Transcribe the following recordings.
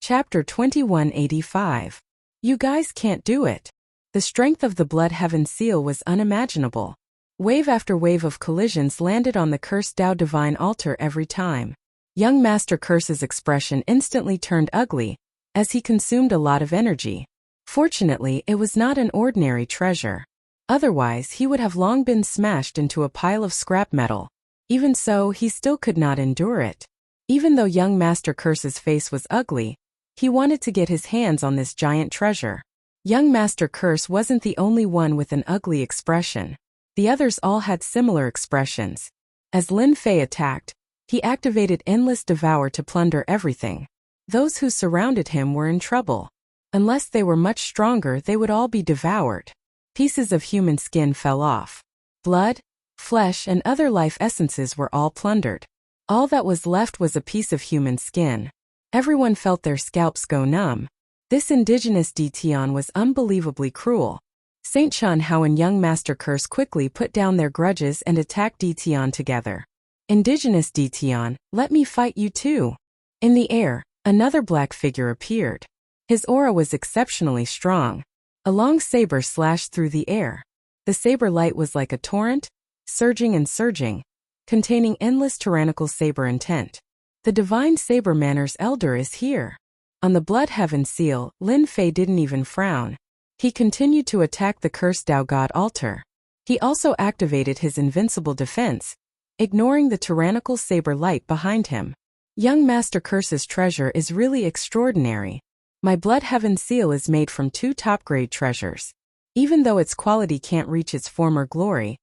Chapter 2185. You guys can't do it. The strength of the Blood Heaven Seal was unimaginable. Wave after wave of collisions landed on the cursed Tao Divine altar every time. Young Master Curse's expression instantly turned ugly, as he consumed a lot of energy. Fortunately, it was not an ordinary treasure. Otherwise, he would have long been smashed into a pile of scrap metal. Even so, he still could not endure it. Even though young Master Curse's face was ugly, he wanted to get his hands on this giant treasure. Young Master Curse wasn't the only one with an ugly expression. The others all had similar expressions. As Lin Fei attacked, he activated Endless Devour to plunder everything. Those who surrounded him were in trouble. Unless they were much stronger, they would all be devoured. Pieces of human skin fell off. Blood, flesh, and other life essences were all plundered. All that was left was a piece of human skin. Everyone felt their scalps go numb. This indigenous Detian was unbelievably cruel. Saint Chun Hao and young Master Curse quickly put down their grudges and attacked Detian together. Indigenous Detian, let me fight you too. In the air, another black figure appeared. His aura was exceptionally strong. A long saber slashed through the air. The saber light was like a torrent, surging and surging, containing endless tyrannical saber intent. The Divine Saber Manners Elder is here. On the Blood Heaven Seal, Lin Fei didn't even frown. He continued to attack the cursed Tao God altar. He also activated his invincible defense, ignoring the tyrannical saber light behind him. Young Master Curse's treasure is really extraordinary. My Blood Heaven Seal is made from 2 top-grade treasures. Even though its quality can't reach its former glory,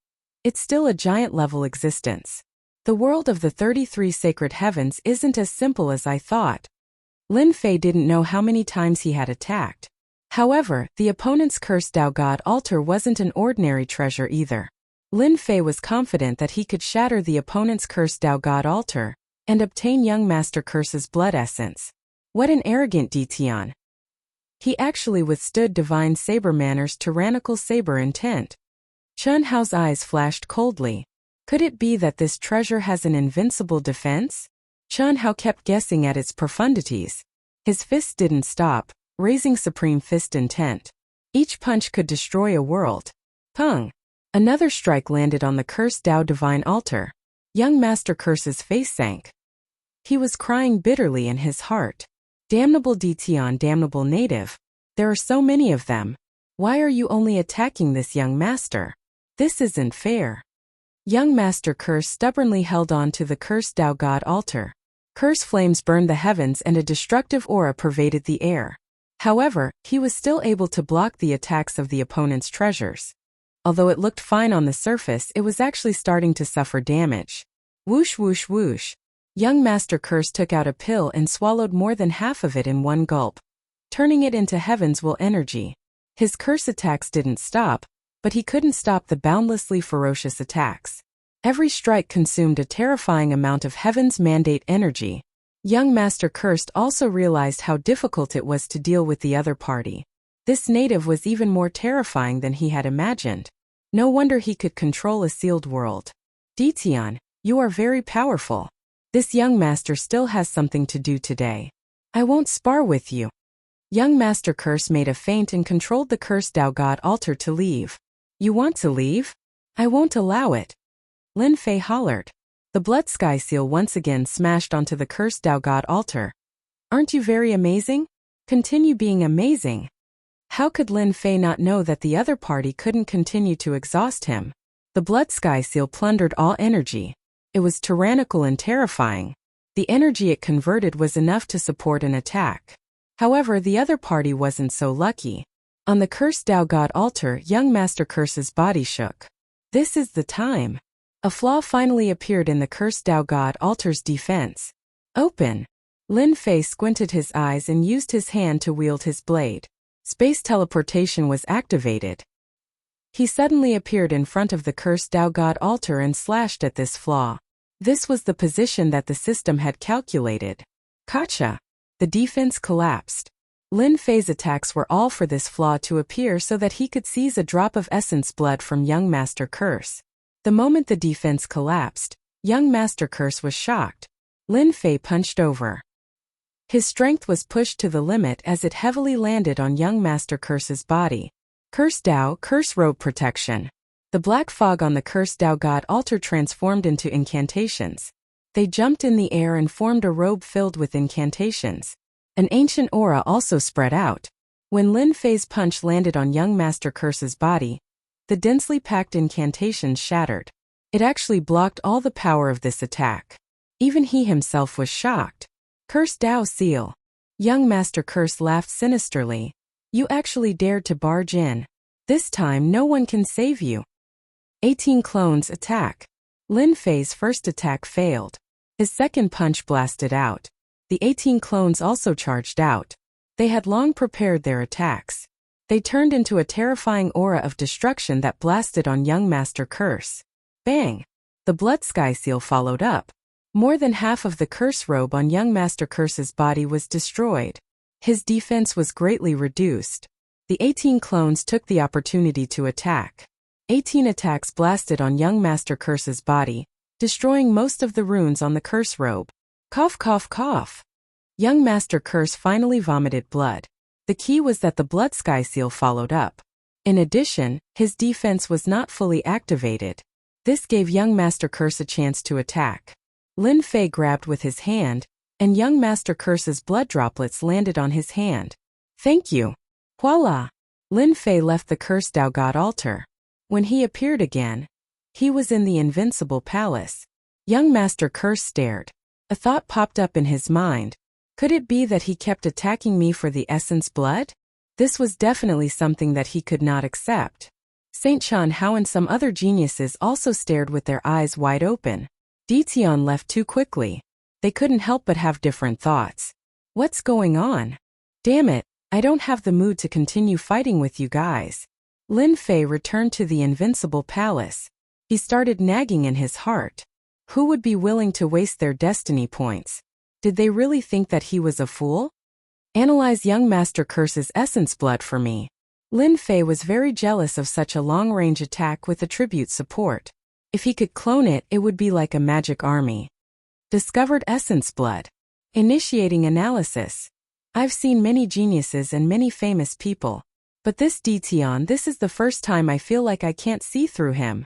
it's still a giant-level existence. The world of the 33 sacred heavens isn't as simple as I thought. Lin Fei didn't know how many times he had attacked. However, the opponent's cursed Tao God altar wasn't an ordinary treasure either. Lin Fei was confident that he could shatter the opponent's cursed Tao God altar and obtain young Master Curse's blood essence. What an arrogant Detian. He actually withstood Divine Saber Manners' tyrannical saber intent. Chun Hao's eyes flashed coldly. Could it be that this treasure has an invincible defense? Chun Hao kept guessing at its profundities. His fists didn't stop, raising supreme fist intent. Each punch could destroy a world. Pung! Another strike landed on the cursed Tao Divine altar. Young Master Curse's face sank. He was crying bitterly in his heart. Damnable Detian, damnable native. There are so many of them. Why are you only attacking this young master? This isn't fair. Young Master Curse stubbornly held on to the cursed Tao God altar. Curse flames burned the heavens and a destructive aura pervaded the air. However, he was still able to block the attacks of the opponent's treasures. Although it looked fine on the surface, it was actually starting to suffer damage. Whoosh whoosh whoosh. Young Master Curse took out a pill and swallowed more than half of it in one gulp, turning it into Heaven's Will energy. His curse attacks didn't stop, but he couldn't stop the boundlessly ferocious attacks. Every strike consumed a terrifying amount of Heaven's Mandate energy. Young Master Cursed also realized how difficult it was to deal with the other party. This native was even more terrifying than he had imagined. No wonder he could control a sealed world. Detian, you are very powerful. This young master still has something to do today. I won't spar with you. Young Master Curse made a feint and controlled the cursed Tao God altar to leave. You want to leave? I won't allow it. Lin Fei hollered. The Blood Sky Seal once again smashed onto the cursed Tao God altar. Aren't you very amazing? Continue being amazing. How could Lin Fei not know that the other party couldn't continue to exhaust him? The Blood Sky Seal plundered all energy. It was tyrannical and terrifying. The energy it converted was enough to support an attack. However, the other party wasn't so lucky. On the cursed Tao God altar, young Master Curse's body shook. This is the time. A flaw finally appeared in the cursed Tao God altar's defense. Open. Lin Fei squinted his eyes and used his hand to wield his blade. Space teleportation was activated. He suddenly appeared in front of the cursed Tao God altar and slashed at this flaw. This was the position that the system had calculated. Gotcha. The defense collapsed. Lin Fei's attacks were all for this flaw to appear so that he could seize a drop of essence blood from young Master Curse. The moment the defense collapsed, young Master Curse was shocked. Lin Fei punched over. His strength was pushed to the limit as it heavily landed on young Master Curse's body. Curse Dao, Curse Robe Protection. The black fog on the Curse Dao God altar transformed into incantations. They jumped in the air and formed a robe filled with incantations. An ancient aura also spread out. When Lin Fei's punch landed on young Master Curse's body, the densely packed incantations shattered. It actually blocked all the power of this attack. Even he himself was shocked. Curse Dao Seal. Young Master Curse laughed sinisterly. You actually dared to barge in. This time no one can save you. 18 Clones Attack. Lin Fei's first attack failed. His second punch blasted out. The 18 clones also charged out. They had long prepared their attacks. They turned into a terrifying aura of destruction that blasted on young Master Curse. Bang! The Blood Sky Seal followed up. More than half of the curse robe on young Master Curse's body was destroyed. His defense was greatly reduced. The 18 clones took the opportunity to attack. 18 attacks blasted on young Master Curse's body, destroying most of the runes on the curse robe. Cough cough cough. Young Master Curse finally vomited blood. The key was that the Blood Sky Seal followed up. In addition, his defense was not fully activated. This gave young Master Curse a chance to attack. Lin Fei grabbed with his hand, and young Master Curse's blood droplets landed on his hand. Thank you. Voila! Lin Fei left the Curse Dao God altar. When he appeared again, he was in the Invincible Palace. Young Master Curse stared. A thought popped up in his mind. Could it be that he kept attacking me for the essence blood? This was definitely something that he could not accept. Saint Chan Hao and some other geniuses also stared with their eyes wide open. Ditian left too quickly. They couldn't help but have different thoughts. What's going on? Damn it, I don't have the mood to continue fighting with you guys. Lin Fei returned to the Invincible Palace. He started nagging in his heart. Who would be willing to waste their destiny points? Did they really think that he was a fool? Analyze young Master Curse's essence blood for me. Lin Fei was very jealous of such a long-range attack with attribute support. If he could clone it, it would be like a magic army. Discovered essence blood. Initiating analysis. I've seen many geniuses and many famous people. But this Ditian, this is the first time I feel like I can't see through him.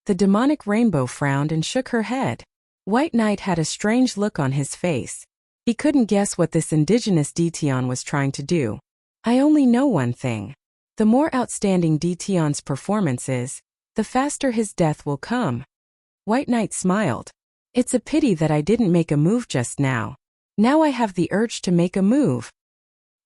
The demonic rainbow frowned and shook her head. White Knight had a strange look on his face. He couldn't guess what this indigenous Ditian was trying to do. I only know one thing. The more outstanding Ditian's performance is, the faster his death will come. White Knight smiled. It's a pity that I didn't make a move just now. Now I have the urge to make a move.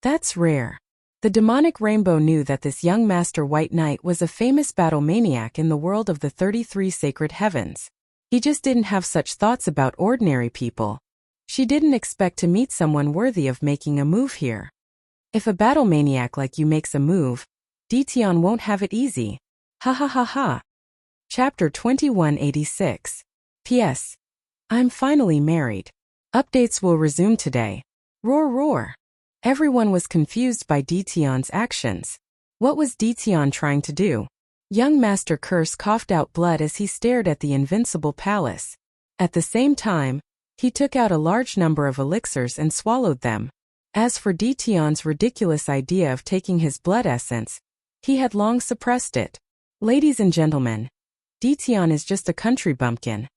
That's rare. The demonic rainbow knew that this young Master White Knight was a famous battle maniac in the world of the 33 sacred heavens. He just didn't have such thoughts about ordinary people. She didn't expect to meet someone worthy of making a move here. If a battle maniac like you makes a move, Ditian won't have it easy. Ha ha ha ha. Chapter 2186. P.S. I'm finally married. Updates will resume today. Roar roar. Everyone was confused by Ditian's actions. What was Ditian trying to do? Young Master Curse coughed out blood as he stared at the Invincible Palace. At the same time, he took out a large number of elixirs and swallowed them. As for Ditian's ridiculous idea of taking his blood essence, he had long suppressed it. Ladies and gentlemen, Ditian is just a country bumpkin.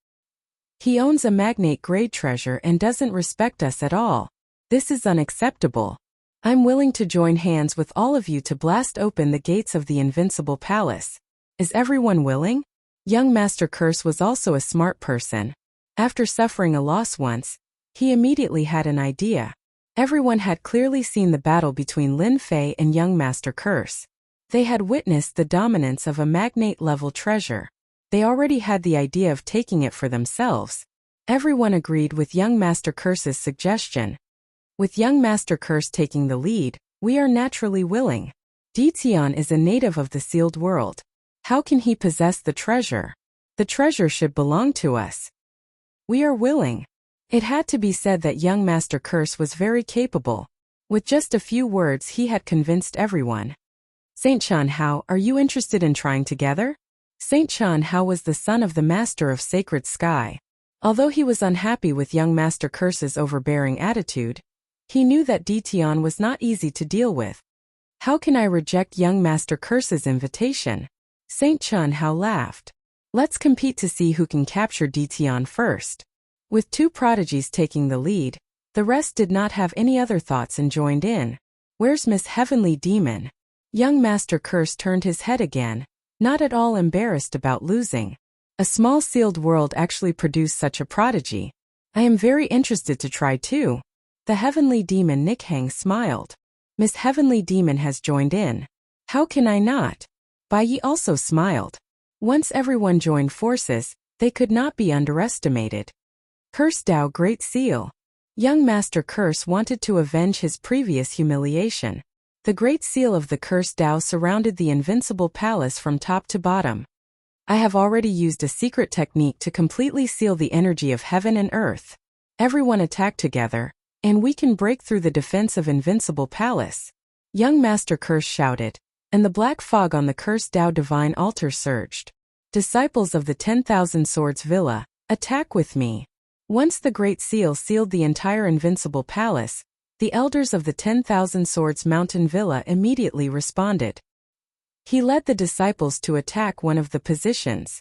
He owns a magnate-grade treasure and doesn't respect us at all. This is unacceptable. I'm willing to join hands with all of you to blast open the gates of the Invincible Palace. Is everyone willing? Young Master Curse was also a smart person. After suffering a loss once, he immediately had an idea. Everyone had clearly seen the battle between Lin Fei and young Master Curse. They had witnessed the dominance of a magnate-level treasure. They already had the idea of taking it for themselves. Everyone agreed with young Master Curse's suggestion. With young Master Curse taking the lead, we are naturally willing. Ditian is a native of the sealed world. How can he possess the treasure? The treasure should belong to us. We are willing. It had to be said that young Master Curse was very capable. With just a few words he had convinced everyone. Saint Chan Hao, are you interested in trying together? Saint Chan Hao was the son of the Master of Sacred Sky. Although he was unhappy with young Master Curse's overbearing attitude, He knew that Ditian was not easy to deal with. How can I reject young Master Curse's invitation? Saint Chun Hao laughed. Let's compete to see who can capture Ditian first. With two prodigies taking the lead, the rest did not have any other thoughts and joined in. Where's Miss Heavenly Demon? Young Master Curse turned his head again, not at all embarrassed about losing. A small sealed world actually produced such a prodigy. I am very interested to try too. The Heavenly Demon Nikhang smiled. Miss Heavenly Demon has joined in. How can I not? Bai Yi also smiled. Once everyone joined forces, they could not be underestimated. Curse Dao Great Seal. Young Master Curse wanted to avenge his previous humiliation. The Great Seal of the Curse Dao surrounded the invincible palace from top to bottom. I have already used a secret technique to completely seal the energy of heaven and earth. Everyone attack together, and we can break through the defense of invincible palace. Young Master Curse shouted, and the black fog on the Curse Dao Divine Altar surged. Disciples of the 10,000 Swords Villa, attack with me. Once the Great Seal sealed the entire invincible palace, the elders of the 10,000 Swords Mountain Villa immediately responded. He led the disciples to attack one of the positions.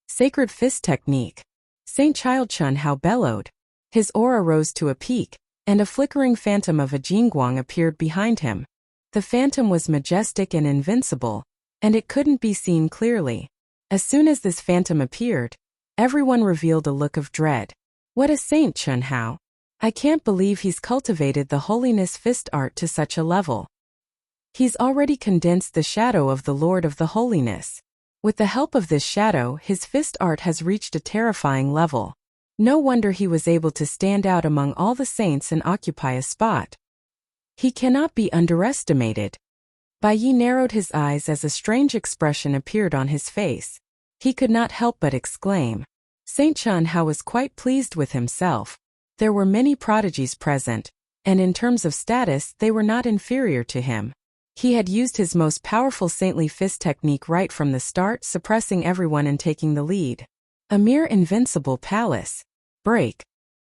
Sacred Fist Technique. Saint Child Chun Hao bellowed. His aura rose to a peak, and a flickering phantom of a Jingguang appeared behind him. The phantom was majestic and invincible, and it couldn't be seen clearly. As soon as this phantom appeared, everyone revealed a look of dread. What a saint, Chun Hao! I can't believe he's cultivated the holiness fist art to such a level. He's already condensed the shadow of the Lord of the Holiness. With the help of this shadow, his fist art has reached a terrifying level. No wonder he was able to stand out among all the saints and occupy a spot. He cannot be underestimated. Bai Yi narrowed his eyes as a strange expression appeared on his face. He could not help but exclaim. Saint Chun Hao was quite pleased with himself. There were many prodigies present, and in terms of status they were not inferior to him. He had used his most powerful saintly fist technique right from the start, suppressing everyone and taking the lead. A mere invincible palace. Break.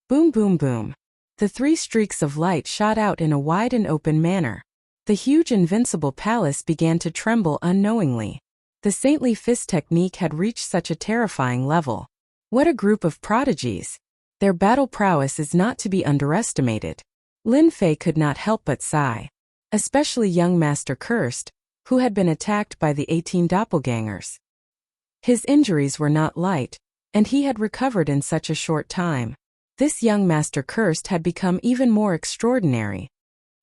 Boom boom boom. The three streaks of light shot out in a wide and open manner. The huge invincible palace began to tremble unknowingly. The saintly fist technique had reached such a terrifying level. What a group of prodigies! Their battle prowess is not to be underestimated. Lin Fei could not help but sigh. Especially young Master Cursed, who had been attacked by the 18 doppelgangers. His injuries were not light, and he had recovered in such a short time. This young Master Cursed had become even more extraordinary.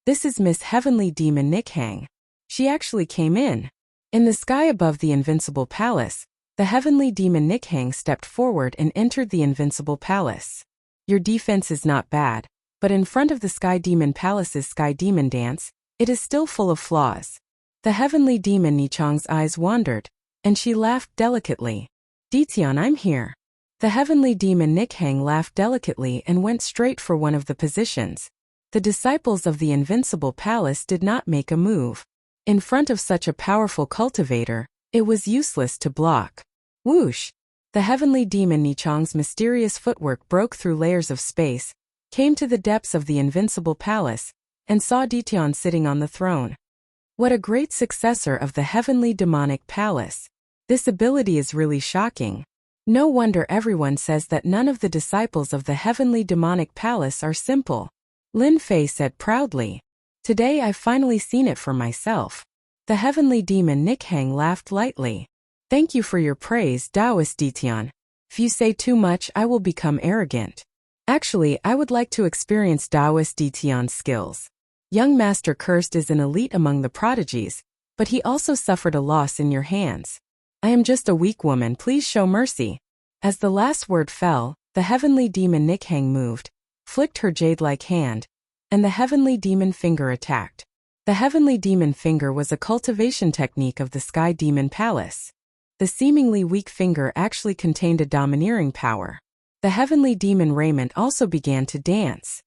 This is Miss Heavenly Demon Nikhang. She actually came in. In the sky above the invincible palace, the Heavenly Demon Nikhang stepped forward and entered the invincible palace. Your defense is not bad, but in front of the Sky Demon Palace's Sky Demon Dance, it is still full of flaws. The Heavenly Demon Nichang's eyes wandered, and she laughed delicately. Ditian, I'm here. The Heavenly Demon Nikhang laughed delicately and went straight for one of the positions. The disciples of the Invincible Palace did not make a move. In front of such a powerful cultivator, it was useless to block. Whoosh! The Heavenly Demon Nichang's mysterious footwork broke through layers of space, came to the depths of the Invincible Palace, and saw Ditian sitting on the throne. What a great successor of the Heavenly Demonic Palace! This ability is really shocking. No wonder everyone says that none of the disciples of the Heavenly Demonic Palace are simple. Lin Fei said proudly. Today I've finally seen it for myself. The Heavenly Demon Nikhang laughed lightly. Thank you for your praise, Taoist Ditian. If you say too much, I will become arrogant. Actually, I would like to experience Taoist Ditian's skills. Young Master Cursed is an elite among the prodigies, but he also suffered a loss in your hands. I am just a weak woman, please show mercy. As the last word fell, the Heavenly Demon Nikhang moved, flicked her jade-like hand, and the Heavenly Demon Finger attacked. The Heavenly Demon Finger was a cultivation technique of the Sky Demon Palace. The seemingly weak finger actually contained a domineering power. The Heavenly Demon Raiment also began to dance.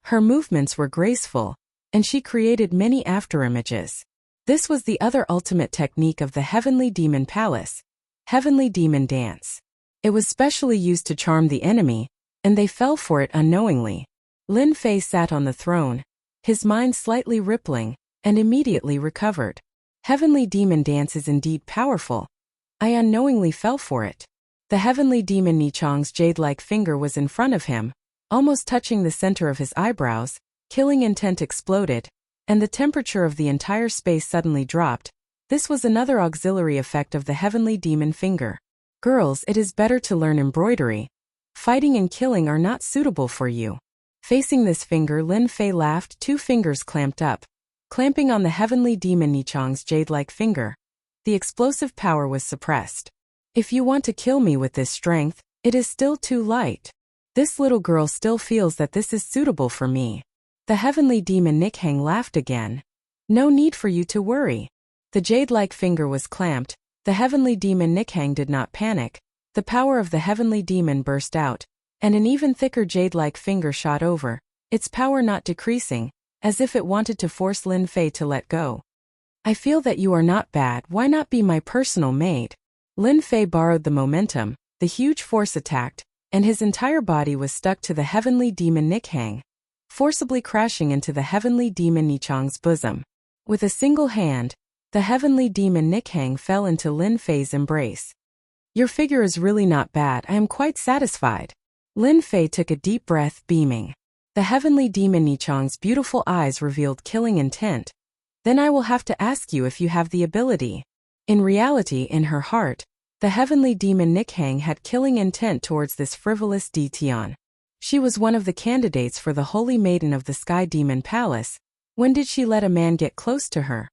Her movements were graceful, and she created many afterimages. This was the other ultimate technique of the Heavenly Demon Palace, Heavenly Demon Dance. It was specially used to charm the enemy, and they fell for it unknowingly. Lin Fei sat on the throne, his mind slightly rippling, and immediately recovered. Heavenly demon dance is indeed powerful. I unknowingly fell for it. The heavenly demon Nichong's jade-like finger was in front of him, almost touching the center of his eyebrows. Killing intent exploded, and the temperature of the entire space suddenly dropped. This was another auxiliary effect of the heavenly demon finger. Girls, it is better to learn embroidery. Fighting and killing are not suitable for you. Facing this finger, Lin Fei laughed, 2 fingers clamped up, clamping on the heavenly demon Nichong's jade-like finger. The explosive power was suppressed. If you want to kill me with this strength, it is still too light. This little girl still feels that this is suitable for me. The heavenly demon Nikhang laughed again. No need for you to worry. The jade-like finger was clamped. The heavenly demon Nikhang did not panic. The power of the heavenly demon burst out, and an even thicker jade-like finger shot over, its power not decreasing, as if it wanted to force Lin Fei to let go. I feel that you are not bad, why not be my personal maid? Lin Fei borrowed the momentum, the huge force attacked, and his entire body was stuck to the heavenly demon Nikhang, forcibly crashing into the heavenly demon Nichong's bosom. With a single hand, the heavenly demon Nikhang fell into Lin Fei's embrace. Your figure is really not bad, I am quite satisfied. Lin Fei took a deep breath, beaming. The heavenly demon Nichong's beautiful eyes revealed killing intent. Then I will have to ask you if you have the ability. In reality, in her heart, the heavenly demon Nikhang had killing intent towards this frivolous Ditian. She was one of the candidates for the Holy Maiden of the Sky Demon Palace. When did she let a man get close to her?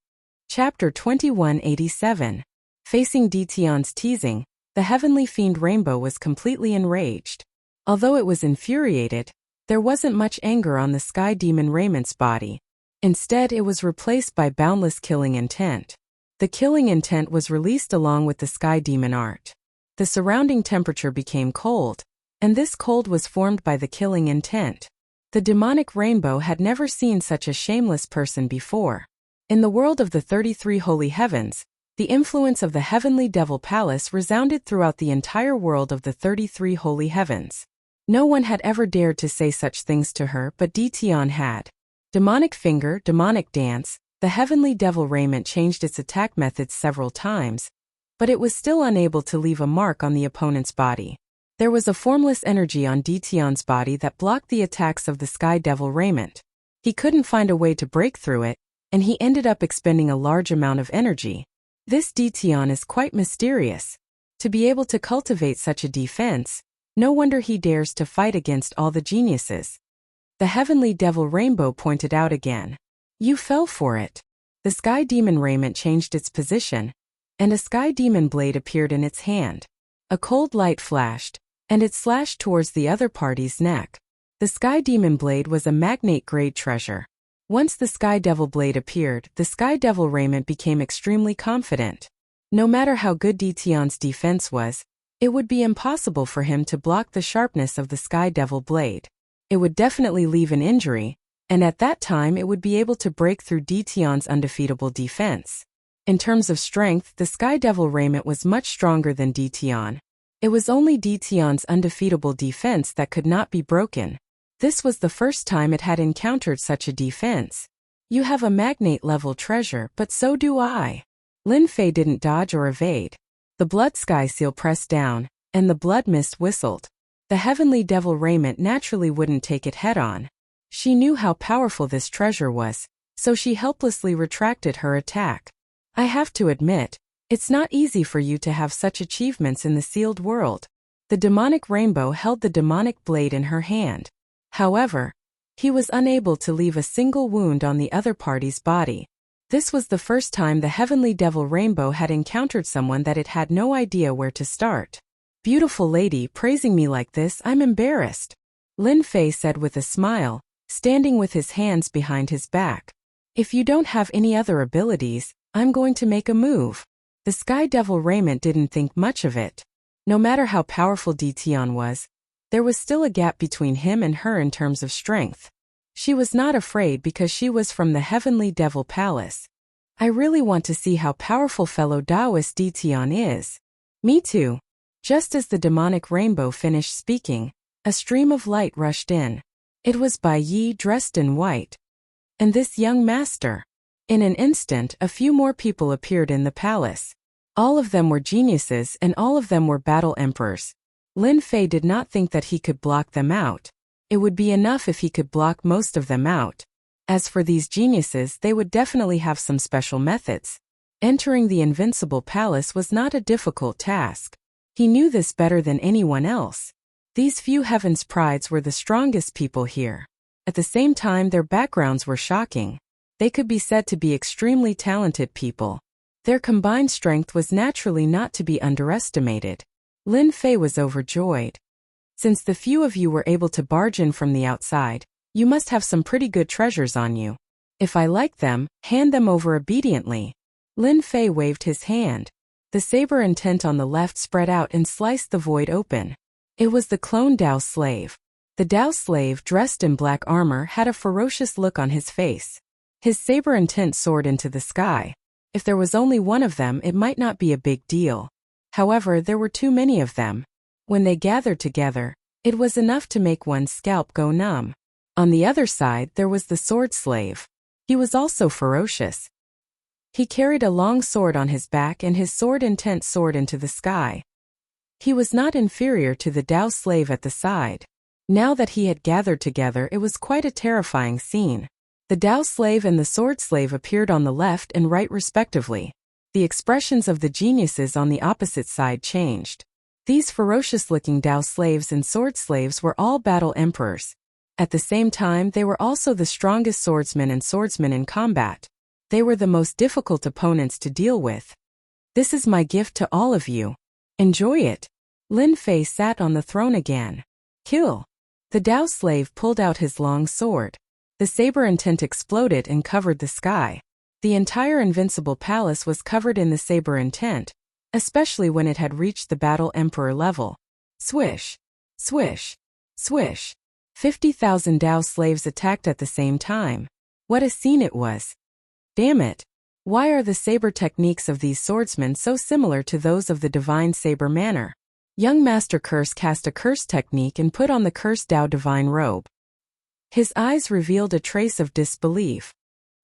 Chapter 2187. Facing Ditian's teasing, the heavenly fiend Rainbow was completely enraged. Although it was infuriated, there wasn't much anger on the Sky Demon Raymond's body. Instead, it was replaced by boundless killing intent. The killing intent was released along with the Sky Demon art. The surrounding temperature became cold, and this cold was formed by the killing intent. The demonic Rainbow had never seen such a shameless person before. In the world of the 33 holy heavens, the influence of the heavenly devil palace resounded throughout the entire world of the 33 holy heavens. No one had ever dared to say such things to her, but Ditian had. Demonic finger, demonic dance, the heavenly devil raiment changed its attack methods several times, but it was still unable to leave a mark on the opponent's body. There was a formless energy on Ditian's body that blocked the attacks of the Sky Devil raiment. He couldn't find a way to break through it, and he ended up expending a large amount of energy. This Ditian is quite mysterious. To be able to cultivate such a defense, no wonder he dares to fight against all the geniuses. The heavenly devil Rainbow pointed out again. You fell for it. The Sky Demon raiment changed its position, and a Sky Demon blade appeared in its hand. A cold light flashed, and it slashed towards the other party's neck. The Sky Demon blade was a magnate-grade treasure. Once the Sky Devil blade appeared, the Sky Devil raiment became extremely confident. No matter how good Ditian's defense was, it would be impossible for him to block the sharpness of the Sky Devil blade. It would definitely leave an injury, and at that time it would be able to break through Ditian's undefeatable defense. In terms of strength, the Sky Devil raiment was much stronger than Ditian. It was only Ditian's undefeatable defense that could not be broken. This was the first time it had encountered such a defense. You have a magnate-level treasure, but so do I. Lin Fei didn't dodge or evade. The blood sky seal pressed down, and the blood mist whistled. The heavenly devil raiment naturally wouldn't take it head-on. She knew how powerful this treasure was, so she helplessly retracted her attack. I have to admit, it's not easy for you to have such achievements in the sealed world. The demonic Rainbow held the demonic blade in her hand. However, he was unable to leave a single wound on the other party's body. This was the first time the heavenly devil Rainbow had encountered someone that it had no idea where to start. Beautiful lady, praising me like this, I'm embarrassed. Lin Fei said with a smile, standing with his hands behind his back. If you don't have any other abilities, I'm going to make a move. The Sky Devil raiment didn't think much of it. No matter how powerful Ditian was, there was still a gap between him and her in terms of strength. She was not afraid because she was from the Heavenly Devil Palace. I really want to see how powerful fellow Taoist Ditian is. Me too. Just as the demonic Rainbow finished speaking, a stream of light rushed in. It was Bai Yi dressed in white. And this young master. In an instant, a few more people appeared in the palace. All of them were geniuses and all of them were battle emperors. Lin Fei did not think that he could block them out. It would be enough if he could block most of them out. As for these geniuses, they would definitely have some special methods. Entering the invincible palace was not a difficult task. He knew this better than anyone else. These few heavens prides were the strongest people here. At the same time, their backgrounds were shocking. They could be said to be extremely talented people. Their combined strength was naturally not to be underestimated. Lin Fei was overjoyed. Since the few of you were able to barge in from the outside, you must have some pretty good treasures on you. If I like them, hand them over obediently. Lin Fei waved his hand. The saber intent on the left spread out and sliced the void open. It was the clone Dao slave. The Dao slave, dressed in black armor, had a ferocious look on his face. His saber intent soared into the sky. If there was only one of them, it might not be a big deal. However, there were too many of them. When they gathered together, it was enough to make one's scalp go numb. On the other side, there was the sword slave. He was also ferocious. He carried a long sword on his back and his sword intent soared into the sky. He was not inferior to the Dao slave at the side. Now that he had gathered together, it was quite a terrifying scene. The Dao slave and the sword slave appeared on the left and right respectively. The expressions of the geniuses on the opposite side changed. These ferocious-looking Dao slaves and sword slaves were all battle emperors. At the same time, they were also the strongest swordsmen and swordsmen in combat. They were the most difficult opponents to deal with. This is my gift to all of you. Enjoy it. Lin Fei sat on the throne again. Kill. The Dao slave pulled out his long sword. The saber intent exploded and covered the sky. The entire invincible palace was covered in the saber intent, especially when it had reached the battle emperor level. Swish. Swish. Swish. 50,000 Dao slaves attacked at the same time. What a scene it was. Damn it. Why are the saber techniques of these swordsmen so similar to those of the divine saber manner? Young Master Curse cast a curse technique and put on the cursed Dao divine robe. His eyes revealed a trace of disbelief.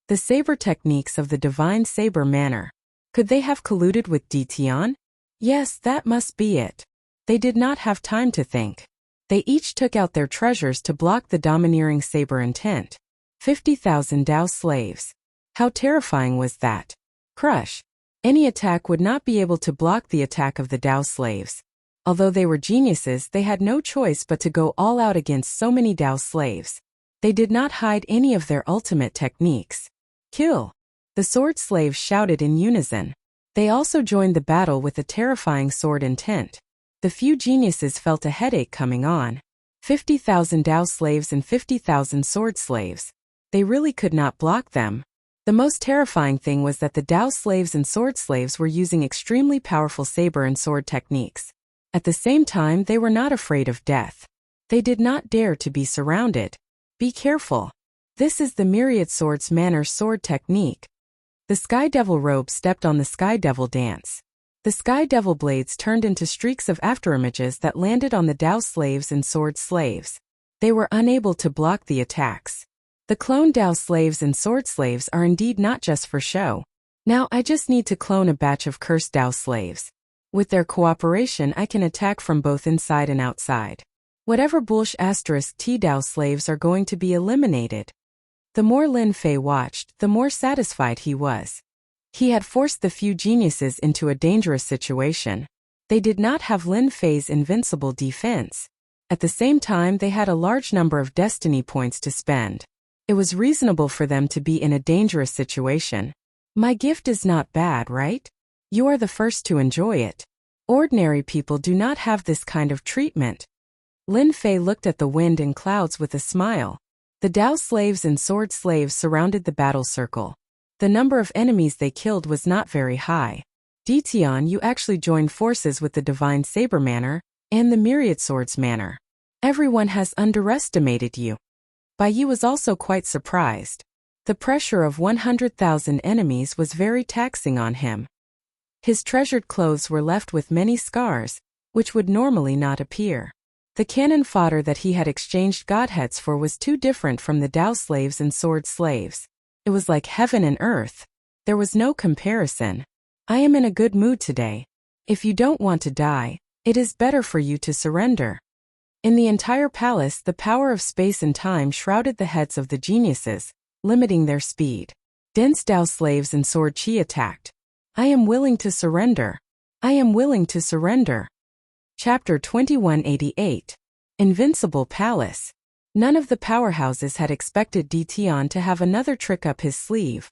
The saber techniques of the divine saber manner. Could they have colluded with Ditian? Yes, that must be it. They did not have time to think. They each took out their treasures to block the domineering saber intent. 50,000 Dao slaves. How terrifying was that? Crush. Any attack would not be able to block the attack of the Dao slaves. Although they were geniuses, they had no choice but to go all out against so many Dao slaves. They did not hide any of their ultimate techniques. Kill. The sword slaves shouted in unison. They also joined the battle with a terrifying sword intent. The few geniuses felt a headache coming on. 50,000 Dao slaves and 50,000 sword slaves. They really could not block them. The most terrifying thing was that the Dao slaves and sword slaves were using extremely powerful saber and sword techniques. At the same time, they were not afraid of death. They did not dare to be surrounded. Be careful. This is the Myriad Swords Manner sword technique. The Sky Devil robe stepped on the Sky Devil dance. The Sky Devil blades turned into streaks of afterimages that landed on the Dao slaves and sword slaves. They were unable to block the attacks. The clone Dao slaves and sword slaves are indeed not just for show. Now I just need to clone a batch of cursed Dao slaves. With their cooperation, I can attack from both inside and outside. Whatever bullsh * T Dao slaves are going to be eliminated. The more Lin Fei watched, the more satisfied he was. He had forced the few geniuses into a dangerous situation. They did not have Lin Fei's invincible defense. At the same time, they had a large number of destiny points to spend. It was reasonable for them to be in a dangerous situation. My gift is not bad, right? You are the first to enjoy it. Ordinary people do not have this kind of treatment. Lin Fei looked at the wind and clouds with a smile. The Dao slaves and sword slaves surrounded the battle circle. The number of enemies they killed was not very high. Ditian, you actually joined forces with the Divine Saber Manor and the Myriad Swords Manor. Everyone has underestimated you. Bai Yi was also quite surprised. The pressure of 100,000 enemies was very taxing on him. His treasured clothes were left with many scars, which would normally not appear. The cannon fodder that he had exchanged godheads for was too different from the Tao slaves and sword slaves. It was like heaven and earth. There was no comparison. I am in a good mood today. If you don't want to die, it is better for you to surrender. In the entire palace, the power of space and time shrouded the heads of the geniuses, limiting their speed. Dense Tao slaves and sword chi attacked. I am willing to surrender. I am willing to surrender. Chapter 2188. Invincible Palace. None of the powerhouses had expected Tian to have another trick up his sleeve.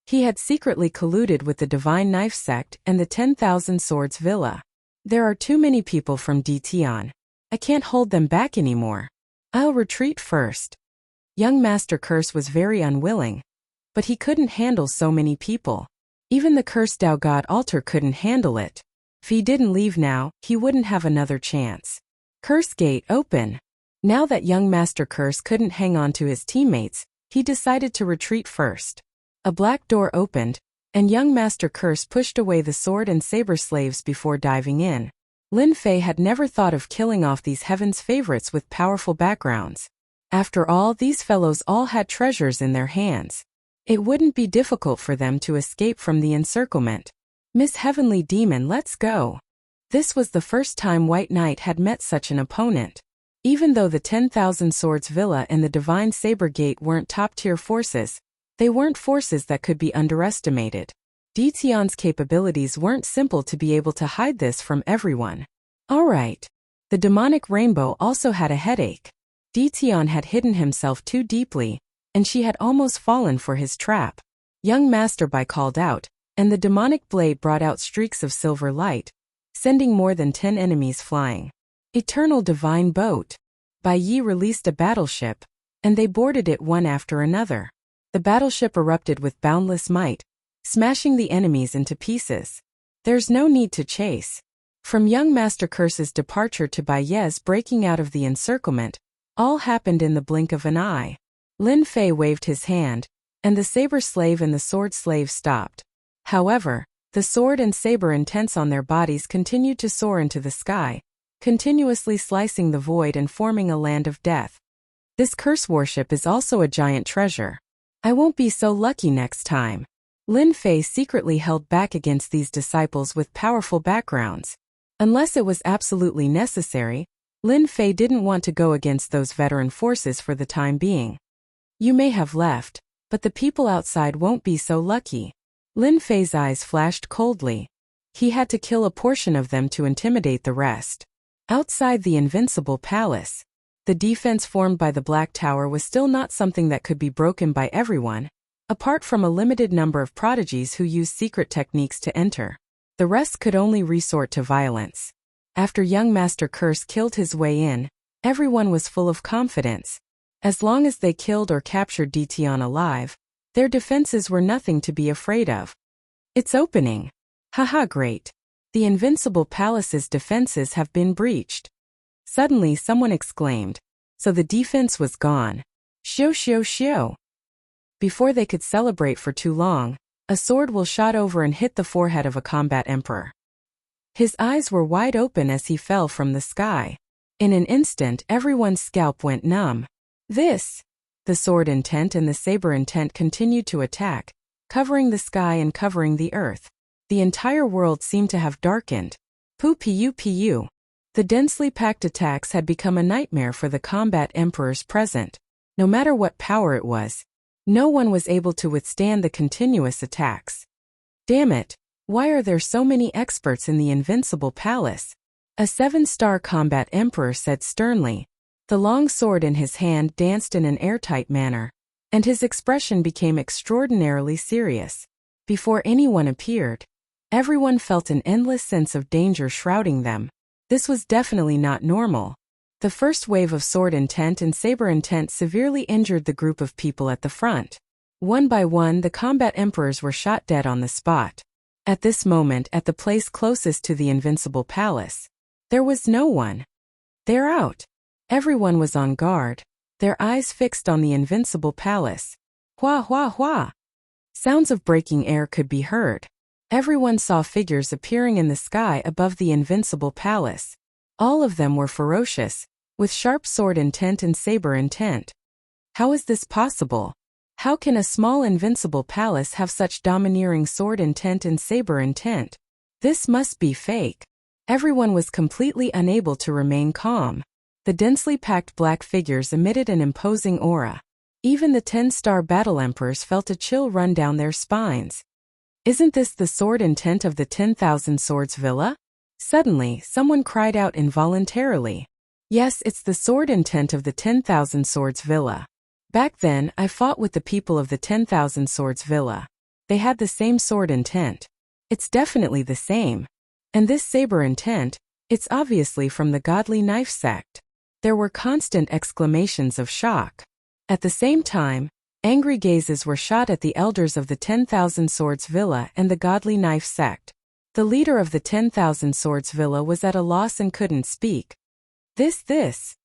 He had secretly colluded with the Divine Knife Sect and the 10,000 Swords Villa. There are too many people from Tian. I can't hold them back anymore. I'll retreat first. Young Master Curse was very unwilling, but he couldn't handle so many people. Even the cursed Tao God altar couldn't handle it. If he didn't leave now, he wouldn't have another chance. Curse Gate open. Now that young Master Curse couldn't hang on to his teammates, he decided to retreat first. A black door opened, and young Master Curse pushed away the sword and saber slaves before diving in. Lin Fei had never thought of killing off these heaven's favorites with powerful backgrounds. After all, these fellows all had treasures in their hands. It wouldn't be difficult for them to escape from the encirclement. Miss Heavenly Demon, let's go. This was the first time White Knight had met such an opponent. Even though the 10,000 Swords Villa and the Divine Saber Gate weren't top-tier forces, they weren't forces that could be underestimated. Tian's capabilities weren't simple to be able to hide this from everyone. Alright. The demonic rainbow also had a headache. Tian had hidden himself too deeply, and she had almost fallen for his trap. Young Master Bai called out, and the demonic blade brought out streaks of silver light, sending more than 10 enemies flying. Eternal Divine Boat. Bai Yi released a battleship, and they boarded it one after another. The battleship erupted with boundless might, smashing the enemies into pieces. There's no need to chase. From young Master Curse's departure to Bai Ye's breaking out of the encirclement, all happened in the blink of an eye. Lin Fei waved his hand, and the saber slave and the sword slave stopped. However, the sword and saber intents on their bodies continued to soar into the sky, continuously slicing the void and forming a land of death. This curse worship is also a giant treasure. I won't be so lucky next time. Lin Fei secretly held back against these disciples with powerful backgrounds. Unless it was absolutely necessary, Lin Fei didn't want to go against those veteran forces for the time being. You may have left, but the people outside won't be so lucky. Lin Fei's eyes flashed coldly. He had to kill a portion of them to intimidate the rest. Outside the Invincible Palace, the defense formed by the Black Tower was still not something that could be broken by everyone, apart from a limited number of prodigies who used secret techniques to enter. The rest could only resort to violence. After young Master Curse killed his way in, everyone was full of confidence. As long as they killed or captured Tian alive, their defenses were nothing to be afraid of. It's opening. Haha, great. The Invincible Palace's defenses have been breached. Suddenly someone exclaimed. So the defense was gone. Xiu xiu xiu. Before they could celebrate for too long, a sword will shot over and hit the forehead of a combat emperor. His eyes were wide open as he fell from the sky. In an instant, everyone's scalp went numb. The sword intent and the saber intent continued to attack, covering the sky and covering the earth. The entire world seemed to have darkened. Pu. The densely packed attacks had become a nightmare for the combat emperors present. No matter what power it was, no one was able to withstand the continuous attacks. Damn it, why are there so many experts in the Invincible Palace? A 7-star combat emperor said sternly. The long sword in his hand danced in an airtight manner, and his expression became extraordinarily serious. Before anyone appeared, everyone felt an endless sense of danger shrouding them. This was definitely not normal. The first wave of sword intent and saber intent severely injured the group of people at the front. One by one, the combat emperors were shot dead on the spot. At this moment, at the place closest to the Invincible Palace, there was no one. They're out. Everyone was on guard, their eyes fixed on the Invincible Palace. Hua hua hua. Sounds of breaking air could be heard. Everyone saw figures appearing in the sky above the Invincible Palace. All of them were ferocious, with sharp sword intent and saber intent. How is this possible? How can a small invincible palace have such domineering sword intent and saber intent? This must be fake. Everyone was completely unable to remain calm. The densely packed black figures emitted an imposing aura. Even the 10-star battle emperors felt a chill run down their spines. Isn't this the sword intent of the 10,000 Swords Villa? Suddenly, someone cried out involuntarily. Yes, it's the sword intent of the 10,000 Swords Villa. Back then, I fought with the people of the 10,000 Swords Villa. They had the same sword intent. It's definitely the same. And this saber intent, it's obviously from the Godly Knife sect. There were constant exclamations of shock. At the same time, angry gazes were shot at the elders of the 10,000 Swords Villa and the Godly Knife sect. The leader of the 10,000 Swords Villa was at a loss and couldn't speak. This.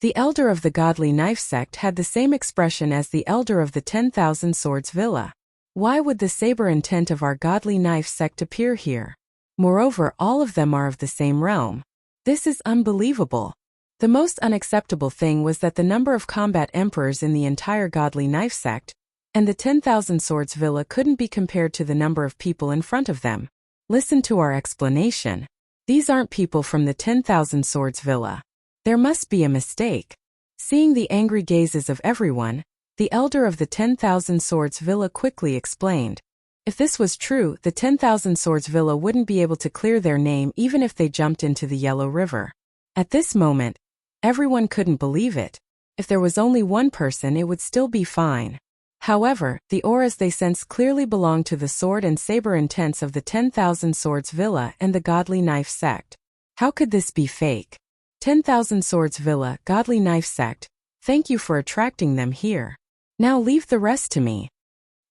The elder of the Godly Knife sect had the same expression as the elder of the 10,000 Swords Villa. Why would the saber intent of our Godly Knife sect appear here? Moreover, all of them are of the same realm. This is unbelievable. The most unacceptable thing was that the number of combat emperors in the entire Godly Knife sect and the 10,000 Swords Villa couldn't be compared to the number of people in front of them. Listen to our explanation. These aren't people from the 10,000 Swords Villa. There must be a mistake. Seeing the angry gazes of everyone, the elder of the 10,000 Swords Villa quickly explained. If this was true, the 10,000 Swords Villa wouldn't be able to clear their name even if they jumped into the Yellow River. At this moment, everyone couldn't believe it. If there was only one person, it would still be fine. However, the auras they sensed clearly belonged to the sword and saber intents of the 10,000 Swords Villa and the Godly Knife sect. How could this be fake? 10,000 Swords Villa, Godly Knife sect, thank you for attracting them here. Now leave the rest to me.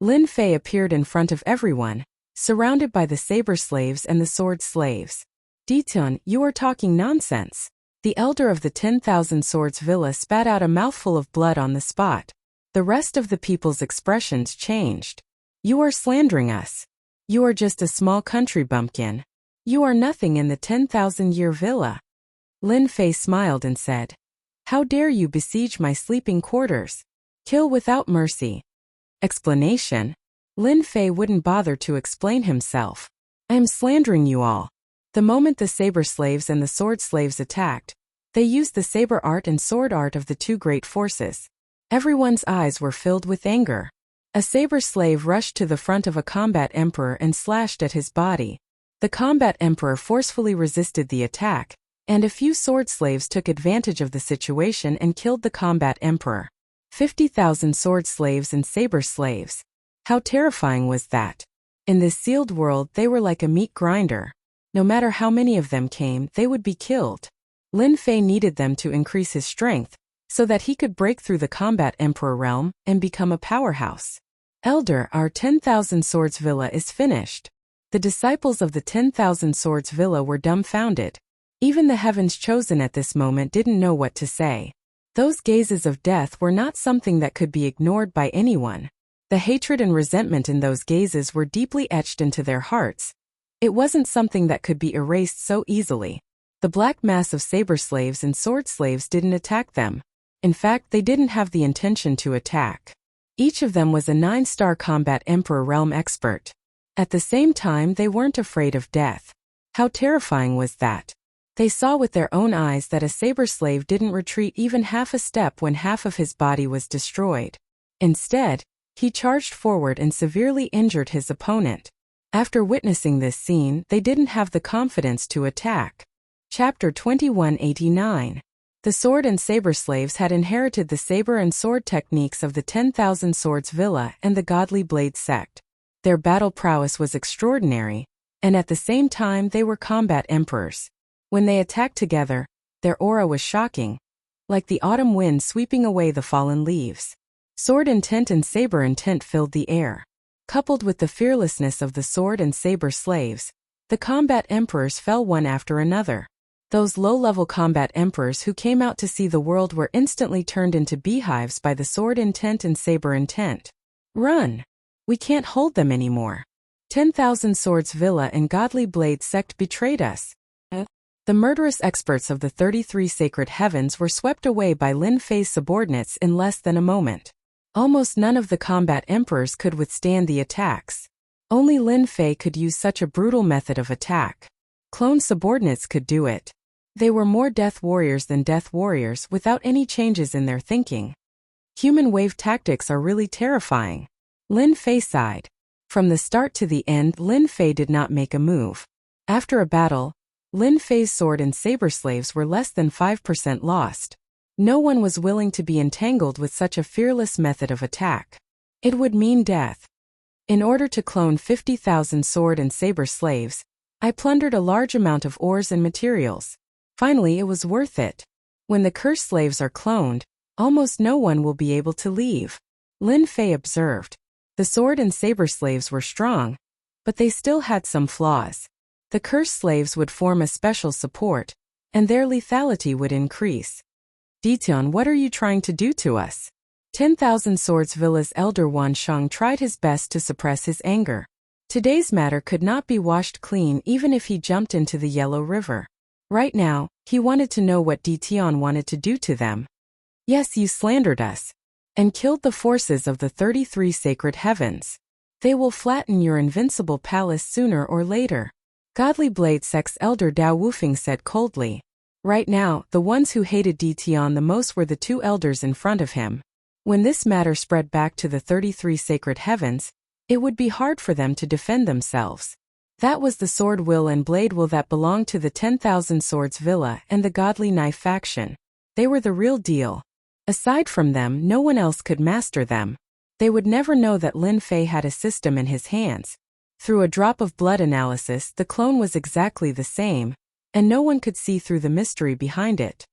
Lin Fei appeared in front of everyone, surrounded by the saber slaves and the sword slaves. Ditun, you are talking nonsense. The elder of the 10,000 Swords Villa spat out a mouthful of blood on the spot. The rest of the people's expressions changed. You are slandering us. You are just a small country bumpkin. You are nothing in the 10,000-year villa. Lin Fei smiled and said, How dare you besiege my sleeping quarters? Kill without mercy. Explanation. Lin Fei wouldn't bother to explain himself. I am slandering you all. The moment the saber slaves and the sword slaves attacked, they used the saber art and sword art of the two great forces. Everyone's eyes were filled with anger. A saber slave rushed to the front of a combat emperor and slashed at his body. The combat emperor forcefully resisted the attack, and a few sword slaves took advantage of the situation and killed the combat emperor. 50,000 sword slaves and saber slaves. How terrifying was that? In this sealed world, they were like a meat grinder. No matter how many of them came, they would be killed. Lin Fei needed them to increase his strength, so that he could break through the combat emperor realm and become a powerhouse. Elder, our 10,000 Swords Villa is finished. The disciples of the 10,000 Swords Villa were dumbfounded. Even the heavens chosen at this moment didn't know what to say. Those gazes of death were not something that could be ignored by anyone. The hatred and resentment in those gazes were deeply etched into their hearts. It wasn't something that could be erased so easily. The black mass of saber slaves and sword slaves didn't attack them. In fact, they didn't have the intention to attack. Each of them was a 9-star combat emperor realm expert. At the same time, they weren't afraid of death. How terrifying was that? They saw with their own eyes that a saber slave didn't retreat even half a step when half of his body was destroyed. Instead, he charged forward and severely injured his opponent. After witnessing this scene, they didn't have the confidence to attack. Chapter 2189. The sword and saber slaves had inherited the saber and sword techniques of the 10,000 Swords Villa and the Godly Blade sect. Their battle prowess was extraordinary, and at the same time they were combat emperors. When they attacked together, their aura was shocking, like the autumn wind sweeping away the fallen leaves. Sword intent and saber intent filled the air. Coupled with the fearlessness of the sword and saber slaves, the combat emperors fell one after another. Those low-level combat emperors who came out to see the world were instantly turned into beehives by the sword intent and saber intent. Run! We can't hold them anymore. 10,000 Swords Villa and Godly Blade sect betrayed us. The murderous experts of the 33 sacred heavens were swept away by Lin Fei's subordinates in less than a moment. Almost none of the combat emperors could withstand the attacks. Only Lin Fei could use such a brutal method of attack. Clone subordinates could do it. They were more death warriors than death warriors without any changes in their thinking. Human wave tactics are really terrifying. Lin Fei sighed. From the start to the end, Lin Fei did not make a move. After a battle, Lin Fei's sword and saber slaves were less than 5% lost. No one was willing to be entangled with such a fearless method of attack. It would mean death. In order to clone 50,000 sword and saber slaves, I plundered a large amount of ores and materials. Finally, it was worth it. When the cursed slaves are cloned, almost no one will be able to leave. Lin Fei observed. The sword and saber slaves were strong, but they still had some flaws. The cursed slaves would form a special support, and their lethality would increase. Dition, what are you trying to do to us? 10,000 Swords Villa's elder Wan Shang tried his best to suppress his anger. Today's matter could not be washed clean even if he jumped into the Yellow River. Right now, he wanted to know what Dition wanted to do to them. Yes, you slandered us, and killed the forces of the 33 sacred heavens. They will flatten your invincible palace sooner or later. Godly Blade Sect's elder Dao Wufeng said coldly. Right now, the ones who hated Dition the most were the two elders in front of him. When this matter spread back to the 33 sacred heavens, it would be hard for them to defend themselves. That was the Sword Will and Blade Will that belonged to the 10,000 Swords Villa and the Godly Knife faction. They were the real deal. Aside from them, no one else could master them. They would never know that Lin Fei had a system in his hands. Through a drop of blood analysis, the clone was exactly the same, and no one could see through the mystery behind it.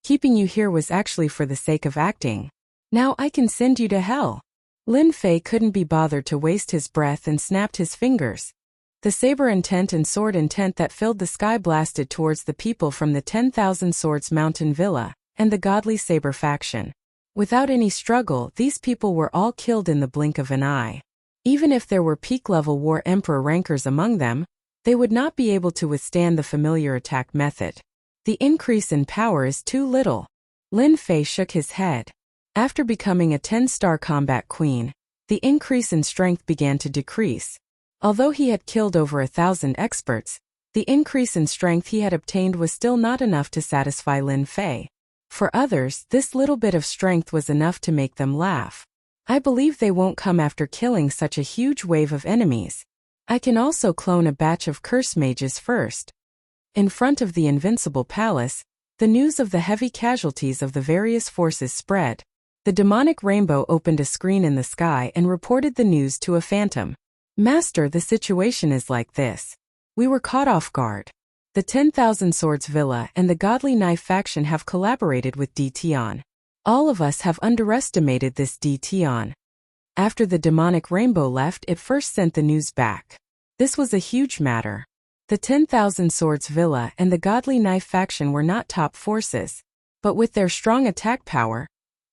Keeping you here was actually for the sake of acting. Now I can send you to hell. Lin Fei couldn't be bothered to waste his breath and snapped his fingers. The saber intent and sword intent that filled the sky blasted towards the people from the 10,000 Swords Mountain Villa and the Godly Saber faction. Without any struggle, these people were all killed in the blink of an eye. Even if there were peak-level War Emperor rankers among them, they would not be able to withstand the familiar attack method. The increase in power is too little. Lin Fei shook his head. After becoming a 10-star combat queen, the increase in strength began to decrease. Although he had killed over 1,000 experts, the increase in strength he had obtained was still not enough to satisfy Lin Fei. For others, this little bit of strength was enough to make them laugh. I believe they won't come after killing such a huge wave of enemies. I can also clone a batch of curse mages first. In front of the Invincible Palace, the news of the heavy casualties of the various forces spread. The demonic rainbow opened a screen in the sky and reported the news to a phantom. Master, the situation is like this. We were caught off guard. The 10,000 Swords Villa and the Godly Knife faction have collaborated with Dition. All of us have underestimated this Dition. After the demonic rainbow left, it first sent the news back. This was a huge matter. The 10,000 Swords Villa and the Godly Knife faction were not top forces, but with their strong attack power,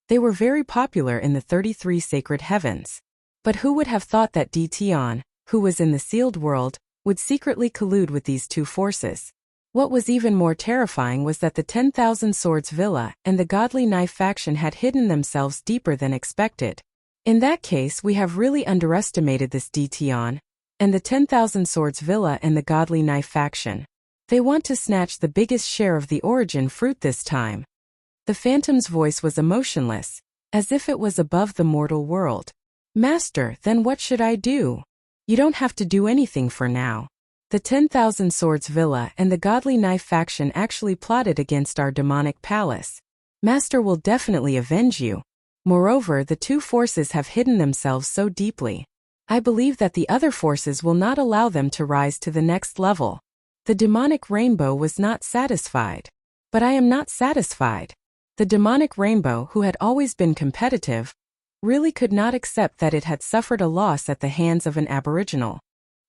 they were very popular in the 33 sacred heavens. But who would have thought that Dition, who was in the sealed world, would secretly collude with these two forces? What was even more terrifying was that the 10,000 Swords Villa and the Godly Knife faction had hidden themselves deeper than expected. In that case, we have really underestimated this Dition and the 10,000 Swords Villa and the Godly Knife faction. They want to snatch the biggest share of the origin fruit this time. The phantom's voice was emotionless, as if it was above the mortal world. Master, then what should I do? You don't have to do anything for now. The 10,000 Swords Villa and the Godly Knife faction actually plotted against our demonic palace. Master will definitely avenge you. Moreover, the two forces have hidden themselves so deeply. I believe that the other forces will not allow them to rise to the next level. The demonic rainbow was not satisfied. But I am not satisfied. The demonic rainbow, who had always been competitive, really could not accept that it had suffered a loss at the hands of an aboriginal.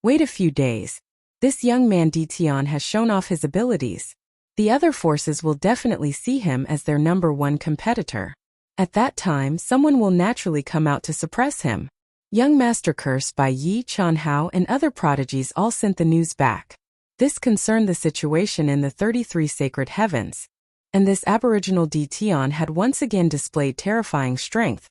Wait a few days. This young man Dition has shown off his abilities. The other forces will definitely see him as their #1 competitor. At that time, someone will naturally come out to suppress him. Young Master Curse by Yi Chanhao and other prodigies all sent the news back. This concerned the situation in the 33 sacred heavens. And this aboriginal Dtion had once again displayed terrifying strength,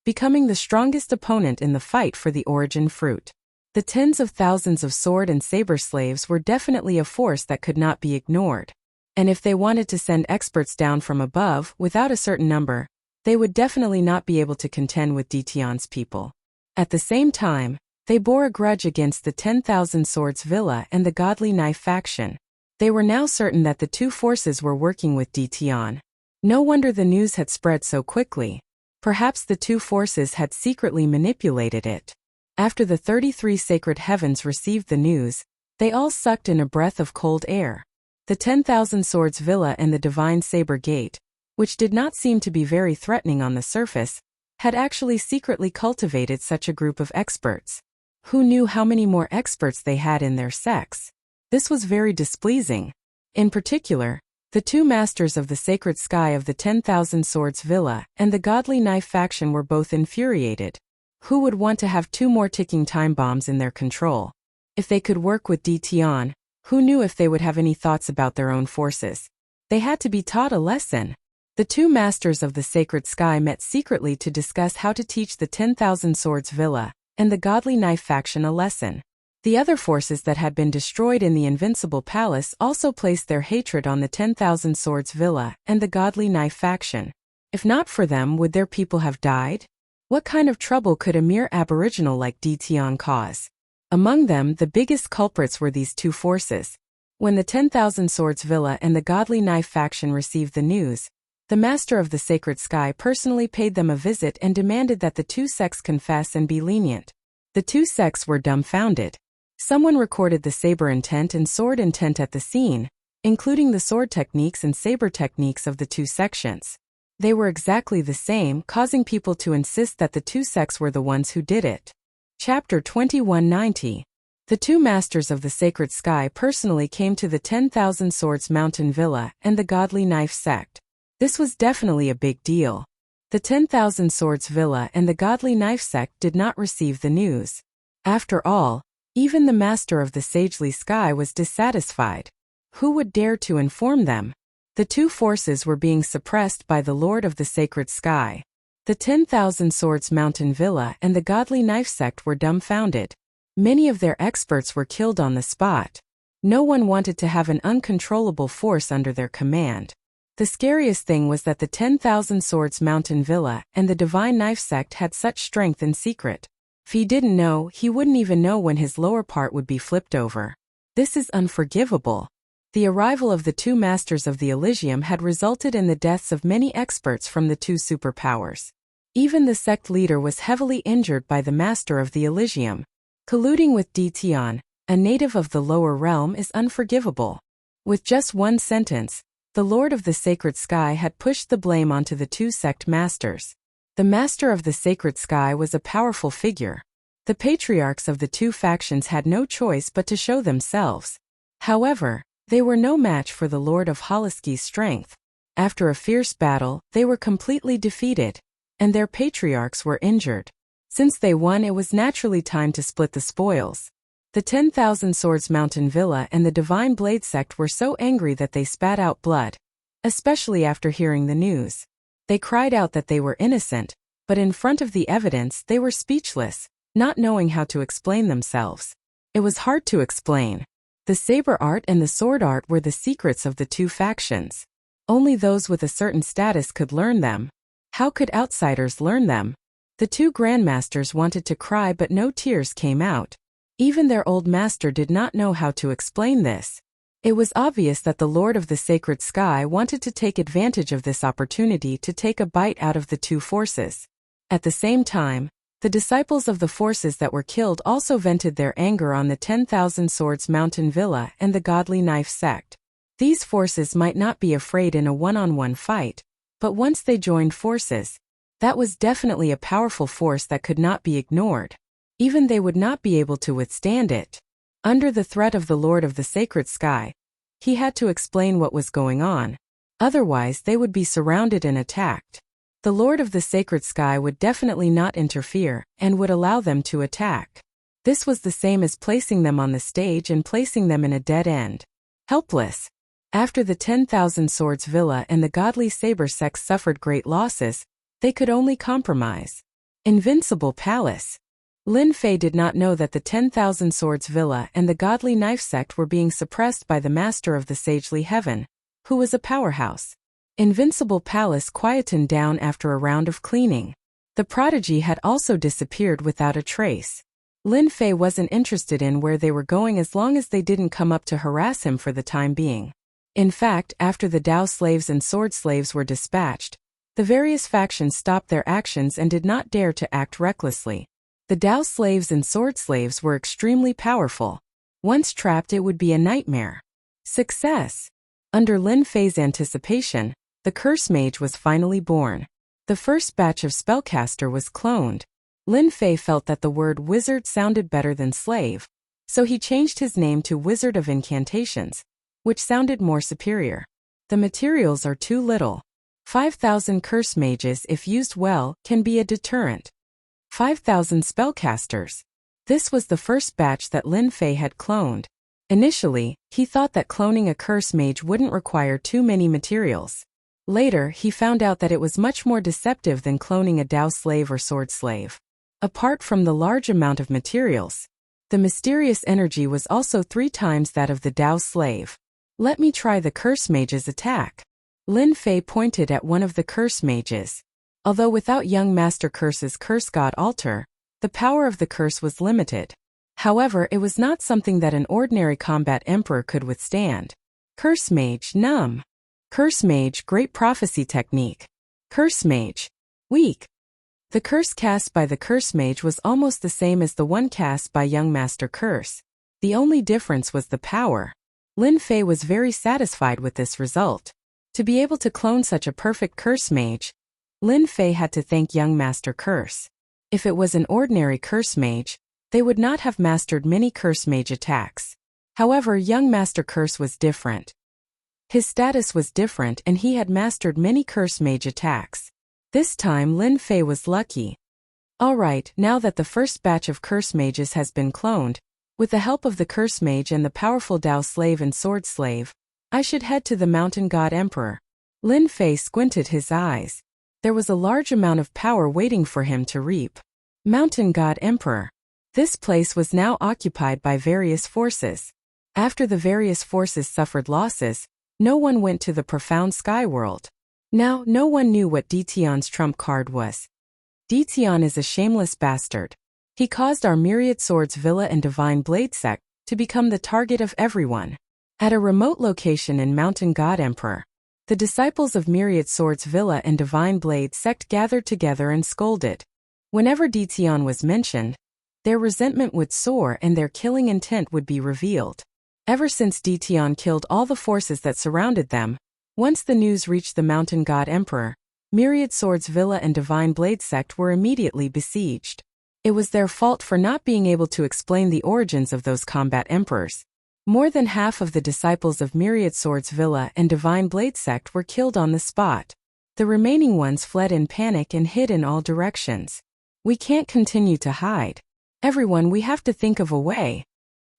becoming the strongest opponent in the fight for the origin fruit. The tens of thousands of sword and saber slaves were definitely a force that could not be ignored. And if they wanted to send experts down from above without a certain number, they would definitely not be able to contend with Dtion's people. At the same time, they bore a grudge against the 10,000 Swords Villa and the Godly Knife faction. They were now certain that the two forces were working with Dtion. No wonder the news had spread so quickly. Perhaps the two forces had secretly manipulated it. After the 33 sacred heavens received the news, they all sucked in a breath of cold air. The 10,000 Swords Villa and the Divine Saber Gate, which did not seem to be very threatening on the surface, had actually secretly cultivated such a group of experts. Who knew how many more experts they had in their sects? This was very displeasing. In particular, the two masters of the sacred sky of the 10,000 Swords Villa and the Godly Knife faction were both infuriated. Who would want to have two more ticking time bombs in their control? If they could work with Dtion, who knew if they would have any thoughts about their own forces? They had to be taught a lesson. The two masters of the sacred sky met secretly to discuss how to teach the 10,000 Swords Villa and the Godly Knife faction a lesson. The other forces that had been destroyed in the Invincible Palace also placed their hatred on the 10,000 Swords Villa and the Godly Knife faction. If not for them, would their people have died? What kind of trouble could a mere aboriginal like Dtion cause? Among them, the biggest culprits were these two forces. When the 10,000 Swords Villa and the Godly Knife faction received the news, the Master of the Sacred Sky personally paid them a visit and demanded that the two sects confess and be lenient. The two sects were dumbfounded. Someone recorded the saber intent and sword intent at the scene, including the sword techniques and saber techniques of the two sections. They were exactly the same, causing people to insist that the two sects were the ones who did it. Chapter 2190. The two masters of the sacred sky personally came to the 10,000 Swords Mountain Villa and the Godly Knife sect. This was definitely a big deal. The 10,000 Swords Villa and the Godly Knife sect did not receive the news. After all, even the master of the Sagely Sky was dissatisfied. Who would dare to inform them? The two forces were being suppressed by the Lord of the Sacred Sky. The 10,000 Swords Mountain Villa and the Godly Knife sect were dumbfounded. Many of their experts were killed on the spot. No one wanted to have an uncontrollable force under their command. The scariest thing was that the 10,000 Swords Mountain Villa and the Divine Knife sect had such strength in secret. If he didn't know, he wouldn't even know when his lower part would be flipped over. This is unforgivable. The arrival of the two masters of the Elysium had resulted in the deaths of many experts from the two superpowers. Even the sect leader was heavily injured by the master of the Elysium. Colluding with Dtion, a native of the lower realm, is unforgivable. With just one sentence, the Lord of the Sacred Sky had pushed the blame onto the two sect masters. The Master of the Sacred Sky was a powerful figure. The patriarchs of the two factions had no choice but to show themselves. However, they were no match for the Lord of Holiski's strength. After a fierce battle, they were completely defeated, and their patriarchs were injured. Since they won, it was naturally time to split the spoils. The 10,000 Swords Mountain Villa and the Divine Blade sect were so angry that they spat out blood, especially after hearing the news. They cried out that they were innocent, but in front of the evidence they were speechless, not knowing how to explain themselves. It was hard to explain. The saber art and the sword art were the secrets of the two factions. Only those with a certain status could learn them. How could outsiders learn them? The two grandmasters wanted to cry, but no tears came out. Even their old master did not know how to explain this. It was obvious that the Lord of the Sacred Sky wanted to take advantage of this opportunity to take a bite out of the two forces. At the same time, the disciples of the forces that were killed also vented their anger on the 10,000 Swords Mountain Villa and the Godly Knife sect. These forces might not be afraid in a one-on-one fight, but once they joined forces, that was definitely a powerful force that could not be ignored. Even they would not be able to withstand it. Under the threat of the Lord of the Sacred Sky, he had to explain what was going on. Otherwise, they would be surrounded and attacked. The Lord of the Sacred Sky would definitely not interfere and would allow them to attack. This was the same as placing them on the stage and placing them in a dead end. Helpless. After the 10,000 Swords Villa and the godly saber sects suffered great losses, they could only compromise. Invincible Palace. Lin Fei did not know that the 10,000 Swords Villa and the godly knife sect were being suppressed by the master of the sagely heaven, who was a powerhouse. Invincible Palace quietened down after a round of cleaning. The prodigy had also disappeared without a trace. Lin Fei wasn't interested in where they were going as long as they didn't come up to harass him for the time being. In fact, after the Dao slaves and sword slaves were dispatched, the various factions stopped their actions and did not dare to act recklessly. The Dao slaves and sword slaves were extremely powerful. Once trapped, it would be a nightmare. Success. Under Lin Fei's anticipation, the curse mage was finally born. The first batch of spellcaster was cloned. Lin Fei felt that the word wizard sounded better than slave, so he changed his name to Wizard of Incantations, which sounded more superior. The materials are too little. 5,000 curse mages, if used well, can be a deterrent. 5,000 spellcasters. This was the first batch that Lin Fei had cloned. Initially, he thought that cloning a curse mage wouldn't require too many materials. Later, he found out that it was much more deceptive than cloning a Dao slave or sword slave. Apart from the large amount of materials, the mysterious energy was also 3 times that of the Dao slave. Let me try the curse mage's attack. Lin Fei pointed at one of the curse mages. Although without young Master Curse's curse god altar, the power of the curse was limited. However, it was not something that an ordinary combat emperor could withstand. Curse mage, numb. Curse mage, great prophecy technique. Curse mage, weak. The curse cast by the curse mage was almost the same as the one cast by young Master Curse. The only difference was the power. Lin Fei was very satisfied with this result. To be able to clone such a perfect curse mage, Lin Fei had to thank young Master Curse. If it was an ordinary curse mage, they would not have mastered many curse mage attacks. However, young Master Curse was different. His status was different and he had mastered many curse mage attacks. This time Lin Fei was lucky. Alright, now that the first batch of curse mages has been cloned, with the help of the curse mage and the powerful Dao slave and sword slave, I should head to the Mountain God Emperor. Lin Fei squinted his eyes. There was a large amount of power waiting for him to reap. Mountain God Emperor. This place was now occupied by various forces. After the various forces suffered losses, no one went to the profound sky world. Now, no one knew what Dition's trump card was. Dition is a shameless bastard. He caused our Myriad Swords Villa and Divine Blade sect to become the target of everyone. At a remote location in Mountain God Emperor, the disciples of Myriad Swords Villa and Divine Blade sect gathered together and scolded. Whenever Dition was mentioned, their resentment would soar and their killing intent would be revealed. Ever since Dition killed all the forces that surrounded them, once the news reached the Mountain God Emperor, Myriad Swords Villa and Divine Blade sect were immediately besieged. It was their fault for not being able to explain the origins of those combat emperors. More than half of the disciples of Myriad Swords Villa and Divine Blade sect were killed on the spot. The remaining ones fled in panic and hid in all directions. We can't continue to hide. Everyone, we have to think of a way.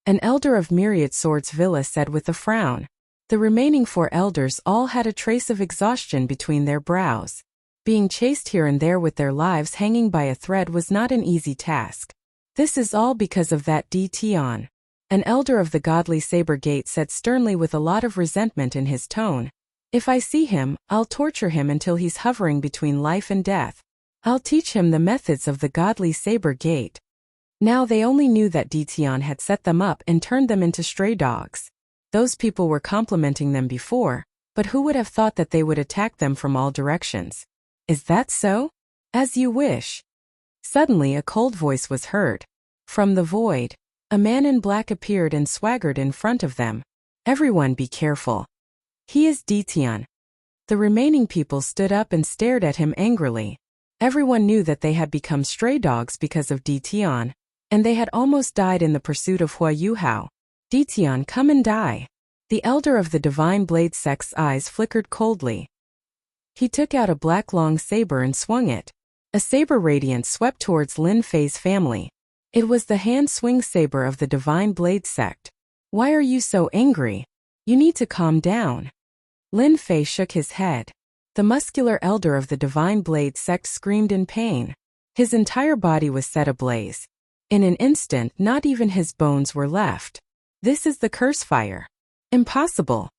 An elder of Myriad Swords Villa said with a frown. The remaining 4 elders all had a trace of exhaustion between their brows. Being chased here and there with their lives hanging by a thread was not an easy task. This is all because of that Dition. An elder of the godly Saber Gate said sternly with a lot of resentment in his tone. If I see him, I'll torture him until he's hovering between life and death. I'll teach him the methods of the godly Saber Gate. Now they only knew that Dition had set them up and turned them into stray dogs. Those people were complimenting them before, but who would have thought that they would attack them from all directions? Is that so? As you wish. Suddenly a cold voice was heard. From the void, a man in black appeared and swaggered in front of them. Everyone be careful. He is Dition. The remaining people stood up and stared at him angrily. Everyone knew that they had become stray dogs because of Dition, and they had almost died in the pursuit of Hua Yuhao. Dition, come and die. The elder of the Divine Blade sect's eyes flickered coldly. He took out a black long saber and swung it. A saber radiance swept towards Lin Fei's family. It was the hand-swing saber of the Divine Blade sect. Why are you so angry? You need to calm down. Lin Fei shook his head. The muscular elder of the Divine Blade sect screamed in pain. His entire body was set ablaze. In an instant, not even his bones were left. This is the curse fire. Impossible.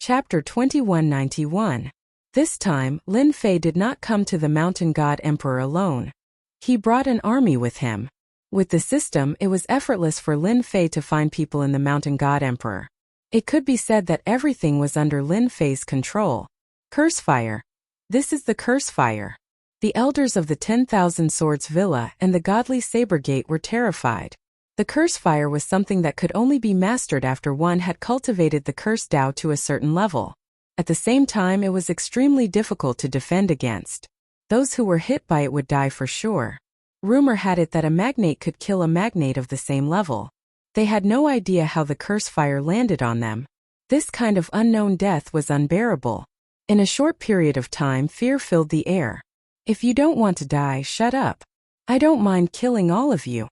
Chapter 2191. This time, Lin Fei did not come to the Mountain God Emperor alone. He brought an army with him. With the system, it was effortless for Lin Fei to find people in the Mountain God Emperor. It could be said that everything was under Lin Fei's control. Curse fire. This is the curse fire. The elders of the 10,000 Swords Villa and the Godly Saber Gate were terrified. The curse fire was something that could only be mastered after one had cultivated the curse Tao to a certain level. At the same time, it was extremely difficult to defend against. Those who were hit by it would die for sure. Rumor had it that a magnate could kill a magnate of the same level. They had no idea how the curse fire landed on them. This kind of unknown death was unbearable. In a short period of time, fear filled the air. If you don't want to die, shut up. I don't mind killing all of you.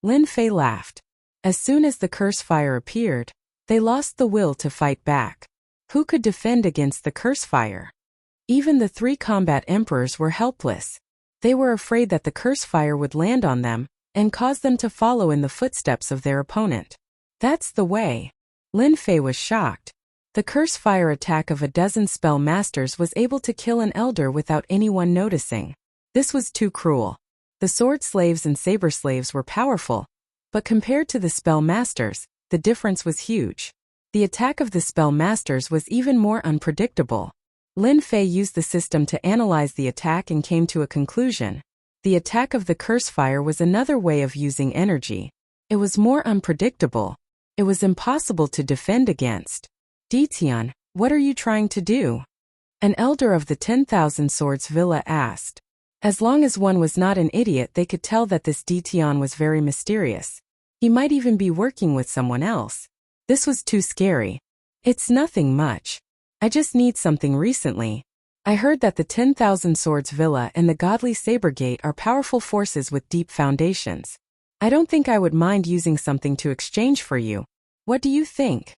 Lin Fei laughed. As soon as the curse fire appeared, they lost the will to fight back. Who could defend against the curse fire? Even the 3 combat emperors were helpless. They were afraid that the curse fire would land on them and cause them to follow in the footsteps of their opponent. That's the way. Lin Fei was shocked. The curse fire attack of a dozen spell masters was able to kill an elder without anyone noticing. This was too cruel. The sword slaves and saber slaves were powerful, but compared to the spell masters, the difference was huge. The attack of the spell masters was even more unpredictable. Lin Fei used the system to analyze the attack and came to a conclusion. The attack of the curse fire was another way of using energy. It was more unpredictable. It was impossible to defend against. Ditian, what are you trying to do? An elder of the 10,000 Swords Villa asked. As long as one was not an idiot, they could tell that this Ditian was very mysterious. He might even be working with someone else. This was too scary. It's nothing much. I just need something recently. I heard that the 10,000 Swords Villa and the Godly Saber Gate are powerful forces with deep foundations. I don't think I would mind using something to exchange for you. What do you think?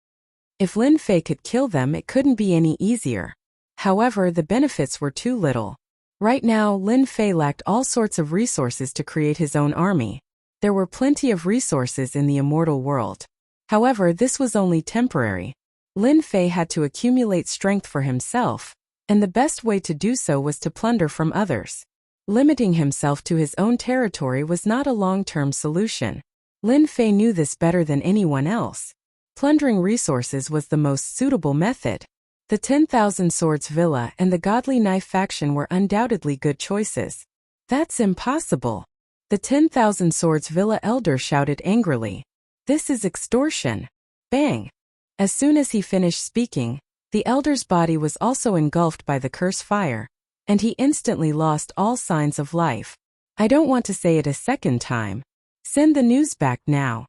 If Lin Fei could kill them, it couldn't be any easier. However, the benefits were too little. Right now, Lin Fei lacked all sorts of resources to create his own army. There were plenty of resources in the immortal world. However, this was only temporary. Lin Fei had to accumulate strength for himself, and the best way to do so was to plunder from others. Limiting himself to his own territory was not a long-term solution. Lin Fei knew this better than anyone else. Plundering resources was the most suitable method. The 10,000 Swords Villa and the Godly Knife faction were undoubtedly good choices. That's impossible. The 10,000 Swords Villa elder shouted angrily. This is extortion. Bang! As soon as he finished speaking, the elder's body was also engulfed by the curse fire, and he instantly lost all signs of life. I don't want to say it a second time. Send the news back now.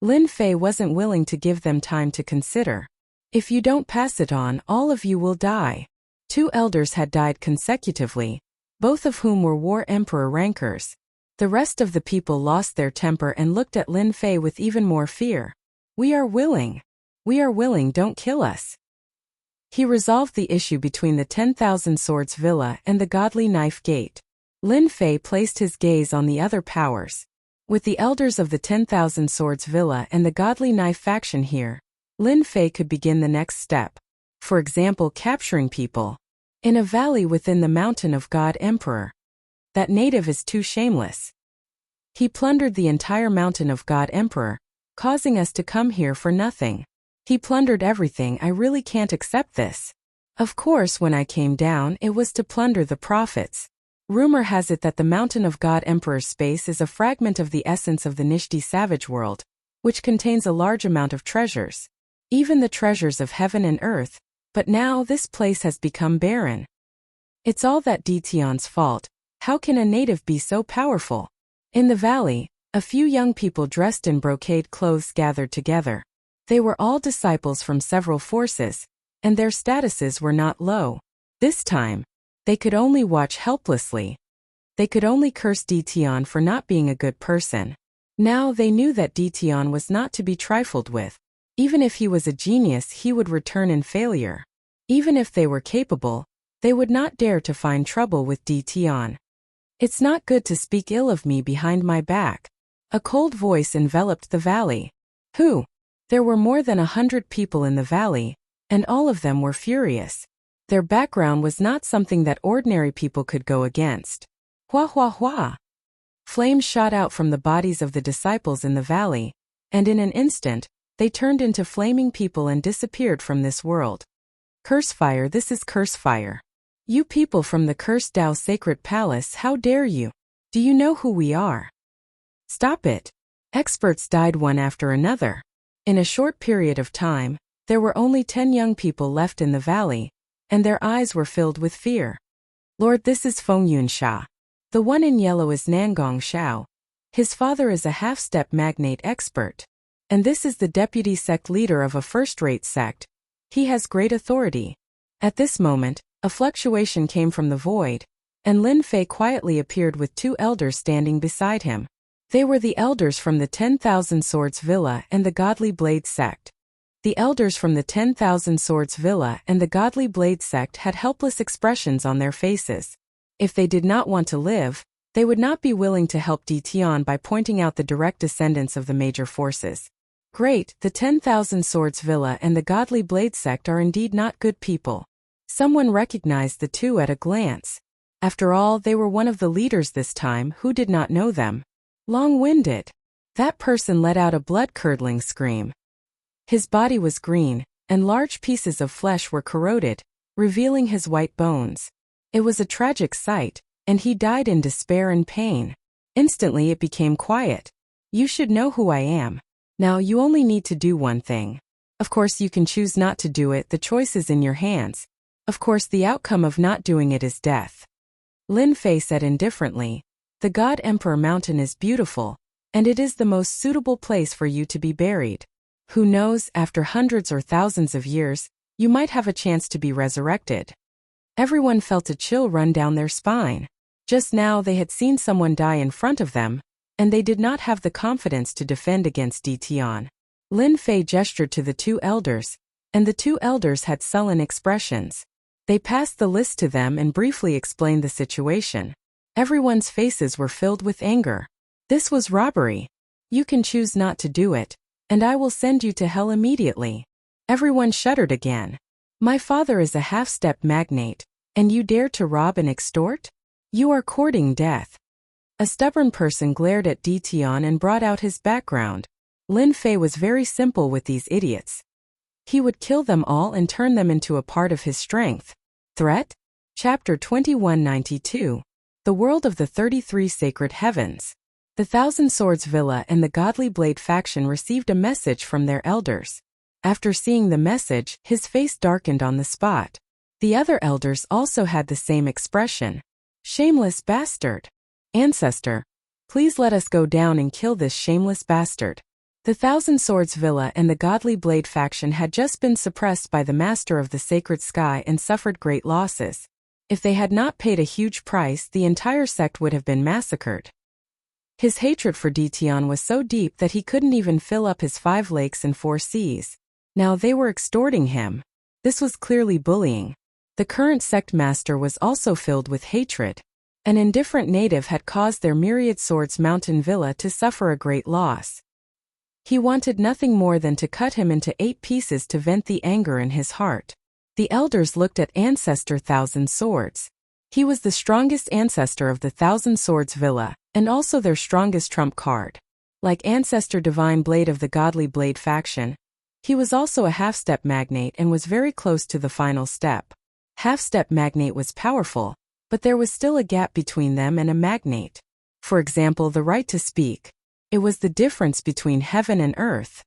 Lin Fei wasn't willing to give them time to consider. If you don't pass it on, all of you will die. 2 elders had died consecutively, both of whom were War Emperor rankers. The rest of the people lost their temper and looked at Lin Fei with even more fear. We are willing. We are willing, don't kill us. He resolved the issue between the 10,000 Swords Villa and the Godly Knife Gate. Lin Fei placed his gaze on the other powers. With the elders of the 10,000 Swords Villa and the Godly Knife faction here, Lin Fei could begin the next step. For example, capturing people. In a valley within the Mountain of God Emperor. That native is too shameless. He plundered the entire Mountain of God Emperor, causing us to come here for nothing. He plundered everything. I really can't accept this. Of course, when I came down, it was to plunder the prophets. Rumor has it that the Mountain of God Emperor's space is a fragment of the essence of the Nishti savage world, which contains a large amount of treasures. Even the treasures of heaven and earth, but now this place has become barren. It's all that Ditian's fault. How can a native be so powerful? In the valley, a few young people dressed in brocade clothes gathered together. They were all disciples from several forces, and their statuses were not low. This time, they could only watch helplessly. They could only curse Ditian for not being a good person. Now they knew that Dition was not to be trifled with. Even if he was a genius, he would return in failure. Even if they were capable, they would not dare to find trouble with Dition. It's not good to speak ill of me behind my back. A cold voice enveloped the valley. Who? There were more than 100 people in the valley, and all of them were furious. Their background was not something that ordinary people could go against. Hua hua hua! Flames shot out from the bodies of the disciples in the valley, and in an instant, they turned into flaming people and disappeared from this world. Curse fire, this is curse fire. You people from the cursed Dao Sacred Palace, how dare you? Do you know who we are? Stop it. Experts died one after another. In a short period of time, there were only 10 young people left in the valley, and their eyes were filled with fear. Lord, this is Feng Yunsha. The one in yellow is Nangong Shao. His father is a half-step magnate expert. And this is the deputy sect leader of a first-rate sect. He has great authority. At this moment, a fluctuation came from the void, and Lin Fei quietly appeared with 2 elders standing beside him. They were the elders from the 10,000 Swords Villa and the Godly Blade sect. The elders from the 10,000 Swords Villa and the Godly Blade sect had helpless expressions on their faces. If they did not want to live, they would not be willing to help Dition by pointing out the direct descendants of the major forces. Great, the 10,000 Swords Villa and the Godly Blade sect are indeed not good people. Someone recognized the two at a glance. After all, they were one of the leaders this time who did not know them. Long-winded. That person let out a blood-curdling scream. His body was green, and large pieces of flesh were corroded, revealing his white bones. It was a tragic sight, and he died in despair and pain. Instantly it became quiet. You should know who I am. Now you only need to do one thing. Of course you can choose not to do it, the choice is in your hands. Of course the outcome of not doing it is death. Lin Fei said indifferently, the God Emperor Mountain is beautiful, and it is the most suitable place for you to be buried. Who knows, after hundreds or thousands of years, you might have a chance to be resurrected. Everyone felt a chill run down their spine. Just now they had seen someone die in front of them, and they did not have the confidence to defend against Dition. Lin Fei gestured to the 2 elders, and the 2 elders had sullen expressions. They passed the list to them and briefly explained the situation. Everyone's faces were filled with anger. This was robbery. You can choose not to do it, and I will send you to hell immediately. Everyone shuddered again. My father is a half-step magnate, and you dare to rob and extort? You are courting death. A stubborn person glared at Dition and brought out his background. Lin Fei was very simple with these idiots. He would kill them all and turn them into a part of his strength. Threat? Chapter 2192. The World of the 33 Sacred Heavens. The Thousand Swords Villa and the Godly Blade faction received a message from their elders. After seeing the message, his face darkened on the spot. The other elders also had the same expression. Shameless bastard. Ancestor, please let us go down and kill this shameless bastard. The Thousand Swords Villa and the Godly Blade faction had just been suppressed by the Master of the Sacred Sky and suffered great losses. If they had not paid a huge price, the entire sect would have been massacred. His hatred for Dition was so deep that he couldn't even fill up his 5 lakes and 4 seas. Now they were extorting him. This was clearly bullying. The current sect master was also filled with hatred. An indifferent native had caused their Myriad Swords Mountain Villa to suffer a great loss. He wanted nothing more than to cut him into 8 pieces to vent the anger in his heart. The elders looked at Ancestor Thousand Swords. He was the strongest ancestor of the Thousand Swords Villa, and also their strongest trump card. Like Ancestor Divine Blade of the Godly Blade faction, he was also a half-step magnate and was very close to the final step. Half-step magnate was powerful, but there was still a gap between them and a magnate. For example, the right to speak. It was the difference between heaven and earth.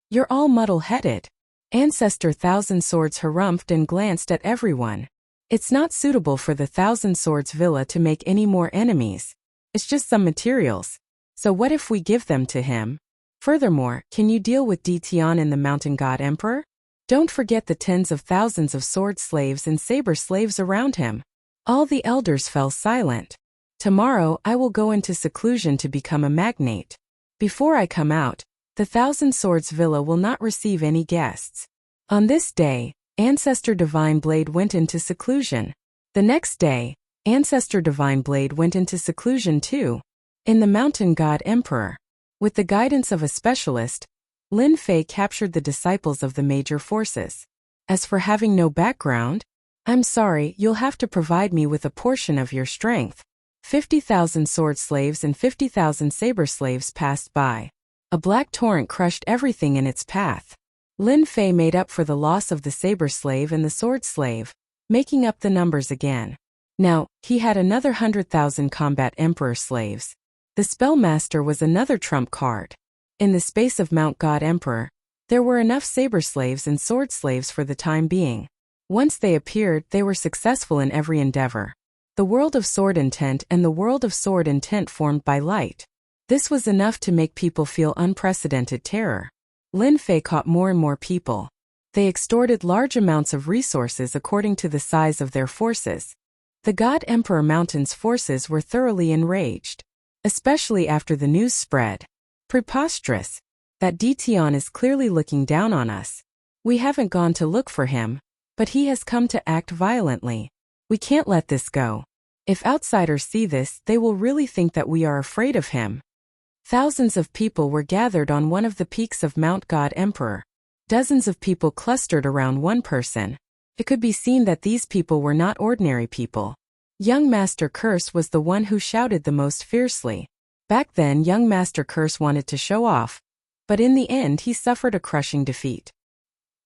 You're all muddle-headed. Ancestor Thousand Swords harumphed and glanced at everyone. It's not suitable for the Thousand Swords Villa to make any more enemies. It's just some materials. So what if we give them to him? Furthermore, can you deal with Dition and the Mountain God Emperor? Don't forget the tens of thousands of sword slaves and saber slaves around him. All the elders fell silent. Tomorrow I will go into seclusion to become a magnate. Before I come out, the Thousand Swords Villa will not receive any guests. On this day, Ancestor Divine Blade went into seclusion. The next day, Ancestor Divine Blade went into seclusion too. In the Mountain God Emperor. With the guidance of a specialist, Lin Fei captured the disciples of the major forces. As for having no background, I'm sorry, you'll have to provide me with a portion of your strength. 50,000 sword slaves and 50,000 saber slaves passed by. A black torrent crushed everything in its path. Lin Fei made up for the loss of the saber slave and the sword slave, making up the numbers again. Now, he had another 100,000 combat emperor slaves. The spellmaster was another trump card. In the space of Mount God Emperor, there were enough saber slaves and sword slaves for the time being. Once they appeared, they were successful in every endeavor. The world of sword intent and the world of sword intent formed by light. This was enough to make people feel unprecedented terror. Lin Fei caught more and more people. They extorted large amounts of resources according to the size of their forces. The God Emperor Mountain's forces were thoroughly enraged. Especially after the news spread. Preposterous. That Ditian is clearly looking down on us. We haven't gone to look for him, but he has come to act violently. We can't let this go. If outsiders see this, they will really think that we are afraid of him. Thousands of people were gathered on one of the peaks of Mount God Emperor. Dozens of people clustered around one person. It could be seen that these people were not ordinary people. Young Master Curse was the one who shouted the most fiercely. Back then, young Master Curse wanted to show off, but in the end he suffered a crushing defeat.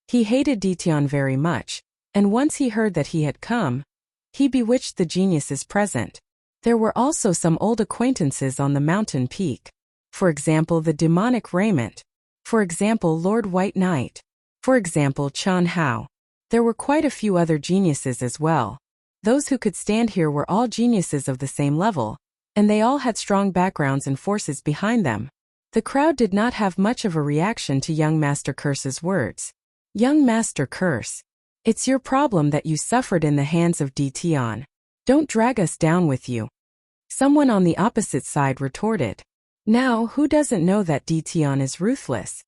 He hated Ditian very much, and once he heard that he had come, he bewitched the geniuses present. There were also some old acquaintances on the mountain peak. For example, the demonic Raiment. For example, Lord White Knight. For example, Chan Hao. There were quite a few other geniuses as well. Those who could stand here were all geniuses of the same level, and they all had strong backgrounds and forces behind them. The crowd did not have much of a reaction to young Master Curse's words. Young Master Curse, it's your problem that you suffered in the hands of Ditian. Don't drag us down with you. Someone on the opposite side retorted. Now, who doesn't know that Ditian is ruthless?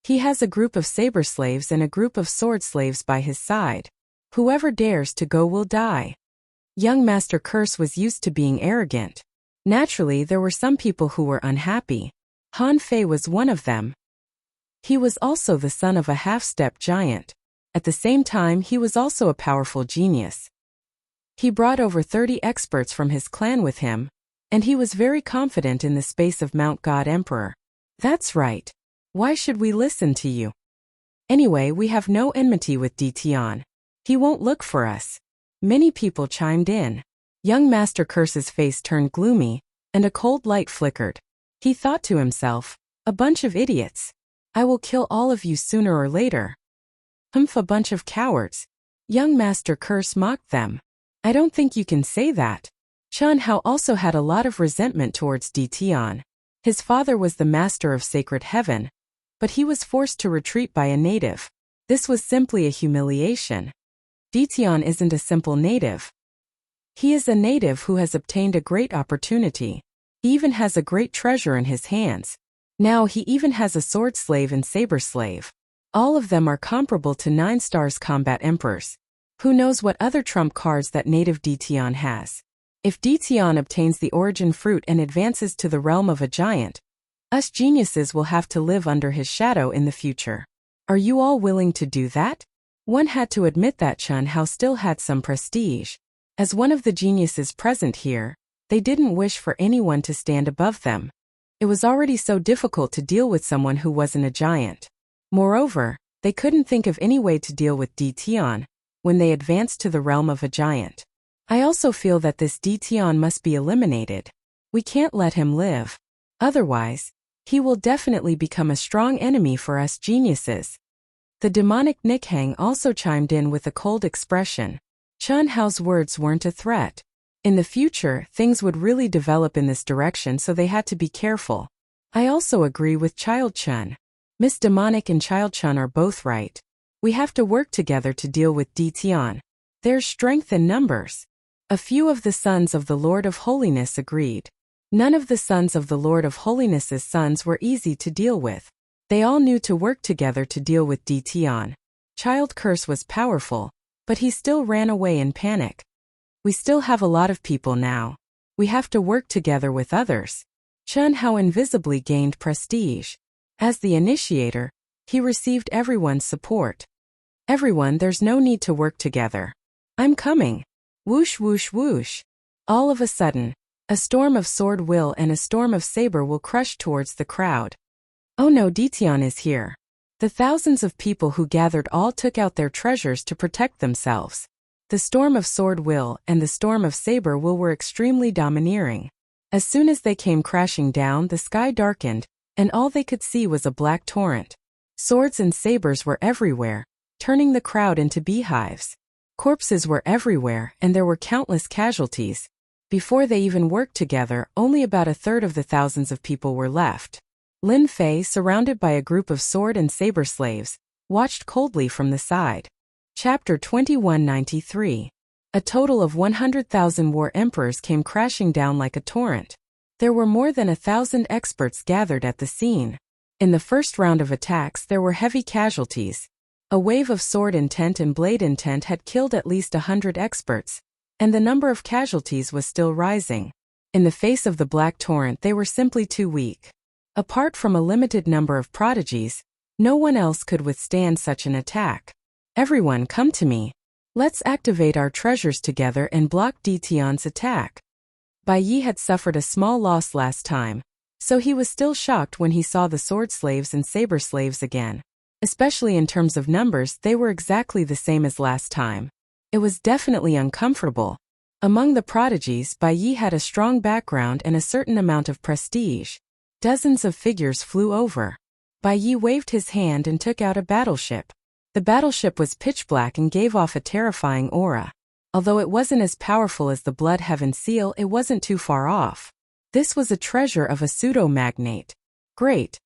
He has a group of saber slaves and a group of sword slaves by his side. Whoever dares to go will die. Young Master Curse was used to being arrogant. Naturally, there were some people who were unhappy. Han Fei was one of them. He was also the son of a half-step giant. At the same time, he was also a powerful genius. He brought over 30 experts from his clan with him, and he was very confident in the space of Mount God Emperor. That's right. Why should we listen to you? Anyway, we have no enmity with Ditian. He won't look for us. Many people chimed in. Young Master Curse's face turned gloomy, and a cold light flickered. He thought to himself, a bunch of idiots. I will kill all of you sooner or later. Humph, a bunch of cowards. Young Master Curse mocked them. I don't think you can say that. Chan Hao also had a lot of resentment towards Ditian. His father was the master of sacred heaven, but he was forced to retreat by a native. This was simply a humiliation. Ditian isn't a simple native. He is a native who has obtained a great opportunity. He even has a great treasure in his hands. Now he even has a sword slave and saber slave. All of them are comparable to 9 stars combat emperors. Who knows what other trump cards that native Ditian has? If Ditian obtains the origin fruit and advances to the realm of a giant, us geniuses will have to live under his shadow in the future. Are you all willing to do that? One had to admit that Chan Hao still had some prestige. As one of the geniuses present here, they didn't wish for anyone to stand above them. It was already so difficult to deal with someone who wasn't a giant. Moreover, they couldn't think of any way to deal with Ditian when they advanced to the realm of a giant. I also feel that this Ditian must be eliminated. We can't let him live. Otherwise, he will definitely become a strong enemy for us geniuses. The demonic Nikhang also chimed in with a cold expression. Chan Hao's words weren't a threat. In the future, things would really develop in this direction, so they had to be careful. I also agree with Child Chun. Miss Demonic and Child Chun are both right. We have to work together to deal with Ditian. There's strength in numbers. A few of the sons of the Lord of Holiness agreed. None of the sons of the Lord of Holiness's sons were easy to deal with. They all knew to work together to deal with Dition. Child Curse was powerful, but he still ran away in panic. We still have a lot of people now. We have to work together with others. Chun Hao invisibly gained prestige. As the initiator, he received everyone's support. Everyone, there's no need to work together. I'm coming. Whoosh whoosh whoosh. All of a sudden, a storm of sword will and a storm of saber will crushed towards the crowd. Oh no, Dition is here. The thousands of people who gathered all took out their treasures to protect themselves. The storm of sword will and the storm of saber will were extremely domineering. As soon as they came crashing down, the sky darkened, and all they could see was a black torrent. Swords and sabers were everywhere, turning the crowd into beehives. Corpses were everywhere, and there were countless casualties. Before they even worked together, only about a third of the thousands of people were left. Lin Fei, surrounded by a group of sword and saber slaves, watched coldly from the side. Chapter 2193. A total of 100,000 war emperors came crashing down like a torrent. There were more than 1,000 experts gathered at the scene. In the first round of attacks there were heavy casualties. A wave of sword intent and blade intent had killed at least 100 experts, and the number of casualties was still rising. In the face of the black torrent they were simply too weak. Apart from a limited number of prodigies, no one else could withstand such an attack. Everyone, come to me. Let's activate our treasures together and block Dition's attack. Bai Yi had suffered a small loss last time, so he was still shocked when he saw the sword slaves and saber slaves again. Especially in terms of numbers, they were exactly the same as last time. It was definitely uncomfortable. Among the prodigies, Bai Yi had a strong background and a certain amount of prestige. Dozens of figures flew over. Bai Yi waved his hand and took out a battleship. The battleship was pitch black and gave off a terrifying aura. Although it wasn't as powerful as the Blood Heaven seal, it wasn't too far off. This was a treasure of a pseudo-magnate. Great.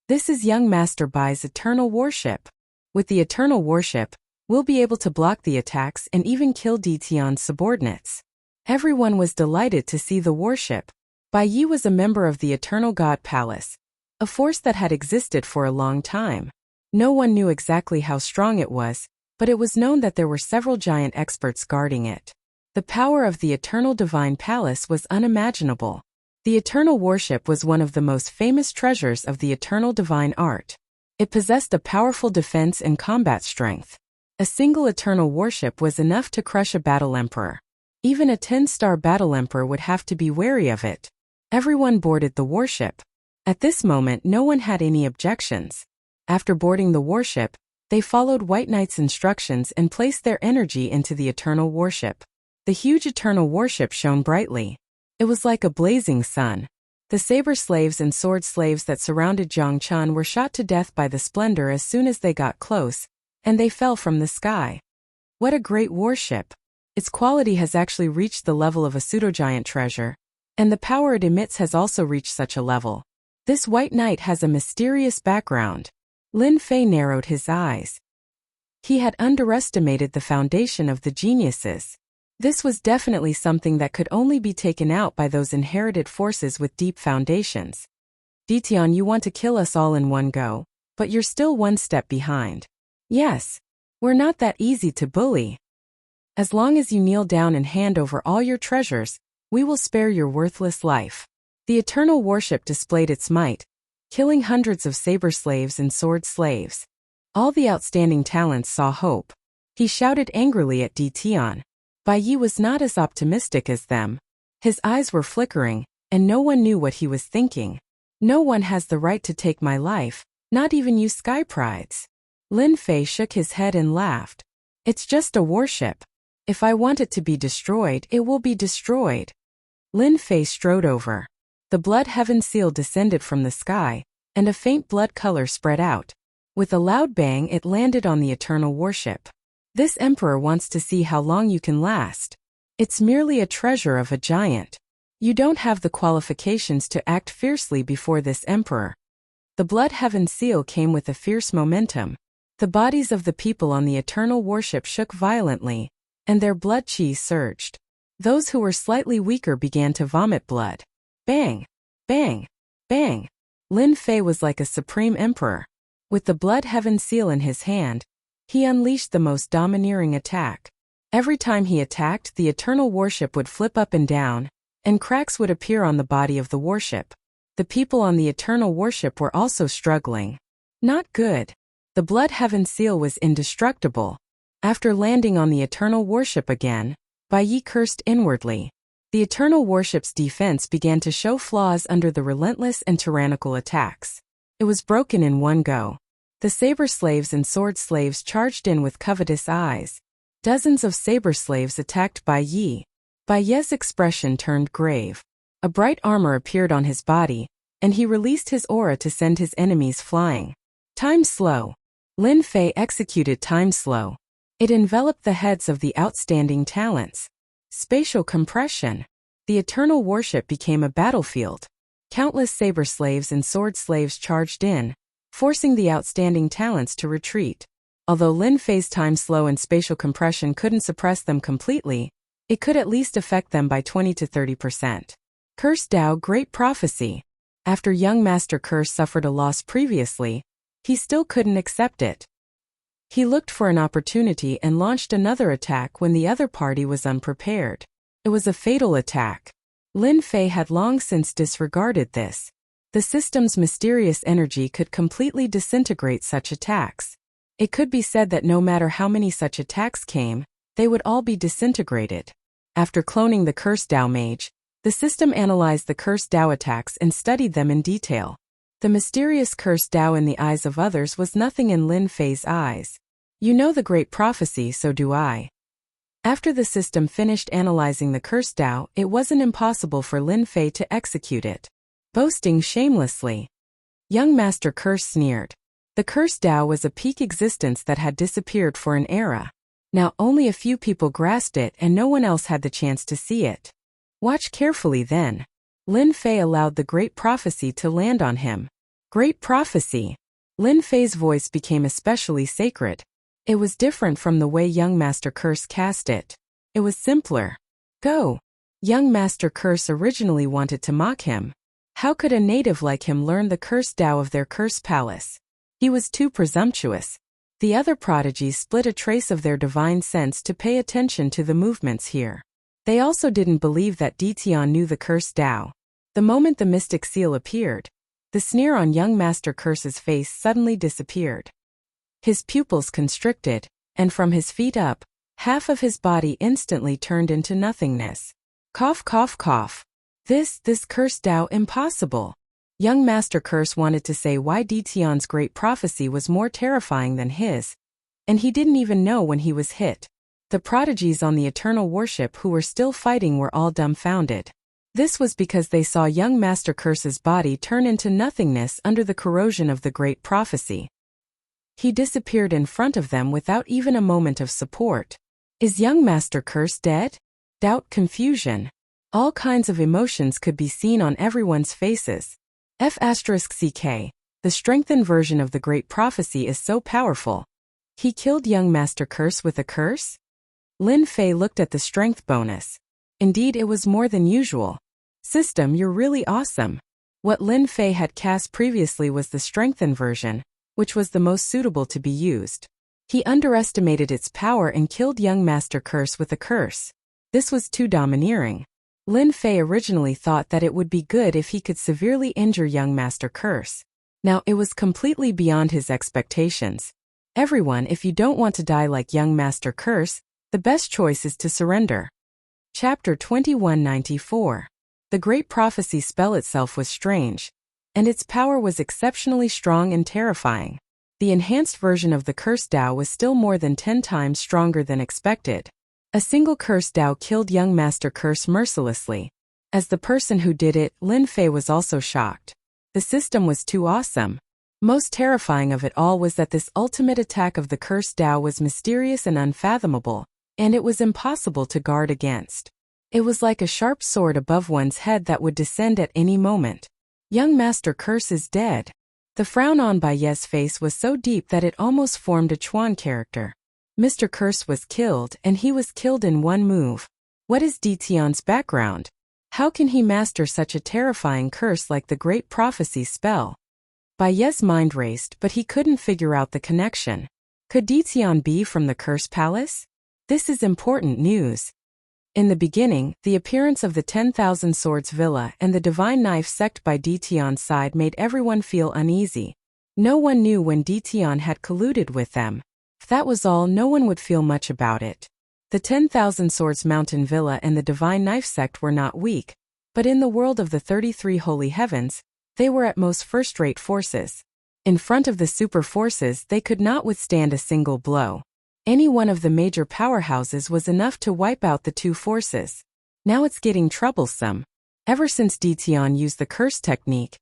This is young Master Bai's eternal warship. With the eternal warship, we'll be able to block the attacks and even kill Dition's subordinates. Everyone was delighted to see the warship. Bai Yi was a member of the Eternal God Palace, a force that had existed for a long time. No one knew exactly how strong it was, but it was known that there were several giant experts guarding it. The power of the Eternal Divine Palace was unimaginable. The Eternal Warship was one of the most famous treasures of the Eternal Divine Art. It possessed a powerful defense and combat strength. A single Eternal Warship was enough to crush a battle emperor. Even a 10-star battle emperor would have to be wary of it. Everyone boarded the warship. At this moment no one had any objections. After boarding the warship, they followed White Knight's instructions and placed their energy into the Eternal Warship. The huge Eternal Warship shone brightly. It was like a blazing sun. The saber slaves and sword slaves that surrounded Zhang Chun were shot to death by the splendor as soon as they got close, and they fell from the sky. What a great warship! Its quality has actually reached the level of a pseudo-giant treasure, and the power it emits has also reached such a level. This White Knight has a mysterious background. Lin Fei narrowed his eyes. He had underestimated the foundation of the geniuses. This was definitely something that could only be taken out by those inherited forces with deep foundations. Dition, you want to kill us all in one go, but you're still one step behind. Yes, we're not that easy to bully. As long as you kneel down and hand over all your treasures, we will spare your worthless life. The Eternal Warship displayed its might, killing hundreds of saber slaves and sword slaves. All the outstanding talents saw hope. He shouted angrily at Dition. Bai Yi was not as optimistic as them. His eyes were flickering, and no one knew what he was thinking. No one has the right to take my life, not even you Sky Prides. Lin Fei shook his head and laughed. It's just a warship. If I want it to be destroyed, it will be destroyed. Lin Fei strode over. The Blood Heaven seal descended from the sky, and a faint blood color spread out. With a loud bang it landed on the Eternal Warship. This emperor wants to see how long you can last. It's merely a treasure of a giant. You don't have the qualifications to act fiercely before this emperor. The Blood Heaven seal came with a fierce momentum. The bodies of the people on the Eternal Warship shook violently, and their blood chi surged. Those who were slightly weaker began to vomit blood. Bang! Bang! Bang! Lin Fei was like a supreme emperor. With the blood heaven seal in his hand, he unleashed the most domineering attack. Every time he attacked, the eternal warship would flip up and down, and cracks would appear on the body of the warship. The people on the eternal warship were also struggling. Not good. The blood heaven seal was indestructible. After landing on the eternal warship again, Bai Yi cursed inwardly. The eternal warship's defense began to show flaws under the relentless and tyrannical attacks. It was broken in one go. The saber slaves and sword slaves charged in with covetous eyes. Dozens of saber slaves attacked Bai Yi. Bai Yi's expression turned grave. A bright armor appeared on his body, and he released his aura to send his enemies flying. Time slow. Lin Fei executed time slow. It enveloped the heads of the outstanding talents. Spatial compression. The eternal warship became a battlefield. Countless saber slaves and sword slaves charged in, forcing the outstanding talents to retreat. Although Lin Fei's time slow and spatial compression couldn't suppress them completely, it could at least affect them by 20 to 30%. Curse Dao Great Prophecy. After young Master Curse suffered a loss previously, he still couldn't accept it. He looked for an opportunity and launched another attack when the other party was unprepared. It was a fatal attack. Lin Fei had long since disregarded this. The system's mysterious energy could completely disintegrate such attacks. It could be said that no matter how many such attacks came, they would all be disintegrated. After cloning the Curse Dao Mage, the system analyzed the Curse Dao attacks and studied them in detail. The mysterious Curse Dao in the eyes of others was nothing in Lin Fei's eyes. You know the great prophecy, so do I. After the system finished analyzing the Curse Dao, it wasn't impossible for Lin Fei to execute it. Boasting shamelessly. Young Master Curse sneered. The Curse Dao was a peak existence that had disappeared for an era. Now only a few people grasped it and no one else had the chance to see it. Watch carefully then. Lin Fei allowed the great prophecy to land on him. Great prophecy. Lin Fei's voice became especially sacred. It was different from the way young Master Curse cast it. It was simpler. Go. Young Master Curse originally wanted to mock him. How could a native like him learn the Curse Dao of their Curse Palace? He was too presumptuous. The other prodigies split a trace of their divine sense to pay attention to the movements here. They also didn't believe that Ditian knew the Curse Dao. The moment the mystic seal appeared, the sneer on young Master Curse's face suddenly disappeared. His pupils constricted, and from his feet up, half of his body instantly turned into nothingness. Cough, cough, cough. This Curse Dao impossible. Young Master Curse wanted to say why Ditian's great prophecy was more terrifying than his, and he didn't even know when he was hit. The prodigies on the eternal warship who were still fighting were all dumbfounded. This was because they saw young Master Curse's body turn into nothingness under the corrosion of the great prophecy. He disappeared in front of them without even a moment of support. Is young Master Curse dead? Doubt, confusion. All kinds of emotions could be seen on everyone's faces. F***CK, the strengthened version of the great prophecy is so powerful. He killed young Master Curse with a curse? Lin Fei looked at the strength bonus. Indeed, it was more than usual. System, you're really awesome. What Lin Fei had cast previously was the strengthened version, which was the most suitable to be used. He underestimated its power and killed young Master Curse with a curse. This was too domineering. Lin Fei originally thought that it would be good if he could severely injure young Master Curse. Now it was completely beyond his expectations. Everyone, if you don't want to die like young Master Curse, the best choice is to surrender. Chapter 2194. The Great Prophecy spell itself was strange, and its power was exceptionally strong and terrifying. The enhanced version of the Curse Dao was still more than 10 times stronger than expected. A single Curse Dao killed young Master Curse mercilessly. As the person who did it, Lin Fei was also shocked. The system was too awesome. Most terrifying of it all was that this ultimate attack of the Curse Dao was mysterious and unfathomable, and it was impossible to guard against. It was like a sharp sword above one's head that would descend at any moment. Young Master Curse is dead. The frown on Bai Yi's face was so deep that it almost formed a Chuan character. Mr. Curse was killed, and he was killed in one move. What is Ditian's background? How can he master such a terrifying curse like the Great Prophecy spell? Bai Ye's mind raced, but he couldn't figure out the connection. Could Ditian be from the Curse Palace? This is important news. In the beginning, the appearance of the 10,000 Swords Villa and the Divine Knife sect by Ditian's side made everyone feel uneasy. No one knew when Ditian had colluded with them. If that was all, no one would feel much about it. The 10,000 Swords Mountain Villa and the Divine Knife sect were not weak, but in the world of the 33 Holy Heavens, they were at most first-rate forces. In front of the super forces, they could not withstand a single blow. Any one of the major powerhouses was enough to wipe out the two forces. Now it's getting troublesome. Ever since Ditian used the curse technique,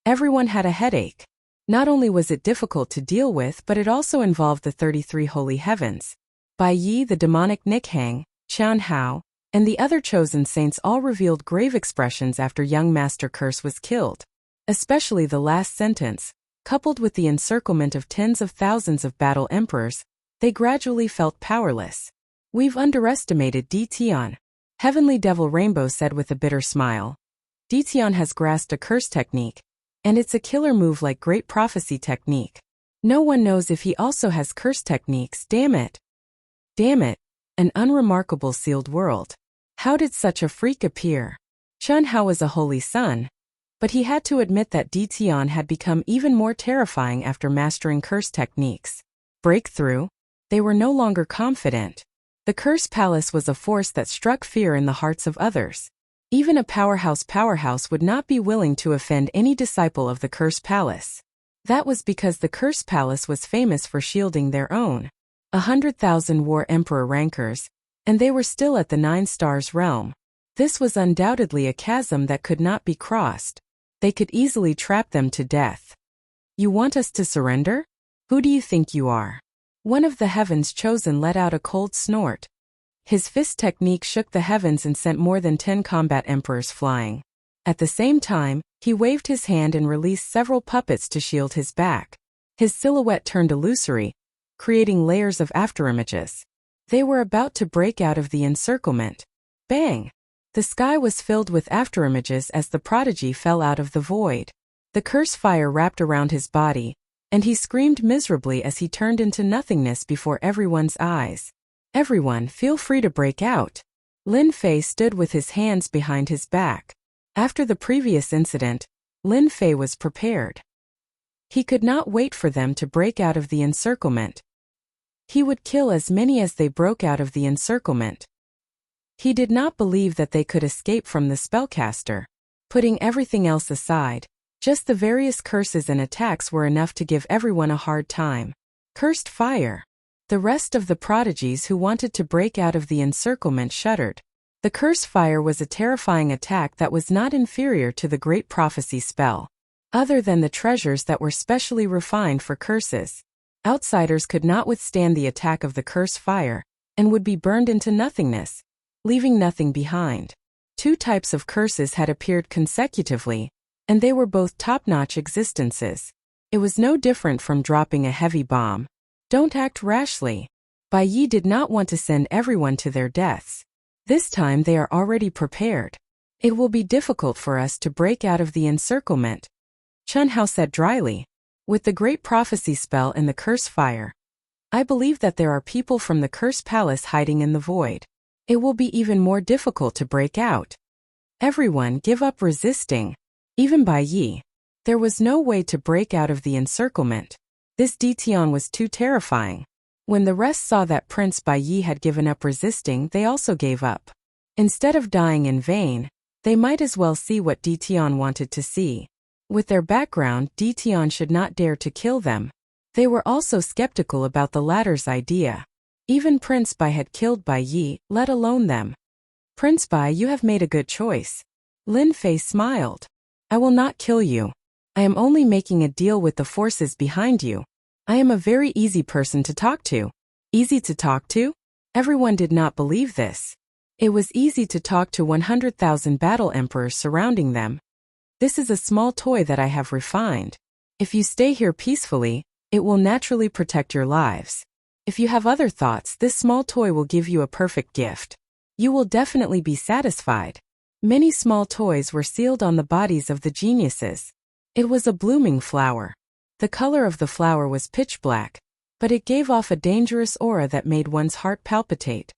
everyone had a headache. Not only was it difficult to deal with, but it also involved the 33 Holy Heavens. Bai Yi, the demonic Nikhang, Qian Hao, and the other chosen saints all revealed grave expressions after young Master Curse was killed. Especially the last sentence, coupled with the encirclement of tens of thousands of battle emperors, they gradually felt powerless. We've underestimated Ditian, Heavenly Devil Rainbow said with a bitter smile. Ditian has grasped a curse technique, and it's a killer move like Great Prophecy technique. No one knows if he also has curse techniques, damn it. Damn it, an unremarkable sealed world. How did such a freak appear? Qian Hao was a holy son, but he had to admit that Ditian had become even more terrifying after mastering curse techniques. Breakthrough? They were no longer confident. The Curse Palace was a force that struck fear in the hearts of others. Even a powerhouse would not be willing to offend any disciple of the Curse Palace. That was because the Curse Palace was famous for shielding their own 100,000 War Emperor rankers, and they were still at the 9 Stars realm. This was undoubtedly a chasm that could not be crossed. They could easily trap them to death. You want us to surrender? Who do you think you are? One of the heavens chosen let out a cold snort. His fist technique shook the heavens and sent more than 10 combat emperors flying. At the same time, he waved his hand and released several puppets to shield his back. His silhouette turned illusory, creating layers of afterimages. They were about to break out of the encirclement. Bang! The sky was filled with afterimages as the prodigy fell out of the void. The curse fire wrapped around his body, and he screamed miserably as he turned into nothingness before everyone's eyes. Everyone, feel free to break out. Lin Fei stood with his hands behind his back. After the previous incident, Lin Fei was prepared. He could not wait for them to break out of the encirclement. He would kill as many as they broke out of the encirclement. He did not believe that they could escape from the spellcaster. Putting everything else aside, just the various curses and attacks were enough to give everyone a hard time. Cursed fire. The rest of the prodigies who wanted to break out of the encirclement shuddered. The curse fire was a terrifying attack that was not inferior to the Great Prophecy spell. Other than the treasures that were specially refined for curses, outsiders could not withstand the attack of the curse fire, and would be burned into nothingness, leaving nothing behind. 2 types of curses had appeared consecutively, and they were both top-notch existences. It was no different from dropping a heavy bomb. Don't act rashly. Bai Yi did not want to send everyone to their deaths. This time they are already prepared. It will be difficult for us to break out of the encirclement, Qian Hao said dryly. With the Great Prophecy spell and the curse fire, I believe that there are people from the Curse Palace hiding in the void. It will be even more difficult to break out. Everyone give up resisting. Even Bai Yi. There was no way to break out of the encirclement. This Ditian was too terrifying. When the rest saw that Prince Bai Yi had given up resisting, they also gave up. Instead of dying in vain, they might as well see what Ditian wanted to see. With their background, Ditian should not dare to kill them. They were also skeptical about the latter's idea. Even Prince Bai had killed Bai Yi, let alone them. Prince Bai, you have made a good choice. Lin Fei smiled. I will not kill you. I am only making a deal with the forces behind you. I am a very easy person to talk to. Easy to talk to? Everyone did not believe this. It was easy to talk to 100,000 battle emperors surrounding them. This is a small toy that I have refined. If you stay here peacefully, it will naturally protect your lives. If you have other thoughts, this small toy will give you a perfect gift. You will definitely be satisfied. Many small toys were sealed on the bodies of the geniuses. It was a blooming flower. The color of the flower was pitch black, but it gave off a dangerous aura that made one's heart palpitate.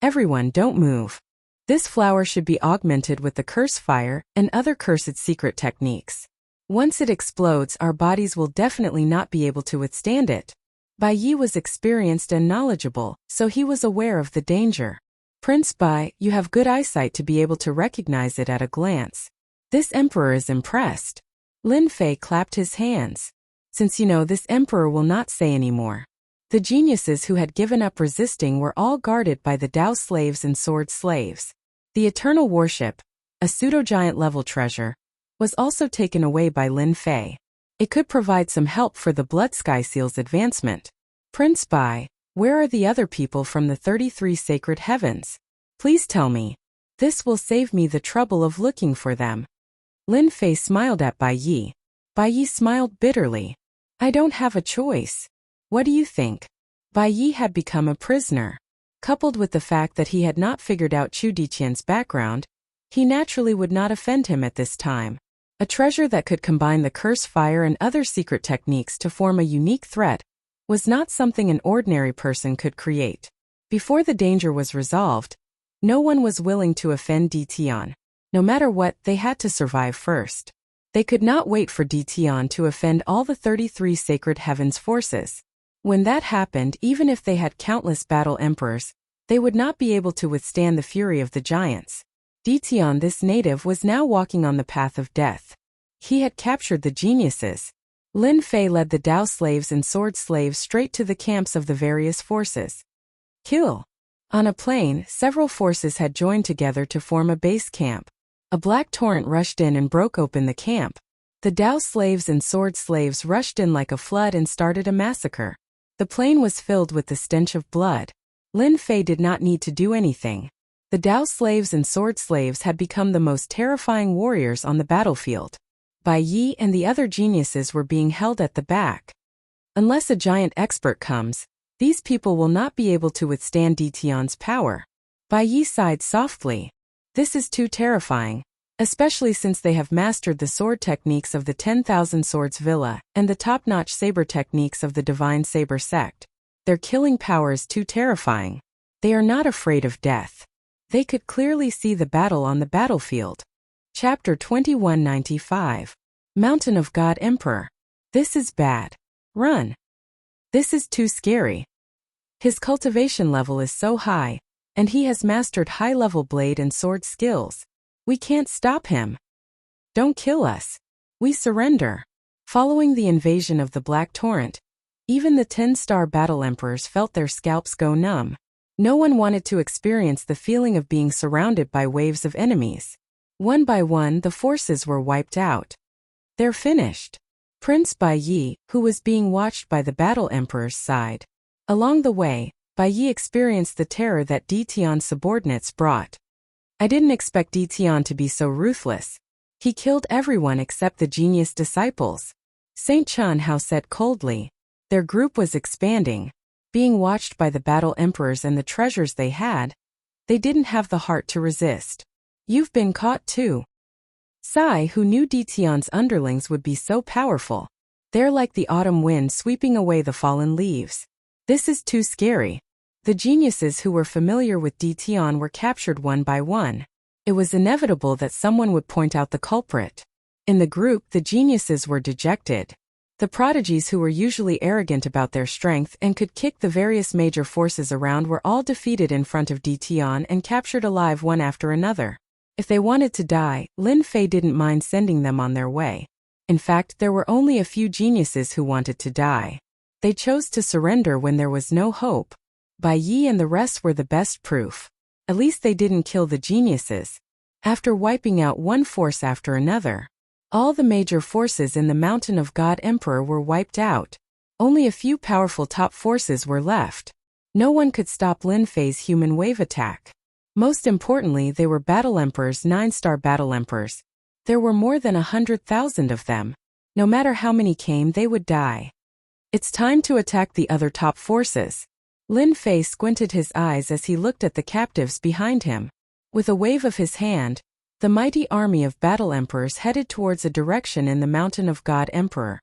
Everyone, don't move. This flower should be augmented with the curse fire and other cursed secret techniques. Once it explodes, our bodies will definitely not be able to withstand it. Bai Yi was experienced and knowledgeable, so he was aware of the danger. Prince Bai, you have good eyesight to be able to recognize it at a glance. This emperor is impressed. Lin Fei clapped his hands. Since you know, this emperor will not say anymore. The geniuses who had given up resisting were all guarded by the Dao slaves and sword slaves. The eternal warship, a pseudo-giant level treasure, was also taken away by Lin Fei. It could provide some help for the Blood Sky Seal's advancement. Prince Bai, where are the other people from the 33 sacred heavens? Please tell me. This will save me the trouble of looking for them. Lin Fei smiled at Bai Yi. Bai Yi smiled bitterly. I don't have a choice. What do you think? Bai Yi had become a prisoner. Coupled with the fact that he had not figured out Chu Diqian's background, he naturally would not offend him at this time. A treasure that could combine the curse fire and other secret techniques to form a unique threat was not something an ordinary person could create. Before the danger was resolved, no one was willing to offend Diqian. No matter what, they had to survive first. They could not wait for Diqian to offend all the 33 sacred heavens forces. When that happened, even if they had countless battle emperors, they would not be able to withstand the fury of the giants. Diqian, this native, was now walking on the path of death. He had captured the geniuses. Lin Fei led the Dao slaves and sword slaves straight to the camps of the various forces. Kill. On a plain, several forces had joined together to form a base camp. A black torrent rushed in and broke open the camp. The Dao slaves and sword slaves rushed in like a flood and started a massacre. The plain was filled with the stench of blood. Lin Fei did not need to do anything. The Dao slaves and sword slaves had become the most terrifying warriors on the battlefield. Bai Yi and the other geniuses were being held at the back. Unless a giant expert comes, these people will not be able to withstand Diqian's power. Bai Yi sighed softly. This is too terrifying, especially since they have mastered the sword techniques of the 10,000 Swords Villa and the top-notch saber techniques of the Divine Saber Sect. Their killing power is too terrifying. They are not afraid of death. They could clearly see the battle on the battlefield. Chapter 2195. Mountain of God Emperor. This is bad. Run. This is too scary. His cultivation level is so high, and he has mastered high-level blade and sword skills. We can't stop him. Don't kill us. We surrender. Following the invasion of the Black Torrent, even the 10-star battle emperors felt their scalps go numb. No one wanted to experience the feeling of being surrounded by waves of enemies. One by one, the forces were wiped out. They're finished. Prince Bai Yi, who was being watched by the battle emperors, sighed. Along the way, Bai Yi experienced the terror that Diqian's subordinates brought. I didn't expect Diqian to be so ruthless. He killed everyone except the genius disciples. Saint Chun Hao said coldly. Their group was expanding. Being watched by the battle emperors and the treasures they had, they didn't have the heart to resist. You've been caught too. Sai, who knew Diqian's underlings would be so powerful. They're like the autumn wind sweeping away the fallen leaves. This is too scary. The geniuses who were familiar with Diqian were captured one by one. It was inevitable that someone would point out the culprit. In the group, the geniuses were dejected. The prodigies, who were usually arrogant about their strength and could kick the various major forces around, were all defeated in front of Diqian and captured alive one after another. If they wanted to die, Lin Fei didn't mind sending them on their way. In fact, there were only a few geniuses who wanted to die. They chose to surrender when there was no hope. Bai Yi and the rest were the best proof. At least they didn't kill the geniuses. After wiping out one force after another, all the major forces in the Mountain of God Emperor were wiped out. Only a few powerful top forces were left. No one could stop Lin Fei's human wave attack. Most importantly, they were battle emperors, 9-star battle emperors. There were more than 100,000 of them. No matter how many came, they would die. It's time to attack the other top forces. Lin Fei squinted his eyes as he looked at the captives behind him. With a wave of his hand, The mighty army of battle emperors headed towards a direction in the mountain of God Emperor.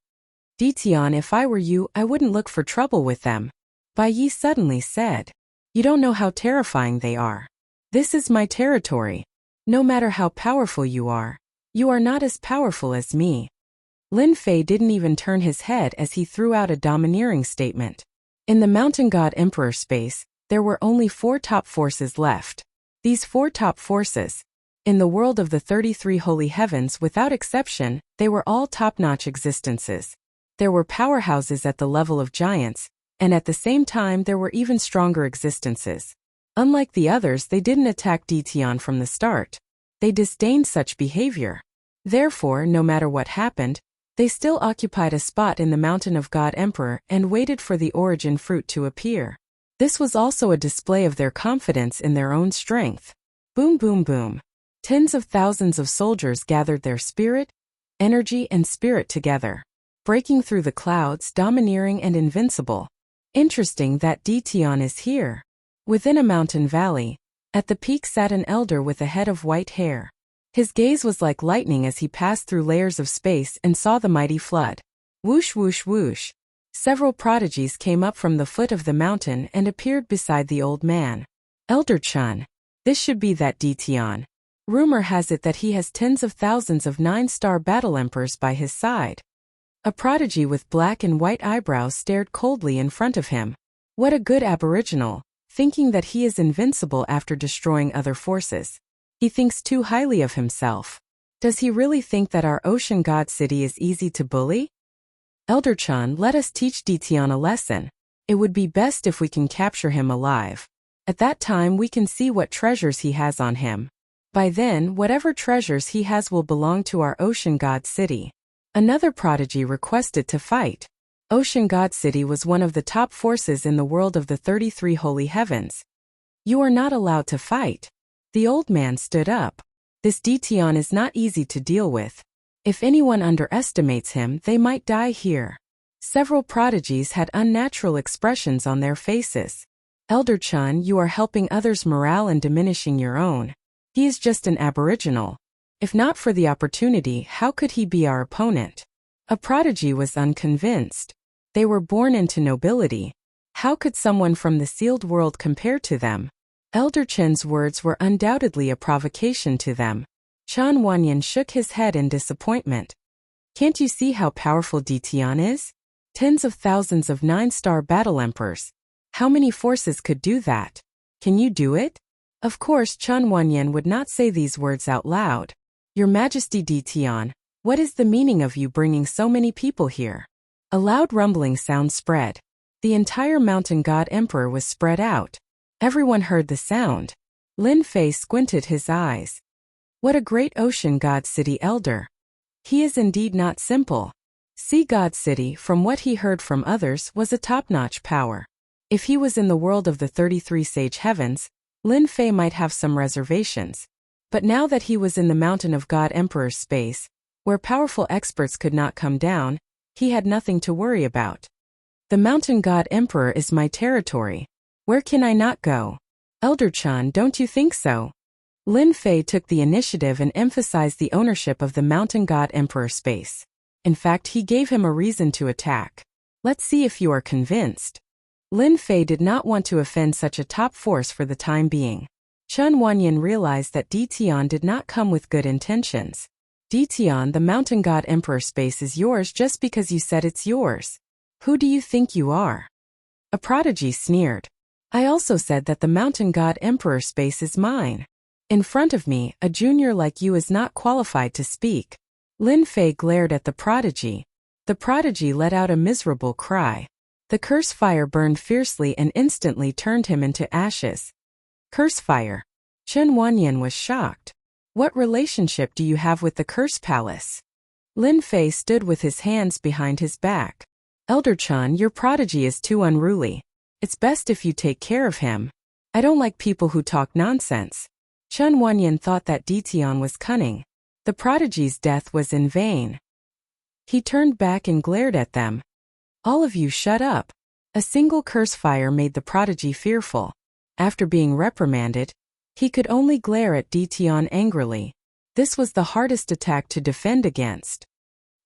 Ditian, if I were you, I wouldn't look for trouble with them. Bai Yi suddenly said. You don't know how terrifying they are. This is my territory. No matter how powerful you are not as powerful as me. Lin Fei didn't even turn his head as he threw out a domineering statement. In the Mountain God Emperor space, there were only 4 top forces left. These 4 top forces, in the world of the 33 holy heavens without exception, they were all top-notch existences. There were powerhouses at the level of giants, and at the same time there were even stronger existences. Unlike the others, they didn't attack Ditian from the start. They disdained such behavior. Therefore, no matter what happened, they still occupied a spot in the Mountain of God Emperor and waited for the origin fruit to appear. This was also a display of their confidence in their own strength. Boom boom boom. Tens of thousands of soldiers gathered their spirit, energy and spirit together, breaking through the clouds, domineering and invincible. Interesting that Ditian is here. Within a mountain valley, at the peak sat an elder with a head of white hair. His gaze was like lightning as he passed through layers of space and saw the mighty flood. Whoosh whoosh whoosh. Several prodigies came up from the foot of the mountain and appeared beside the old man. Elder Chun. This should be that Ditian. Rumor has it that he has tens of thousands of 9-star battle emperors by his side. A prodigy with black and white eyebrows stared coldly in front of him. What a good aboriginal, thinking that he is invincible after destroying other forces. He thinks too highly of himself. Does he really think that our ocean god city is easy to bully? Elder Chun, let us teach Ditian a lesson. It would be best if we can capture him alive. At that time we can see what treasures he has on him. By then, whatever treasures he has will belong to our ocean god city. Another prodigy requested to fight. Ocean God City was one of the top forces in the world of the 33 holy heavens. You are not allowed to fight. The old man stood up. This Ditian is not easy to deal with. If anyone underestimates him, they might die here. Several prodigies had unnatural expressions on their faces. Elder Chun, you are helping others' morale and diminishing your own. He is just an aboriginal. If not for the opportunity, how could he be our opponent? A prodigy was unconvinced. They were born into nobility. How could someone from the sealed world compare to them? Elder Chen's words were undoubtedly a provocation to them. Chan Wanyan shook his head in disappointment. Can't you see how powerful Ditian is? Tens of thousands of 9-star battle emperors. How many forces could do that? Can you do it? Of course, Chan Wanyan would not say these words out loud. Your Majesty Ditian, what is the meaning of you bringing so many people here? A loud rumbling sound spread. The entire mountain god emperor was spread out. Everyone heard the sound. Lin Fei squinted his eyes. What a great ocean god city elder. He is indeed not simple. Sea God City, from what he heard from others, was a top-notch power. If he was in the world of the 33 sage heavens, Lin Fei might have some reservations. But now that he was in the Mountain of God Emperor's space, where powerful experts could not come down, he had nothing to worry about. The Mountain God Emperor is my territory. Where can I not go? Elder Chan, don't you think so? Lin Fei took the initiative and emphasized the ownership of the Mountain God Emperor space. In fact, he gave him a reason to attack. Let's see if you are convinced. Lin Fei did not want to offend such a top force for the time being. Chun Wanyan realized that Ditian did not come with good intentions. Ditian, the Mountain God Emperor space is yours just because you said it's yours. Who do you think you are? A prodigy sneered. I also said that the Mountain God Emperor space is mine. In front of me, a junior like you is not qualified to speak. Lin Fei glared at the prodigy. The prodigy let out a miserable cry. The curse fire burned fiercely and instantly turned him into ashes. Curse fire. Chen Wanyan was shocked. What relationship do you have with the curse palace? Lin Fei stood with his hands behind his back. Elder Chun, your prodigy is too unruly. It's best if you take care of him. I don't like people who talk nonsense. Chun Wanyan thought that Ditian was cunning. The prodigy's death was in vain. He turned back and glared at them. All of you shut up. A single curse fire made the prodigy fearful. After being reprimanded, he could only glare at Ditian angrily. This was the hardest attack to defend against.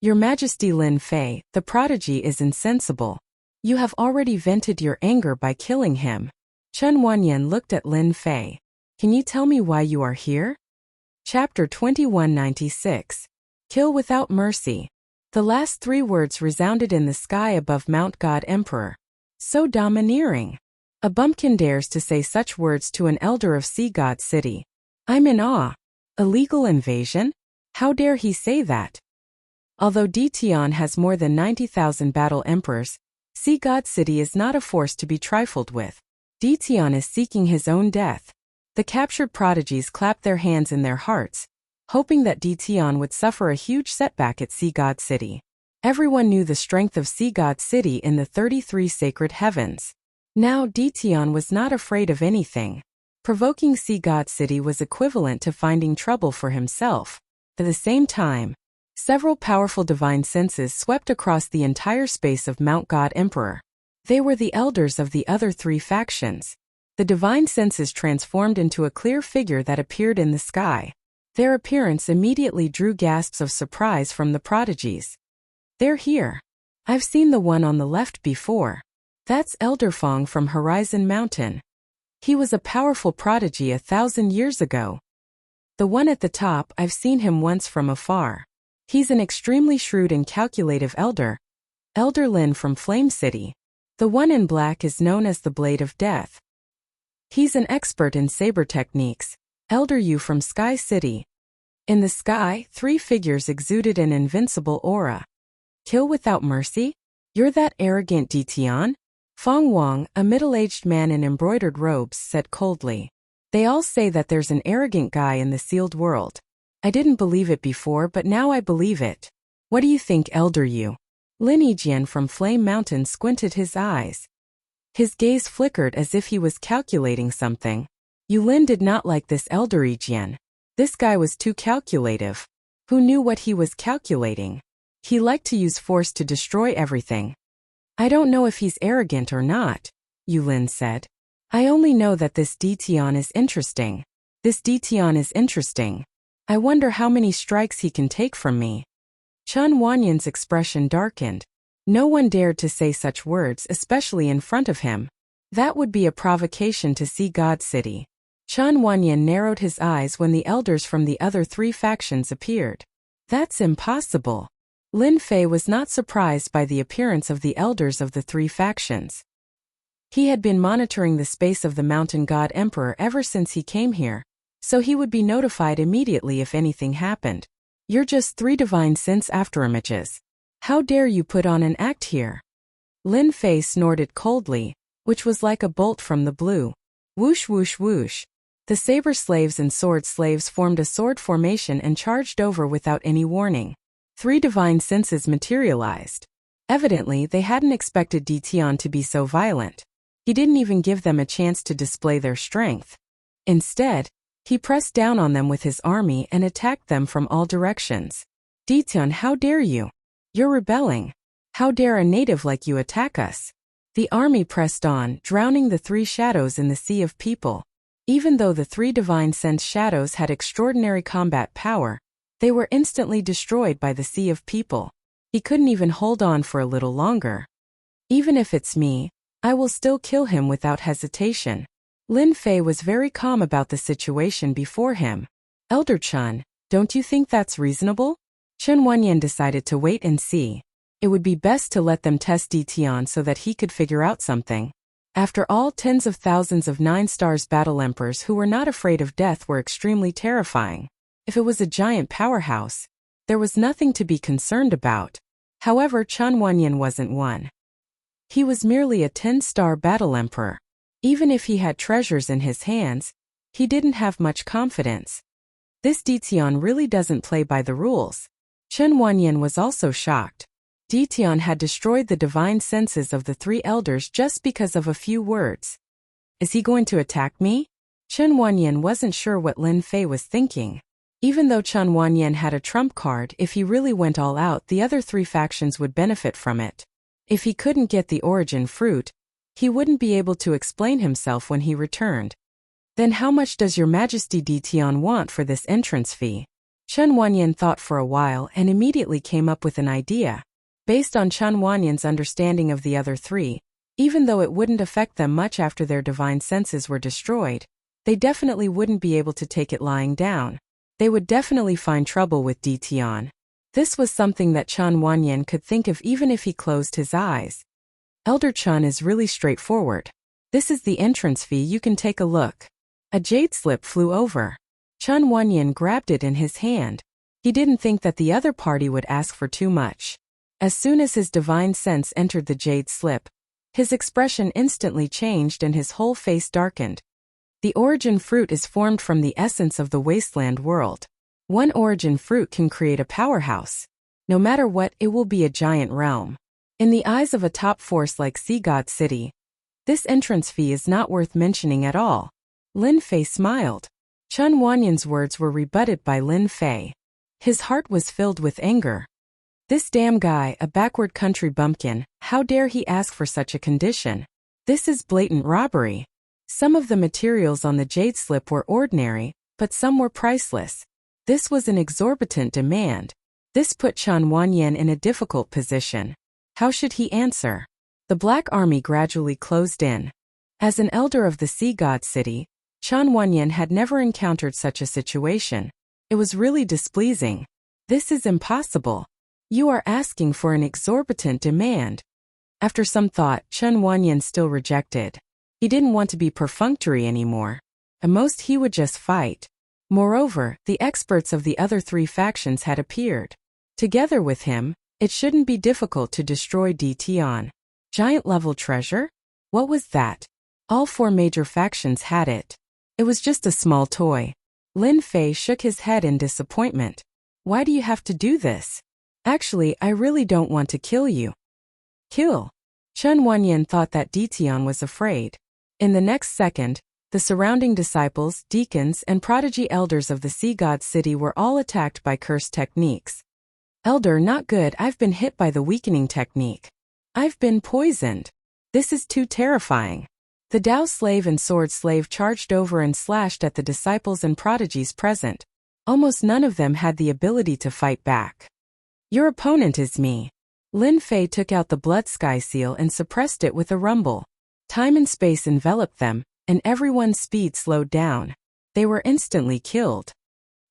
Your Majesty Lin Fei, the prodigy is insensible. You have already vented your anger by killing him. Chen Wanyan looked at Lin Fei. Can you tell me why you are here? Chapter 2196. Kill without mercy. The last 3 words resounded in the sky above Mount God Emperor. So domineering. A bumpkin dares to say such words to an elder of Sea God City. I'm in awe. Illegal invasion? How dare he say that? Although Ditian has more than 90,000 battle emperors, Sea God City is not a force to be trifled with. Ditian is seeking his own death. The captured prodigies clapped their hands in their hearts, hoping that Ditian would suffer a huge setback at Sea God City. Everyone knew the strength of Sea God City in the 33 sacred heavens. Now Ditian was not afraid of anything. Provoking Sea God City was equivalent to finding trouble for himself. At the same time, several powerful divine senses swept across the entire space of Mount God Emperor. They were the elders of the other 3 factions. The divine senses transformed into a clear figure that appeared in the sky. Their appearance immediately drew gasps of surprise from the prodigies. They're here. I've seen the one on the left before. That's Elder Fong from Horizon Mountain. He was a powerful prodigy 1,000 years ago. The one at the top, I've seen him once from afar. He's an extremely shrewd and calculative elder. Elder Lin from Flame City. The one in black is known as the Blade of Death. He's an expert in saber techniques. Elder Yu from Sky City. In the sky, 3 figures exuded an invincible aura. Kill without mercy? You're that arrogant Ditian? Fong Wang, a middle-aged man in embroidered robes, said coldly. They all say that there's an arrogant guy in the sealed world. I didn't believe it before, but now I believe it. What do you think, Elder Yu? Lin Yijian from Flame Mountain squinted his eyes. His gaze flickered as if he was calculating something. Yulin did not like this Elder Yijian. This guy was too calculative. Who knew what he was calculating? He liked to use force to destroy everything. I don't know if he's arrogant or not, Yulin said. I only know that this Ditian is interesting. This Ditian is interesting. I wonder how many strikes he can take from me. Chen Wanyan's expression darkened. No one dared to say such words, especially in front of him. That would be a provocation to Sea God City. Chen Wanyan narrowed his eyes when the elders from the other 3 factions appeared. That's impossible. Lin Fei was not surprised by the appearance of the elders of the 3 factions. He had been monitoring the space of the Mountain God Emperor ever since he came here, so he would be notified immediately if anything happened. You're just 3 divine sense afterimages. How dare you put on an act here? Lin Fei snorted coldly, which was like a bolt from the blue. Whoosh whoosh whoosh. The saber slaves and sword slaves formed a sword formation and charged over without any warning. 3 divine senses materialized. Evidently, they hadn't expected Ditian to be so violent. He didn't even give them a chance to display their strength. Instead, he pressed down on them with his army and attacked them from all directions. Ditian, how dare you? You're rebelling. How dare a native like you attack us? The army pressed on, drowning the 3 shadows in the sea of people. Even though the 3 divine sense shadows had extraordinary combat power, they were instantly destroyed by the sea of people. He couldn't even hold on for a little longer. Even if it's me, I will still kill him without hesitation. Lin Fei was very calm about the situation before him. Elder Chen, don't you think that's reasonable? Chen Wanyan decided to wait and see. It would be best to let them test Ditian so that he could figure out something. After all, tens of thousands of 9 stars battle emperors who were not afraid of death were extremely terrifying. If it was a giant powerhouse, there was nothing to be concerned about. However, Chen Wanyan wasn't one. He was merely a 10-star battle emperor. Even if he had treasures in his hands, he didn't have much confidence. This Ditian really doesn't play by the rules. Chen Wanyan was also shocked. Ditian had destroyed the divine senses of the 3 elders just because of a few words. Is he going to attack me? Chen Wanyan wasn't sure what Lin Fei was thinking. Even though Chen Wanyan had a trump card, if he really went all out, the other 3 factions would benefit from it. If he couldn't get the origin fruit, he wouldn't be able to explain himself when he returned. Then how much does Your Majesty Ditian want for this entrance fee? Chen Wanyan thought for a while and immediately came up with an idea. Based on Chen Wanyan's understanding of the other three, even though it wouldn't affect them much after their divine senses were destroyed, they definitely wouldn't be able to take it lying down. They would definitely find trouble with Tian. This was something that Chen Wanyan could think of even if he closed his eyes. Elder Chen is really straightforward. This is the entrance fee, you can take a look. A jade slip flew over. Chen Wanyan grabbed it in his hand. He didn't think that the other party would ask for too much. As soon as his divine sense entered the jade slip, his expression instantly changed and his whole face darkened. The origin fruit is formed from the essence of the wasteland world. One origin fruit can create a powerhouse. No matter what, it will be a giant realm. In the eyes of a top force like Sea God City, this entrance fee is not worth mentioning at all. Lin Fei smiled. Chen Wanyan's words were rebutted by Lin Fei. His heart was filled with anger. This damn guy, a backward country bumpkin, how dare he ask for such a condition? This is blatant robbery. Some of the materials on the jade slip were ordinary, but some were priceless. This was an exorbitant demand. This put Chen Wanyan in a difficult position. How should he answer? The Black Army gradually closed in. As an elder of the Sea God City, Chen Wanyan had never encountered such a situation. It was really displeasing. This is impossible. You are asking for an exorbitant demand. After some thought, Chen Wanyan still rejected. He didn't want to be perfunctory anymore. At most he would just fight. Moreover, the experts of the other three factions had appeared. Together with him, it shouldn't be difficult to destroy Tian. Giant-level treasure? What was that? All four major factions had it. It was just a small toy. Lin Fei shook his head in disappointment. Why do you have to do this? Actually, I really don't want to kill you. Kill? Chen Wanyan thought that Tian was afraid. In the next second, the surrounding disciples, deacons, and prodigy elders of the Sea God City were all attacked by cursed techniques. Elder, not good, I've been hit by the weakening technique. I've been poisoned. This is too terrifying. The Tao slave and sword slave charged over and slashed at the disciples and prodigies present. Almost none of them had the ability to fight back. Your opponent is me. Lin Fei took out the blood sky seal and suppressed it with a rumble. Time and space enveloped them, and everyone's speed slowed down. They were instantly killed.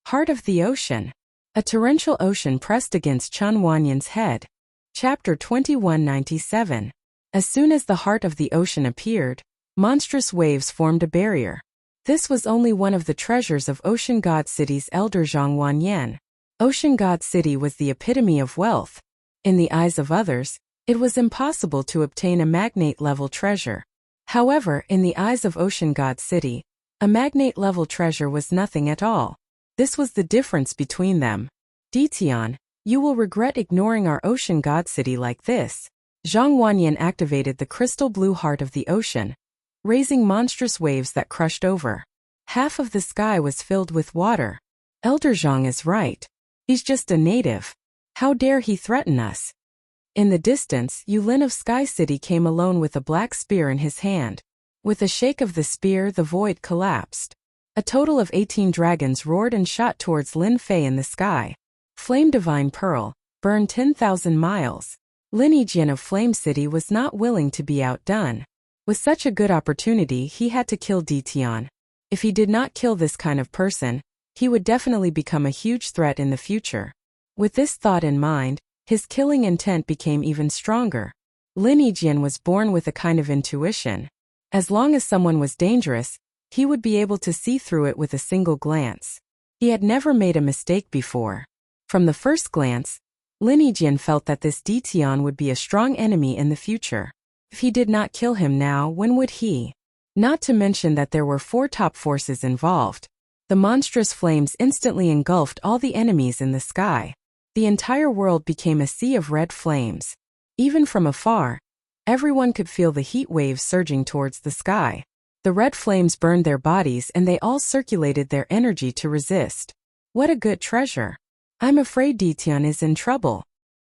Heart of the Ocean. A torrential ocean pressed against Chen Wanyan's head. Chapter 2197. As soon as the heart of the ocean appeared, monstrous waves formed a barrier. This was only one of the treasures of Ocean God City's elder Zhang Wanyan. Ocean God City was the epitome of wealth. In the eyes of others, it was impossible to obtain a magnate-level treasure. However, in the eyes of Ocean God City, a magnate-level treasure was nothing at all. This was the difference between them. Tian, you will regret ignoring our Ocean God City like this. Zhang Wanyan activated the crystal blue heart of the ocean, raising monstrous waves that crushed over. Half of the sky was filled with water. Elder Zhang is right. He's just a native. How dare he threaten us? In the distance, Yulin of Sky City came alone with a black spear in his hand. With a shake of the spear, the void collapsed. A total of 18 dragons roared and shot towards Lin Fei in the sky. Flame Divine Pearl, burn 10,000 miles. Lin Yijian of Flame City was not willing to be outdone. With such a good opportunity, he had to kill Tian. If he did not kill this kind of person, he would definitely become a huge threat in the future. With this thought in mind, his killing intent became even stronger. Lin Yijian was born with a kind of intuition. As long as someone was dangerous, he would be able to see through it with a single glance. He had never made a mistake before. From the first glance, Lin Yijian felt that this Tian would be a strong enemy in the future. If he did not kill him now, when would he? Not to mention that there were 4 top forces involved. The monstrous flames instantly engulfed all the enemies in the sky. The entire world became a sea of red flames. Even from afar, everyone could feel the heat waves surging towards the sky. The red flames burned their bodies and they all circulated their energy to resist. What a good treasure. I'm afraid Tian is in trouble.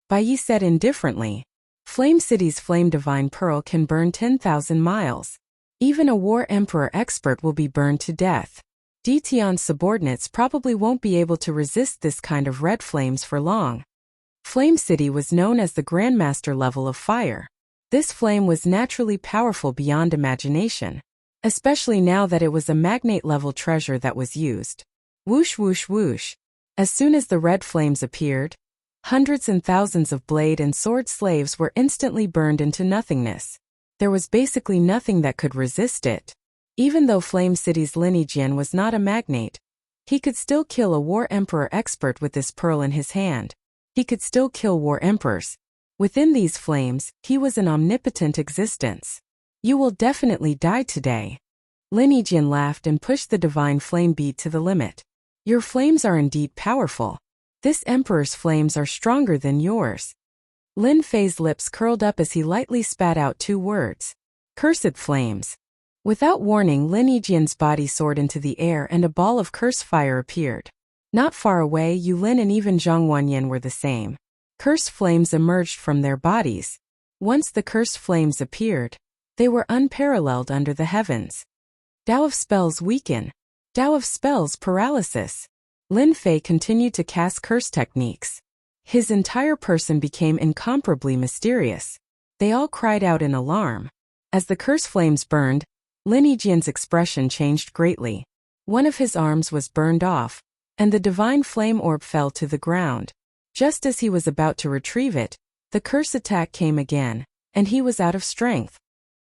Bai Yi said indifferently. Flame City's Flame Divine Pearl can burn 10,000 miles. Even a war emperor expert will be burned to death. Dition's subordinates probably won't be able to resist this kind of red flames for long. Flame City was known as the Grandmaster level of fire. This flame was naturally powerful beyond imagination, especially now that it was a magnate-level treasure that was used. Whoosh whoosh whoosh. As soon as the red flames appeared, hundreds and thousands of blade and sword slaves were instantly burned into nothingness. There was basically nothing that could resist it. Even though Flame City's Lin Jian was not a magnate, he could still kill a war emperor expert with this pearl in his hand. He could still kill war emperors. Within these flames, he was an omnipotent existence. You will definitely die today. Lin Jian laughed and pushed the divine flame bead to the limit. Your flames are indeed powerful. This emperor's flames are stronger than yours. Lin Fei's lips curled up as he lightly spat out 2 words. Cursed flames. Without warning, Lin Jian's body soared into the air and a ball of curse fire appeared. Not far away, Yu Lin and even Zhang Wanyan were the same. Curse flames emerged from their bodies. Once the cursed flames appeared, they were unparalleled under the heavens. Tao of spells weaken. Tao of spells paralysis. Lin Fei continued to cast curse techniques. His entire person became incomparably mysterious. They all cried out in alarm. As the curse flames burned, Lin Jian's expression changed greatly. One of his arms was burned off, and the divine flame orb fell to the ground. Just as he was about to retrieve it, the curse attack came again, and he was out of strength.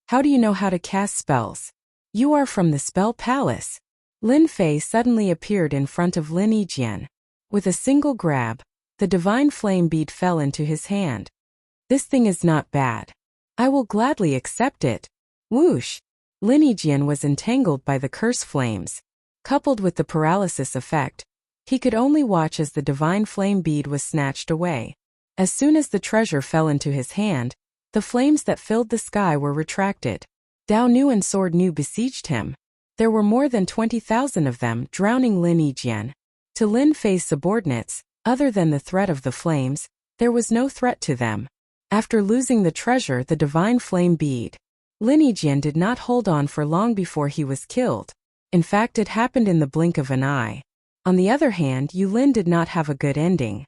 How do you know how to cast spells? You are from the Spell Palace. Lin Fei suddenly appeared in front of Lin Jian. With a single grab, the divine flame bead fell into his hand. This thing is not bad. I will gladly accept it. Whoosh! Lin Jian was entangled by the curse flames. Coupled with the paralysis effect, he could only watch as the divine flame bead was snatched away. As soon as the treasure fell into his hand, the flames that filled the sky were retracted. Dao Nu and Sword Nu besieged him. There were more than 20,000 of them, drowning Lin Jian. To Lin Fei's subordinates, other than the threat of the flames, there was no threat to them. After losing the treasure, the divine flame bead, Lin Jian did not hold on for long before he was killed. In fact, it happened in the blink of an eye. On the other hand, Yu Lin did not have a good ending.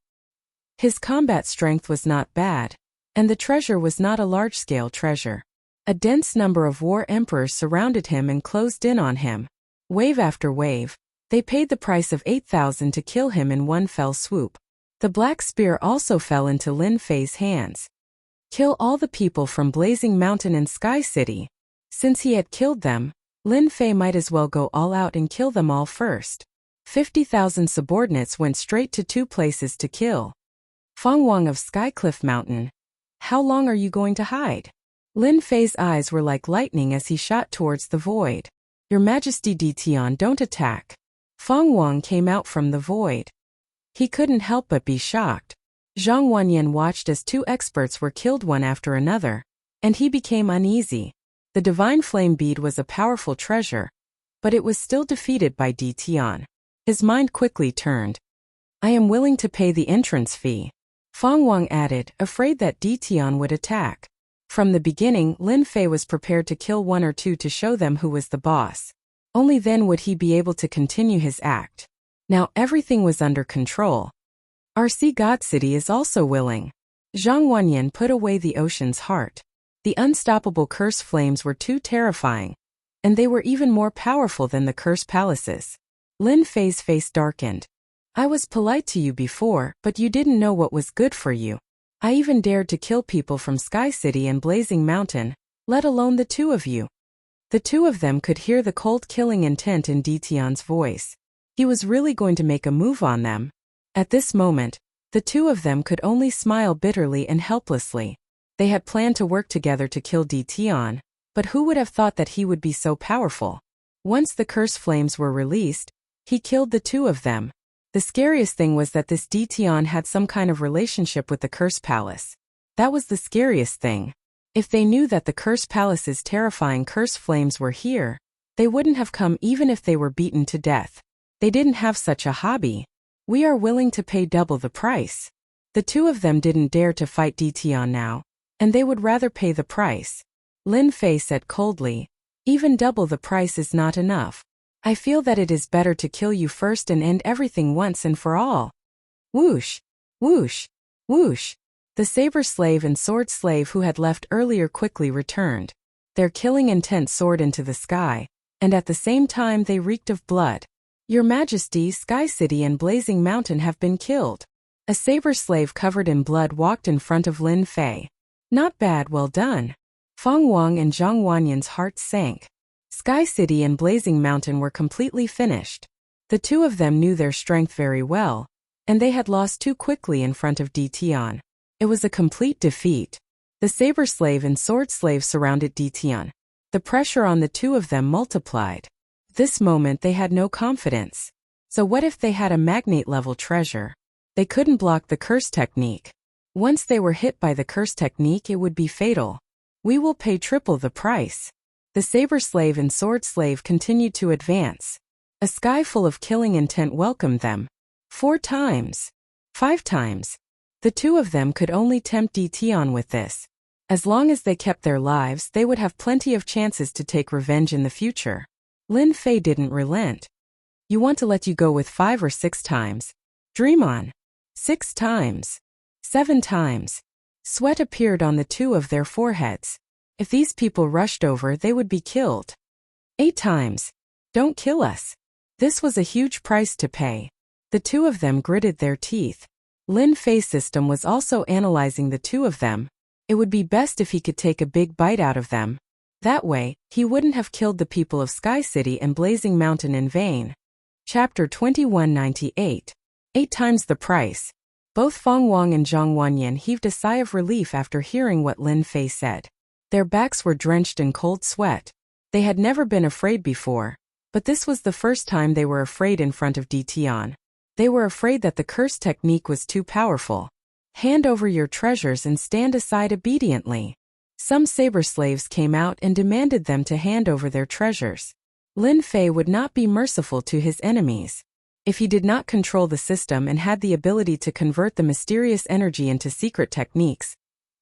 His combat strength was not bad, and the treasure was not a large-scale treasure. A dense number of war emperors surrounded him and closed in on him. Wave after wave, they paid the price of 8,000 to kill him in one fell swoop. The black spear also fell into Lin Fei's hands. Kill all the people from Blazing Mountain and Sky City. Since he had killed them, Lin Fei might as well go all out and kill them all first. 50,000 subordinates went straight to 2 places to kill. Feng Wang of Skycliff Mountain. How long are you going to hide? Lin Fei's eyes were like lightning as he shot towards the void. Your Majesty Dition, don't attack. Feng Wang came out from the void. He couldn't help but be shocked. Zhang Wanyan watched as 2 experts were killed one after another, and he became uneasy. The divine flame bead was a powerful treasure, but it was still defeated by Dition. His mind quickly turned. I am willing to pay the entrance fee. Feng Wang added, afraid that Dition would attack. From the beginning, Lin Fei was prepared to kill 1 or 2 to show them who was the boss. Only then would he be able to continue his act. Now everything was under control. Our sea god city is also willing. Zhang Wanyan put away the ocean's heart. The unstoppable curse flames were too terrifying, and they were even more powerful than the curse palaces. Lin Fei's face darkened. I was polite to you before, but you didn't know what was good for you. I even dared to kill people from Sky City and Blazing Mountain, let alone the 2 of you. The 2 of them could hear the cold killing intent in Dition's voice. He was really going to make a move on them. At this moment, the 2 of them could only smile bitterly and helplessly. They had planned to work together to kill Dition, but who would have thought that he would be so powerful? Once the curse flames were released, he killed the 2 of them. The scariest thing was that this Dition had some kind of relationship with the Curse Palace. That was the scariest thing. If they knew that the Curse Palace's terrifying curse flames were here, they wouldn't have come even if they were beaten to death. They didn't have such a hobby. We are willing to pay double the price. The 2 of them didn't dare to fight Dition now, and they would rather pay the price. Lin Fei said coldly, even double the price is not enough. I feel that it is better to kill you first and end everything once and for all. Whoosh! Whoosh! Whoosh! The saber slave and sword slave who had left earlier quickly returned. Their killing intent soared into the sky, and at the same time they reeked of blood. Your Majesty, Sky City and Blazing Mountain have been killed. A saber slave covered in blood walked in front of Lin Fei. Not bad, well done. Feng Wang and Zhang Wanyan's hearts sank. Sky City and Blazing Mountain were completely finished. The two of them knew their strength very well, and they had lost too quickly in front of Di Tian. It was a complete defeat. The saber slave and sword slave surrounded Di Tian. The pressure on the two of them multiplied. This moment they had no confidence. So what if they had a magnate-level treasure? They couldn't block the curse technique. Once they were hit by the curse technique, it would be fatal. We will pay triple the price. The saber slave and sword slave continued to advance. A sky full of killing intent welcomed them. 4 times. 5 times. The two of them could only tempt Di Tian with this. As long as they kept their lives, they would have plenty of chances to take revenge in the future. Lin Fei didn't relent. You want to let you go with 5 or 6 times? Dream on. 6 times. 7 times. Sweat appeared on the two of their foreheads. If these people rushed over, they would be killed. 8 times. Don't kill us. This was a huge price to pay. The two of them gritted their teeth. Lin Fei's system was also analyzing the two of them. It would be best if he could take a big bite out of them. That way, he wouldn't have killed the people of Sky City and Blazing Mountain in vain. Chapter 2198. 8 times the price. Both Feng Wang and Zhang Wanyan heaved a sigh of relief after hearing what Lin Fei said. Their backs were drenched in cold sweat. They had never been afraid before, but this was the first time they were afraid in front of Di Tian. They were afraid that the curse technique was too powerful. Hand over your treasures and stand aside obediently. Some saber slaves came out and demanded them to hand over their treasures. Lin Fei would not be merciful to his enemies. If he did not control the system and had the ability to convert the mysterious energy into secret techniques,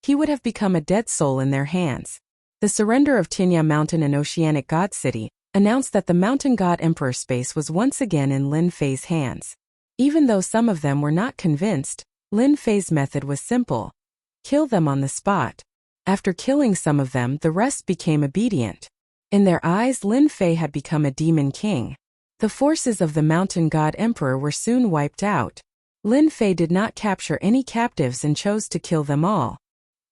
he would have become a dead soul in their hands. The surrender of Tinya Mountain and Oceanic God City announced that the Mountain God Emperor space was once again in Lin Fei's hands. Even though some of them were not convinced, Lin Fei's method was simple. Kill them on the spot. After killing some of them, the rest became obedient. In their eyes, Lin Fei had become a demon king. The forces of the Mountain God Emperor were soon wiped out. Lin Fei did not capture any captives and chose to kill them all.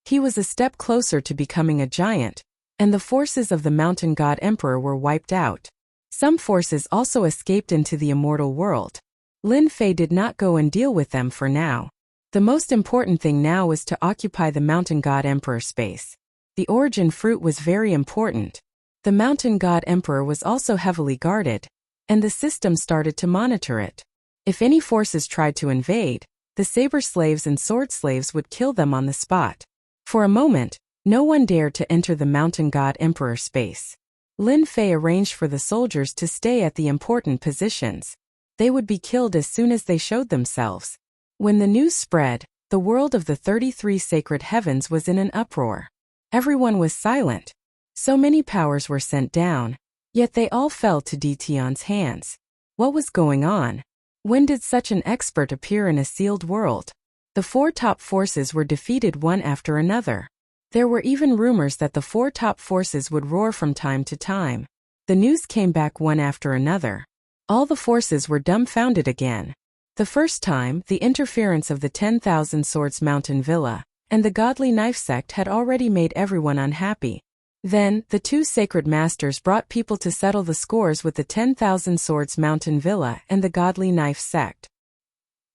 He was a step closer to becoming a giant, and the forces of the Mountain God Emperor were wiped out. Some forces also escaped into the immortal world. Lin Fei did not go and deal with them for now. The most important thing now was to occupy the Mountain God Emperor space. The origin fruit was very important. The Mountain God Emperor was also heavily guarded, and the system started to monitor it. If any forces tried to invade, the saber slaves and sword slaves would kill them on the spot. For a moment, no one dared to enter the Mountain God Emperor space. Lin Fei arranged for the soldiers to stay at the important positions. They would be killed as soon as they showed themselves. When the news spread, the world of the 33 sacred heavens was in an uproar. Everyone was silent. So many powers were sent down, yet they all fell to Di Tian's hands. What was going on? When did such an expert appear in a sealed world? The 4 top forces were defeated one after another. There were even rumors that the 4 top forces would roar from time to time. The news came back one after another. All the forces were dumbfounded again. The first time, the interference of the 10,000 Swords Mountain Villa and the Godly Knife sect had already made everyone unhappy. Then, the 2 sacred masters brought people to settle the scores with the 10,000 Swords Mountain Villa and the Godly Knife sect.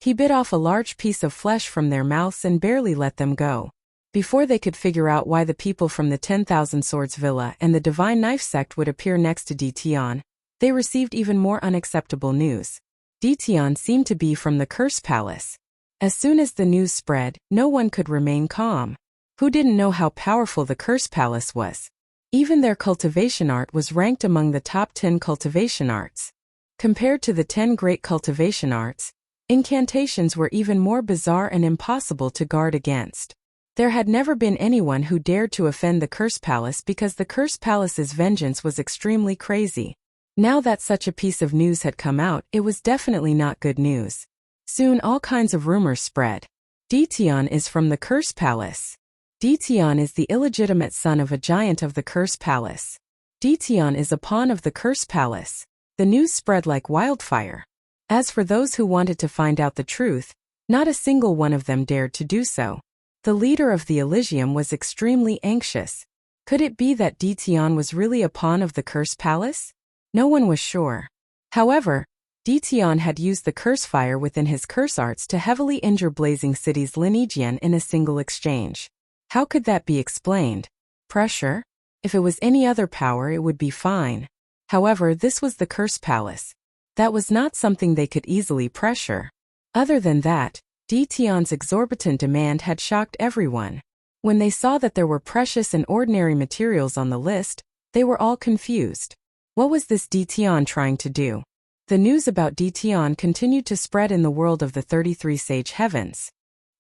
He bit off a large piece of flesh from their mouths and barely let them go. Before they could figure out why the people from the 10,000 Swords Villa and the Divine Knife sect would appear next to Di Tian, they received even more unacceptable news. Di Tian seemed to be from the Curse Palace. As soon as the news spread, no one could remain calm. Who didn't know how powerful the Curse Palace was? Even their cultivation art was ranked among the top 10 cultivation arts. Compared to the 10 great cultivation arts, incantations were even more bizarre and impossible to guard against. There had never been anyone who dared to offend the Curse Palace because the Curse Palace's vengeance was extremely crazy. Now that such a piece of news had come out, it was definitely not good news. Soon all kinds of rumors spread. Ditian is from the Curse Palace. Ditian is the illegitimate son of a giant of the Curse Palace. Ditian is a pawn of the Curse Palace. The news spread like wildfire. As for those who wanted to find out the truth, not a single one of them dared to do so. The leader of the Elysium was extremely anxious. Could it be that Ditian was really a pawn of the Curse Palace? No one was sure. However, Ditian had used the curse fire within his curse arts to heavily injure Blazing City's Lineagian in a single exchange. How could that be explained? Pressure? If it was any other power, it would be fine. However, this was the Curse Palace. That was not something they could easily pressure. Other than that, Ditian's exorbitant demand had shocked everyone. When they saw that there were precious and ordinary materials on the list, they were all confused. What was this Ditian trying to do? The news about Ditian continued to spread in the world of the 33 Sage Heavens.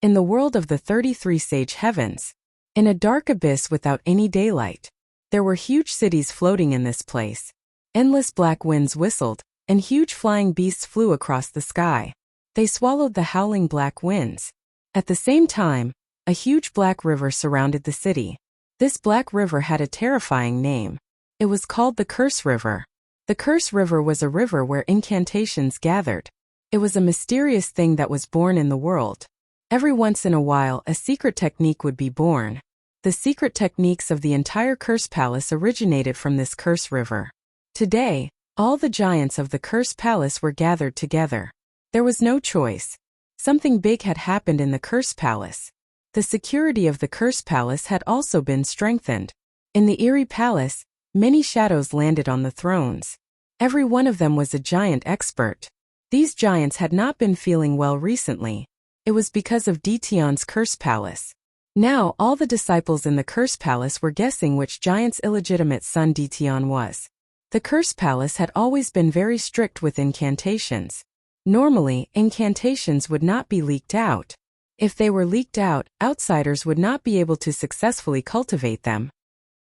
In the world of the 33 Sage Heavens, in a dark abyss without any daylight, there were huge cities floating in this place. Endless black winds whistled, and huge flying beasts flew across the sky. They swallowed the howling black winds. At the same time, a huge black river surrounded the city. This black river had a terrifying name. It was called the Curse River. The Curse River was a river where incantations gathered. It was a mysterious thing that was born in the world. Every once in a while, a secret technique would be born. The secret techniques of the entire Curse Palace originated from this Curse River. Today, all the giants of the Curse Palace were gathered together. There was no choice. Something big had happened in the Curse Palace. The security of the Curse Palace had also been strengthened. In the Eerie Palace, many shadows landed on the thrones. Every one of them was a giant expert. These giants had not been feeling well recently. It was because of Ditian's Curse Palace. Now all the disciples in the Curse Palace were guessing which giant's illegitimate son Ditian was. The Curse Palace had always been very strict with incantations. Normally, incantations would not be leaked out. If they were leaked out, outsiders would not be able to successfully cultivate them.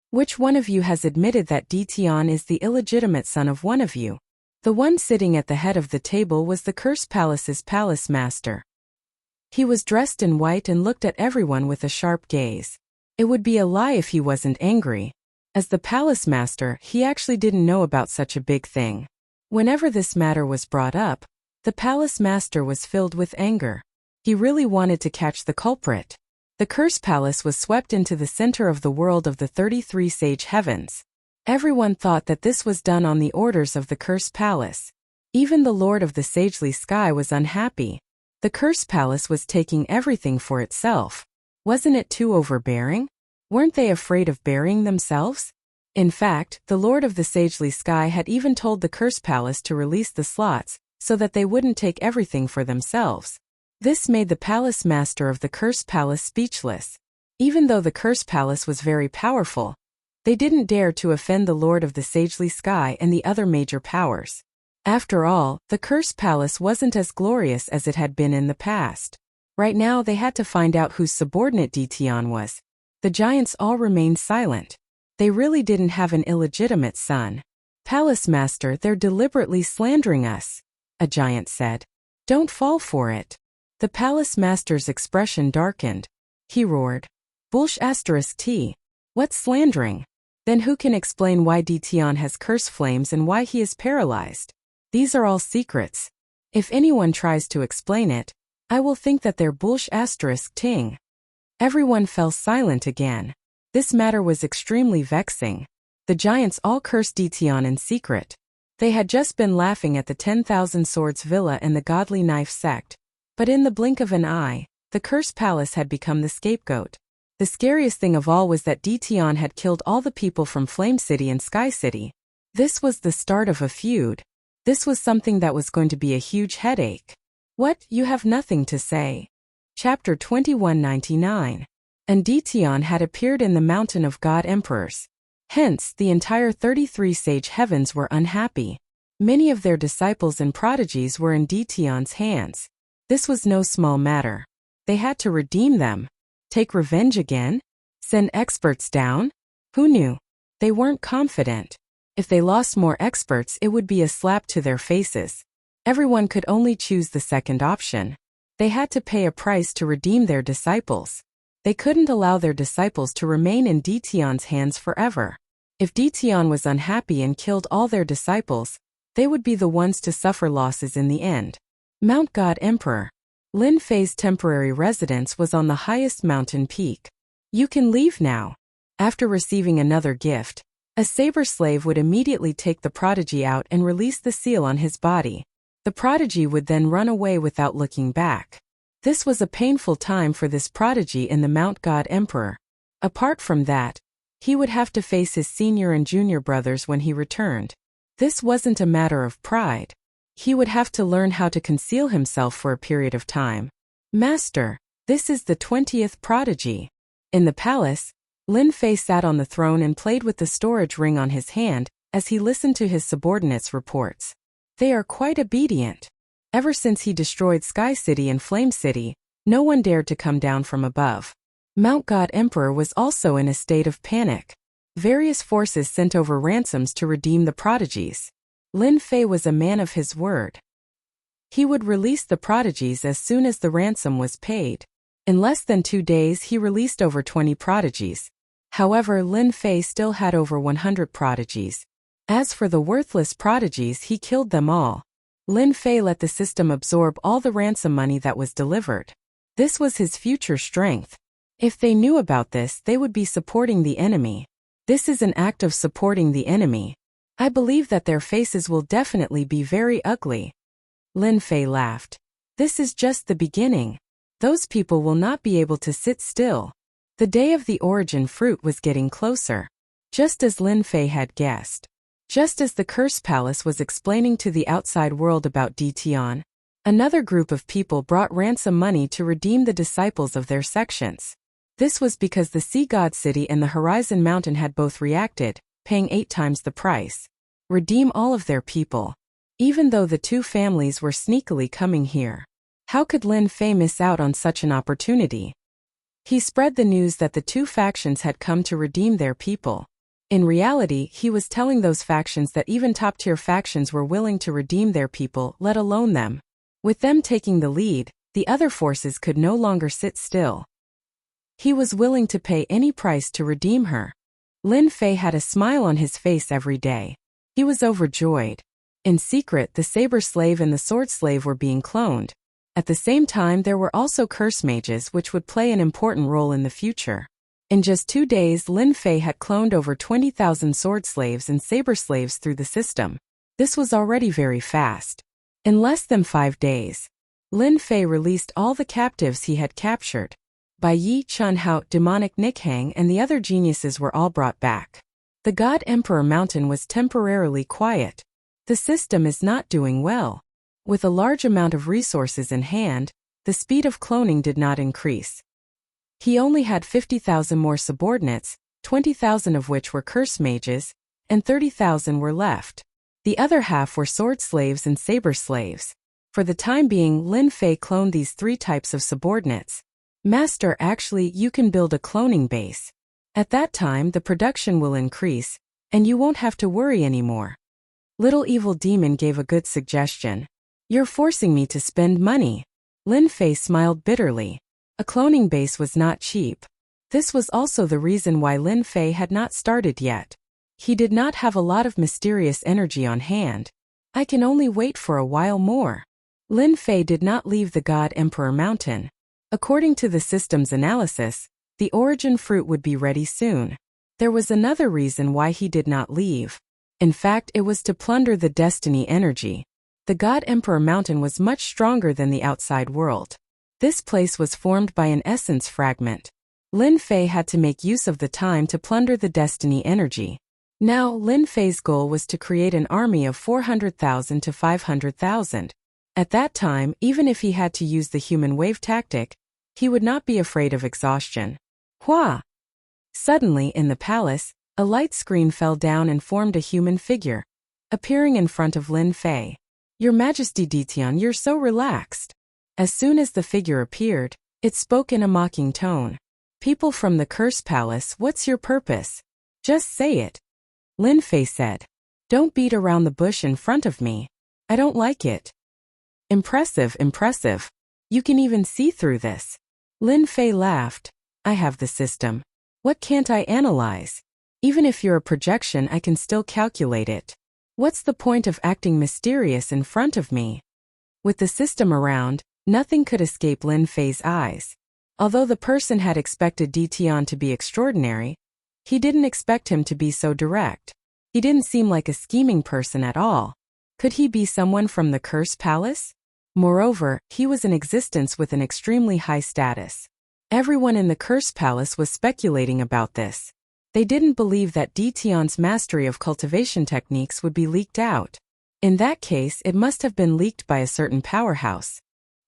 Which one of you has admitted that Ditian is the illegitimate son of one of you? The one sitting at the head of the table was the Curse Palace's palace master. He was dressed in white and looked at everyone with a sharp gaze. It would be a lie if he wasn't angry. As the palace master, he actually didn't know about such a big thing. Whenever this matter was brought up, the palace master was filled with anger. He really wanted to catch the culprit. The Curse Palace was swept into the center of the world of the 33 Sage Heavens. Everyone thought that this was done on the orders of the Curse Palace. Even the Lord of the Sagely Sky was unhappy. The Curse Palace was taking everything for itself. Wasn't it too overbearing? Weren't they afraid of burying themselves? In fact, the Lord of the Sagely Sky had even told the Curse Palace to release the slots, so that they wouldn't take everything for themselves. This made the palace master of the Curse Palace speechless. Even though the Curse Palace was very powerful, they didn't dare to offend the Lord of the Sagely Sky and the other major powers. After all, the Curse Palace wasn't as glorious as it had been in the past. Right now they had to find out whose subordinate Ditian was. The giants all remained silent. They really didn't have an illegitimate son. Palace Master, they're deliberately slandering us, a giant said. Don't fall for it. The Palace Master's expression darkened. He roared. Bullsh*T. What's slandering? Then who can explain why Ditian has curse flames and why he is paralyzed? These are all secrets. If anyone tries to explain it, I will think that they're bullsh*Ting. Everyone fell silent again. This matter was extremely vexing. The giants all cursed Ditian in secret. They had just been laughing at the 10,000 Swords Villa and the Godly Knife sect. But in the blink of an eye, the Curse Palace had become the scapegoat. The scariest thing of all was that Ditian had killed all the people from Flame City and Sky City. This was the start of a feud. This was something that was going to be a huge headache. What, you have nothing to say? Chapter 2199. And Ditian had appeared in the mountain of God Emperors. Hence, the entire 33 Sage Heavens were unhappy. Many of their disciples and prodigies were in Ditian's hands. This was no small matter. They had to redeem them. Take revenge again? Send experts down? Who knew? They weren't confident. If they lost more experts, it would be a slap to their faces. Everyone could only choose the second option. They had to pay a price to redeem their disciples. They couldn't allow their disciples to remain in Dition's hands forever. If Dition was unhappy and killed all their disciples, they would be the ones to suffer losses in the end. Mount God Emperor. Lin Fei's temporary residence was on the highest mountain peak. You can leave now. After receiving another gift, a saber slave would immediately take the prodigy out and release the seal on his body. The prodigy would then run away without looking back. This was a painful time for this prodigy in the Mount God Emperor. Apart from that, he would have to face his senior and junior brothers when he returned. This wasn't a matter of pride. He would have to learn how to conceal himself for a period of time. Master, this is the 20th prodigy. In the palace, Lin Fei sat on the throne and played with the storage ring on his hand as he listened to his subordinates' reports. They are quite obedient. Ever since he destroyed Sky City and Flame City, no one dared to come down from above. Mount God Emperor was also in a state of panic. Various forces sent over ransoms to redeem the prodigies. Lin Fei was a man of his word. He would release the prodigies as soon as the ransom was paid. In less than 2 days he released over 20 prodigies. However, Lin Fei still had over 100 prodigies. As for the worthless prodigies, he killed them all. Lin Fei let the system absorb all the ransom money that was delivered. This was his future strength. If they knew about this, they would be supporting the enemy. This is an act of supporting the enemy. I believe that their faces will definitely be very ugly. Lin Fei laughed. This is just the beginning. Those people will not be able to sit still. The day of the origin fruit was getting closer. Just as Lin Fei had guessed. Just as the Curse Palace was explaining to the outside world about Dition, another group of people brought ransom money to redeem the disciples of their sections. This was because the Sea God City and the Horizon Mountain had both reacted, paying 8 times the price. Redeem all of their people. Even though the two families were sneakily coming here. How could Lin Fei miss out on such an opportunity? He spread the news that the two factions had come to redeem their people. In reality, he was telling those factions that even top-tier factions were willing to redeem their people, let alone them. With them taking the lead, the other forces could no longer sit still. He was willing to pay any price to redeem her. Lin Fei had a smile on his face every day. He was overjoyed. In secret, the saber slave and the sword slave were being cloned. At the same time, there were also curse mages which would play an important role in the future. In just 2 days, Lin Fei had cloned over 20,000 sword slaves and saber slaves through the system. This was already very fast. In less than 5 days, Lin Fei released all the captives he had captured. Bai Yi, Chun Hao, Demonic Nikhang and the other geniuses were all brought back. The God Emperor Mountain was temporarily quiet. The system is not doing well. With a large amount of resources in hand, the speed of cloning did not increase. He only had 50,000 more subordinates, 20,000 of which were curse mages, and 30,000 were left. The other half were sword slaves and saber slaves. For the time being, Lin Fei cloned these 3 types of subordinates. Master, actually, you can build a cloning base. At that time, the production will increase, and you won't have to worry anymore. Little Evil Demon gave a good suggestion. You're forcing me to spend money. Lin Fei smiled bitterly. A cloning base was not cheap. This was also the reason why Lin Fei had not started yet. He did not have a lot of mysterious energy on hand. I can only wait for a while more. Lin Fei did not leave the God Emperor Mountain. According to the system's analysis, the origin fruit would be ready soon. There was another reason why he did not leave. In fact, it was to plunder the destiny energy. The God Emperor Mountain was much stronger than the outside world. This place was formed by an essence fragment. Lin Fei had to make use of the time to plunder the destiny energy. Now, Lin Fei's goal was to create an army of 400,000 to 500,000. At that time, even if he had to use the human wave tactic, he would not be afraid of exhaustion. Hua! Suddenly, in the palace, a light screen fell down and formed a human figure, appearing in front of Lin Fei. Your Majesty Dition, you're so relaxed. As soon as the figure appeared, it spoke in a mocking tone. People from the Curse Palace, what's your purpose? Just say it. Lin Fei said. Don't beat around the bush in front of me. I don't like it. Impressive, impressive. You can even see through this. Lin Fei laughed. I have the system. What can't I analyze? Even if you're a projection, I can still calculate it. What's the point of acting mysterious in front of me? With the system around, nothing could escape Lin Fei's eyes. Although the person had expected Tian to be extraordinary, he didn't expect him to be so direct. He didn't seem like a scheming person at all. Could he be someone from the Curse Palace? Moreover, he was in existence with an extremely high status. Everyone in the Curse Palace was speculating about this. They didn't believe that Tian's mastery of cultivation techniques would be leaked out. In that case, it must have been leaked by a certain powerhouse.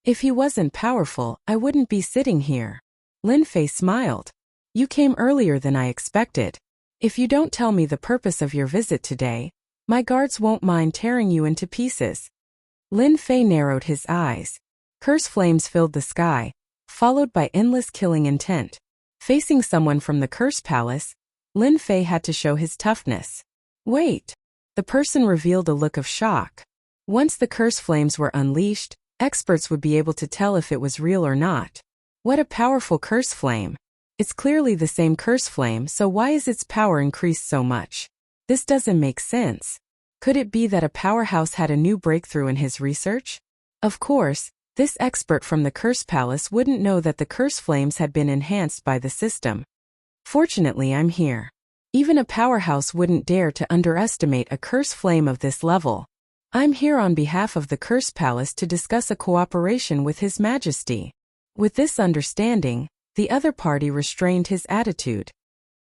If he wasn't powerful, I wouldn't be sitting here. Lin Fei smiled. You came earlier than I expected. If you don't tell me the purpose of your visit today, my guards won't mind tearing you into pieces. Lin Fei narrowed his eyes. Curse flames filled the sky, followed by endless killing intent. Facing someone from the Curse Palace, Lin Fei had to show his toughness. Wait. The person revealed a look of shock. Once the curse flames were unleashed, experts would be able to tell if it was real or not. What a powerful curse flame. It's clearly the same curse flame, so why is its power increased so much? This doesn't make sense. Could it be that a powerhouse had a new breakthrough in his research? Of course, this expert from the Curse Palace wouldn't know that the curse flames had been enhanced by the system. Fortunately, I'm here. Even a powerhouse wouldn't dare to underestimate a curse flame of this level. I'm here on behalf of the Curse Palace to discuss a cooperation with His Majesty. With this understanding, the other party restrained his attitude.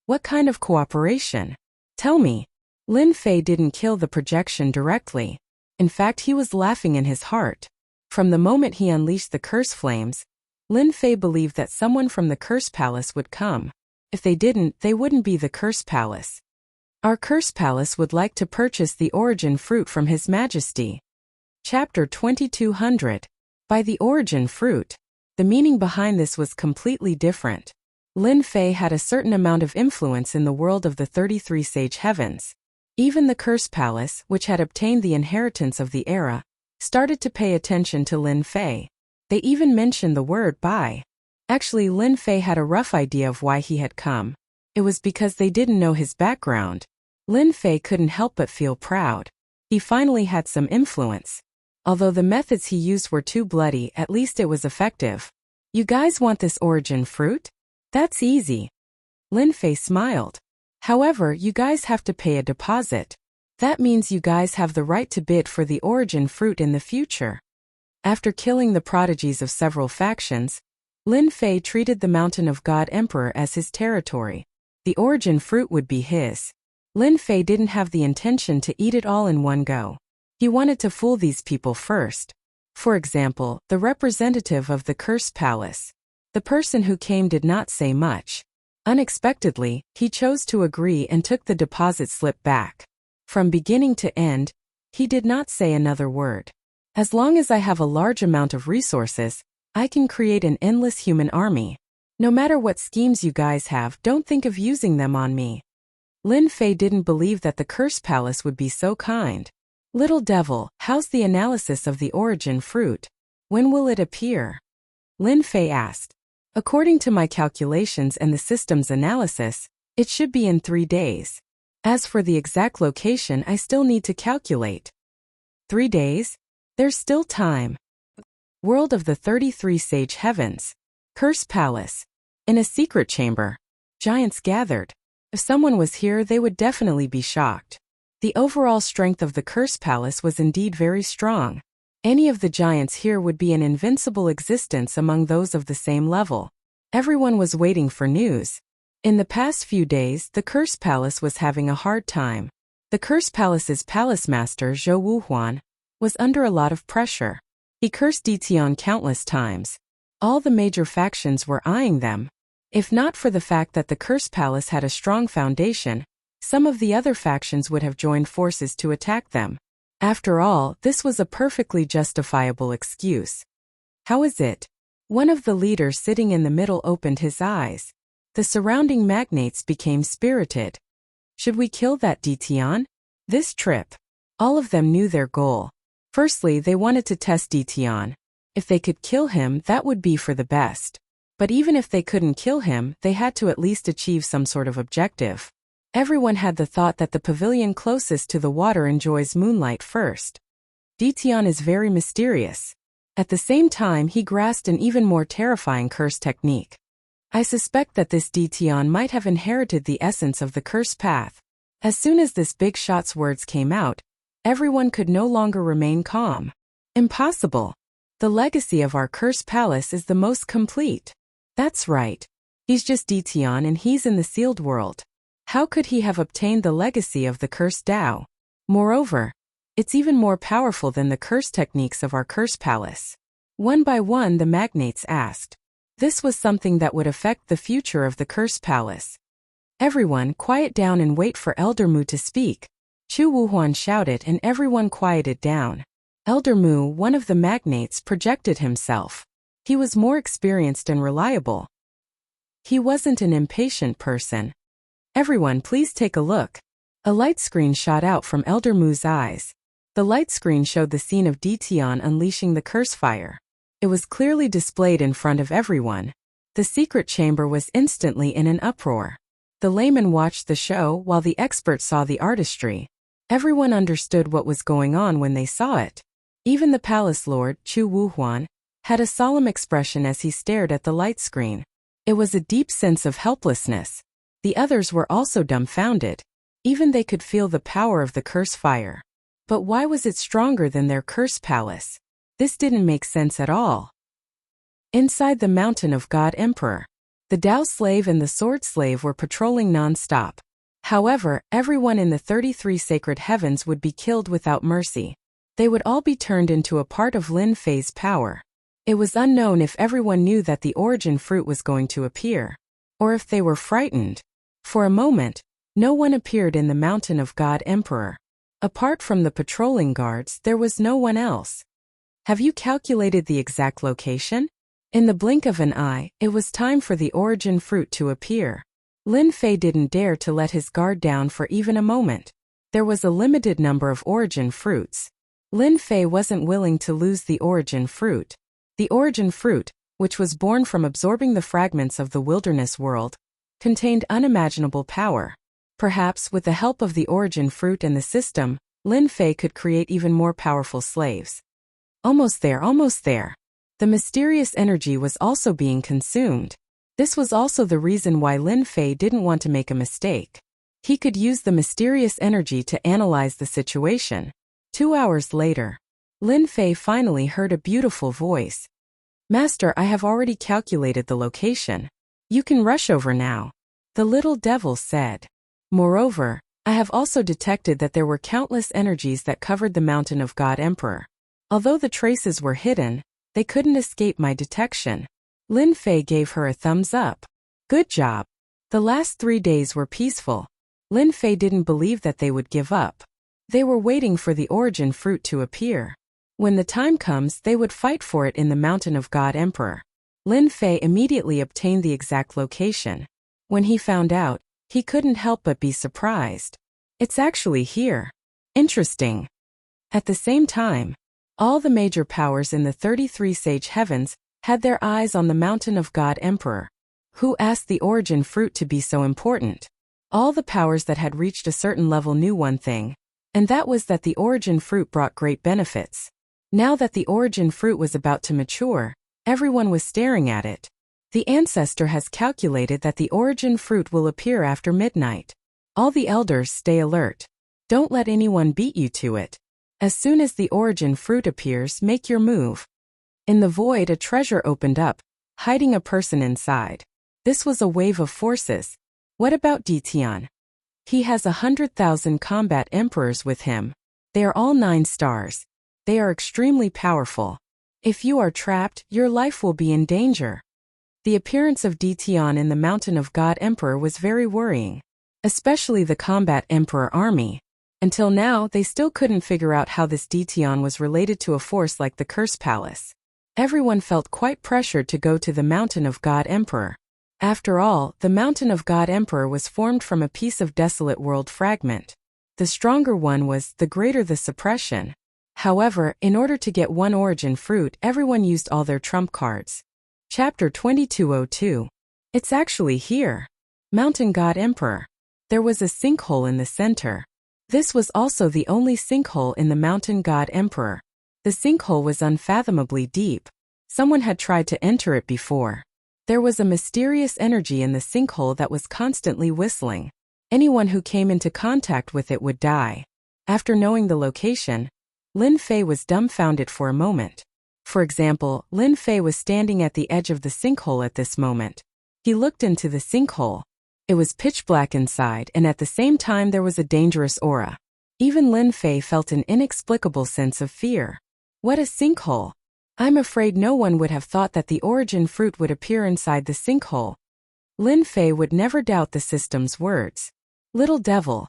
What kind of cooperation? Tell me. Lin Fei didn't kill the projection directly. In fact, he was laughing in his heart. From the moment he unleashed the curse flames, Lin Fei believed that someone from the Curse Palace would come. If they didn't, they wouldn't be the Curse Palace. Our Curse Palace would like to purchase the origin fruit from His Majesty. Chapter 2200. By the origin fruit. The meaning behind this was completely different. Lin Fei had a certain amount of influence in the world of the 33 Sage Heavens. Even the Curse Palace, which had obtained the inheritance of the era, started to pay attention to Lin Fei. They even mentioned the word buy. Actually, Lin Fei had a rough idea of why he had come. It was because they didn't know his background. Lin Fei couldn't help but feel proud. He finally had some influence. Although the methods he used were too bloody, at least it was effective. You guys want this origin fruit? That's easy. Lin Fei smiled. However, you guys have to pay a deposit. That means you guys have the right to bid for the origin fruit in the future. After killing the prodigies of several factions, Lin Fei treated the Mountain of God Emperor as his territory. The origin fruit would be his. Lin Fei didn't have the intention to eat it all in one go. He wanted to fool these people first. For example, the representative of the Curse Palace. The person who came did not say much. Unexpectedly, he chose to agree and took the deposit slip back. From beginning to end, he did not say another word. As long as I have a large amount of resources, I can create an endless human army. No matter what schemes you guys have, don't think of using them on me. Lin Fei didn't believe that the Curse Palace would be so kind. Little devil, how's the analysis of the origin fruit? When will it appear? Lin Fei asked. According to my calculations and the system's analysis, it should be in 3 days. As for the exact location, I still need to calculate. 3 days? There's still time. World of the 33 Sage Heavens. Curse Palace. In a secret chamber. Giants gathered. If someone was here, they would definitely be shocked. The overall strength of the Curse Palace was indeed very strong. Any of the giants here would be an invincible existence among those of the same level. Everyone was waiting for news. In the past few days, the Curse Palace was having a hard time. The Curse Palace's palace master, Zhou Wuhuan, was under a lot of pressure. He cursed Tian countless times. All the major factions were eyeing them. If not for the fact that the Curse Palace had a strong foundation, some of the other factions would have joined forces to attack them. After all, this was a perfectly justifiable excuse. How is it? One of the leaders sitting in the middle opened his eyes. The surrounding magnates became spirited. Should we kill that Tian? This trip, all of them knew their goal. Firstly, they wanted to test Ditian. If they could kill him, that would be for the best. But even if they couldn't kill him, they had to at least achieve some sort of objective. Everyone had the thought that the pavilion closest to the water enjoys moonlight first. Ditian is very mysterious. At the same time, he grasped an even more terrifying curse technique. I suspect that this Ditian might have inherited the essence of the curse path. As soon as this big shot's words came out, everyone could no longer remain calm. Impossible. The legacy of our curse palace is the most complete. That's right. He's just Ditian and he's in the sealed world. How could he have obtained the legacy of the cursed Tao? Moreover, it's even more powerful than the curse techniques of our curse palace. One by one the magnates asked. This was something that would affect the future of the curse palace. Everyone quiet down and wait for Elder Mu to speak. Chu Wuhuan shouted and everyone quieted down. Elder Mu, one of the magnates, projected himself. He was more experienced and reliable. He wasn't an impatient person. Everyone please take a look. A light screen shot out from Elder Mu's eyes. The light screen showed the scene of Ditian unleashing the curse fire. It was clearly displayed in front of everyone. The secret chamber was instantly in an uproar. The layman watched the show while the expert saw the artistry. Everyone understood what was going on when they saw it. Even the palace lord, Chu Wuhuan, had a solemn expression as he stared at the light screen. It was a deep sense of helplessness. The others were also dumbfounded. Even they could feel the power of the curse fire. But why was it stronger than their curse palace? This didn't make sense at all. Inside the mountain of God Emperor, the Tao slave and the sword slave were patrolling non-stop. However, everyone in the 33 sacred heavens would be killed without mercy. They would all be turned into a part of Lin Fei's power. It was unknown if everyone knew that the origin fruit was going to appear, or if they were frightened. For a moment, no one appeared in the mountain of God Emperor. Apart from the patrolling guards, there was no one else. Have you calculated the exact location? In the blink of an eye, it was time for the origin fruit to appear. Lin Fei didn't dare to let his guard down for even a moment. There was a limited number of origin fruits. Lin Fei wasn't willing to lose the origin fruit. The origin fruit, which was born from absorbing the fragments of the wilderness world, contained unimaginable power. Perhaps with the help of the origin fruit and the system, Lin Fei could create even more powerful slaves. Almost there, almost there. The mysterious energy was also being consumed. This was also the reason why Lin Fei didn't want to make a mistake. He could use the mysterious energy to analyze the situation. 2 hours later, Lin Fei finally heard a beautiful voice. Master, I have already calculated the location. You can rush over now. The little devil said. Moreover, I have also detected that there were countless energies that covered the mountain of God Emperor. Although the traces were hidden, they couldn't escape my detection. Lin Fei gave her a thumbs up. Good job. The last 3 days were peaceful. Lin Fei didn't believe that they would give up. They were waiting for the origin fruit to appear. When the time comes, they would fight for it in the mountain of God Emperor. Lin Fei immediately obtained the exact location. When he found out, he couldn't help but be surprised. It's actually here. Interesting. At the same time, all the major powers in the 33 sage heavens had their eyes on the mountain of God Emperor. Who asked the origin fruit to be so important? All the powers that had reached a certain level knew one thing, and that was that the origin fruit brought great benefits. Now that the origin fruit was about to mature, everyone was staring at it. The ancestor has calculated that the origin fruit will appear after midnight. All the elders stay alert. Don't let anyone beat you to it. As soon as the origin fruit appears, make your move. In the void, a treasure opened up, hiding a person inside. This was a wave of forces. What about Ditian? He has 100,000 combat emperors with him. They are all 9 stars. They are extremely powerful. If you are trapped, your life will be in danger. The appearance of Ditian in the mountain of God Emperor was very worrying, especially the combat emperor army. Until now, they still couldn't figure out how this Ditian was related to a force like the Curse Palace. Everyone felt quite pressured to go to the mountain of God Emperor. After all, the mountain of God Emperor was formed from a piece of desolate world fragment. The stronger one was, the greater the suppression. However, in order to get one origin fruit, everyone used all their trump cards. Chapter 2202. It's actually here. Mountain God Emperor. There was a sinkhole in the center. This was also the only sinkhole in the Mountain God Emperor. The sinkhole was unfathomably deep. Someone had tried to enter it before. There was a mysterious energy in the sinkhole that was constantly whistling. Anyone who came into contact with it would die. After knowing the location, Lin Fei was dumbfounded for a moment. For example, Lin Fei was standing at the edge of the sinkhole at this moment. He looked into the sinkhole. It was pitch black inside, and at the same time there was a dangerous aura. Even Lin Fei felt an inexplicable sense of fear. What a sinkhole! I'm afraid no one would have thought that the origin fruit would appear inside the sinkhole. Lin Fei would never doubt the system's words. Little devil.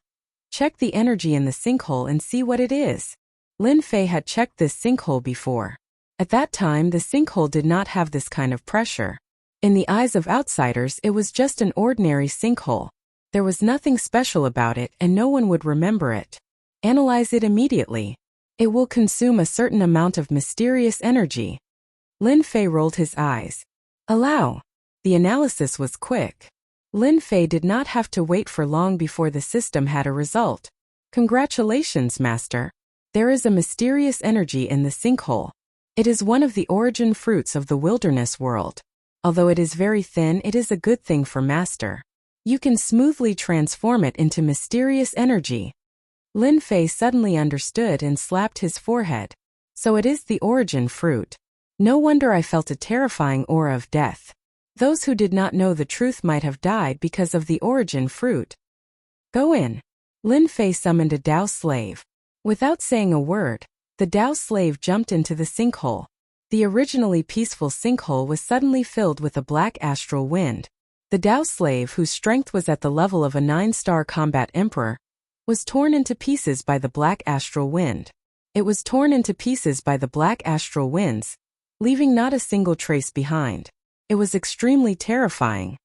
Check the energy in the sinkhole and see what it is. Lin Fei had checked this sinkhole before. At that time, the sinkhole did not have this kind of pressure. In the eyes of outsiders, it was just an ordinary sinkhole. There was nothing special about it, and no one would remember it. Analyze it immediately. It will consume a certain amount of mysterious energy. Lin Fei rolled his eyes. Allow. The analysis was quick. Lin Fei did not have to wait for long before the system had a result. Congratulations, Master. There is a mysterious energy in the sinkhole. It is one of the origin fruits of the wilderness world. Although it is very thin, it is a good thing for Master. You can smoothly transform it into mysterious energy. Lin Fei suddenly understood and slapped his forehead. So it is the origin fruit. No wonder I felt a terrifying aura of death. Those who did not know the truth might have died because of the origin fruit. Go in. Lin Fei summoned a Dao slave. Without saying a word, the Dao slave jumped into the sinkhole. The originally peaceful sinkhole was suddenly filled with a black astral wind. The Dao slave, whose strength was at the level of a 9-star combat emperor, was torn into pieces by the black astral wind. It was torn into pieces by the black astral winds, leaving not a single trace behind. It was extremely terrifying.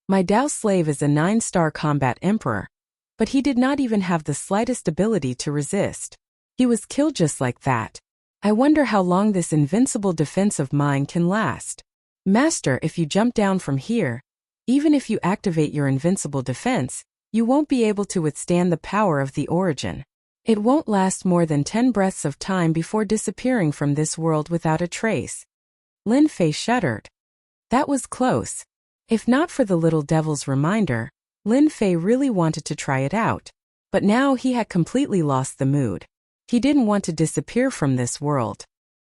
My Dao slave is a 9-star combat emperor, but he did not even have the slightest ability to resist. He was killed just like that. I wonder how long this invincible defense of mine can last. Master, if you jump down from here, even if you activate your invincible defense, you won't be able to withstand the power of the origin. It won't last more than 10 breaths of time before disappearing from this world without a trace. Lin Fei shuddered. That was close. If not for the little devil's reminder, Lin Fei really wanted to try it out. But now he had completely lost the mood. He didn't want to disappear from this world.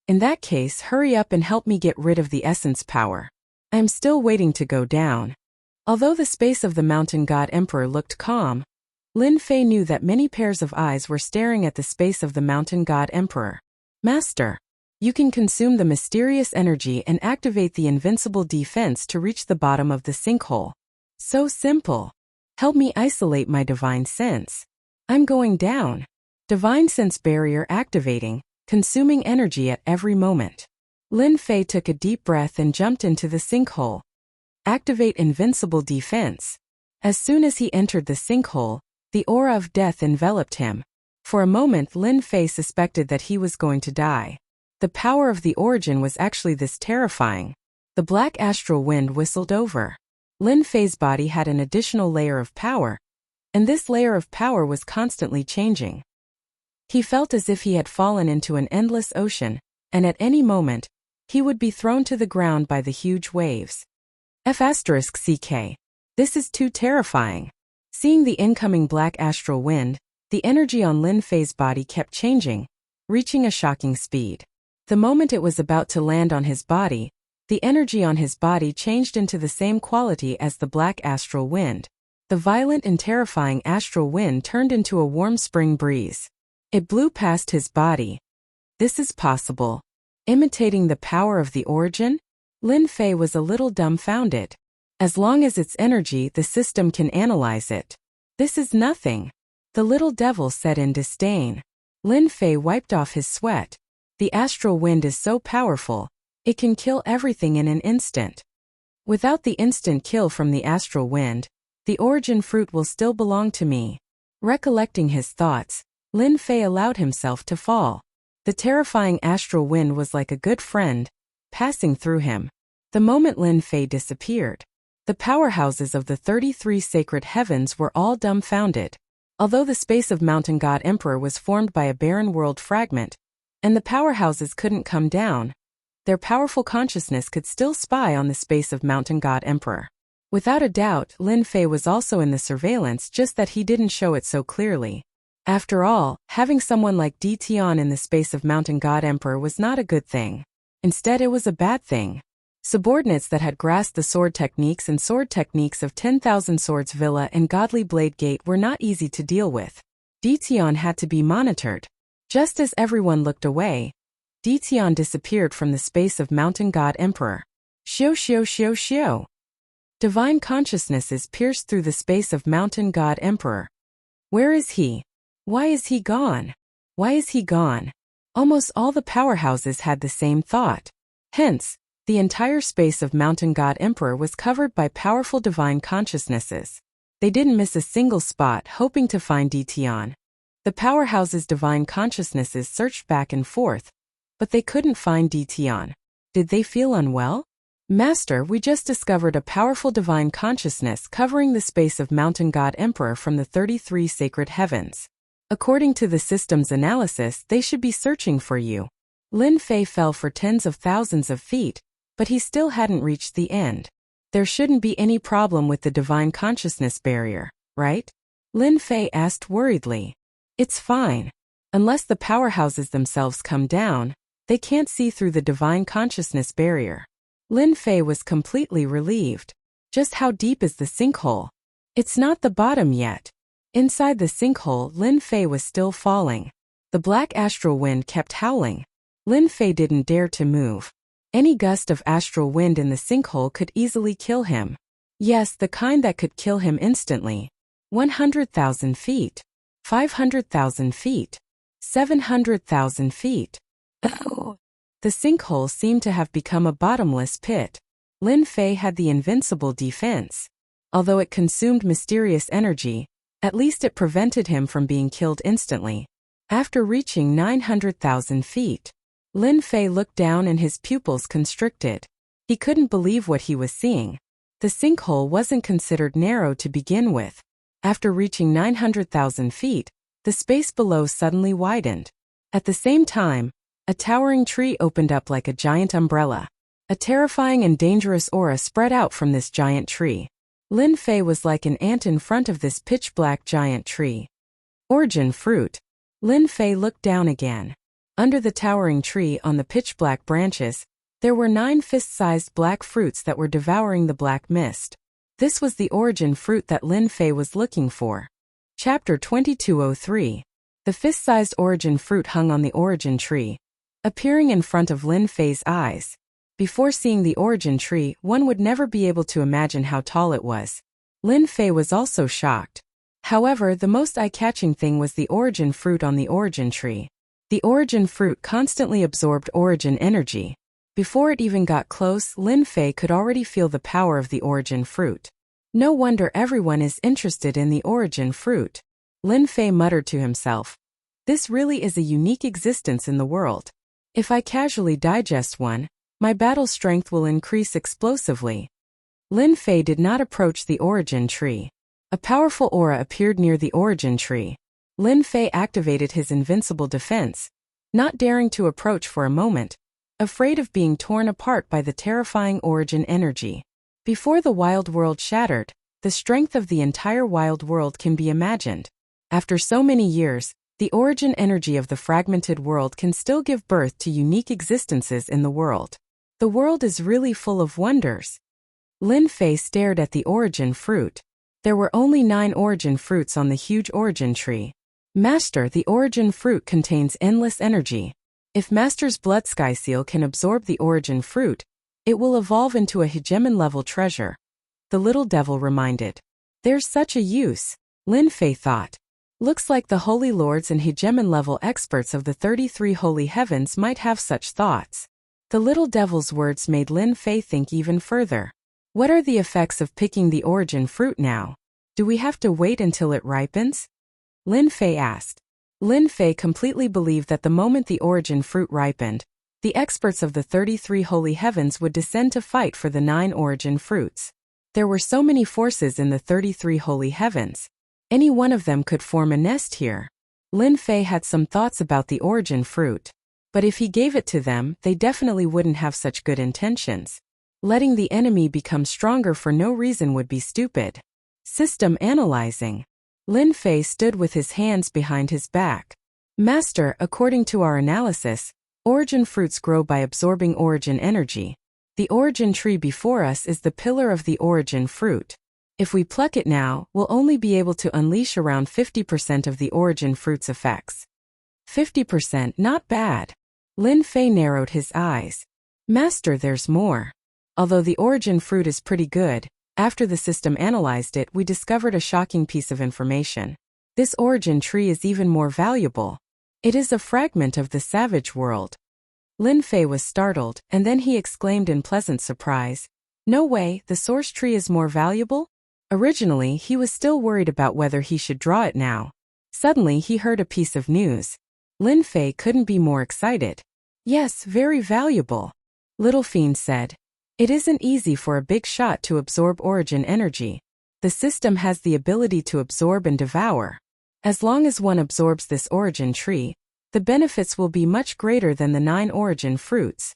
In that case, hurry up and help me get rid of the essence power. I am still waiting to go down. Although the space of the Mountain God Emperor looked calm, Lin Fei knew that many pairs of eyes were staring at the space of the Mountain God Emperor. Master, you can consume the mysterious energy and activate the invincible defense to reach the bottom of the sinkhole. So simple. Help me isolate my divine sense. I'm going down. Divine sense barrier activating, consuming energy at every moment. Lin Fei took a deep breath and jumped into the sinkhole. Activate invincible defense. As soon as he entered the sinkhole, the aura of death enveloped him. For a moment, Lin Fei suspected that he was going to die. The power of the origin was actually this terrifying. The black astral wind whistled over. Lin Fei's body had an additional layer of power, and this layer of power was constantly changing. He felt as if he had fallen into an endless ocean, and at any moment, he would be thrown to the ground by the huge waves. F***CK. This is too terrifying. Seeing the incoming black astral wind, the energy on Lin Fei's body kept changing, reaching a shocking speed. The moment it was about to land on his body, the energy on his body changed into the same quality as the black astral wind. The violent and terrifying astral wind turned into a warm spring breeze. It blew past his body. This is possible. Imitating the power of the origin? Lin Fei was a little dumbfounded. As long as it's energy, the system can analyze it. This is nothing. The little devil said in disdain. Lin Fei wiped off his sweat. The astral wind is so powerful, it can kill everything in an instant. Without the instant kill from the astral wind, the origin fruit will still belong to me. Recollecting his thoughts, Lin Fei allowed himself to fall. The terrifying astral wind was like a good friend, passing through him. The moment Lin Fei disappeared, the powerhouses of the 33 sacred heavens were all dumbfounded. Although the space of Mountain God Emperor was formed by a barren world fragment, and the powerhouses couldn't come down, their powerful consciousness could still spy on the space of Mountain God Emperor. Without a doubt, Lin Fei was also in the surveillance, just that he didn't show it so clearly. After all, having someone like Di Tian in the space of Mountain God Emperor was not a good thing. Instead, it was a bad thing. Subordinates that had grasped the sword techniques of 10,000 Swords Villa and Godly Blade Gate were not easy to deal with. Di Tian had to be monitored. Just as everyone looked away, Di Tian disappeared from the space of Mountain God Emperor. Xiao. Divine consciousnesses pierced through the space of Mountain God Emperor. Where is he? Why is he gone? Why is he gone? Almost all the powerhouses had the same thought. Hence, the entire space of Mountain God Emperor was covered by powerful divine consciousnesses. They didn't miss a single spot hoping to find Di Tian. The powerhouse's divine consciousnesses searched back and forth, but they couldn't find Di Tian. Did they feel unwell? Master, we just discovered a powerful divine consciousness covering the space of Mountain God Emperor from the 33 sacred heavens. According to the system's analysis, they should be searching for you. Lin Fei fell for tens of thousands of feet, but he still hadn't reached the end. There shouldn't be any problem with the divine consciousness barrier, right? Lin Fei asked worriedly. It's fine. Unless the powerhouses themselves come down, they can't see through the divine consciousness barrier. Lin Fei was completely relieved. Just how deep is the sinkhole? It's not the bottom yet. Inside the sinkhole, Lin Fei was still falling. The black astral wind kept howling. Lin Fei didn't dare to move. Any gust of astral wind in the sinkhole could easily kill him. Yes, the kind that could kill him instantly. 100,000 feet. 500,000 feet. 700,000 feet. Oh! The sinkhole seemed to have become a bottomless pit. Lin Fei had the invincible defense. Although it consumed mysterious energy, at least it prevented him from being killed instantly. After reaching 900,000 feet, Lin Fei looked down and his pupils constricted. He couldn't believe what he was seeing. The sinkhole wasn't considered narrow to begin with. After reaching 900,000 feet, the space below suddenly widened. At the same time, a towering tree opened up like a giant umbrella. A terrifying and dangerous aura spread out from this giant tree. Lin Fei was like an ant in front of this pitch-black giant tree. Origin fruit. Lin Fei looked down again. Under the towering tree on the pitch-black branches, there were 9 fist-sized black fruits that were devouring the black mist. This was the origin fruit that Lin Fei was looking for. Chapter 2203. The fist-sized origin fruit hung on the origin tree, appearing in front of Lin Fei's eyes. Before seeing the origin tree, one would never be able to imagine how tall it was. Lin Fei was also shocked. However, the most eye-catching thing was the origin fruit on the origin tree. The origin fruit constantly absorbed origin energy. Before it even got close, Lin Fei could already feel the power of the origin fruit. No wonder everyone is interested in the origin fruit. Lin Fei muttered to himself. This really is a unique existence in the world. If I casually digest one, my battle strength will increase explosively. Lin Fei did not approach the origin tree. A powerful aura appeared near the origin tree. Lin Fei activated his invincible defense, not daring to approach for a moment, afraid of being torn apart by the terrifying origin energy. Before the wild world shattered, the strength of the entire wild world can be imagined. After so many years, the origin energy of the fragmented world can still give birth to unique existences in the world. The world is really full of wonders. Lin Fei stared at the origin fruit. There were only 9 origin fruits on the huge origin tree. Master, the origin fruit contains endless energy. If Master's blood sky seal can absorb the origin fruit, it will evolve into a hegemon-level treasure. The little devil reminded. There's such a use, Lin Fei thought. Looks like the holy lords and hegemon-level experts of the 33 holy heavens might have such thoughts. The little devil's words made Lin Fei think even further. What are the effects of picking the origin fruit now? Do we have to wait until it ripens? Lin Fei asked. Lin Fei completely believed that the moment the origin fruit ripened, the experts of the 33 holy heavens would descend to fight for the 9 origin fruits. There were so many forces in the 33 holy heavens. Any one of them could form a nest here. Lin Fei had some thoughts about the origin fruit. But if he gave it to them, they definitely wouldn't have such good intentions. Letting the enemy become stronger for no reason would be stupid. System analyzing. Lin Fei stood with his hands behind his back. Master, according to our analysis, origin fruits grow by absorbing origin energy. The origin tree before us is the pillar of the origin fruit. If we pluck it now, we'll only be able to unleash around 50% of the origin fruit's effects. 50%, not bad. Lin Fei narrowed his eyes. Master, there's more. Although the origin fruit is pretty good, after the system analyzed it, we discovered a shocking piece of information. This origin tree is even more valuable. It is a fragment of the savage world. Lin Fei was startled, and then he exclaimed in pleasant surprise, "No way, the source tree is more valuable?" Originally, he was still worried about whether he should draw it now. Suddenly, he heard a piece of news. Lin Fei couldn't be more excited. Yes, very valuable. Little Fiend said. It isn't easy for a big shot to absorb origin energy. The system has the ability to absorb and devour. As long as one absorbs this origin tree, the benefits will be much greater than the 9 origin fruits.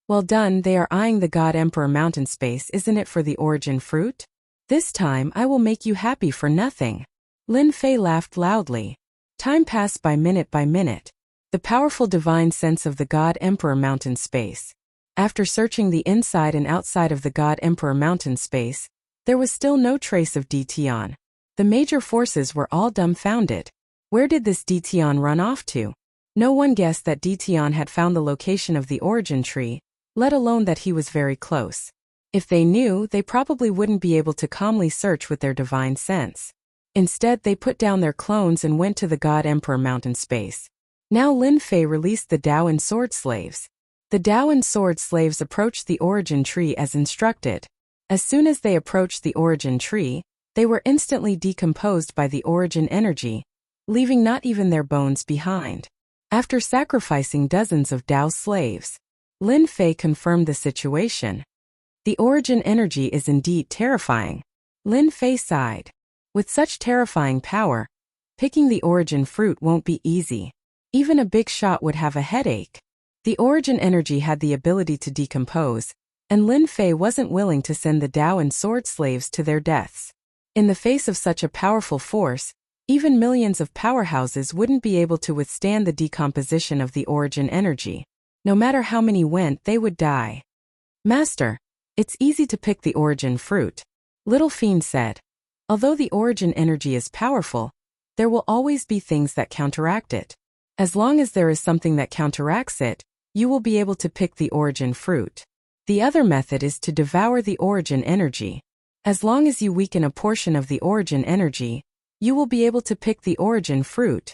Well done, they are eyeing the God Emperor Mountain Space, isn't it, for the origin fruit? This time I will make you happy for nothing. Lin Fei laughed loudly. Time passed by minute. The powerful divine sense of the God Emperor Mountain Space. After searching the inside and outside of the God Emperor Mountain Space, there was still no trace of Dtion. The major forces were all dumbfounded. Where did this Dtion run off to? No one guessed that Dtion had found the location of the origin tree, let alone that he was very close. If they knew, they probably wouldn't be able to calmly search with their divine sense. Instead, they put down their clones and went to the God Emperor Mountain Space. Now Lin Fei released the Dao and Sword Slaves. The Dao and Sword Slaves approached the origin tree as instructed. As soon as they approached the origin tree, they were instantly decomposed by the origin energy, leaving not even their bones behind. After sacrificing dozens of Dao slaves, Lin Fei confirmed the situation. The origin energy is indeed terrifying. Lin Fei sighed. With such terrifying power, picking the origin fruit won't be easy. Even a big shot would have a headache. The origin energy had the ability to decompose, and Lin Fei wasn't willing to send the Dao and Sword Slaves to their deaths. In the face of such a powerful force, even millions of powerhouses wouldn't be able to withstand the decomposition of the origin energy. No matter how many went, they would die. Master, it's easy to pick the origin fruit, Little Fiend said. Although the origin energy is powerful, there will always be things that counteract it. As long as there is something that counteracts it, you will be able to pick the origin fruit. The other method is to devour the origin energy. As long as you weaken a portion of the origin energy, you will be able to pick the origin fruit.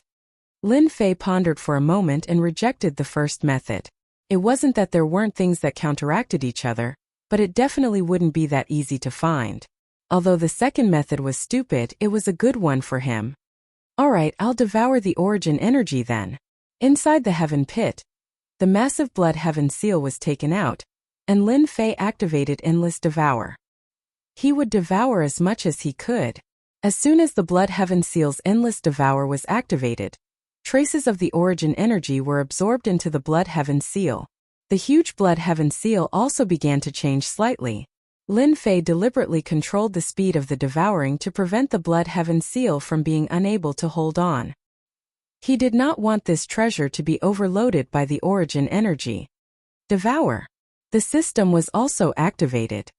Lin Fei pondered for a moment and rejected the first method. It wasn't that there weren't things that counteracted each other, but it definitely wouldn't be that easy to find. Although the second method was stupid, it was a good one for him. Alright, I'll devour the origin energy then. Inside the heaven pit, the massive blood heaven seal was taken out, and Lin Fei activated Endless Devour. He would devour as much as he could. As soon as the blood heaven seal's Endless Devour was activated, traces of the origin energy were absorbed into the blood heaven seal. The huge blood heaven seal also began to change slightly. Lin Fei deliberately controlled the speed of the devouring to prevent the blood heaven seal from being unable to hold on. He did not want this treasure to be overloaded by the origin energy. Devour. The system was also activated.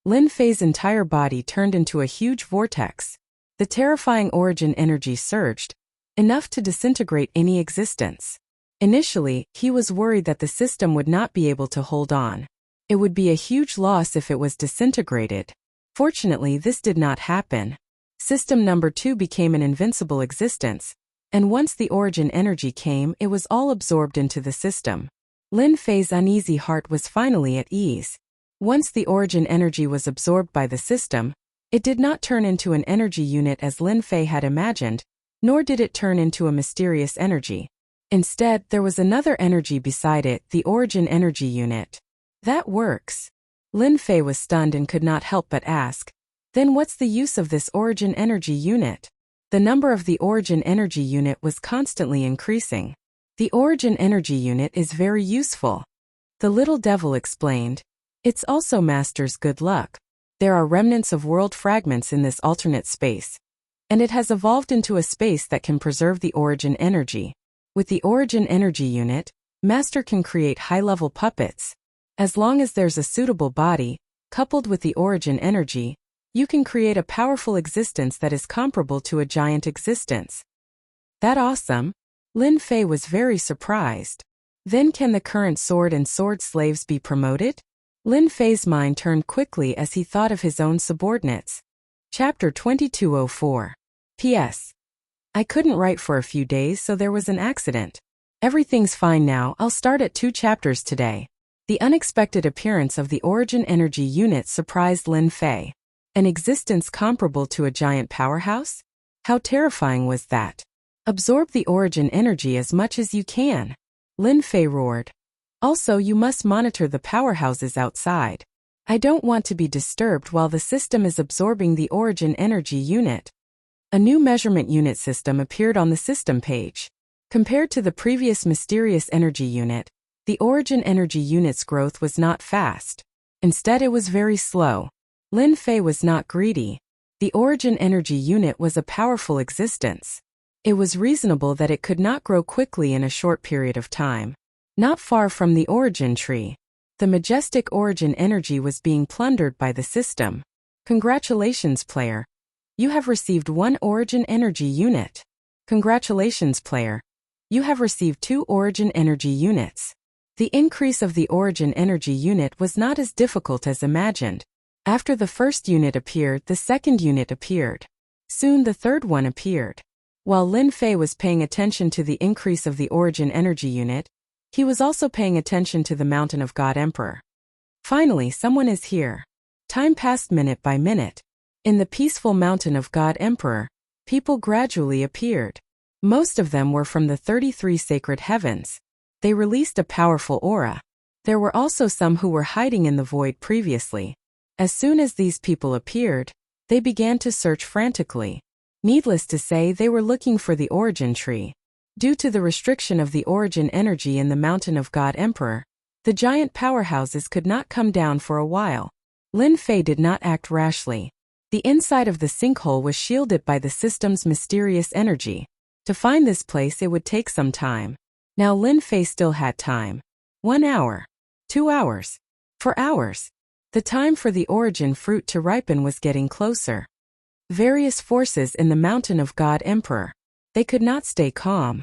Lin Fei's entire body turned into a huge vortex. The terrifying origin energy surged, enough to disintegrate any existence. Initially, he was worried that the system would not be able to hold on. It would be a huge loss if it was disintegrated. Fortunately, this did not happen. System number 2 became an invincible existence, and once the origin energy came, it was all absorbed into the system. Lin Fei's uneasy heart was finally at ease. Once the origin energy was absorbed by the system, it did not turn into an energy unit as Lin Fei had imagined, nor did it turn into a mysterious energy. Instead, there was another energy beside it, the origin energy unit. That works. Lin Fei was stunned and could not help but ask, then what's the use of this origin energy unit? The number of the origin energy unit was constantly increasing. The origin energy unit is very useful. The little devil explained. It's also Master's good luck. There are remnants of world fragments in this alternate space, and it has evolved into a space that can preserve the origin energy. With the origin energy unit, Master can create high-level puppets. As long as there's a suitable body, coupled with the origin energy, you can create a powerful existence that is comparable to a giant existence. That awesome? Lin Fei was very surprised. Then can the current sword and sword slaves be promoted? Lin Fei's mind turned quickly as he thought of his own subordinates. Chapter 2204. P.S. I couldn't write for a few days, so there was an accident. Everything's fine now. I'll start at 2 chapters today. The unexpected appearance of the origin energy unit surprised Lin Fei. An existence comparable to a giant powerhouse? How terrifying was that? Absorb the origin energy as much as you can. Lin Fei roared. Also, you must monitor the powerhouses outside. I don't want to be disturbed while the system is absorbing the origin energy unit. A new measurement unit system appeared on the system page. Compared to the previous mysterious energy unit, the origin energy unit's growth was not fast. Instead, it was very slow. Lin Fei was not greedy. The origin energy unit was a powerful existence. It was reasonable that it could not grow quickly in a short period of time. Not far from the origin tree, the majestic origin energy was being plundered by the system. Congratulations, player. You have received 1 origin energy unit. Congratulations, player. You have received 2 origin energy units. The increase of the origin energy unit was not as difficult as imagined. After the first unit appeared, the second unit appeared. Soon the third one appeared. While Lin Fei was paying attention to the increase of the origin energy unit, he was also paying attention to the mountain of God Emperor. Finally, someone is here. Time passed minute by minute. In the peaceful mountain of God Emperor, people gradually appeared. Most of them were from the 33 sacred heavens. They released a powerful aura. There were also some who were hiding in the void previously. As soon as these people appeared, they began to search frantically. Needless to say, they were looking for the origin tree. Due to the restriction of the origin energy in the mountain of God Emperor, the giant powerhouses could not come down for a while. Lin Fei did not act rashly. The inside of the sinkhole was shielded by the system's mysterious energy. To find this place, it would take some time. Now Lin Fei still had time. 1 hour. 2 hours. 4 hours. The time for the origin fruit to ripen was getting closer. Various forces in the mountain of God Emperor. They could not stay calm.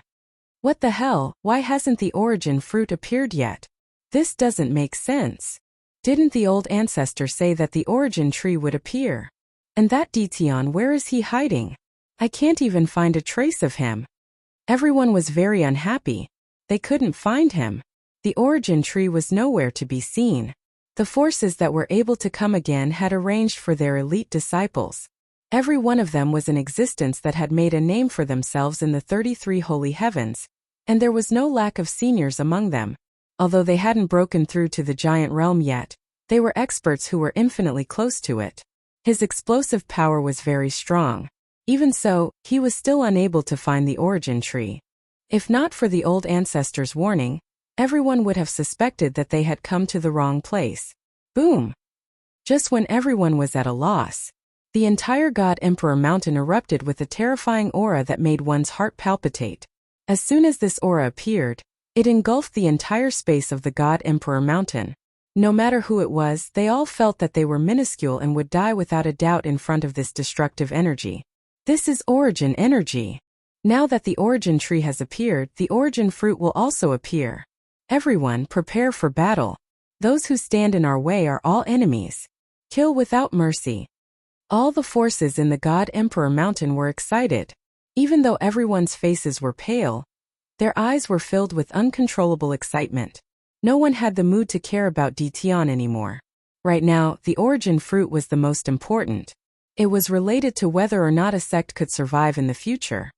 What the hell? Why hasn't the origin fruit appeared yet? This doesn't make sense. Didn't the old ancestor say that the origin tree would appear? And that Ditian, where is he hiding? I can't even find a trace of him. Everyone was very unhappy. They couldn't find him. The origin tree was nowhere to be seen. The forces that were able to come again had arranged for their elite disciples. Every one of them was an existence that had made a name for themselves in the 33 holy heavens, and there was no lack of seniors among them. Although they hadn't broken through to the giant realm yet, they were experts who were infinitely close to it. His explosive power was very strong. Even so, he was still unable to find the origin tree. If not for the old ancestor's warning, everyone would have suspected that they had come to the wrong place. Boom! Just when everyone was at a loss, the entire God Emperor mountain erupted with a terrifying aura that made one's heart palpitate. As soon as this aura appeared, it engulfed the entire space of the God Emperor mountain. No matter who it was, they all felt that they were minuscule and would die without a doubt in front of this destructive energy. This is origin energy. Now that the origin tree has appeared, the origin fruit will also appear. Everyone, prepare for battle. Those who stand in our way are all enemies. Kill without mercy. All the forces in the God Emperor mountain were excited. Even though everyone's faces were pale, their eyes were filled with uncontrollable excitement. No one had the mood to care about Ditian anymore. Right now, the origin fruit was the most important. It was related to whether or not a sect could survive in the future.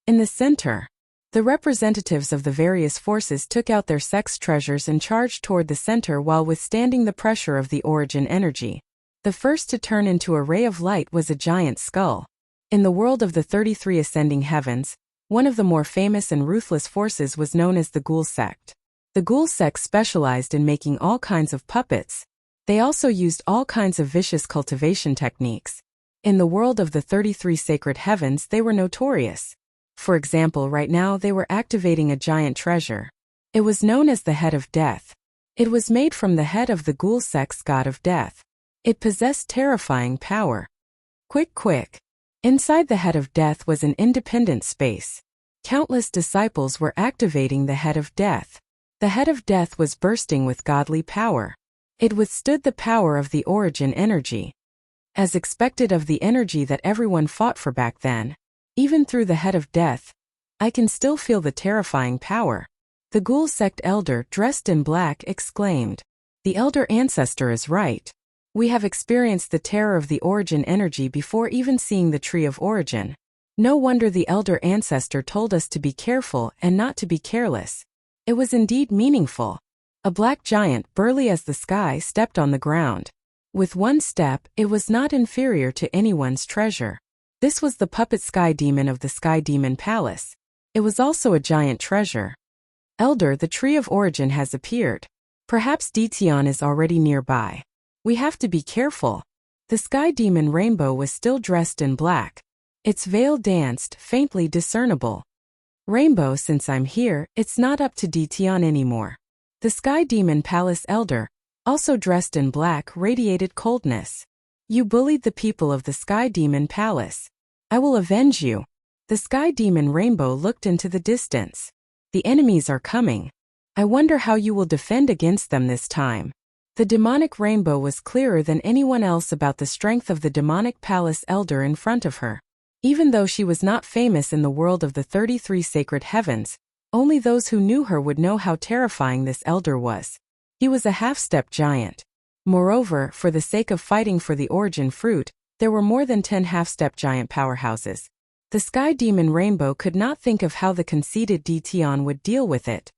In the center, the representatives of the various forces took out their sex treasures and charged toward the center while withstanding the pressure of the origin energy. The first to turn into a ray of light was a giant skull. In the world of the 33 ascending heavens, one of the more famous and ruthless forces was known as the Ghoul sect. The Ghoul sect specialized in making all kinds of puppets. They also used all kinds of vicious cultivation techniques. In the world of the 33 sacred heavens, they were notorious. For example, right now they were activating a giant treasure. It was known as the Head of Death. It was made from the head of the Ghoul sect's god of death. It possessed terrifying power. Quick! Inside the Head of Death was an independent space. Countless disciples were activating the Head of Death. The Head of Death was bursting with godly power. It withstood the power of the origin energy. As expected of the energy that everyone fought for back then, even through the Head of Death, I can still feel the terrifying power. The Ghoul sect elder, dressed in black, exclaimed, "The elder ancestor is right. We have experienced the terror of the origin energy before even seeing the tree of origin. No wonder the elder ancestor told us to be careful and not to be careless." It was indeed meaningful. A black giant, burly as the sky, stepped on the ground. With one step, it was not inferior to anyone's treasure. This was the puppet sky demon of the Sky Demon Palace. It was also a giant treasure. "Elder, the tree of origin has appeared. Perhaps Ditian is already nearby. We have to be careful." The Sky Demon Rainbow was still dressed in black. Its veil danced, faintly discernible. "Rainbow, since I'm here, it's not up to Ditian anymore." The Sky Demon Palace elder, also dressed in black, radiated coldness. "You bullied the people of the Sky Demon Palace. I will avenge you." The Sky Demon Rainbow looked into the distance. "The enemies are coming. I wonder how you will defend against them this time." The demonic rainbow was clearer than anyone else about the strength of the demonic palace elder in front of her. Even though she was not famous in the world of the 33 sacred heavens, only those who knew her would know how terrifying this elder was. He was a half-step giant. Moreover, for the sake of fighting for the origin fruit, there were more than 10 half-step giant powerhouses. The Sky Demon Rainbow could not think of how the conceited Ditian would deal with it.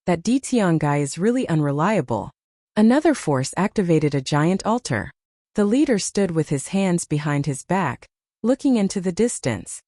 That Ditian guy is really unreliable. Another force activated a giant altar. The leader stood with his hands behind his back, looking into the distance.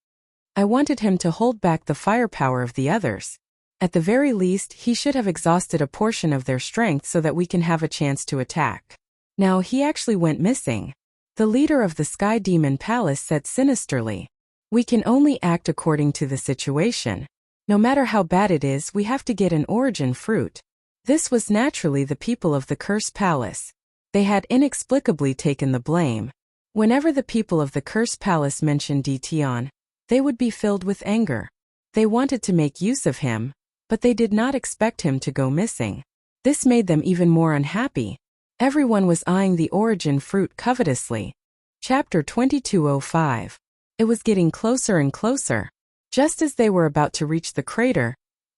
I wanted him to hold back the firepower of the others. At the very least, he should have exhausted a portion of their strength so that we can have a chance to attack. Now he actually went missing. The leader of the Sky Demon Palace said sinisterly, "We can only act according to the situation. No matter how bad it is, we have to get an origin fruit." This was naturally the people of the Curse Palace. They had inexplicably taken the blame. Whenever the people of the Curse Palace mentioned Ditian, they would be filled with anger. They wanted to make use of him, but they did not expect him to go missing. This made them even more unhappy. Everyone was eyeing the origin fruit covetously. Chapter 2205. It was getting closer and closer. Just as they were about to reach the crater,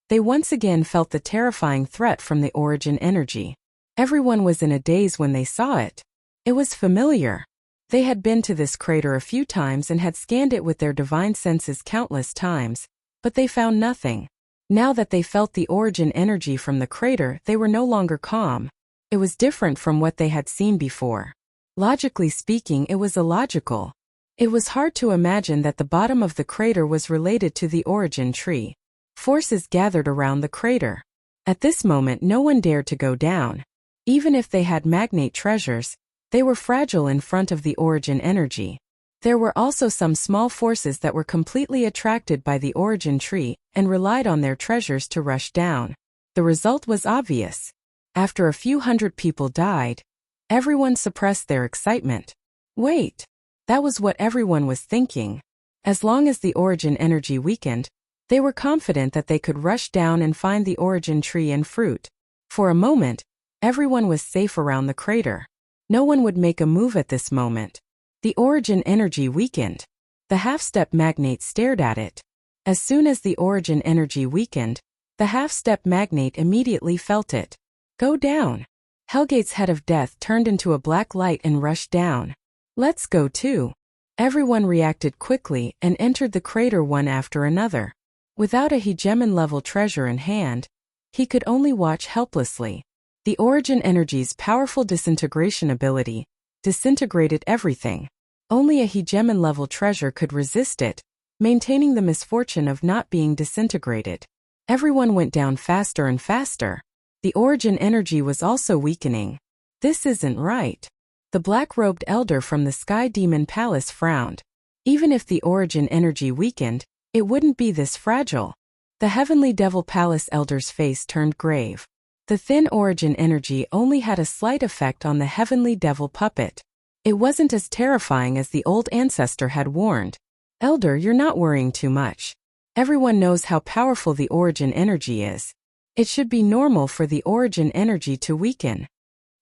they once again felt the terrifying threat from the origin energy. Everyone was in a daze when they saw it. It was familiar. They had been to this crater a few times and had scanned it with their divine senses countless times, but they found nothing. Now that they felt the origin energy from the crater, they were no longer calm. It was different from what they had seen before. Logically speaking, it was illogical. It was hard to imagine that the bottom of the crater was related to the origin tree. Forces gathered around the crater. At this moment, no one dared to go down. Even if they had magnate treasures, they were fragile in front of the origin energy. There were also some small forces that were completely attracted by the origin tree and relied on their treasures to rush down. The result was obvious. After a few hundred people died, everyone suppressed their excitement. Wait, that was what everyone was thinking. As long as the origin energy weakened, they were confident that they could rush down and find the origin tree and fruit. For a moment, everyone was safe around the crater. No one would make a move at this moment. The origin energy weakened. The half-step magnate stared at it. As soon as the origin energy weakened, the half-step magnate immediately felt it. Go down. Hellgate's Head of Death turned into a black light and rushed down. Let's go too. Everyone reacted quickly and entered the crater one after another. Without a hegemon-level treasure in hand, he could only watch helplessly. The origin energy's powerful disintegration ability disintegrated everything. Only a hegemon-level treasure could resist it, maintaining the misfortune of not being disintegrated. Everyone went down faster and faster. The origin energy was also weakening. This isn't right. The black-robed elder from the Sky Demon Palace frowned. Even if the origin energy weakened, it wouldn't be this fragile. The Heavenly Devil Palace elder's face turned grave. The thin origin energy only had a slight effect on the Heavenly Devil puppet. It wasn't as terrifying as the old ancestor had warned. Elder, you're not worrying too much. Everyone knows how powerful the origin energy is. It should be normal for the origin energy to weaken.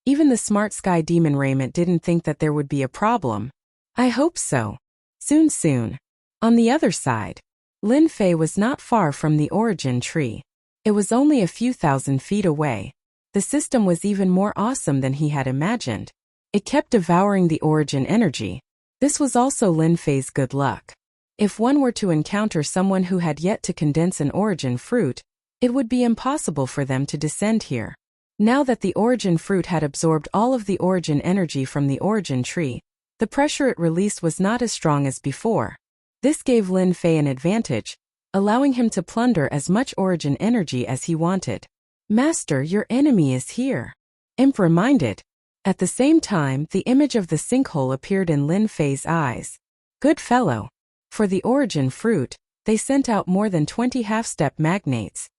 Even the smart Sky Demon Raiment didn't think that there would be a problem. I hope so. Soon. On the other side, Lin Fei was not far from the origin tree. It was only a few thousand feet away. The system was even more awesome than he had imagined. It kept devouring the origin energy. This was also Lin Fei's good luck. If one were to encounter someone who had yet to condense an origin fruit, it would be impossible for them to descend here. Now that the origin fruit had absorbed all of the origin energy from the origin tree, the pressure it released was not as strong as before. This gave Lin Fei an advantage, allowing him to plunder as much origin energy as he wanted. Master, your enemy is here. Imp reminded. At the same time, the image of the sinkhole appeared in Lin Fei's eyes. Good fellow. For the origin fruit, they sent out more than 20 half-step magnates.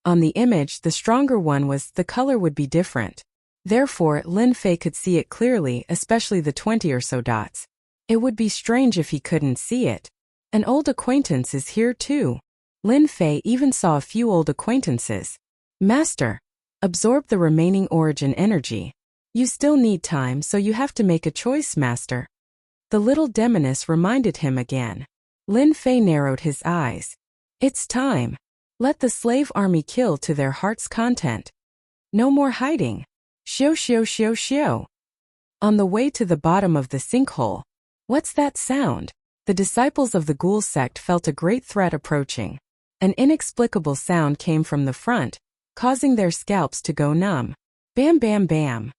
On the image, the stronger one the color would be different. Therefore, Lin Fei could see it clearly, especially the 20 or so dots. It would be strange if he couldn't see it. An old acquaintance is here too. Lin Fei even saw a few old acquaintances. Master, absorb the remaining origin energy. You still need time, so you have to make a choice, Master. The little demoness reminded him again. Lin Fei narrowed his eyes. It's time. Let the slave army kill to their heart's content. No more hiding. Shio. On the way to the bottom of the sinkhole. What's that sound? The disciples of the ghoul sect felt a great threat approaching. An inexplicable sound came from the front, causing their scalps to go numb. Bam bam bam.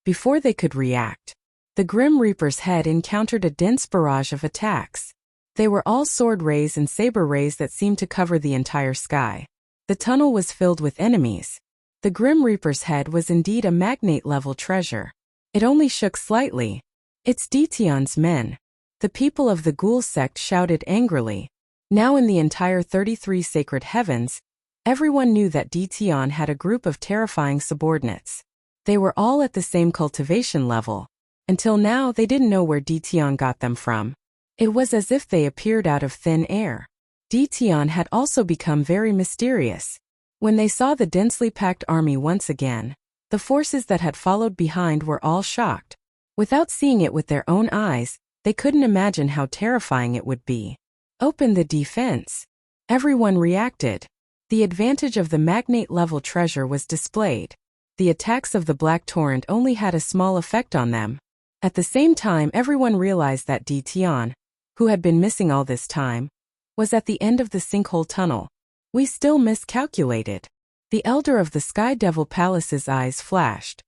Before they could react, the Grim Reaper's head encountered a dense barrage of attacks. They were all sword rays and saber rays that seemed to cover the entire sky. The tunnel was filled with enemies. The Grim Reaper's head was indeed a magnate-level treasure. It only shook slightly. It's Detion's men. The people of the ghoul sect shouted angrily. Now in the entire 33 sacred heavens, everyone knew that Detion had a group of terrifying subordinates. They were all at the same cultivation level. Until now, they didn't know where Detion got them from. It was as if they appeared out of thin air. Detion had also become very mysterious. When they saw the densely packed army once again, the forces that had followed behind were all shocked. Without seeing it with their own eyes, they couldn't imagine how terrifying it would be. Open the defense. Everyone reacted. The advantage of the magnate-level treasure was displayed. The attacks of the Black Torrent only had a small effect on them. At the same time, everyone realized that Detion, who had been missing all this time, was at the end of the sinkhole tunnel. We still miscalculated. The elder of the Sky Devil Palace's eyes flashed.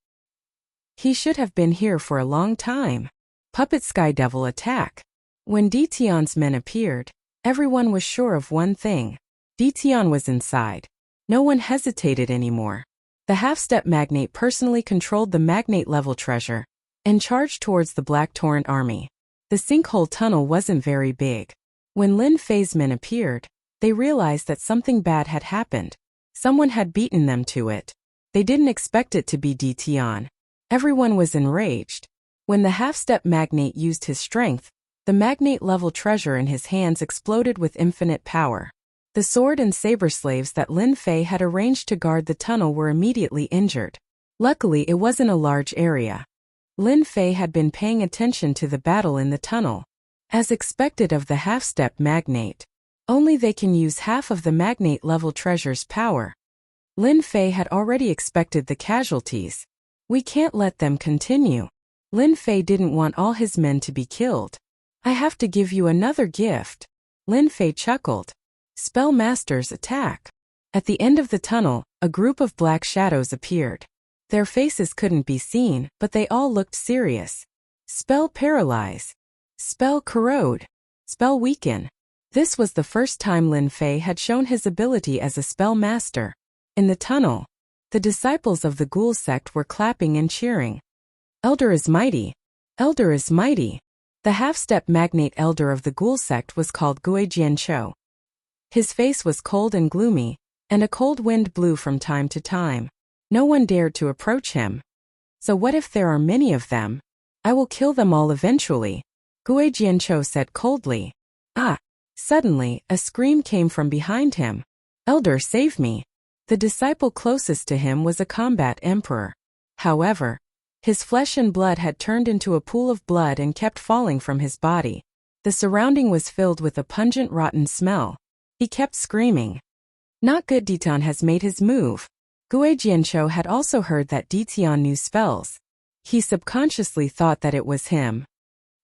He should have been here for a long time. Puppet Sky Devil attack. When Detion's men appeared, everyone was sure of one thing. Detion was inside. No one hesitated anymore. The half-step magnate personally controlled the magnate-level treasure and charged towards the Black Torrent army. The sinkhole tunnel wasn't very big. When Lin Fei's men appeared, they realized that something bad had happened. Someone had beaten them to it. They didn't expect it to be Detion. Everyone was enraged. When the half-step magnate used his strength, the magnate-level treasure in his hands exploded with infinite power. The sword and saber slaves that Lin Fei had arranged to guard the tunnel were immediately injured. Luckily, it wasn't a large area. Lin Fei had been paying attention to the battle in the tunnel. As expected of the half-step magnate, only they can use half of the magnate-level treasure's power. Lin Fei had already expected the casualties. We can't let them continue. Lin Fei didn't want all his men to be killed. I have to give you another gift. Lin Fei chuckled. Spell Masters attack. At the end of the tunnel, a group of black shadows appeared. Their faces couldn't be seen, but they all looked serious. Spell Paralyze. Spell Corrode. Spell Weaken. This was the first time Lin Fei had shown his ability as a spell master. In the tunnel, the disciples of the Ghoul sect were clapping and cheering. Elder is mighty. Elder is mighty. The half-step magnate elder of the Ghoul sect was called Gui Jianqiu. His face was cold and gloomy, and a cold wind blew from time to time. No one dared to approach him. So what if there are many of them? I will kill them all eventually, Gui Jianqiu said coldly. Ah! Suddenly, a scream came from behind him. Elder, save me. The disciple closest to him was a combat emperor. However, his flesh and blood had turned into a pool of blood and kept falling from his body. The surrounding was filled with a pungent rotten smell. He kept screaming. Not good, Ditian has made his move. Gui Jianqiu had also heard that Ditian knew spells. He subconsciously thought that it was him.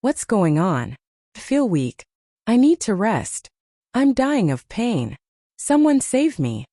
What's going on? I feel weak. I need to rest. I'm dying of pain. Someone save me.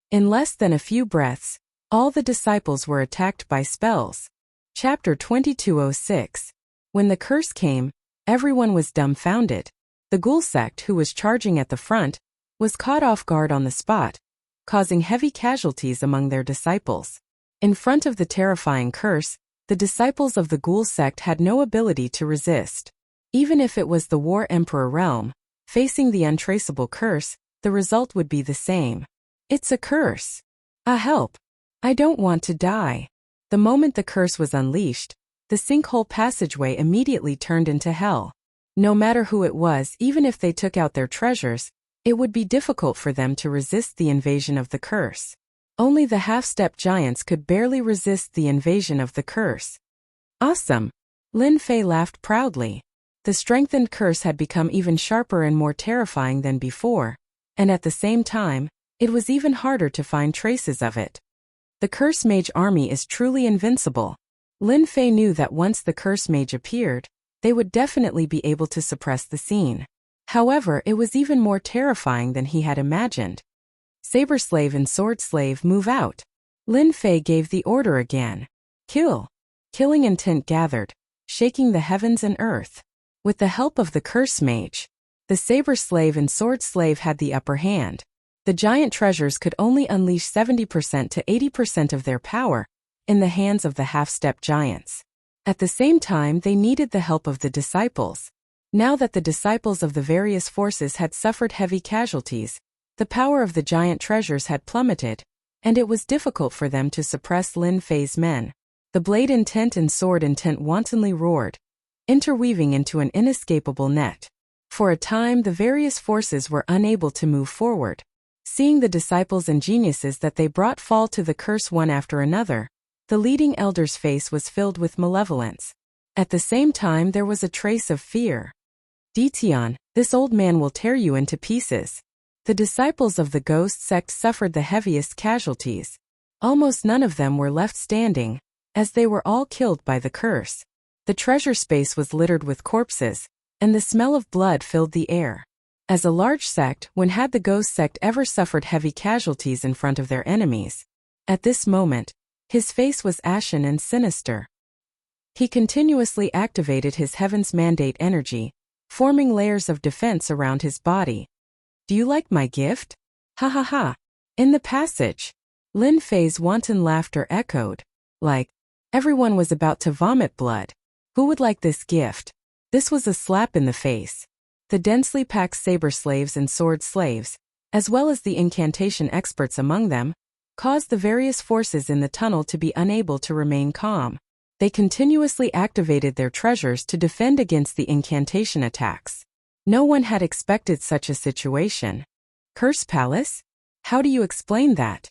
In less than a few breaths, all the disciples were attacked by spells. Chapter 2206. When the curse came, everyone was dumbfounded. The Ghoul sect, who was charging at the front, was caught off guard on the spot, causing heavy casualties among their disciples. In front of the terrifying curse, the disciples of the Ghoul sect had no ability to resist. Even if it was the War Emperor realm, facing the untraceable curse, the result would be the same. It's a curse. Help. I don't want to die. The moment the curse was unleashed, the sinkhole passageway immediately turned into hell. No matter who it was, even if they took out their treasures, it would be difficult for them to resist the invasion of the curse. Only the half-step giants could barely resist the invasion of the curse. Awesome! Lin Fei laughed proudly. The strengthened curse had become even sharper and more terrifying than before, and at the same time, it was even harder to find traces of it. The Curse Mage army is truly invincible. Lin Fei knew that once the Curse Mage appeared, they would definitely be able to suppress the scene. However, it was even more terrifying than he had imagined. Saber Slave and Sword Slave, move out. Lin Fei gave the order again. Kill. Killing intent gathered, shaking the heavens and earth. With the help of the Curse Mage, the Saber Slave and Sword Slave had the upper hand. The giant treasures could only unleash 70% to 80% of their power in the hands of the half-step giants. At the same time, they needed the help of the disciples. Now that the disciples of the various forces had suffered heavy casualties, the power of the giant treasures had plummeted, and it was difficult for them to suppress Lin Fei's men. The blade intent and sword intent wantonly roared, interweaving into an inescapable net. For a time, the various forces were unable to move forward. Seeing the disciples and geniuses that they brought fall to the curse one after another, the leading elder's face was filled with malevolence. At the same time, there was a trace of fear. Ditian, this old man will tear you into pieces. The disciples of the Ghost sect suffered the heaviest casualties. Almost none of them were left standing, as they were all killed by the curse. The treasure space was littered with corpses, and the smell of blood filled the air. As a large sect, when had the Ghost sect ever suffered heavy casualties in front of their enemies? At this moment, his face was ashen and sinister. He continuously activated his Heaven's Mandate energy, forming layers of defense around his body. Do you like my gift? Ha ha ha. In the passage, Lin Fei's wanton laughter echoed. Like, everyone was about to vomit blood. Who would like this gift? This was a slap in the face. The densely packed saber slaves and sword slaves, as well as the incantation experts among them, caused the various forces in the tunnel to be unable to remain calm. They continuously activated their treasures to defend against the incantation attacks. No one had expected such a situation. Curse Palace? How do you explain that?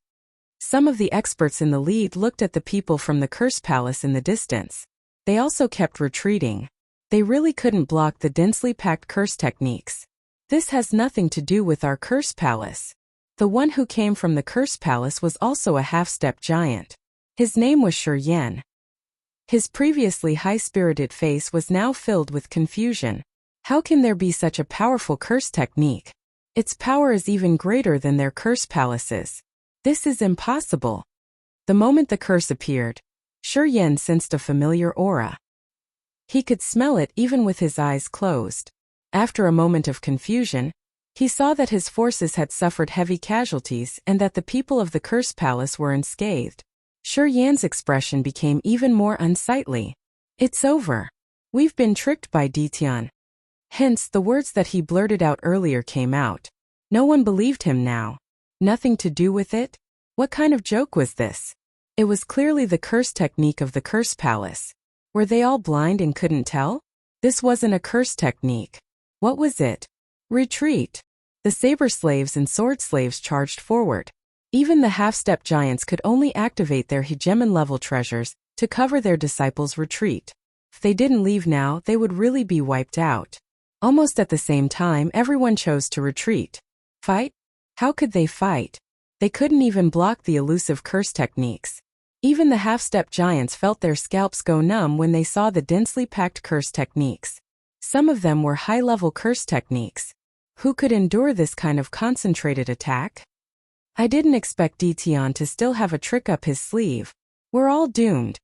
Some of the experts in the lead looked at the people from the Curse Palace in the distance. They also kept retreating. They really couldn't block the densely packed curse techniques. This has nothing to do with our Curse Palace. The one who came from the Curse Palace was also a half-step giant. His name was Shi Yan. His previously high-spirited face was now filled with confusion. How can there be such a powerful curse technique? Its power is even greater than their curse palaces. This is impossible. The moment the curse appeared, Shi Yan sensed a familiar aura. He could smell it even with his eyes closed. After a moment of confusion, he saw that his forces had suffered heavy casualties and that the people of the Curse Palace were unscathed. Shi Yan's expression became even more unsightly. It's over. We've been tricked by Ditian. Hence, the words that he blurted out earlier came out. No one believed him now. Nothing to do with it? What kind of joke was this? It was clearly the curse technique of the Curse Palace. Were they all blind and couldn't tell? This wasn't a curse technique. What was it? Retreat. The saber slaves and sword slaves charged forward. Even the half-step giants could only activate their hegemon-level treasures to cover their disciples' retreat. If they didn't leave now, they would really be wiped out. Almost at the same time, everyone chose to retreat. Fight? How could they fight? They couldn't even block the elusive curse techniques. Even the half-step giants felt their scalps go numb when they saw the densely packed curse techniques. Some of them were high-level curse techniques. Who could endure this kind of concentrated attack? I didn't expect Ditian to still have a trick up his sleeve. We're all doomed.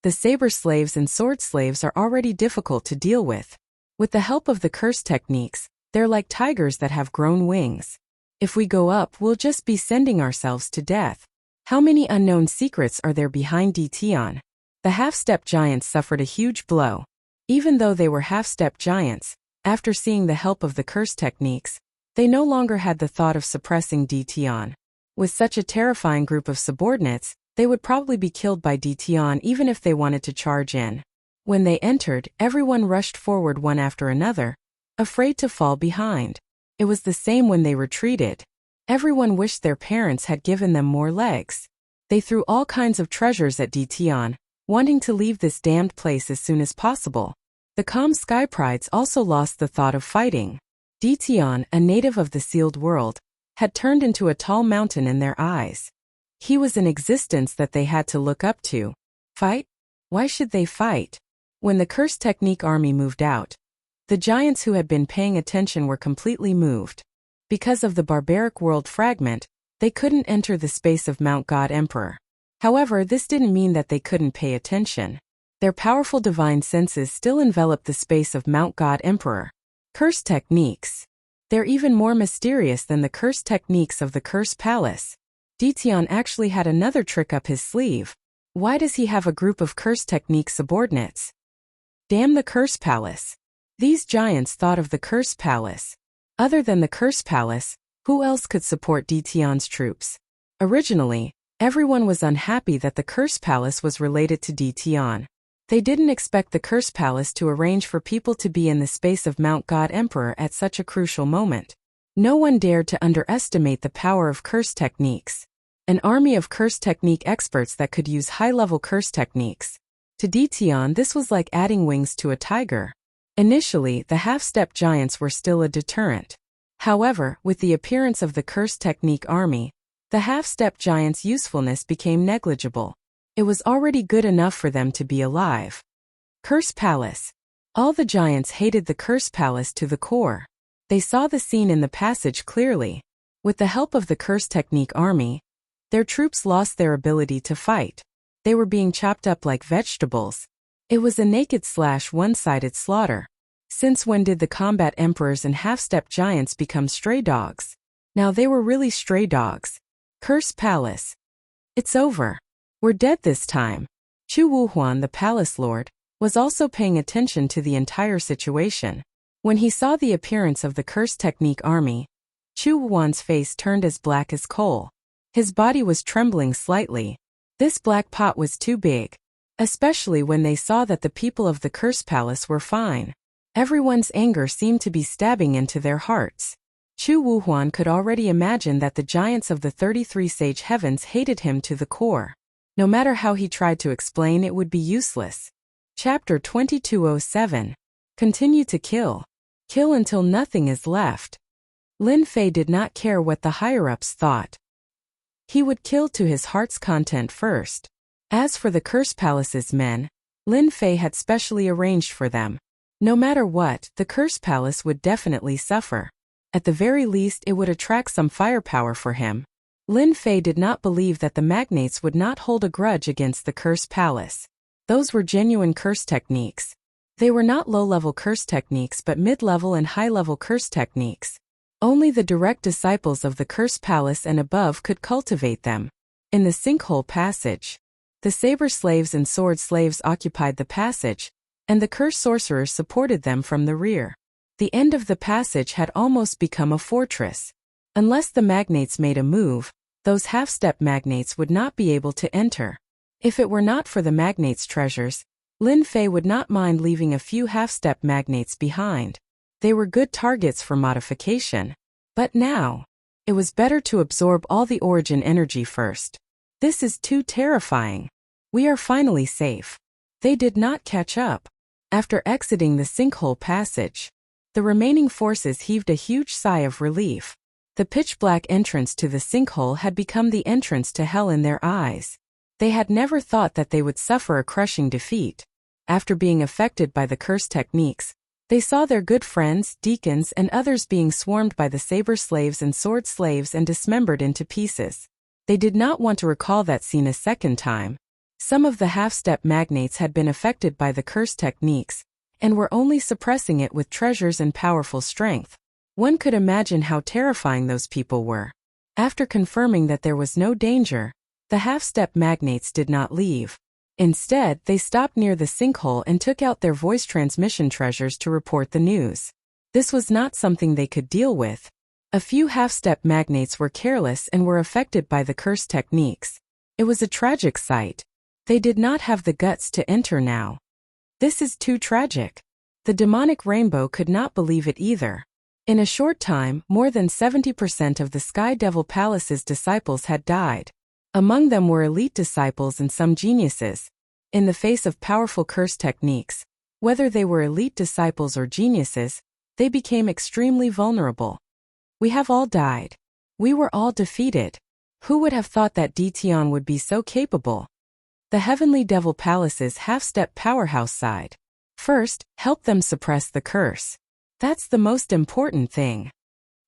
The saber slaves and sword slaves are already difficult to deal with. With the help of the curse techniques, they're like tigers that have grown wings. If we go up, we'll just be sending ourselves to death. How many unknown secrets are there behind Ditian? The half-step giants suffered a huge blow. Even though they were half-step giants, after seeing the help of the curse techniques, they no longer had the thought of suppressing Ditian. With such a terrifying group of subordinates, they would probably be killed by Ditian even if they wanted to charge in. When they entered, everyone rushed forward one after another, afraid to fall behind. It was the same when they retreated. Everyone wished their parents had given them more legs. They threw all kinds of treasures at Ditian, wanting to leave this damned place as soon as possible. The calm sky prides also lost the thought of fighting. Ditian, a native of the sealed world, had turned into a tall mountain in their eyes. He was an existence that they had to look up to. Fight? Why should they fight? When the curse technique army moved out, the giants who had been paying attention were completely moved. Because of the barbaric world fragment, they couldn't enter the space of Mount God Emperor. However, this didn't mean that they couldn't pay attention. Their powerful divine senses still enveloped the space of Mount God Emperor. Curse techniques. They're even more mysterious than the curse techniques of the Curse Palace. Ditian actually had another trick up his sleeve. Why does he have a group of curse technique subordinates? Damn the Curse Palace. These giants thought of the Curse Palace. Other than the Curse Palace, who else could support Ditian's troops? Originally, everyone was unhappy that the Curse Palace was related to Ditian. They didn't expect the Curse Palace to arrange for people to be in the space of Mount God Emperor at such a crucial moment. No one dared to underestimate the power of curse techniques. An army of curse technique experts that could use high-level curse techniques. To Ditian, this was like adding wings to a tiger. Initially, the half-step giants were still a deterrent. However, with the appearance of the curse technique army, the half-step giants' usefulness became negligible. It was already good enough for them to be alive. Curse Palace. All the giants hated the Curse Palace to the core. They saw the scene in the passage clearly. With the help of the curse technique army, their troops lost their ability to fight. They were being chopped up like vegetables. It was a naked / one-sided slaughter. Since when did the combat emperors and half-step giants become stray dogs? Now they were really stray dogs. Curse Palace. It's over. We're dead this time. Chu Wuhuan, the palace lord, was also paying attention to the entire situation. When he saw the appearance of the curse technique army, Chu Wuhuan's face turned as black as coal. His body was trembling slightly. This black pot was too big. Especially when they saw that the people of the Curse Palace were fine. Everyone's anger seemed to be stabbing into their hearts. Chu Wuhuan could already imagine that the giants of the 33 Sage Heavens hated him to the core. No matter how he tried to explain, it would be useless. Chapter 2207. Continue to kill. Kill until nothing is left. Lin Fei did not care what the higher-ups thought. He would kill to his heart's content first. As for the Curse Palace's men, Lin Fei had specially arranged for them. No matter what, the Curse Palace would definitely suffer. At the very least, it would attract some firepower for him. Lin Fei did not believe that the magnates would not hold a grudge against the curse palace. Those were genuine curse techniques. They were not low-level curse techniques but mid-level and high-level curse techniques. Only the direct disciples of the curse palace and above could cultivate them. In the sinkhole passage, the saber slaves and sword slaves occupied the passage, and the curse sorcerers supported them from the rear. The end of the passage had almost become a fortress. Unless the magnates made a move, those half-step magnates would not be able to enter. If it were not for the magnates' treasures, Lin Fei would not mind leaving a few half-step magnates behind. They were good targets for modification. But now, it was better to absorb all the origin energy first. This is too terrifying. We are finally safe. They did not catch up. After exiting the sinkhole passage, the remaining forces heaved a huge sigh of relief. The pitch-black entrance to the sinkhole had become the entrance to hell in their eyes. They had never thought that they would suffer a crushing defeat. After being affected by the curse techniques, they saw their good friends, deacons, and others being swarmed by the saber slaves and sword slaves and dismembered into pieces. They did not want to recall that scene a second time. Some of the half-step magnates had been affected by the curse techniques, and were only suppressing it with treasures and powerful strength. One could imagine how terrifying those people were. After confirming that there was no danger, the half-step magnates did not leave. Instead, they stopped near the sinkhole and took out their voice transmission treasures to report the news. This was not something they could deal with. A few half-step magnates were careless and were affected by the curse techniques. It was a tragic sight. They did not have the guts to enter now. This is too tragic. The demonic rainbow could not believe it either. In a short time, more than 70% of the Sky Devil Palace's disciples had died. Among them were elite disciples and some geniuses. In the face of powerful curse techniques, whether they were elite disciples or geniuses, they became extremely vulnerable. We have all died. We were all defeated. Who would have thought that Ditian would be so capable? The Heavenly Devil Palace's half-step powerhouse side. First, help them suppress the curse. That's the most important thing.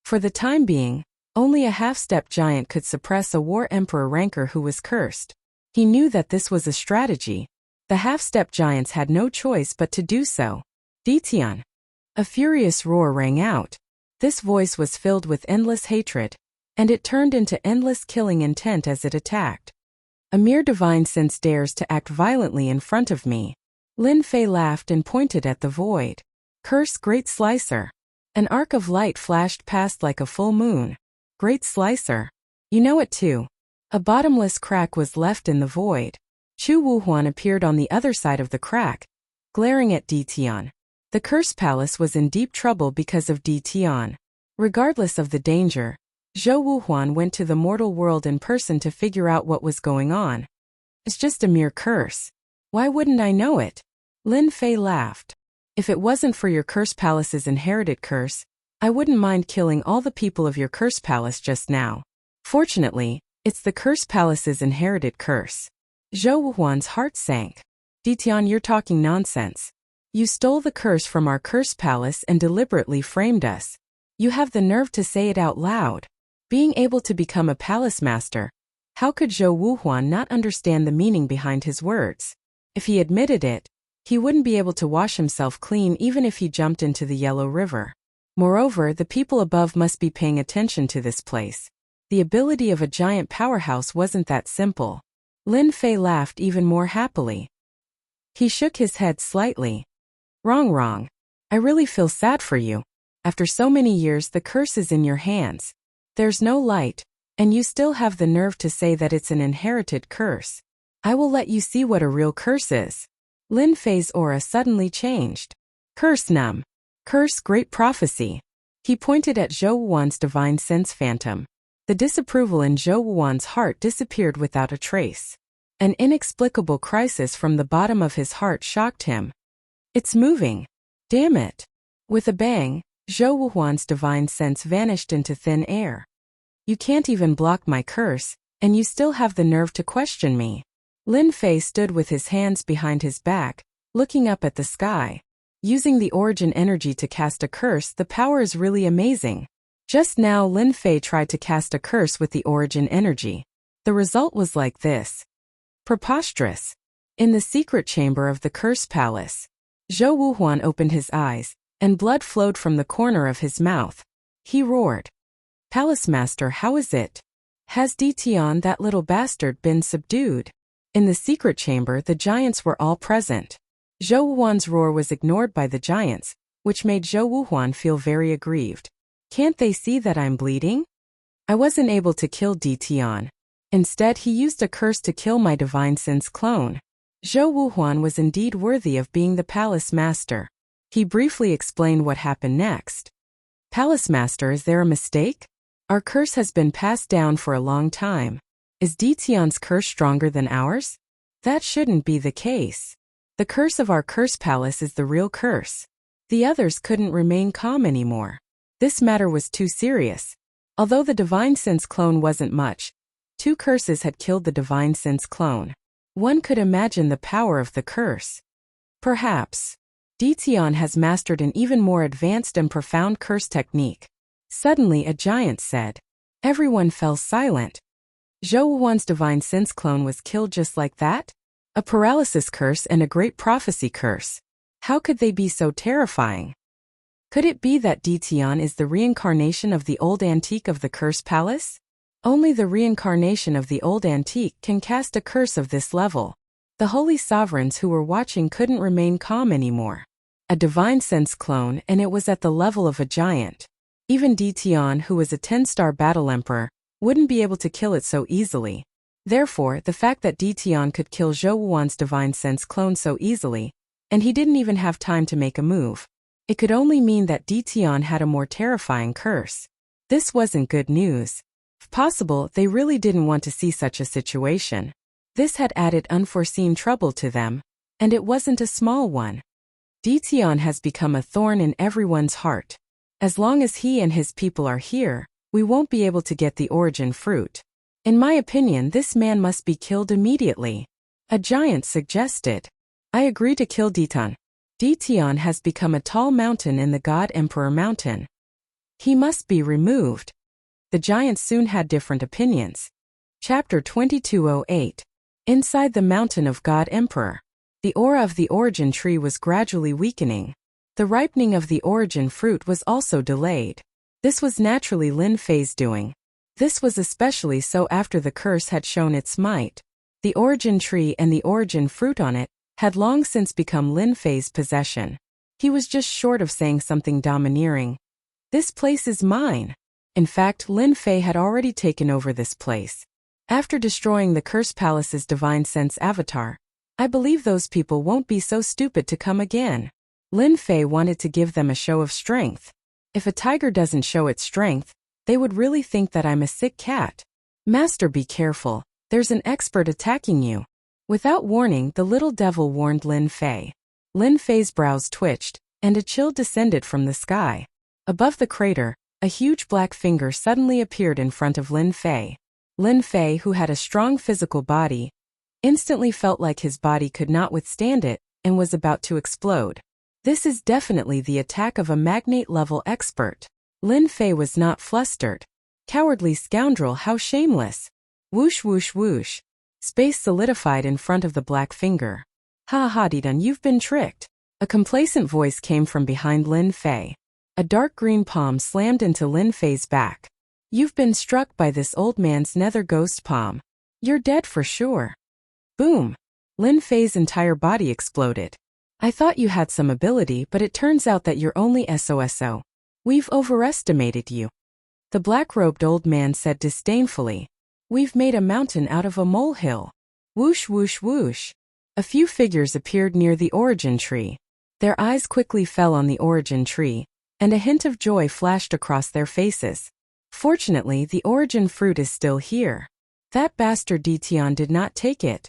For the time being, only a half-step giant could suppress a War Emperor ranker who was cursed. He knew that this was a strategy. The half-step giants had no choice but to do so. Ditian. A furious roar rang out. This voice was filled with endless hatred, and it turned into endless killing intent as it attacked. A mere divine sense dares to act violently in front of me. Lin Fei laughed and pointed at the void. Curse Great Slicer. An arc of light flashed past like a full moon. Great Slicer. You know it too. A bottomless crack was left in the void. Chu Wuhuan appeared on the other side of the crack, glaring at Ditian. The Curse Palace was in deep trouble because of Ditian. Regardless of the danger, Zhou Wuhuan went to the mortal world in person to figure out what was going on. It's just a mere curse. Why wouldn't I know it? Lin Fei laughed. If it wasn't for your Curse Palace's inherited curse, I wouldn't mind killing all the people of your Curse Palace just now. Fortunately, it's the Curse Palace's inherited curse. Zhou Wuhuan's heart sank. Ditian, you're talking nonsense. You stole the curse from our Curse Palace and deliberately framed us. You have the nerve to say it out loud. Being able to become a palace master, how could Zhou Wuhuan not understand the meaning behind his words? If he admitted it, he wouldn't be able to wash himself clean even if he jumped into the Yellow River. Moreover, the people above must be paying attention to this place. The ability of a giant powerhouse wasn't that simple. Lin Fei laughed even more happily. He shook his head slightly. Wrong. I really feel sad for you. After so many years, the curse is in your hands. There's no light, and you still have the nerve to say that it's an inherited curse. I will let you see what a real curse is. Lin Fei's aura suddenly changed. Curse Num. Curse Great Prophecy. He pointed at Zhou Wuhuan's divine sense phantom. The disapproval in Zhou Wuhuan's heart disappeared without a trace. An inexplicable crisis from the bottom of his heart shocked him. It's moving. Damn it. With a bang, Zhou Wuhuan's divine sense vanished into thin air. You can't even block my curse, and you still have the nerve to question me. Lin Fei stood with his hands behind his back, looking up at the sky. Using the origin energy to cast a curse, the power is really amazing. Just now Lin Fei tried to cast a curse with the origin energy. The result was like this. Preposterous. In the secret chamber of the Curse Palace, Zhou Wuhuan opened his eyes, and blood flowed from the corner of his mouth. He roared. Palace Master, how is it? Has Ditian, that little bastard, been subdued? In the secret chamber the giants were all present. Zhou Wuhuan's roar was ignored by the giants, which made Zhou Wuhuan feel very aggrieved. Can't they see that I'm bleeding? I wasn't able to kill Ditian. Instead he used a curse to kill my divine sense clone. Zhou Wuhuan was indeed worthy of being the Palace Master. He briefly explained what happened next. Palace Master, is there a mistake? Our curse has been passed down for a long time. Is Ditian's curse stronger than ours? That shouldn't be the case. The curse of our curse palace is the real curse. The others couldn't remain calm anymore. This matter was too serious. Although the divine sense clone wasn't much, 2 curses had killed the divine sense clone. One could imagine the power of the curse. Perhaps Ditian has mastered an even more advanced and profound curse technique. Suddenly a giant said. Everyone fell silent. Zhou Wuhuan's divine sense clone was killed just like that? A paralysis curse and a great prophecy curse. How could they be so terrifying? Could it be that Ditian is the reincarnation of the old antique of the Curse Palace? Only the reincarnation of the old antique can cast a curse of this level. The holy sovereigns who were watching couldn't remain calm anymore. A divine sense clone, and it was at the level of a giant. Even Ditian, who was a 10-star battle emperor, wouldn't be able to kill it so easily. Therefore, the fact that Ditian could kill Zhou Wuhuan's divine sense clone so easily, and he didn't even have time to make a move, it could only mean that Ditian had a more terrifying curse. This wasn't good news. If possible, they really didn't want to see such a situation. This had added unforeseen trouble to them, and it wasn't a small one. Ditian has become a thorn in everyone's heart. As long as he and his people are here, we won't be able to get the origin fruit. In my opinion, this man must be killed immediately. A giant suggested. I agree to kill Ditian. Ditian has become a tall mountain in the God Emperor Mountain. He must be removed. The giants soon had different opinions. Chapter 2208. Inside the mountain of God Emperor. The aura of the origin tree was gradually weakening. The ripening of the origin fruit was also delayed. This was naturally Lin Fei's doing. This was especially so after the curse had shown its might. The origin tree and the origin fruit on it had long since become Lin Fei's possession. He was just short of saying something domineering. This place is mine. In fact, Lin Fei had already taken over this place. After destroying the Curse Palace's divine sense avatar, I believe those people won't be so stupid to come again. Lin Fei wanted to give them a show of strength. If a tiger doesn't show its strength, they would really think that I'm a sick cat. Master, be careful. There's an expert attacking you. Without warning, the little devil warned Lin Fei. Lin Fei's brows twitched, and a chill descended from the sky. Above the crater, a huge black finger suddenly appeared in front of Lin Fei. Lin Fei, who had a strong physical body, instantly felt like his body could not withstand it and was about to explode. This is definitely the attack of a magnate-level expert. Lin Fei was not flustered. Cowardly scoundrel, how shameless. Whoosh whoosh whoosh. Space solidified in front of the black finger. Ha ha, Ditian, you've been tricked. A complacent voice came from behind Lin Fei. A dark green palm slammed into Lin Fei's back. You've been struck by this old man's nether ghost palm. You're dead for sure. Boom. Lin Fei's entire body exploded. I thought you had some ability, but it turns out that you're only SOSO. We've overestimated you. The black-robed old man said disdainfully. We've made a mountain out of a molehill. Whoosh whoosh whoosh. A few figures appeared near the origin tree. Their eyes quickly fell on the origin tree, and a hint of joy flashed across their faces. Fortunately, the origin fruit is still here. That bastard Ditian did not take it.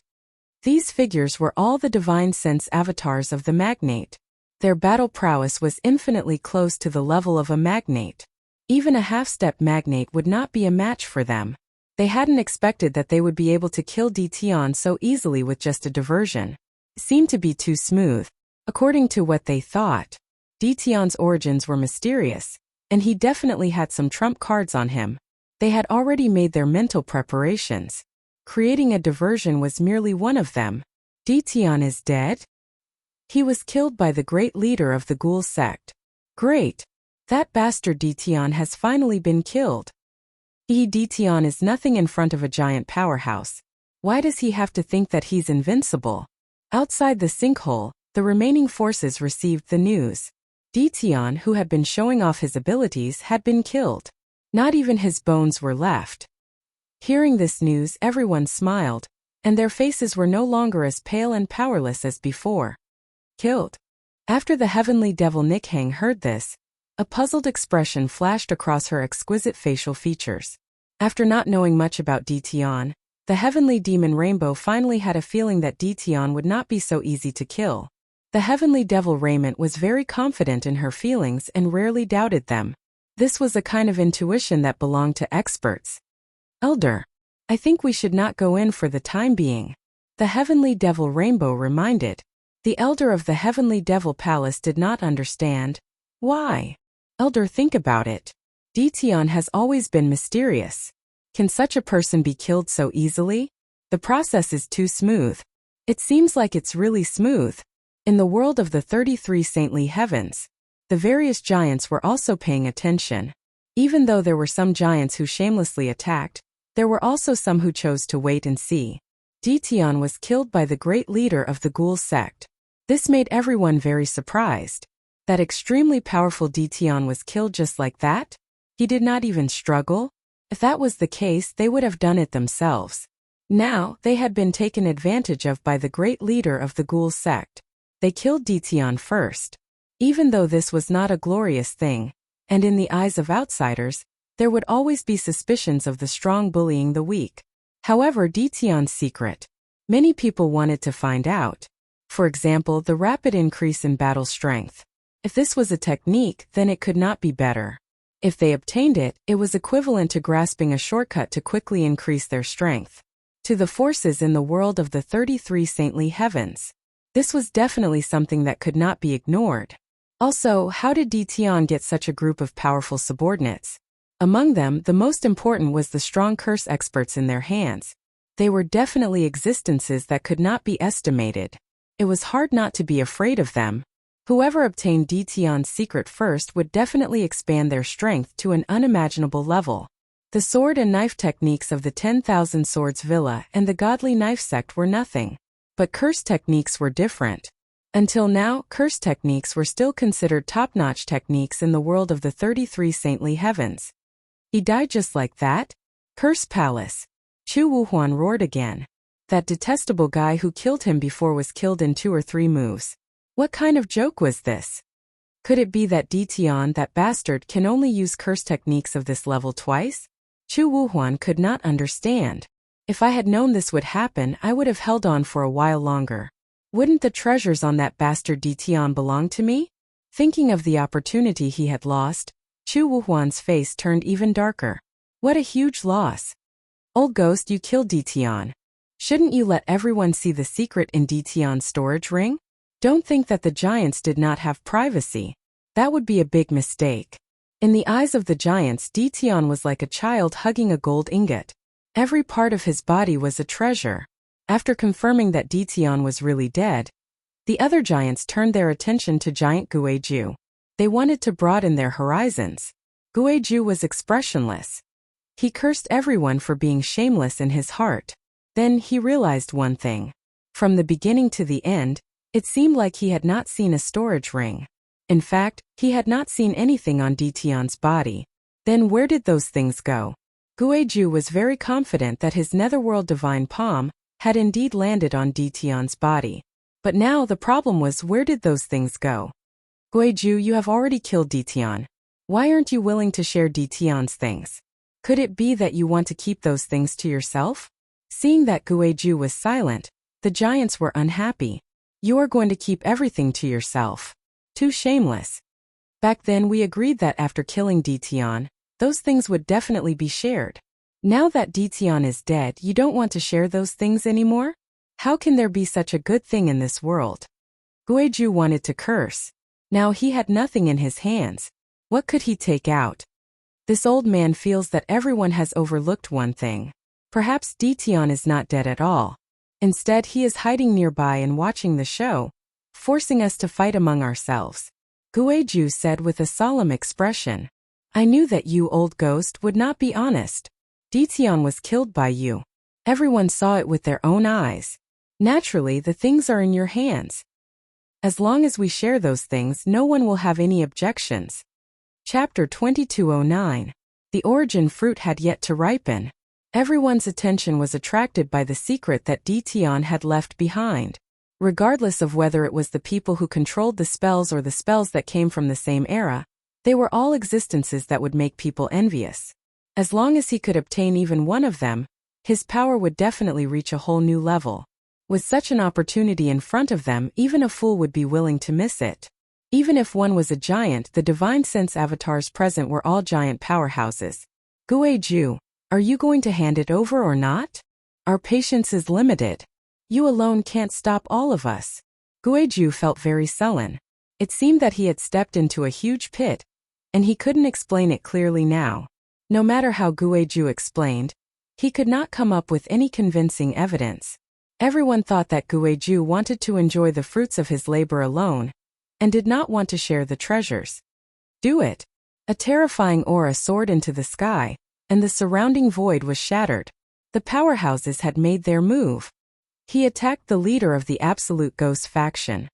These figures were all the divine sense avatars of the magnate. Their battle prowess was infinitely close to the level of a magnate. Even a half-step magnate would not be a match for them. They hadn't expected that they would be able to kill Ditian so easily with just a diversion. It seemed to be too smooth. According to what they thought, Ditian's origins were mysterious. And he definitely had some trump cards on him. They had already made their mental preparations. Creating a diversion was merely one of them. Ditian is dead? He was killed by the great leader of the ghoul sect. Great! That bastard Ditian has finally been killed. Ditian is nothing in front of a giant powerhouse. Why does he have to think that he's invincible? Outside the sinkhole, the remaining forces received the news. Ditian, who had been showing off his abilities, had been killed. Not even his bones were left. Hearing this news, everyone smiled, and their faces were no longer as pale and powerless as before. Killed. After the heavenly devil Nikhang heard this, a puzzled expression flashed across her exquisite facial features. After not knowing much about Ditian, the heavenly demon Rainbow finally had a feeling that Ditian would not be so easy to kill. The heavenly devil Raymond was very confident in her feelings and rarely doubted them. This was a kind of intuition that belonged to experts. Elder, I think we should not go in for the time being. The heavenly devil Rainbow reminded. The elder of the heavenly devil palace did not understand. Why? Elder, think about it. Ditian has always been mysterious. Can such a person be killed so easily? The process is too smooth. It seems like it's really smooth. In the world of the 33 saintly heavens, the various giants were also paying attention. Even though there were some giants who shamelessly attacked, there were also some who chose to wait and see. Ditian was killed by the great leader of the ghoul sect. This made everyone very surprised. That extremely powerful Ditian was killed just like that? He did not even struggle? If that was the case, they would have done it themselves. Now, they had been taken advantage of by the great leader of the ghoul sect. They killed Ditian first. Even though this was not a glorious thing, and in the eyes of outsiders, there would always be suspicions of the strong bullying the weak. However, Ditian's secret, many people wanted to find out. For example, the rapid increase in battle strength. If this was a technique, then it could not be better. If they obtained it, it was equivalent to grasping a shortcut to quickly increase their strength. To the forces in the world of the 33 saintly heavens, this was definitely something that could not be ignored. Also, how did Ditian get such a group of powerful subordinates? Among them, the most important was the strong curse experts in their hands. They were definitely existences that could not be estimated. It was hard not to be afraid of them. Whoever obtained Ditian's secret first would definitely expand their strength to an unimaginable level. The sword and knife techniques of the 10,000 Swords Villa and the Godly Knife sect were nothing. But curse techniques were different. Until now, curse techniques were still considered top-notch techniques in the world of the 33 saintly heavens. He died just like that? Curse Palace. Chu Wuhuan roared again. That detestable guy who killed him before was killed in 2 or 3 moves. What kind of joke was this? Could it be that Ditian, that bastard, can only use curse techniques of this level twice? Chu Wuhuan could not understand. If I had known this would happen, I would have held on for a while longer. Wouldn't the treasures on that bastard Ditian belong to me? Thinking of the opportunity he had lost, Chu Wuhuan's face turned even darker. What a huge loss. Old ghost, you killed Ditian. Shouldn't you let everyone see the secret in Ditian's storage ring? Don't think that the giants did not have privacy. That would be a big mistake. In the eyes of the giants, Ditian was like a child hugging a gold ingot. Every part of his body was a treasure. After confirming that Ditian was really dead, the other giants turned their attention to giant Guiju. They wanted to broaden their horizons. Guiju was expressionless. He cursed everyone for being shameless in his heart. Then he realized one thing. From the beginning to the end, it seemed like he had not seen a storage ring. In fact, he had not seen anything on Ditian's body. Then where did those things go? Guiju was very confident that his netherworld divine palm had indeed landed on Ditian's body. But now the problem was, where did those things go? Guiju, you have already killed Ditian. Why aren't you willing to share Ditian's things? Could it be that you want to keep those things to yourself? Seeing that Guiju was silent, the giants were unhappy. You are going to keep everything to yourself. Too shameless. Back then we agreed that after killing Ditian, those things would definitely be shared. Now that Ditian is dead, you don't want to share those things anymore? How can there be such a good thing in this world? Guiju wanted to curse. Now he had nothing in his hands. What could he take out? This old man feels that everyone has overlooked one thing. Perhaps Dition is not dead at all. Instead, he is hiding nearby and watching the show, forcing us to fight among ourselves. Guiju said with a solemn expression. I knew that you, old ghost, would not be honest. Dition was killed by you. Everyone saw it with their own eyes. Naturally, the things are in your hands. As long as we share those things, no one will have any objections. Chapter 2209. The origin fruit had yet to ripen. Everyone's attention was attracted by the secret that Dition had left behind. Regardless of whether it was the people who controlled the spells or the spells that came from the same era, they were all existences that would make people envious. As long as he could obtain even one of them, his power would definitely reach a whole new level. With such an opportunity in front of them, even a fool would be willing to miss it. Even if one was a giant, the divine sense avatars present were all giant powerhouses. Guiju, are you going to hand it over or not? Our patience is limited. You alone can't stop all of us. Guiju felt very sullen. It seemed that he had stepped into a huge pit, and he couldn't explain it clearly now. No matter how Guiju explained, he could not come up with any convincing evidence. Everyone thought that Guiju wanted to enjoy the fruits of his labor alone, and did not want to share the treasures. Do it. A terrifying aura soared into the sky, and the surrounding void was shattered. The powerhouses had made their move. He attacked the leader of the Absolute Ghost faction.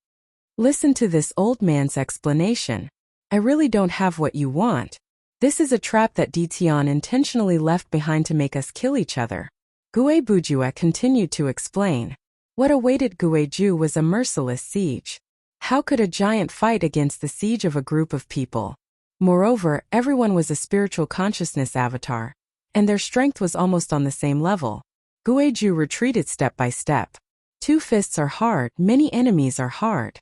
Listen to this old man's explanation. I really don't have what you want. This is a trap that Dition intentionally left behind to make us kill each other. Guibujua continued to explain. What awaited Guiju was a merciless siege. How could a giant fight against the siege of a group of people? Moreover, everyone was a spiritual consciousness avatar, and their strength was almost on the same level. Guiju retreated step by step. 2 fists are hard, many enemies are hard.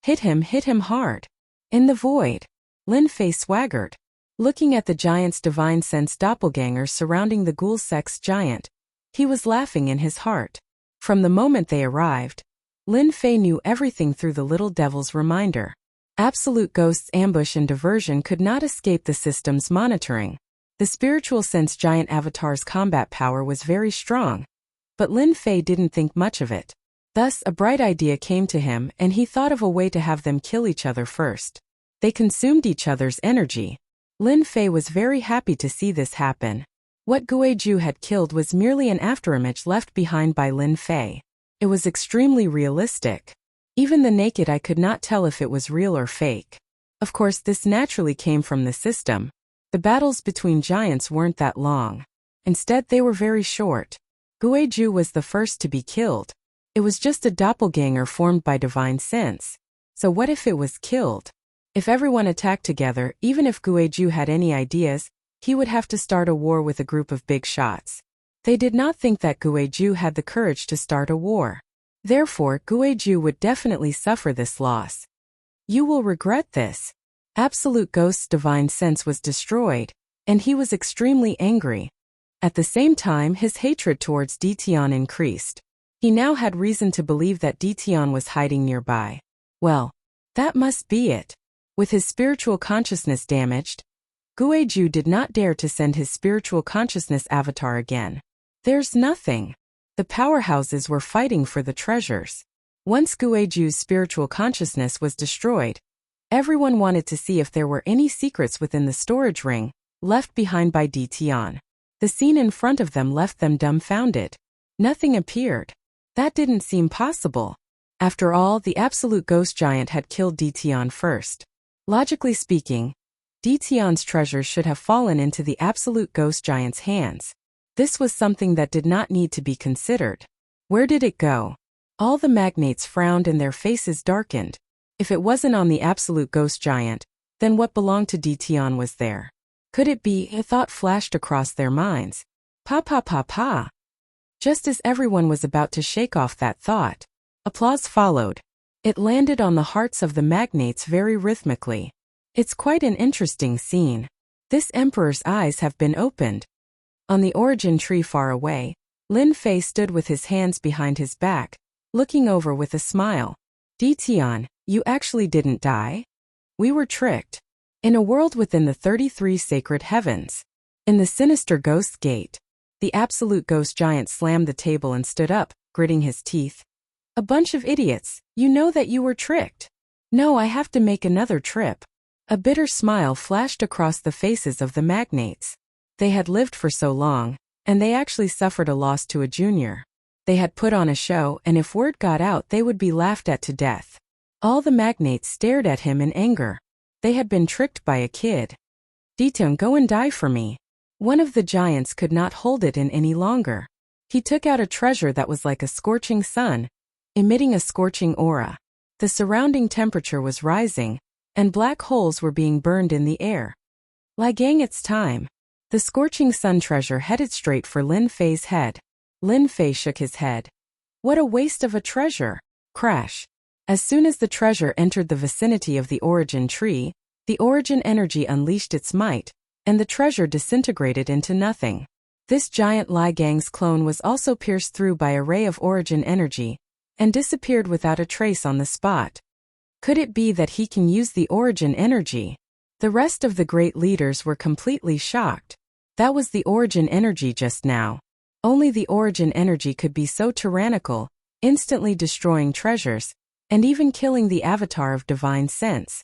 Hit him hard. In the void, Lin Fei swaggered. Looking at the giant's divine sense doppelgangers surrounding the ghoul sex giant, he was laughing in his heart. From the moment they arrived, Lin Fei knew everything through the little devil's reminder. Absolute Ghost's ambush and diversion could not escape the system's monitoring. The spiritual sense giant avatar's combat power was very strong, but Lin Fei didn't think much of it. Thus, a bright idea came to him, and he thought of a way to have them kill each other first. They consumed each other's energy. Lin Fei was very happy to see this happen. What Guiju had killed was merely an afterimage left behind by Lin Fei. It was extremely realistic. Even the naked eye could not tell if it was real or fake. Of course, this naturally came from the system. The battles between giants weren't that long. Instead, they were very short. Guiju was the first to be killed. It was just a doppelganger formed by divine sense. So what if it was killed? If everyone attacked together, even if Guiju had any ideas, he would have to start a war with a group of big shots. They did not think that Guiju had the courage to start a war. Therefore, Guiju would definitely suffer this loss. You will regret this. Absolute Ghost's divine sense was destroyed, and he was extremely angry. At the same time, his hatred towards Dition increased. He now had reason to believe that Dition was hiding nearby. Well, that must be it. With his spiritual consciousness damaged, Guiju did not dare to send his spiritual consciousness avatar again. There's nothing. The powerhouses were fighting for the treasures. Once Guiju's spiritual consciousness was destroyed, everyone wanted to see if there were any secrets within the storage ring left behind by Dition. The scene in front of them left them dumbfounded. Nothing appeared. That didn't seem possible. After all, the Absolute Ghost Giant had killed Dition first. Logically speaking, Dition's treasures should have fallen into the Absolute Ghost Giant's hands. This was something that did not need to be considered. Where did it go? All the magnates frowned and their faces darkened. If it wasn't on the Absolute Ghost Giant, then what belonged to Dition was there? Could it be? A thought flashed across their minds. Pa. Just as everyone was about to shake off that thought, applause followed. It landed on the hearts of the magnates very rhythmically. It's quite an interesting scene. This emperor's eyes have been opened. On the origin tree far away, Lin Fei stood with his hands behind his back, looking over with a smile. Dition, you actually didn't die? We were tricked. In a world within the 33 sacred heavens. In the sinister ghost gate. The absolute ghost giant slammed the table and stood up, gritting his teeth. A bunch of idiots, you know that you were tricked. No, I have to make another trip. A bitter smile flashed across the faces of the magnates. They had lived for so long, and they actually suffered a loss to a junior. They had put on a show, and if word got out they would be laughed at to death. All the magnates stared at him in anger. They had been tricked by a kid. Ditum, go and die for me. One of the giants could not hold it in any longer. He took out a treasure that was like a scorching sun, emitting a scorching aura. The surrounding temperature was rising, and black holes were being burned in the air. Li Gang, it's time. The scorching sun treasure headed straight for Lin Fei's head. Lin Fei shook his head. What a waste of a treasure. Crash. As soon as the treasure entered the vicinity of the origin tree, the origin energy unleashed its might, and the treasure disintegrated into nothing. This giant Li Gang's clone was also pierced through by a ray of origin energy, and disappeared without a trace on the spot. Could it be that he can use the origin energy? The rest of the great leaders were completely shocked. That was the origin energy just now. Only the origin energy could be so tyrannical, instantly destroying treasures, and even killing the avatar of divine sense.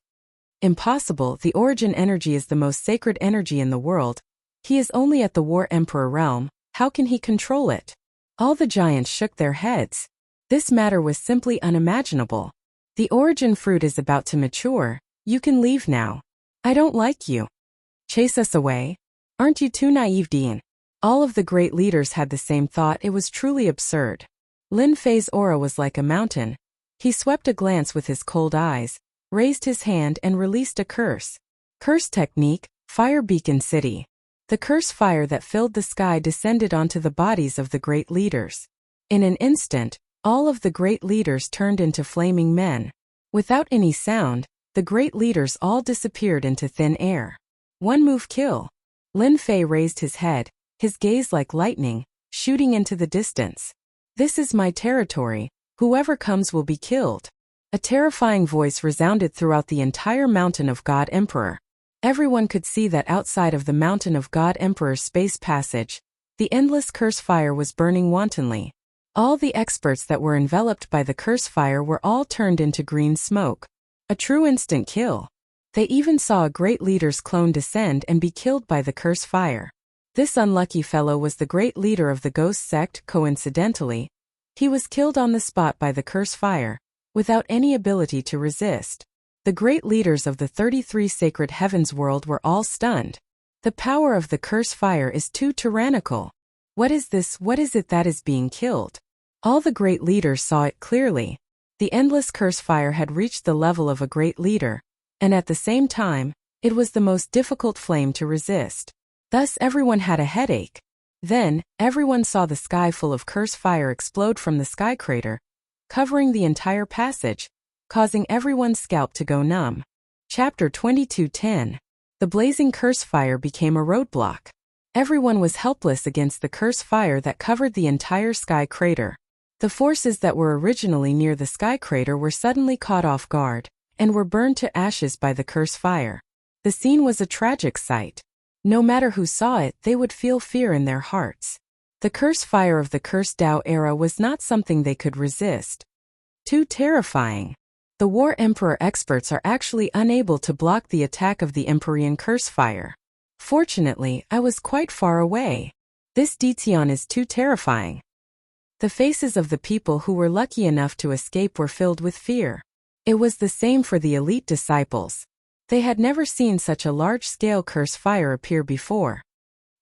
Impossible, the origin energy is the most sacred energy in the world. He is only at the War Emperor realm, how can he control it? All the giants shook their heads. This matter was simply unimaginable. The origin fruit is about to mature, you can leave now. I don't like you. Chase us away? Aren't you too naive, Dean? All of the great leaders had the same thought. It was truly absurd. Lin Fei's aura was like a mountain. He swept a glance with his cold eyes, raised his hand and released a curse. Curse technique, Fire Beacon City. The curse fire that filled the sky descended onto the bodies of the great leaders. In an instant, all of the great leaders turned into flaming men. Without any sound, the great leaders all disappeared into thin air. One move kill. Lin Fei raised his head, his gaze like lightning, shooting into the distance. This is my territory, whoever comes will be killed. A terrifying voice resounded throughout the entire Mountain of God Emperor. Everyone could see that outside of the Mountain of God Emperor's space passage, the endless curse fire was burning wantonly. All the experts that were enveloped by the curse fire were all turned into green smoke. A true instant kill. They even saw a great leader's clone descend and be killed by the curse fire. This unlucky fellow was the great leader of the ghost sect. Coincidentally, he was killed on the spot by the curse fire, without any ability to resist. The great leaders of the 33 sacred heavens world were all stunned. The power of the curse fire is too tyrannical. What is this? What is it that is being killed? All the great leaders saw it clearly. The endless curse fire had reached the level of a great leader, and at the same time, it was the most difficult flame to resist. Thus everyone had a headache. Then, everyone saw the sky full of curse fire explode from the sky crater, covering the entire passage, causing everyone's scalp to go numb. Chapter 22:10. The blazing curse fire became a roadblock. Everyone was helpless against the curse fire that covered the entire sky crater. The forces that were originally near the sky crater were suddenly caught off guard, and were burned to ashes by the curse fire. The scene was a tragic sight. No matter who saw it, they would feel fear in their hearts. The curse fire of the cursed Tao era was not something they could resist. Too terrifying. The War Emperor experts are actually unable to block the attack of the Empyrean curse fire. Fortunately, I was quite far away. This Dition is too terrifying. The faces of the people who were lucky enough to escape were filled with fear. It was the same for the elite disciples. They had never seen such a large-scale curse fire appear before.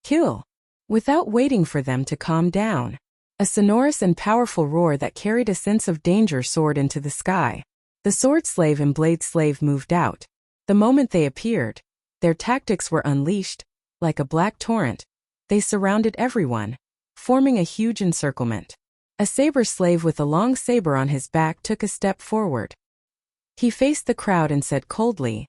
Kill. Without waiting for them to calm down. A sonorous and powerful roar that carried a sense of danger soared into the sky. The sword slave and blade slave moved out. The moment they appeared, their tactics were unleashed, like a black torrent. They surrounded everyone, forming a huge encirclement. A saber slave with a long saber on his back took a step forward. He faced the crowd and said coldly,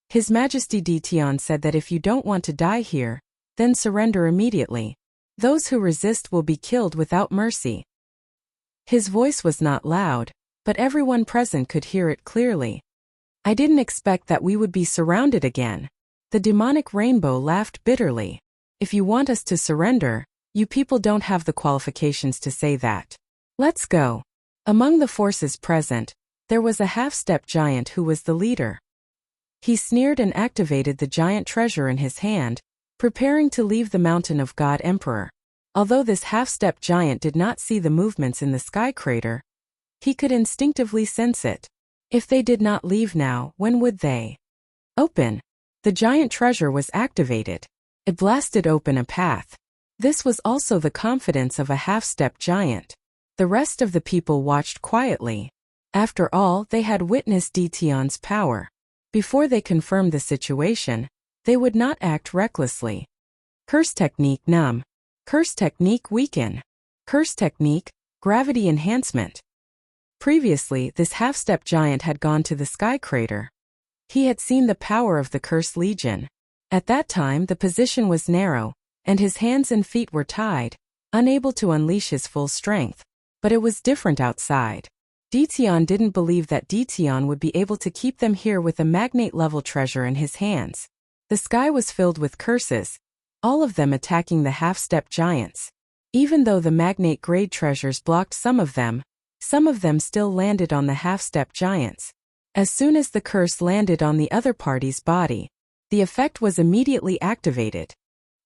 "His Majesty Dition said that if you don't want to die here, then surrender immediately. Those who resist will be killed without mercy." His voice was not loud, but everyone present could hear it clearly. I didn't expect that we would be surrounded again. The demonic rainbow laughed bitterly. If you want us to surrender, you people don't have the qualifications to say that. Let's go. Among the forces present, there was a half-step giant who was the leader. He sneered and activated the giant treasure in his hand, preparing to leave the mountain of God Emperor. Although this half-step giant did not see the movements in the sky crater, he could instinctively sense it. If they did not leave now, when would they? Open. The giant treasure was activated. It blasted open a path. This was also the confidence of a half-step giant. The rest of the people watched quietly. After all, they had witnessed Detion's power. Before they confirmed the situation, they would not act recklessly. Curse technique numb. Curse technique weaken. Curse technique, gravity enhancement. Previously, this half-step giant had gone to the sky crater. He had seen the power of the Curse Legion. At that time, the position was narrow, and his hands and feet were tied, unable to unleash his full strength. But it was different outside. Detion didn't believe that Detion would be able to keep them here with a magnate-level treasure in his hands. The sky was filled with curses, all of them attacking the half-step giants. Even though the magnate-grade treasures blocked some of them still landed on the half-step giants. As soon as the curse landed on the other party's body, the effect was immediately activated.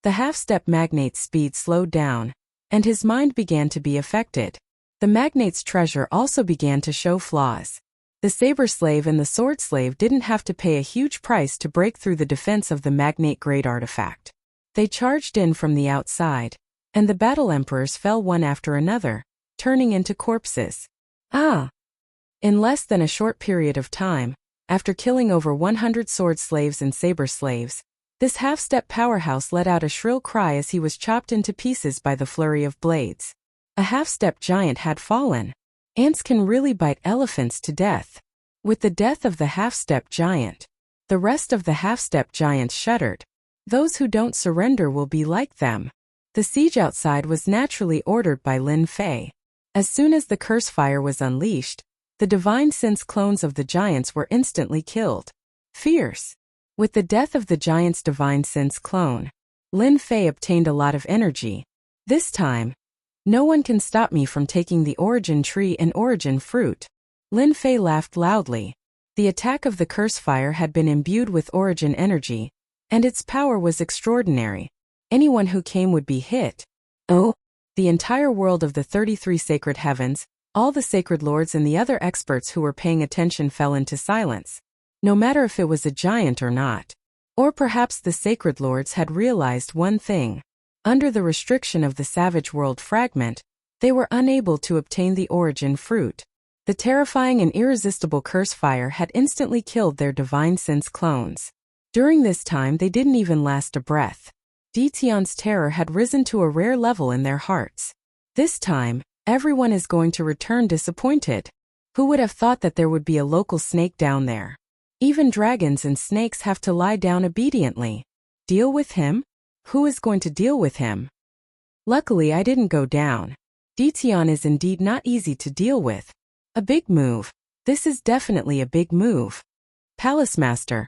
The half-step magnate's speed slowed down, and his mind began to be affected. The magnate's treasure also began to show flaws. The saber slave and the sword slave didn't have to pay a huge price to break through the defense of the magnate-grade artifact. They charged in from the outside, and the battle emperors fell one after another, turning into corpses. In less than a short period of time, after killing over 100 sword slaves and saber slaves, this half-step powerhouse let out a shrill cry as he was chopped into pieces by the flurry of blades. A half-step giant had fallen. Ants can really bite elephants to death. With the death of the half-step giant, the rest of the half-step giants shuddered. Those who don't surrender will be like them. The siege outside was naturally ordered by Lin Fei. As soon as the curse fire was unleashed, the divine sense clones of the giants were instantly killed. Fierce. With the death of the giant's divine sense clone, Lin Fei obtained a lot of energy. This time, no one can stop me from taking the origin tree and origin fruit. Lin Fei laughed loudly. The attack of the curse fire had been imbued with origin energy, and its power was extraordinary. Anyone who came would be hit. The entire world of the 33 sacred heavens, all the sacred lords and the other experts who were paying attention fell into silence. No matter if it was a giant or not. Or perhaps the sacred lords had realized one thing. Under the restriction of the Savage World fragment, they were unable to obtain the origin fruit. The terrifying and irresistible curse fire had instantly killed their divine sense clones. During this time they didn't even last a breath. Detion's terror had risen to a rare level in their hearts. This time, everyone is going to return disappointed. Who would have thought that there would be a local snake down there? Even dragons and snakes have to lie down obediently. Deal with him? Who is going to deal with him? Luckily I didn't go down. Detion is indeed not easy to deal with. A big move. This is definitely a big move. Palace Master.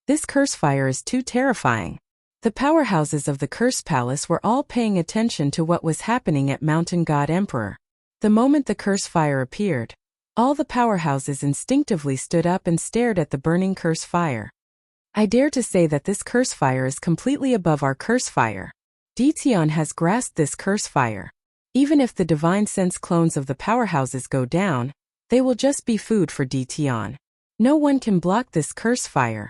This curse fire is too terrifying. The powerhouses of the Curse Palace were all paying attention to what was happening at Mountain God Emperor. The moment the curse fire appeared, all the powerhouses instinctively stood up and stared at the burning curse fire. I dare to say that this curse fire is completely above our curse fire. Detion has grasped this curse fire. Even if the divine sense clones of the powerhouses go down, they will just be food for Detion. No one can block this curse fire.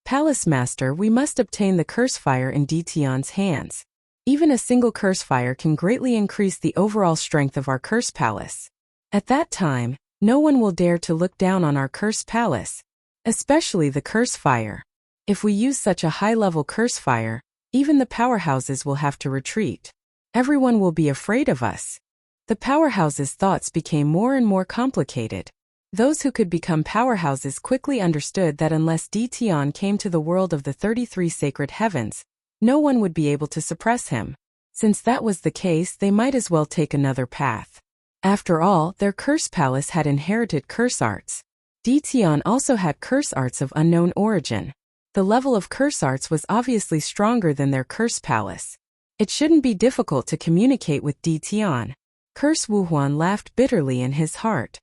Palace Master, we must obtain the curse fire in Detion's hands. Even a single curse fire can greatly increase the overall strength of our curse palace. At that time, no one will dare to look down on our curse palace. Especially the curse fire. If we use such a high-level curse fire, even the powerhouses will have to retreat. Everyone will be afraid of us. The powerhouses' thoughts became more and more complicated. Those who could become powerhouses quickly understood that unless Detion came to the world of the 33 sacred heavens, no one would be able to suppress him. Since that was the case, they might as well take another path. After all, their curse palace had inherited curse arts. Detion also had curse arts of unknown origin. The level of curse arts was obviously stronger than their curse palace. It shouldn't be difficult to communicate with Detion. Curse Wuhuan laughed bitterly in his heart.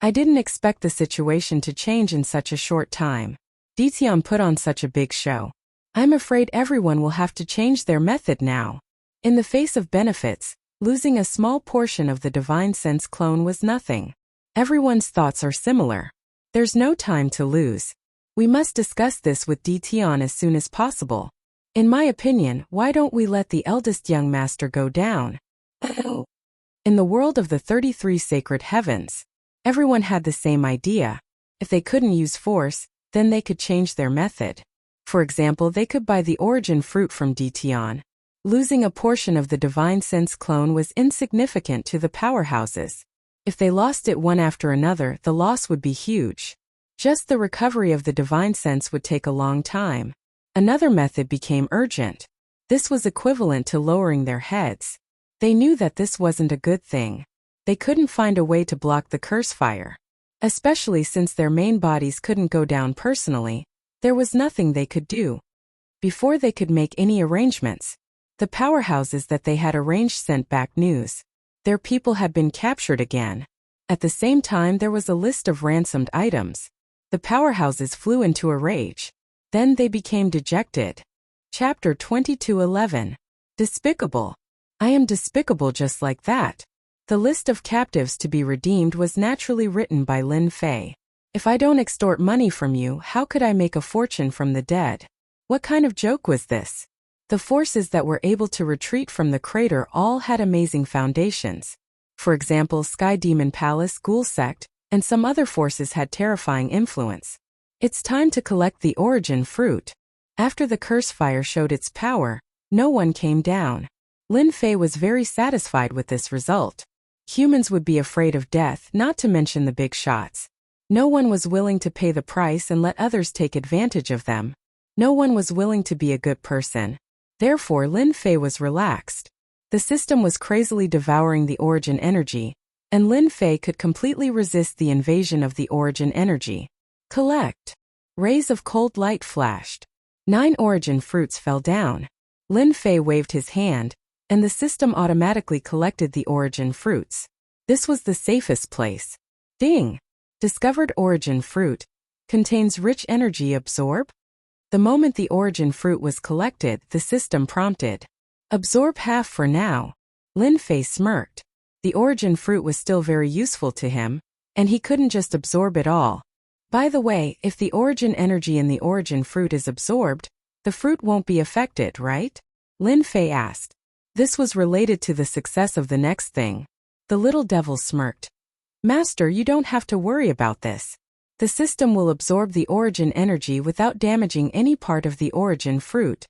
I didn't expect the situation to change in such a short time. Detion put on such a big show. I'm afraid everyone will have to change their method now. In the face of benefits, losing a small portion of the divine sense clone was nothing. Everyone's thoughts are similar. There's no time to lose. We must discuss this with Detion as soon as possible. In my opinion, why don't we let the eldest young master go down? In the world of the 33 sacred heavens, everyone had the same idea. If they couldn't use force, then they could change their method. For example, they could buy the origin fruit from Detion. Losing a portion of the divine sense clone was insignificant to the powerhouses. If they lost it one after another, the loss would be huge. Just the recovery of the divine sense would take a long time. Another method became urgent. This was equivalent to lowering their heads. They knew that this wasn't a good thing. They couldn't find a way to block the curse fire. Especially since their main bodies couldn't go down personally, there was nothing they could do. Before they could make any arrangements, the powerhouses that they had arranged sent back news. Their people had been captured again. At the same time, there was a list of ransomed items. The powerhouses flew into a rage. Then they became dejected. Chapter 22:11. Despicable. I am despicable just like that. The list of captives to be redeemed was naturally written by Lin Fei. If I don't extort money from you, how could I make a fortune from the dead? What kind of joke was this? The forces that were able to retreat from the crater all had amazing foundations. For example, Sky Demon Palace, Ghoul Sect, and some other forces had terrifying influence. It's time to collect the origin fruit. After the curse fire showed its power, no one came down. Lin Fei was very satisfied with this result. Humans would be afraid of death, not to mention the big shots. No one was willing to pay the price and let others take advantage of them. No one was willing to be a good person. Therefore, Lin Fei was relaxed. The system was crazily devouring the origin energy, and Lin Fei could completely resist the invasion of the origin energy. Collect. Rays of cold light flashed. 9 origin fruits fell down. Lin Fei waved his hand, and the system automatically collected the origin fruits. This was the safest place. Ding! Discovered origin fruit. Contains rich energy. Absorb? The moment the origin fruit was collected, the system prompted. Absorb half for now. Lin Fei smirked. The origin fruit was still very useful to him, and he couldn't just absorb it all. By the way, if the origin energy in the origin fruit is absorbed, the fruit won't be affected, right? Lin Fei asked. This was related to the success of the next thing. The little devil smirked. Master, you don't have to worry about this. The system will absorb the origin energy without damaging any part of the origin fruit.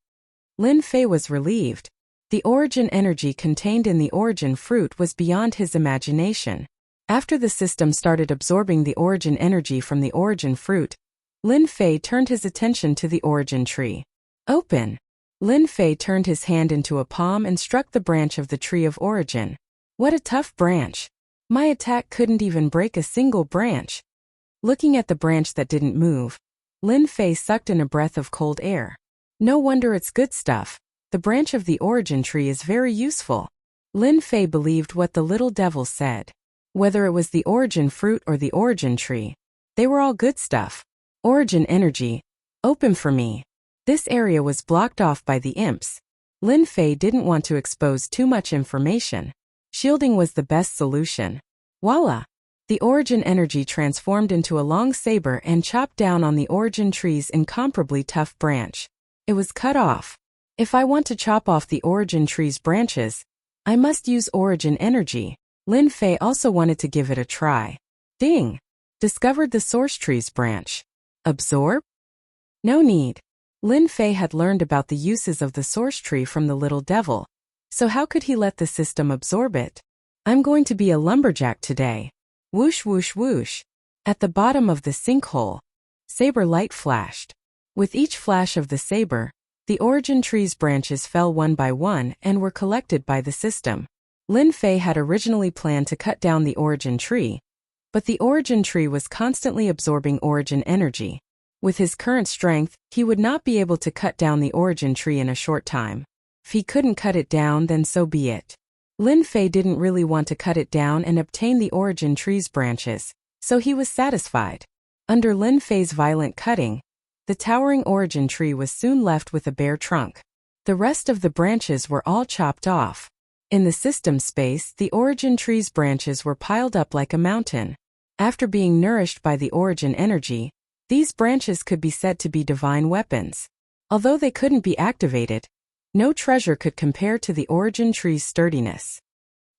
Lin Fei was relieved. The origin energy contained in the origin fruit was beyond his imagination. After the system started absorbing the origin energy from the origin fruit, Lin Fei turned his attention to the origin tree. Open. Lin Fei turned his hand into a palm and struck the branch of the tree of origin. What a tough branch. My attack couldn't even break a single branch. Looking at the branch that didn't move, Lin Fei sucked in a breath of cold air. No wonder it's good stuff. The branch of the origin tree is very useful. Lin Fei believed what the little devil said. Whether it was the origin fruit or the origin tree, they were all good stuff. Origin energy. Open for me. This area was blocked off by the imps. Lin Fei didn't want to expose too much information. Shielding was the best solution. Voila! The origin energy transformed into a long saber and chopped down on the origin tree's incomparably tough branch. It was cut off. If I want to chop off the origin tree's branches, I must use origin energy. Lin Fei also wanted to give it a try. Ding! Discovered the source tree's branch. Absorb? No need. Lin Fei had learned about the uses of the source tree from the little devil. So how could he let the system absorb it? I'm going to be a lumberjack today. Whoosh whoosh whoosh. At the bottom of the sinkhole, saber light flashed. With each flash of the saber, the origin tree's branches fell one by one and were collected by the system. Lin Fei had originally planned to cut down the origin tree, But the origin tree was constantly absorbing origin energy. With his current strength, he would not be able to cut down the origin tree in a short time. If he couldn't cut it down, then so be it. Lin Fei didn't really want to cut it down and obtain the origin tree's branches, so he was satisfied. Under Lin Fei's violent cutting, the towering origin tree was soon left with a bare trunk. The rest of the branches were all chopped off. In the system space, the origin tree's branches were piled up like a mountain. After being nourished by the origin energy, these branches could be said to be divine weapons. Although they couldn't be activated, no treasure could compare to the origin tree's sturdiness.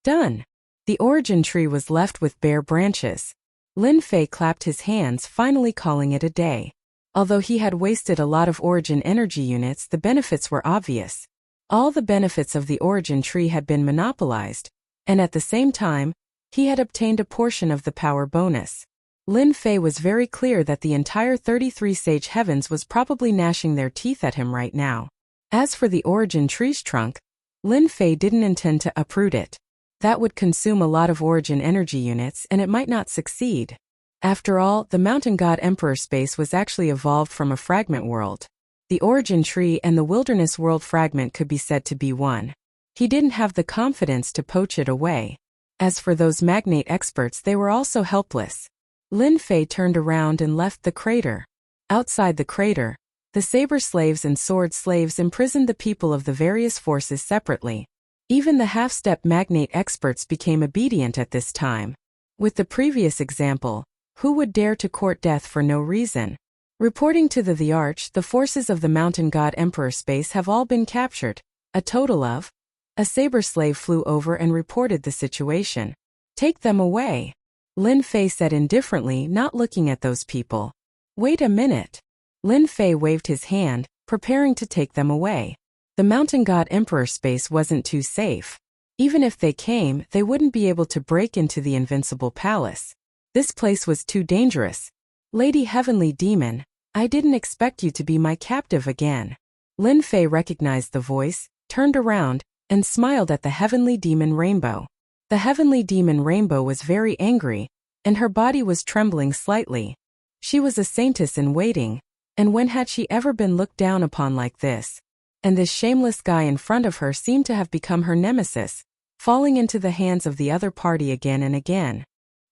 Done. The origin tree was left with bare branches. Lin Fei clapped his hands, finally calling it a day. Although he had wasted a lot of origin energy units, the benefits were obvious. All the benefits of the origin tree had been monopolized, and at the same time, he had obtained a portion of the power bonus. Lin Fei was very clear that the entire 33 Sage Heavens was probably gnashing their teeth at him right now. As for the origin tree's trunk, Lin Fei didn't intend to uproot it. That would consume a lot of origin energy units and it might not succeed. After all, the Mountain God Emperor space was actually evolved from a fragment world. The origin tree and the wilderness world fragment could be said to be one. He didn't have the confidence to poach it away. As for those magnate experts, they were also helpless. Lin Fei turned around and left the crater. Outside the crater, the saber slaves and sword slaves imprisoned the people of the various forces separately. Even the half-step magnate experts became obedient at this time. With the previous example, who would dare to court death for no reason? Reporting to the Arch, the forces of the Mountain God Emperor space have all been captured. A total of. A saber slave flew over and reported the situation. Take them away. Lin Fei said indifferently, not looking at those people. Wait a minute. Lin Fei waved his hand, preparing to take them away. The Mountain God Emperor space wasn't too safe. Even if they came, they wouldn't be able to break into the Invincible Palace. This place was too dangerous. Lady Heavenly Demon, I didn't expect you to be my captive again. Lin Fei recognized the voice, turned around, and smiled at the Heavenly Demon Rainbow. The Heavenly Demon Rainbow was very angry, and her body was trembling slightly. She was a saintess in waiting, and when had she ever been looked down upon like this? And this shameless guy in front of her seemed to have become her nemesis, falling into the hands of the other party again and again.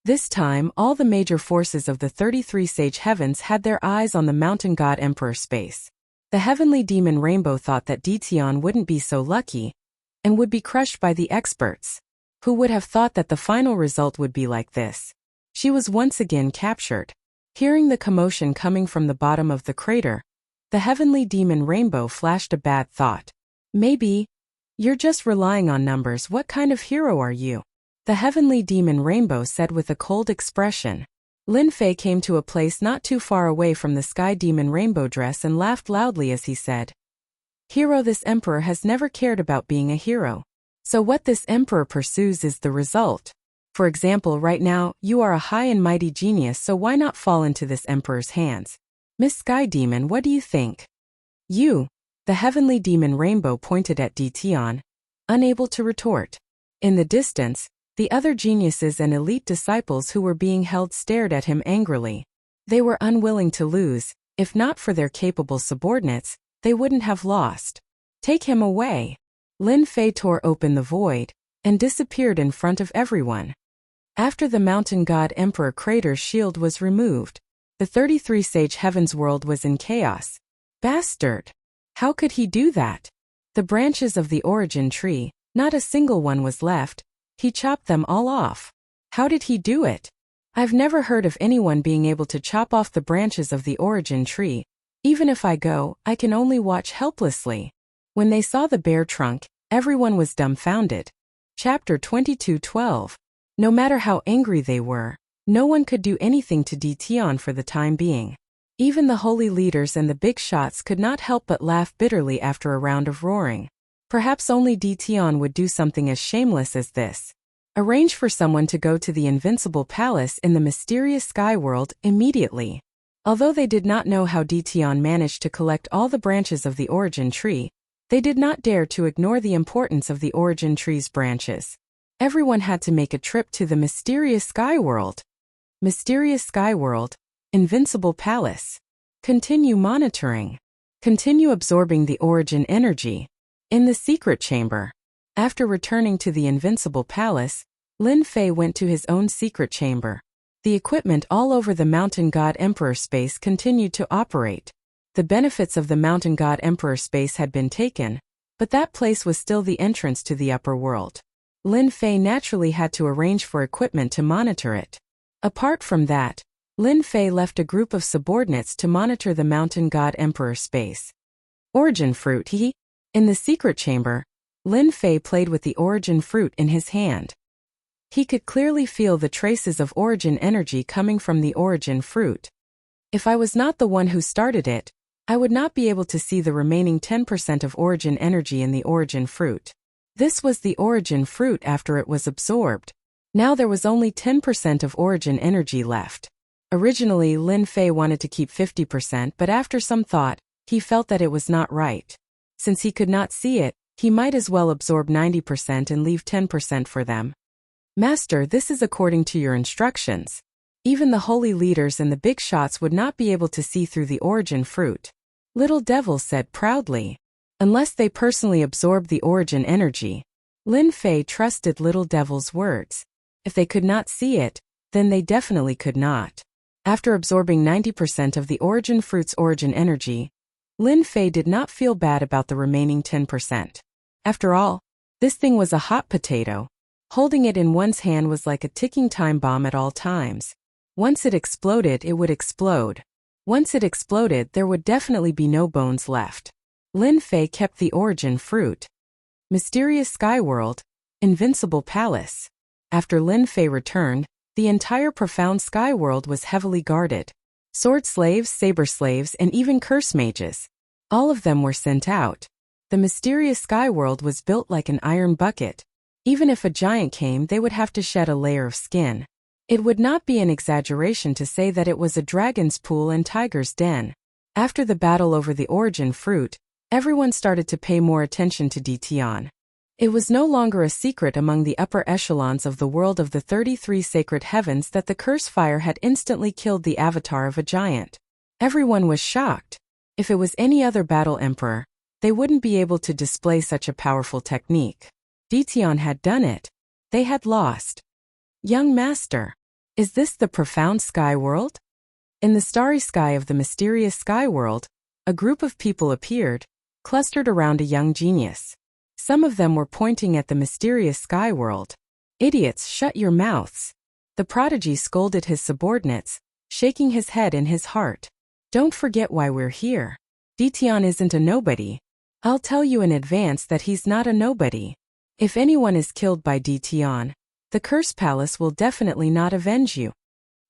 This time, all the major forces of the 33 Sage Heavens had their eyes on the Mountain God Emperor space. The Heavenly Demon Rainbow thought that Dition wouldn't be so lucky, and would be crushed by the experts. Who would have thought that the final result would be like this? She was once again captured. Hearing the commotion coming from the bottom of the crater, the Heavenly Demon Rainbow flashed a bad thought. Maybe. You're just relying on numbers. What kind of hero are you? The Heavenly Demon Rainbow said with a cold expression. Lin Fei came to a place not too far away from the Sky Demon Rainbow dress and laughed loudly as he said, Hero, this emperor has never cared about being a hero. So what this emperor pursues is the result. For example, right now, you are a high and mighty genius, so why not fall into this emperor's hands? Miss Sky Demon, what do you think? You. The Heavenly Demon Rainbow pointed at Dition, unable to retort. In the distance, the other geniuses and elite disciples who were being held stared at him angrily. They were unwilling to lose. If not for their capable subordinates, they wouldn't have lost. Take him away. Lin Fei tore open the void and disappeared in front of everyone. After the Mountain God Emperor Crater's shield was removed, the 33 Sage Heavens world was in chaos. Bastard! How could he do that? The branches of the origin tree, not a single one was left. He chopped them all off. How did he do it? I've never heard of anyone being able to chop off the branches of the origin tree. Even if I go, I can only watch helplessly. When they saw the bare trunk, everyone was dumbfounded. Chapter 22:12. No matter how angry they were, no one could do anything to Dition for the time being. Even the holy leaders and the big shots could not help but laugh bitterly after a round of roaring. Perhaps only Dition would do something as shameless as this. Arrange for someone to go to the Invincible Palace in the mysterious Sky World immediately. Although they did not know how Dition managed to collect all the branches of the origin tree, they did not dare to ignore the importance of the origin tree's branches. Everyone had to make a trip to the mysterious Sky World. Mysterious Sky World, Invincible Palace. Continue monitoring. Continue absorbing the origin energy. In the secret chamber. After returning to the Invincible Palace, Lin Fei went to his own secret chamber. The equipment all over the Mountain God Emperor space continued to operate. The benefits of the Mountain God Emperor space had been taken, but that place was still the entrance to the upper world. Lin Fei naturally had to arrange for equipment to monitor it. Apart from that, Lin Fei left a group of subordinates to monitor the Mountain God Emperor space. Origin Fruit. In the secret chamber, Lin Fei played with the origin fruit in his hand. He could clearly feel the traces of origin energy coming from the origin fruit. If I was not the one who started it, I would not be able to see the remaining 10% of origin energy in the origin fruit. This was the origin fruit after it was absorbed. Now there was only 10% of origin energy left. Originally, Lin Fei wanted to keep 50%, but after some thought, he felt that it was not right. Since he could not see it, he might as well absorb 90% and leave 10% for them. Master, this is according to your instructions. Even the holy leaders and the big shots would not be able to see through the origin fruit. Little Devil said proudly. Unless they personally absorbed the origin energy. Lin Fei trusted Little Devil's words. If they could not see it, then they definitely could not. After absorbing 90% of the origin fruit's origin energy, Lin Fei did not feel bad about the remaining 10%. After all, this thing was a hot potato. Holding it in one's hand was like a ticking time bomb at all times. Once it exploded, it would explode. Once it exploded, there would definitely be no bones left. Lin Fei kept the origin fruit. Mysterious Sky World, Invincible Palace. After Lin Fei returned, the entire profound sky world was heavily guarded. Sword slaves, saber slaves, and even curse mages. All of them were sent out. The mysterious sky world was built like an iron bucket. Even if a giant came, they would have to shed a layer of skin. It would not be an exaggeration to say that it was a dragon's pool and tiger's den. After the battle over the origin fruit, everyone started to pay more attention to Ditian. It was no longer a secret among the upper echelons of the world of the 33 sacred heavens that the curse fire had instantly killed the avatar of a giant. Everyone was shocked. If it was any other battle emperor, they wouldn't be able to display such a powerful technique. Ditian had done it. They had lost. Young Master, is this the profound sky world? In the starry sky of the mysterious sky world, a group of people appeared, clustered around a young genius. Some of them were pointing at the mysterious sky world. Idiots, shut your mouths. The prodigy scolded his subordinates, shaking his head in his heart. Don't forget why we're here. Ditian isn't a nobody. I'll tell you in advance that he's not a nobody. If anyone is killed by Ditian, the Curse Palace will definitely not avenge you.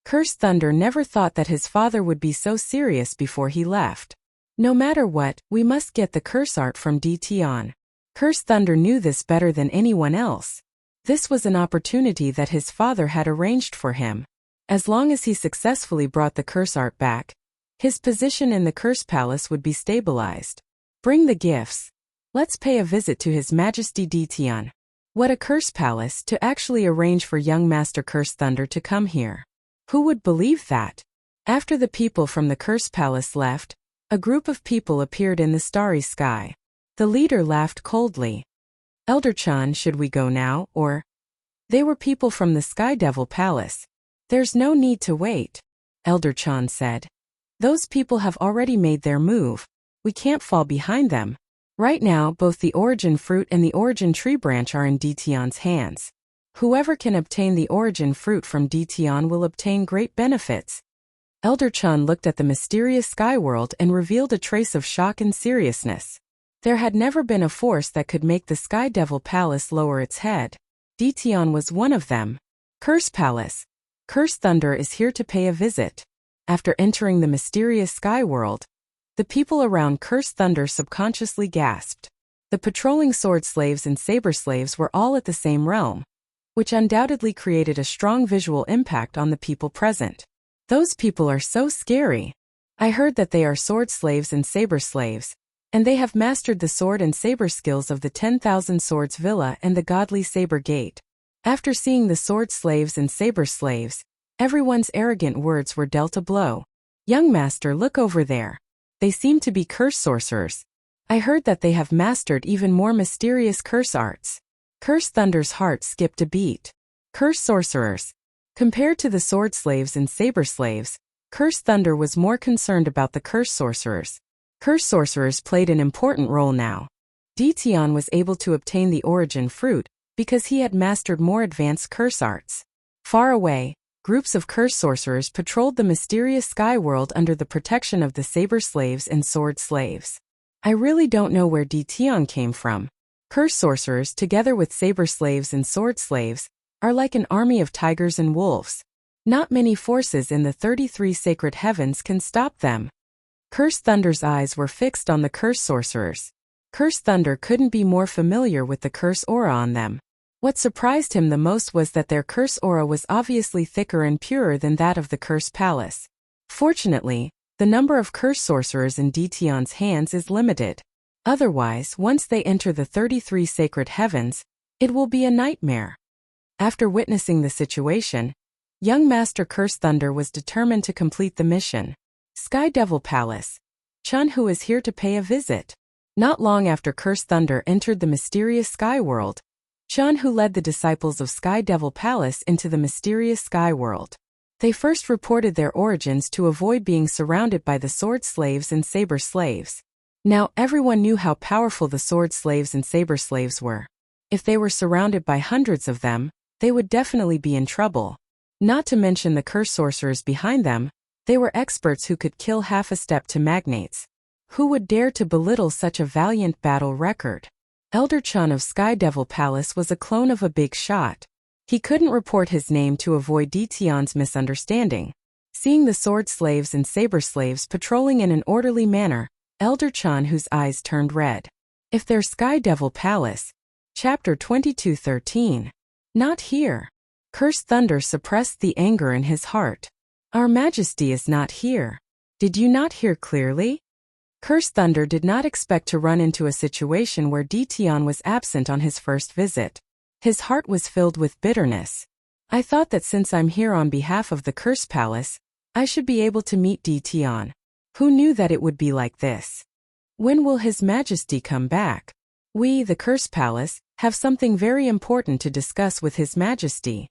Curse Thunder never thought that his father would be so serious before he left. No matter what, we must get the curse art from Ditian. Curse Thunder knew this better than anyone else. This was an opportunity that his father had arranged for him. As long as he successfully brought the curse art back, his position in the Curse Palace would be stabilized. Bring the gifts. Let's pay a visit to His Majesty Ditian. What a Curse Palace to actually arrange for young Master Curse Thunder to come here. Who would believe that? After the people from the Curse Palace left, a group of people appeared in the starry sky. The leader laughed coldly. Elder Chan, should we go now, or? They were people from the Sky Devil Palace. There's no need to wait, Elder Chan said. Those people have already made their move. We can't fall behind them. Right now, both the origin fruit and the origin tree branch are in Ditian's hands. Whoever can obtain the origin fruit from Ditian will obtain great benefits. Elder Chan looked at the mysterious sky world and revealed a trace of shock and seriousness. There had never been a force that could make the Sky Devil Palace lower its head. Ditian was one of them. Curse Palace. Curse Thunder is here to pay a visit. After entering the mysterious sky world, the people around Curse Thunder subconsciously gasped. The patrolling sword slaves and saber slaves were all at the same realm, which undoubtedly created a strong visual impact on the people present. Those people are so scary. I heard that they are sword slaves and saber slaves, and they have mastered the sword and saber skills of the 10,000 Swords Villa and the Godly Saber Gate. After seeing the sword slaves and saber slaves, Everyone's arrogant words were dealt a blow. Young master, look over there. They seem to be curse sorcerers. I heard that they have mastered even more mysterious curse arts. Curse Thunder's heart skipped a beat. Curse sorcerers. Compared to the sword slaves and saber slaves, Curse Thunder was more concerned about the curse sorcerers. Curse sorcerers played an important role now. Ditian was able to obtain the origin fruit because he had mastered more advanced curse arts. Far away, groups of curse sorcerers patrolled the mysterious sky world under the protection of the saber slaves and sword slaves. I really don't know where Ditian came from. Curse sorcerers, together with saber slaves and sword slaves, are like an army of tigers and wolves. Not many forces in the 33 sacred heavens can stop them. Curse Thunder's eyes were fixed on the curse sorcerers. Curse Thunder couldn't be more familiar with the curse aura on them. What surprised him the most was that their curse aura was obviously thicker and purer than that of the curse palace. Fortunately, the number of curse sorcerers in Ditian's hands is limited. Otherwise, once they enter the 33 sacred heavens, it will be a nightmare. After witnessing the situation, young Master Curse Thunder was determined to complete the mission. Sky Devil Palace. Chun Hu is here to pay a visit. Not long after Curse Thunder entered the mysterious sky world, Chun Hu led the disciples of Sky Devil Palace into the mysterious sky world. They first reported their origins to avoid being surrounded by the sword slaves and saber slaves. Now everyone knew how powerful the sword slaves and saber slaves were. If they were surrounded by hundreds of them, they would definitely be in trouble. Not to mention the curse sorcerers behind them, they were experts who could kill half a step to magnates. Who would dare to belittle such a valiant battle record? Elder Chun of Sky Devil Palace was a clone of a big shot. He couldn't report his name to avoid Ditian's misunderstanding. Seeing the sword slaves and saber slaves patrolling in an orderly manner, Elder Chun whose eyes turned red. If there's Sky Devil Palace. Chapter 22:13. Not here. Curse Thunder suppressed the anger in his heart. Our Majesty is not here. Did you not hear clearly? Curse Thunder did not expect to run into a situation where Ditian was absent on his first visit. His heart was filled with bitterness. I thought that since I'm here on behalf of the Curse Palace, I should be able to meet Ditian. Who knew that it would be like this? When will His Majesty come back? We, the Curse Palace, have something very important to discuss with His Majesty.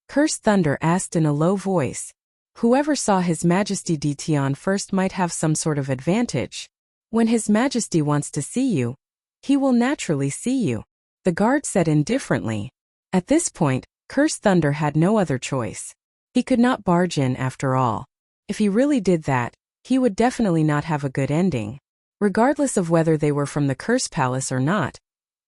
Curse Thunder asked in a low voice. Whoever saw His Majesty Ditian first might have some sort of advantage. When His Majesty wants to see you, he will naturally see you, the guard said indifferently. At this point, Curse Thunder had no other choice. He could not barge in after all. If he really did that, he would definitely not have a good ending. Regardless of whether they were from the Curse Palace or not,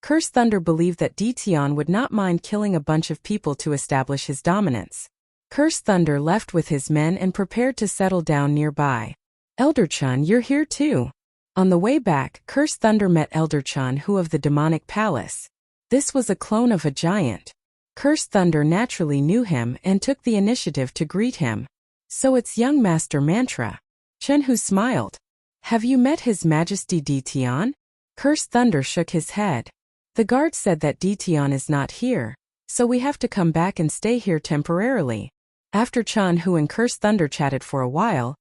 Curse Thunder believed that Ditian would not mind killing a bunch of people to establish his dominance. Curse Thunder left with his men and prepared to settle down nearby. Elder Chun, you're here too. On the way back, Curse Thunder met Elder Chun Hu of the Demonic Palace. This was a clone of a giant. Curse Thunder naturally knew him and took the initiative to greet him. So it's young Master Mantra. Chun Hu smiled. Have you met His Majesty Ditian? Curse Thunder shook his head. The guard said that Ditian is not here, so we have to come back and stay here temporarily. After Chun Hu and Curse Thunder chatted for a while,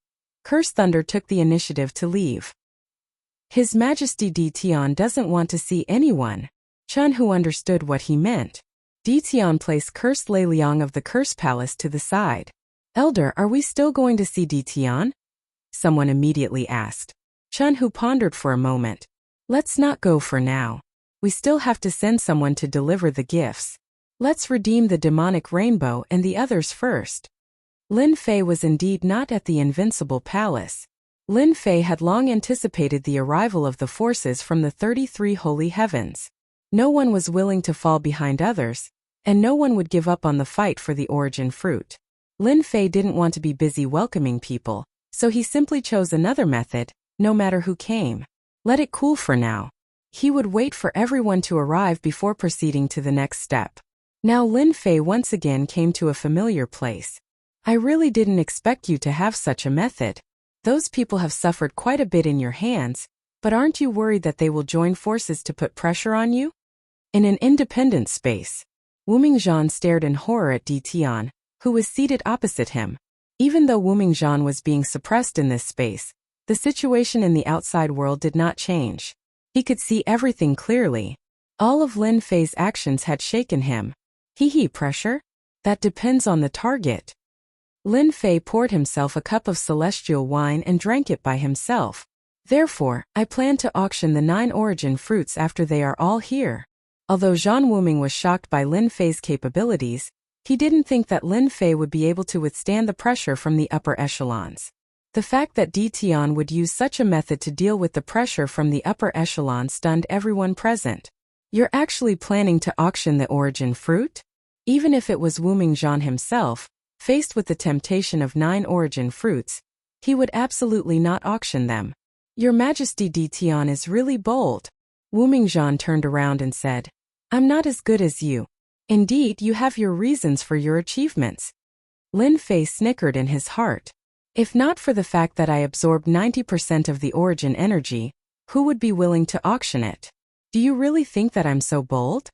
Curse Thunder took the initiative to leave. His Majesty Ditian doesn't want to see anyone. Chun Hu understood what he meant. Ditian placed Cursed Lei Liang of the Curse Palace to the side. Elder, are we still going to see Ditian? Someone immediately asked. Chun Hu pondered for a moment. Let's not go for now. We still have to send someone to deliver the gifts. Let's redeem the demonic rainbow and the others first. Lin Fei was indeed not at the Invincible Palace. Lin Fei had long anticipated the arrival of the forces from the 33 holy heavens. No one was willing to fall behind others, and no one would give up on the fight for the origin fruit. Lin Fei didn't want to be busy welcoming people, so he simply chose another method, no matter who came. Let it cool for now. He would wait for everyone to arrive before proceeding to the next step. Now Lin Fei once again came to a familiar place. I really didn't expect you to have such a method. Those people have suffered quite a bit in your hands, but aren't you worried that they will join forces to put pressure on you? In an independent space, Wu Mingzhan stared in horror at Ditian, who was seated opposite him. Even though Wu Mingzhan was being suppressed in this space, the situation in the outside world did not change. He could see everything clearly. All of Lin Fei's actions had shaken him. Pressure? That depends on the target. Lin Fei poured himself a cup of celestial wine and drank it by himself. Therefore, I plan to auction the 9 origin fruits after they are all here. Although Zhan Wuming was shocked by Lin Fei's capabilities, he didn't think that Lin Fei would be able to withstand the pressure from the upper echelons. The fact that Di Tian would use such a method to deal with the pressure from the upper echelon stunned everyone present. You're actually planning to auction the origin fruit? Even if it was Wu Mingzhan himself, faced with the temptation of 9 origin fruits, he would absolutely not auction them. Your Majesty, Di Tian is really bold. Wu Mingzhan turned around and said, I'm not as good as you. Indeed, you have your reasons for your achievements. Lin Fei snickered in his heart. If not for the fact that I absorbed 90% of the origin energy, who would be willing to auction it? Do you really think that I'm so bold?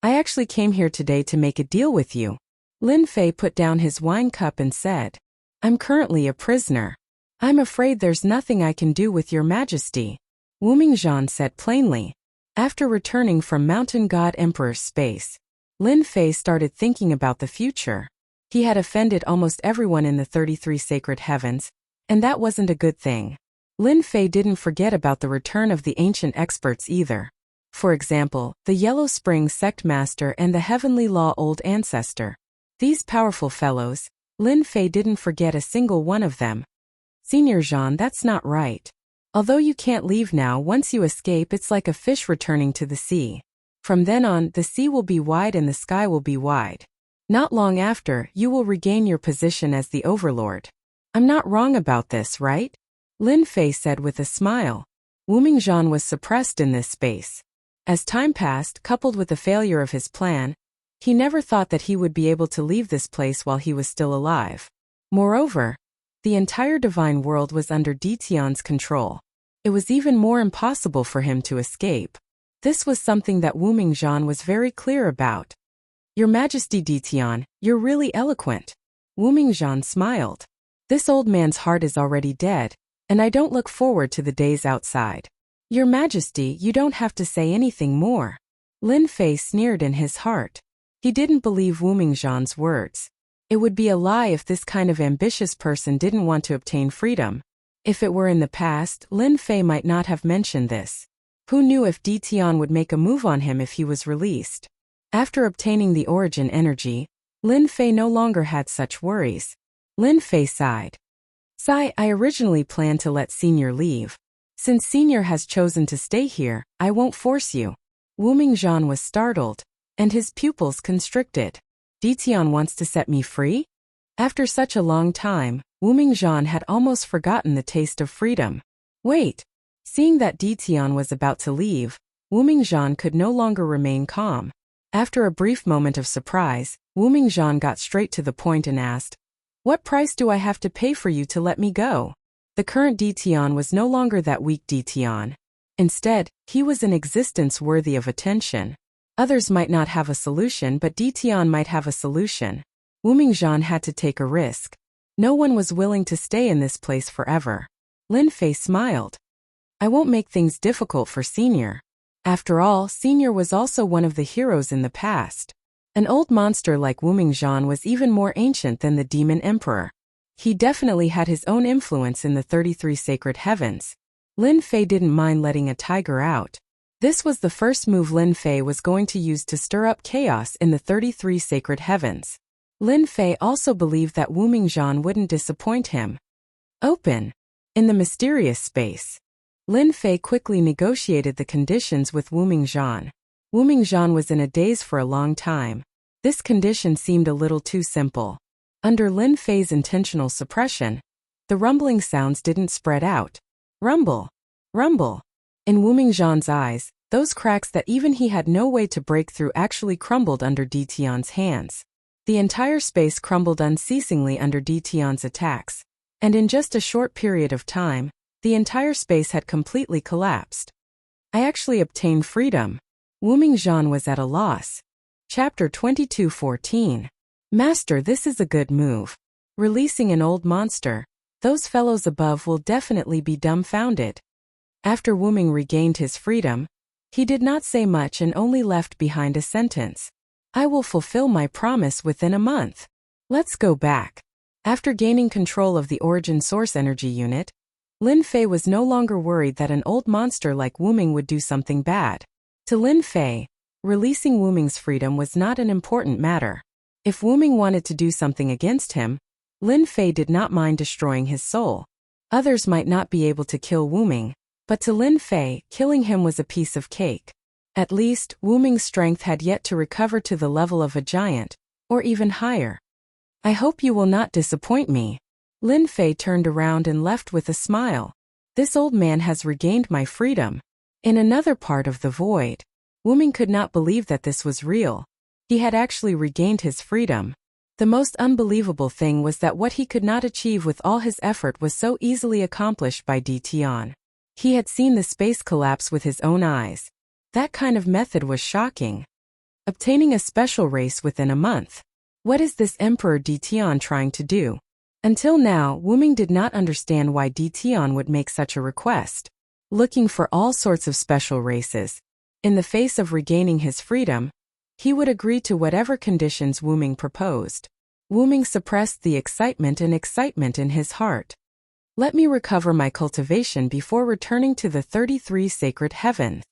I actually came here today to make a deal with you. Lin Fei put down his wine cup and said, I'm currently a prisoner. I'm afraid there's nothing I can do with your Majesty. Wu Mingzhan said plainly. After returning from Mountain God Emperor's space, Lin Fei started thinking about the future. He had offended almost everyone in the 33 sacred heavens, and that wasn't a good thing. Lin Fei didn't forget about the return of the ancient experts either. For example, the Yellow Spring Sect Master and the Heavenly Law Old Ancestor. These powerful fellows, Lin Fei didn't forget a single one of them. Senior Zhan, that's not right. Although you can't leave now, once you escape it's like a fish returning to the sea. From then on, the sea will be wide and the sky will be wide. Not long after, you will regain your position as the Overlord. I'm not wrong about this, right? Lin Fei said with a smile. Wu Mingzhan was suppressed in this space. As time passed, coupled with the failure of his plan, he never thought that he would be able to leave this place while he was still alive. Moreover, the entire divine world was under Di Tian's control. It was even more impossible for him to escape. This was something that Wu Mingzhan was very clear about. Your Majesty Di Tian, you're really eloquent. Wu Mingzhan smiled. This old man's heart is already dead, and I don't look forward to the days outside. Your Majesty, you don't have to say anything more. Lin Fei sneered in his heart. He didn't believe Wu Mingzhan's words. It would be a lie if this kind of ambitious person didn't want to obtain freedom. If it were in the past, Lin Fei might not have mentioned this. Who knew if Di Tian would make a move on him if he was released? After obtaining the origin energy, Lin Fei no longer had such worries. Lin Fei sighed. I originally planned to let Senior leave. Since Senior has chosen to stay here, I won't force you. Wu Mingzhan was startled, and his pupils constricted. Di Tian wants to set me free? After such a long time, Wu Mingzhan had almost forgotten the taste of freedom. Wait. Seeing that Di Tian was about to leave, Wu Mingzhan could no longer remain calm. After a brief moment of surprise, Wu Mingzhan got straight to the point and asked, What price do I have to pay for you to let me go? The current Di Tian was no longer that weak Di Tian. Instead, he was an existence worthy of attention. Others might not have a solution, but Di Tian might have a solution. Wu Mingzhan had to take a risk. No one was willing to stay in this place forever. Lin Fei smiled. I won't make things difficult for Senior. After all, Senior was also one of the heroes in the past. An old monster like Wu Mingzhan was even more ancient than the Demon Emperor. He definitely had his own influence in the 33 sacred heavens. Lin Fei didn't mind letting a tiger out. This was the first move Lin Fei was going to use to stir up chaos in the 33 sacred heavens. Lin Fei also believed that Wu Mingzhan wouldn't disappoint him. Open. In the mysterious space, Lin Fei quickly negotiated the conditions with Wu Mingzhan. Wu Mingzhan was in a daze for a long time. This condition seemed a little too simple. Under Lin Fei's intentional suppression, the rumbling sounds didn't spread out. Rumble. Rumble. In Wu Mingzhan's eyes, those cracks that even he had no way to break through actually crumbled under Di Tian's hands. The entire space crumbled unceasingly under Di Tian's attacks. And in just a short period of time, the entire space had completely collapsed. I actually obtained freedom. Wu Mingzhan was at a loss. Chapter 22:14. Master, this is a good move. Releasing an old monster. Those fellows above will definitely be dumbfounded. After Wu Ming regained his freedom, he did not say much and only left behind a sentence. I will fulfill my promise within a month. Let's go back. After gaining control of the Origin Source Energy Unit, Lin Fei was no longer worried that an old monster like Wu Ming would do something bad. To Lin Fei, releasing Wu Ming's freedom was not an important matter. If Wu Ming wanted to do something against him, Lin Fei did not mind destroying his soul. Others might not be able to kill Wu Ming, but to Lin Fei, killing him was a piece of cake. At least, Wu Ming's strength had yet to recover to the level of a giant, or even higher. I hope you will not disappoint me. Lin Fei turned around and left with a smile. This old man has regained my freedom. In another part of the void, Wu Ming could not believe that this was real. He had actually regained his freedom. The most unbelievable thing was that what he could not achieve with all his effort was so easily accomplished by Di Tian. He had seen the space collapse with his own eyes. That kind of method was shocking. Obtaining a special race within a month. What is this Emperor Di Tian trying to do? Until now, Wu Ming did not understand why Di Tian would make such a request. Looking for all sorts of special races. In the face of regaining his freedom, he would agree to whatever conditions Wu Ming proposed. Wu Ming suppressed the excitement in his heart. Let me recover my cultivation before returning to the 33 sacred heavens.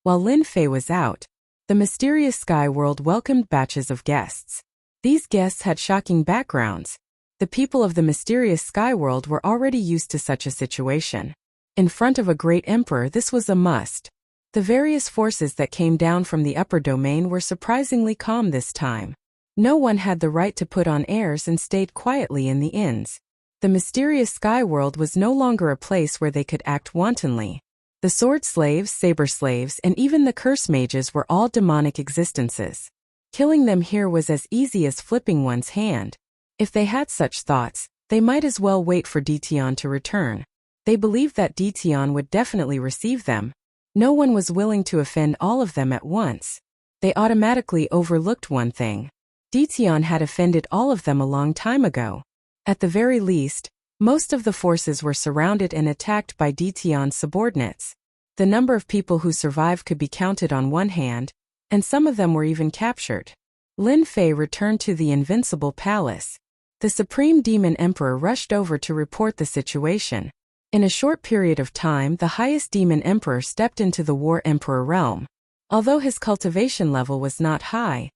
While Lin Fei was out, the mysterious sky world welcomed batches of guests. These guests had shocking backgrounds. The people of the mysterious sky world were already used to such a situation. In front of a great emperor, this was a must. The various forces that came down from the upper domain were surprisingly calm this time. No one had the right to put on airs and stayed quietly in the inns. The mysterious sky world was no longer a place where they could act wantonly. The sword slaves, saber slaves, and even the curse mages were all demonic existences. Killing them here was as easy as flipping one's hand. If they had such thoughts, they might as well wait for Di Tian to return. They believed that Di Tian would definitely receive them. No one was willing to offend all of them at once. They automatically overlooked one thing. Di Tian had offended all of them a long time ago. At the very least, most of the forces were surrounded and attacked by Di Tian's subordinates. The number of people who survived could be counted on one hand, and some of them were even captured. Lin Fei returned to the Invincible Palace. The Supreme Demon Emperor rushed over to report the situation. In a short period of time, the highest Demon Emperor stepped into the War Emperor realm. Although his cultivation level was not high,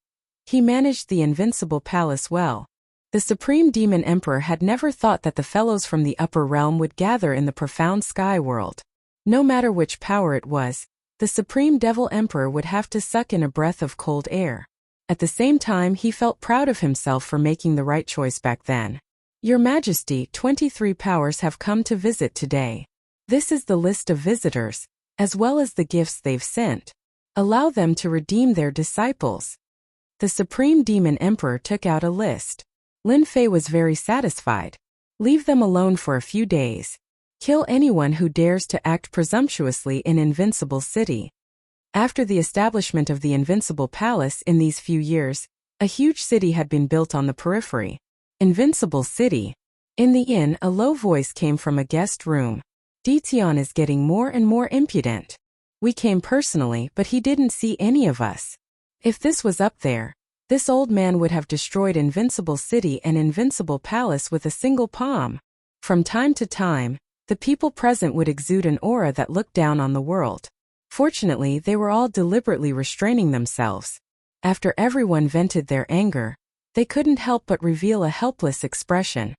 he managed the Invincible Palace well. The Supreme Demon Emperor had never thought that the fellows from the upper realm would gather in the profound sky world. No matter which power it was, the Supreme Devil Emperor would have to suck in a breath of cold air. At the same time, he felt proud of himself for making the right choice back then. Your Majesty, 23 powers have come to visit today. This is the list of visitors, as well as the gifts they've sent. Allow them to redeem their disciples. The Supreme Demon Emperor took out a list. Lin Fei was very satisfied. Leave them alone for a few days. Kill anyone who dares to act presumptuously in Invincible City. After the establishment of the Invincible Palace in these few years, a huge city had been built on the periphery. Invincible City. In the inn, a low voice came from a guest room. Di Tian is getting more and more impudent. We came personally, but he didn't see any of us. If this was up there, this old man would have destroyed Invincible City and Invincible Palace with a single palm. From time to time, the people present would exude an aura that looked down on the world. Fortunately, they were all deliberately restraining themselves. After everyone vented their anger, they couldn't help but reveal a helpless expression.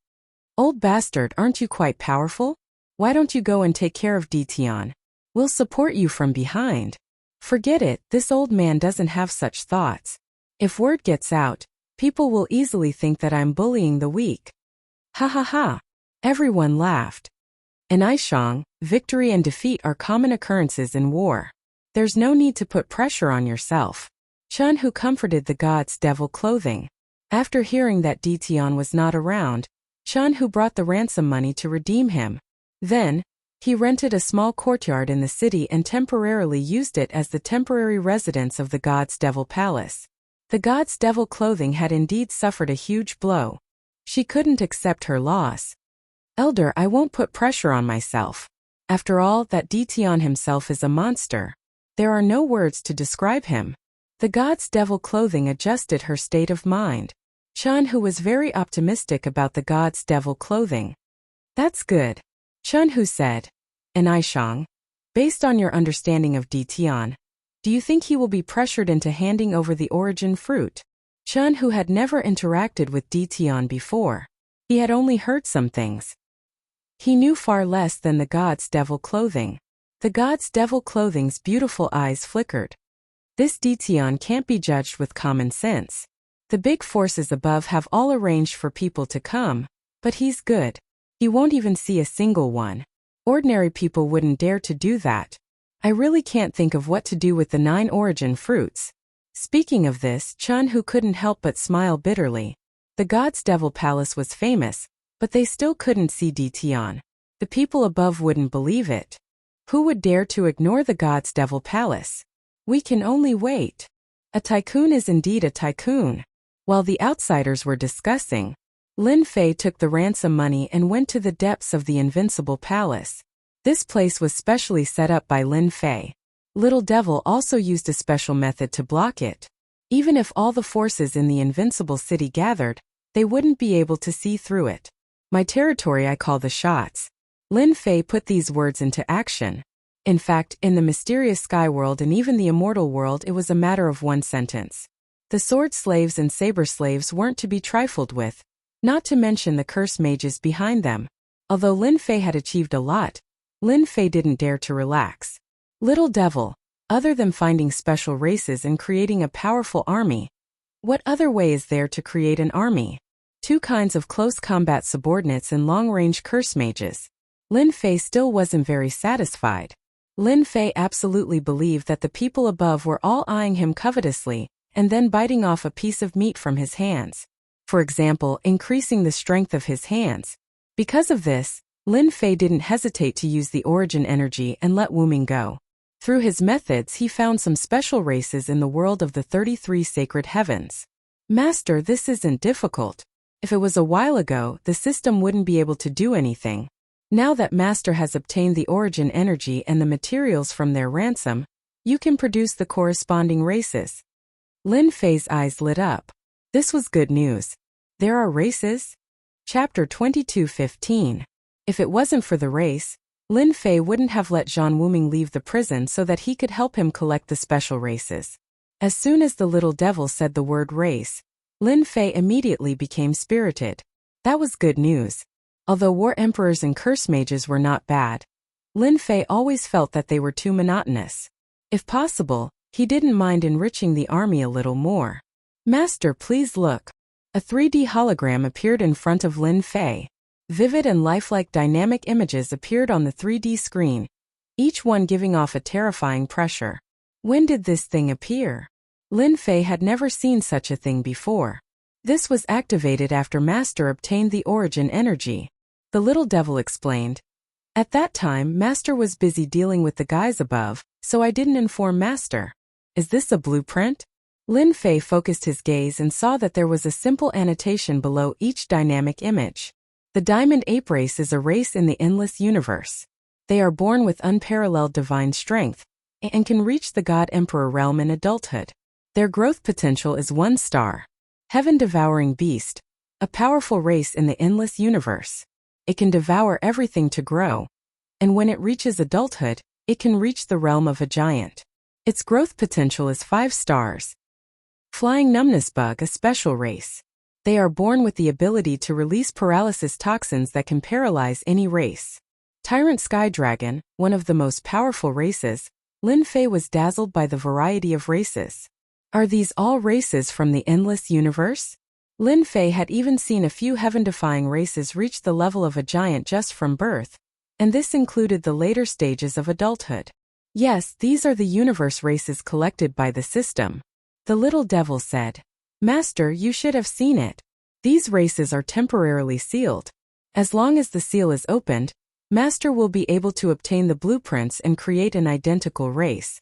Old bastard, aren't you quite powerful? Why don't you go and take care of Di Tian? We'll support you from behind. Forget it, this old man doesn't have such thoughts. If word gets out, people will easily think that I'm bullying the weak. Ha ha ha. Everyone laughed. In Aishang, victory and defeat are common occurrences in war. There's no need to put pressure on yourself. Chun, who comforted the god's devil clothing. After hearing that Di Tian was not around, Chun, who brought the ransom money to redeem him. Then, he rented a small courtyard in the city and temporarily used it as the temporary residence of the god's devil palace. The god's devil clothing had indeed suffered a huge blow. She couldn't accept her loss. Elder, I won't put pressure on myself. After all, that Dition himself is a monster. There are no words to describe him. The god's devil clothing adjusted her state of mind. Chun Hu was very optimistic about the god's devil clothing. That's good. Chun Hu said. And Aishang, based on your understanding of Dition, do you think he will be pressured into handing over the origin fruit? Chun Hu had never interacted with Dition before. He had only heard some things. He knew far less than the god's devil clothing. The god's devil clothing's beautiful eyes flickered. This Dition can't be judged with common sense. The big forces above have all arranged for people to come, but he's good. He won't even see a single one. Ordinary people wouldn't dare to do that. I really can't think of what to do with the 9 origin fruits. Speaking of this, Chun Hu couldn't help but smile bitterly. The god's devil palace was famous, but they still couldn't see Dition. The people above wouldn't believe it. Who would dare to ignore the god's devil palace? We can only wait. A tycoon is indeed a tycoon. While the outsiders were discussing, Lin Fei took the ransom money and went to the depths of the Invincible Palace. This place was specially set up by Lin Fei. Little Devil also used a special method to block it. Even if all the forces in the Invincible City gathered, they wouldn't be able to see through it. My territory I call the shots. Lin Fei put these words into action. In fact, in the mysterious sky world and even the immortal world, it was a matter of one sentence. The sword slaves and saber slaves weren't to be trifled with. Not to mention the curse mages behind them. Although Lin Fei had achieved a lot, Lin Fei didn't dare to relax. Little Devil, other than finding special races and creating a powerful army, what other way is there to create an army? 2 kinds of close combat subordinates and long-range curse mages. Lin Fei still wasn't very satisfied. Lin Fei absolutely believed that the people above were all eyeing him covetously and then biting off a piece of meat from his hands. For example, increasing the strength of his hands. Because of this, Lin Fei didn't hesitate to use the origin energy and let Wuming go. Through his methods, he found some special races in the world of the 33 sacred heavens. Master, this isn't difficult. If it was a while ago, the system wouldn't be able to do anything. Now that Master has obtained the origin energy and the materials from their ransom, you can produce the corresponding races. Lin Fei's eyes lit up. This was good news. There are races? Chapter 22:15. If it wasn't for the race, Lin Fei wouldn't have let Zhang Wuming leave the prison so that he could help him collect the special races. As soon as the little devil said the word race, Lin Fei immediately became spirited. That was good news. Although war emperors and curse mages were not bad, Lin Fei always felt that they were too monotonous. If possible, he didn't mind enriching the army a little more. Master, please look. A 3D hologram appeared in front of Lin Fei. Vivid and lifelike dynamic images appeared on the 3D screen, each one giving off a terrifying pressure. When did this thing appear? Lin Fei had never seen such a thing before. This was activated after Master obtained the origin energy. The little devil explained. At that time, Master was busy dealing with the guys above, so I didn't inform Master. Is this a blueprint? Lin Fei focused his gaze and saw that there was a simple annotation below each dynamic image. The Diamond Ape race is a race in the endless universe. They are born with unparalleled divine strength and can reach the God Emperor realm in adulthood. Their growth potential is 1 star. Heaven-devouring beast, a powerful race in the endless universe. It can devour everything to grow. And when it reaches adulthood, it can reach the realm of a giant. Its growth potential is 5 stars. Flying Numbness Bug, a special race. They are born with the ability to release paralysis toxins that can paralyze any race. Tyrant Sky Dragon, one of the most powerful races, Lin Fei was dazzled by the variety of races. Are these all races from the endless universe? Lin Fei had even seen a few heaven-defying races reach the level of a giant just from birth, and this included the later stages of adulthood. Yes, these are the universe races collected by the system. The little devil said. Master, you should have seen it. These races are temporarily sealed. As long as the seal is opened, Master will be able to obtain the blueprints and create an identical race.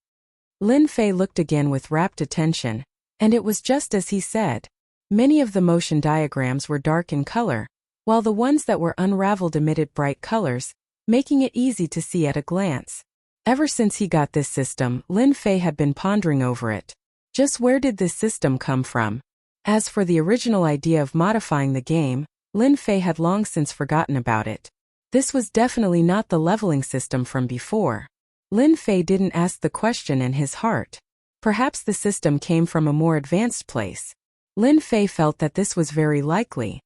Lin Fei looked again with rapt attention, And it was just as he said. Many of the motion diagrams were dark in color, while the ones that were unraveled emitted bright colors, making it easy to see at a glance. Ever since he got this system, Lin Fei had been pondering over it. Just where did this system come from? As for the original idea of modifying the game, Lin Fei had long since forgotten about it. This was definitely not the leveling system from before. Lin Fei didn't ask the question in his heart. Perhaps the system came from a more advanced place. Lin Fei felt that this was very likely.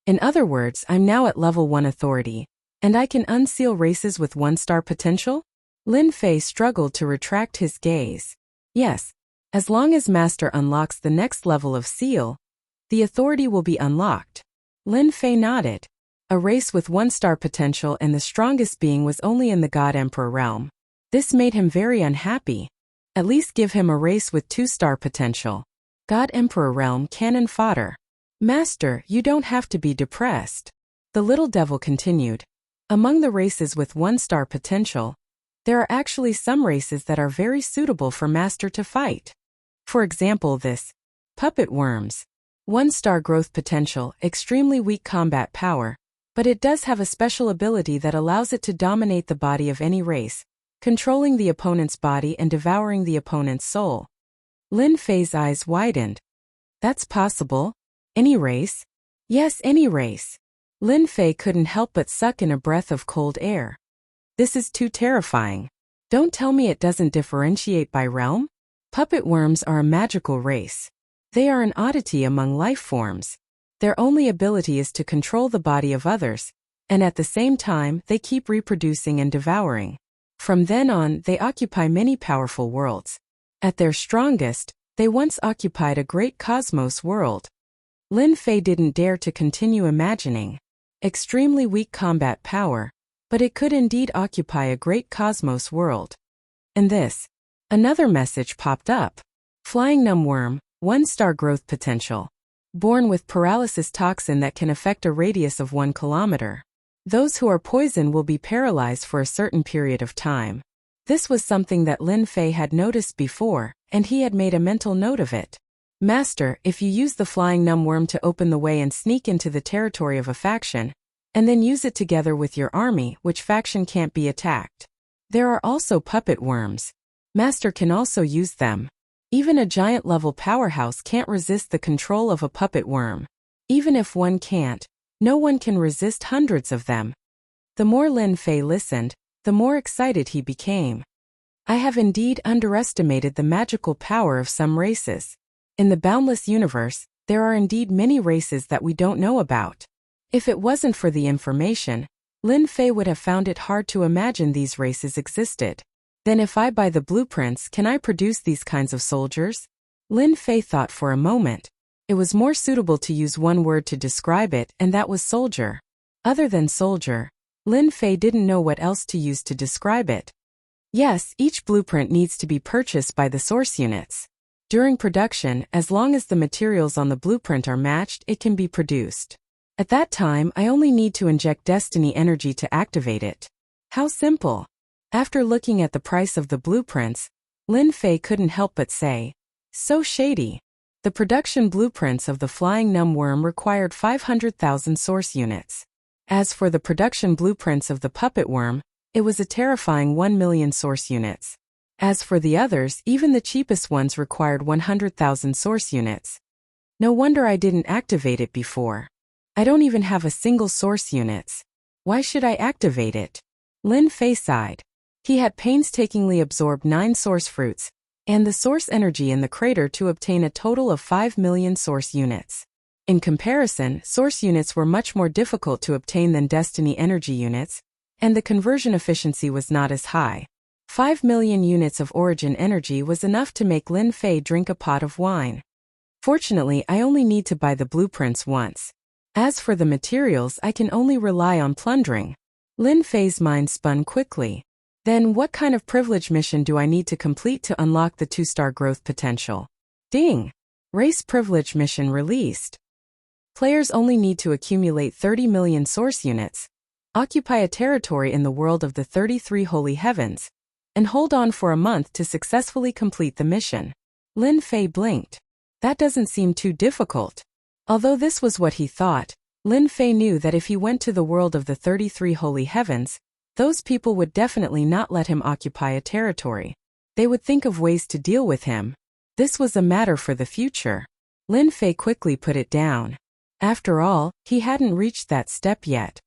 In other words, I'm now at level 1 authority, and I can unseal races with 1-star potential? Lin Fei struggled to retract his gaze. Yes, as long as Master unlocks the next level of seal, the authority will be unlocked. Lin Fei nodded. A race with 1-star potential and the strongest being was only in the God Emperor realm. This made him very unhappy. At least give him a race with 2-star potential. God Emperor realm cannon fodder. Master, you don't have to be depressed. The little devil continued. Among the races with 1-star potential, there are actually some races that are very suitable for Master to fight. For example, this puppet worms. 1-star growth potential, extremely weak combat power, but it does have a special ability that allows it to dominate the body of any race, controlling the opponent's body and devouring the opponent's soul. Lin Fei's eyes widened. That's possible? Any race? Yes, any race. Lin Fei couldn't help but suck in a breath of cold air. This is too terrifying. Don't tell me it doesn't differentiate by realm? Puppet worms are a magical race. They are an oddity among life forms. Their only ability is to control the body of others, and at the same time, they keep reproducing and devouring. From then on, they occupy many powerful worlds. At their strongest, they once occupied a great cosmos world. Lin Fei didn't dare to continue imagining. Extremely weak combat power, but it could indeed occupy a great cosmos world. And this. Another message popped up. Flying numb worm, 1-star growth potential. Born with paralysis toxin that can affect a radius of 1 kilometer. Those who are poisoned will be paralyzed for a certain period of time. This was something that Lin Fei had noticed before, and he had made a mental note of it. Master, if you use the flying numb worm to open the way and sneak into the territory of a faction, and then use it together with your army, which faction can't be attacked? There are also puppet worms. Master can also use them. Even a giant-level powerhouse can't resist the control of a puppet worm. Even if one can't, no one can resist hundreds of them. The more Lin Fei listened, the more excited he became. I have indeed underestimated the magical power of some races. In the boundless universe, there are indeed many races that we don't know about. If it wasn't for the information, Lin Fei would have found it hard to imagine these races existed. Then if I buy the blueprints, can I produce these kinds of soldiers? Lin Fei thought for a moment. It was more suitable to use one word to describe it, and that was soldier. Other than soldier, Lin Fei didn't know what else to use to describe it. Yes, each blueprint needs to be purchased by the source units. During production, as long as the materials on the blueprint are matched, it can be produced. At that time, I only need to inject destiny energy to activate it. How simple. After looking at the price of the blueprints, Lin Fei couldn't help but say, so shady. The production blueprints of the flying numb worm required 500,000 source units. As for the production blueprints of the puppet worm, it was a terrifying 1 million source units. As for the others, even the cheapest ones required 100,000 source units. No wonder I didn't activate it before. I don't even have a single source units. Why should I activate it? Lin Fei sighed. He had painstakingly absorbed 9 source fruits, and the source energy in the crater to obtain a total of 5 million source units. In comparison, source units were much more difficult to obtain than destiny energy units, and the conversion efficiency was not as high. 5 million units of origin energy was enough to make Lin Fei drink a pot of wine. Fortunately, I only need to buy the blueprints once. As for the materials, I can only rely on plundering. Lin Fei's mind spun quickly. Then what kind of privilege mission do I need to complete to unlock the 2-star growth potential? Ding! Race privilege mission released. Players only need to accumulate 30 million source units, occupy a territory in the world of the 33 holy heavens, and hold on for a month to successfully complete the mission. Lin Fei blinked. That doesn't seem too difficult. Although this was what he thought, Lin Fei knew that if he went to the world of the 33 holy heavens, those people would definitely not let him occupy a territory. They would think of ways to deal with him. This was a matter for the future. Lin Fei quickly put it down. After all, he hadn't reached that step yet.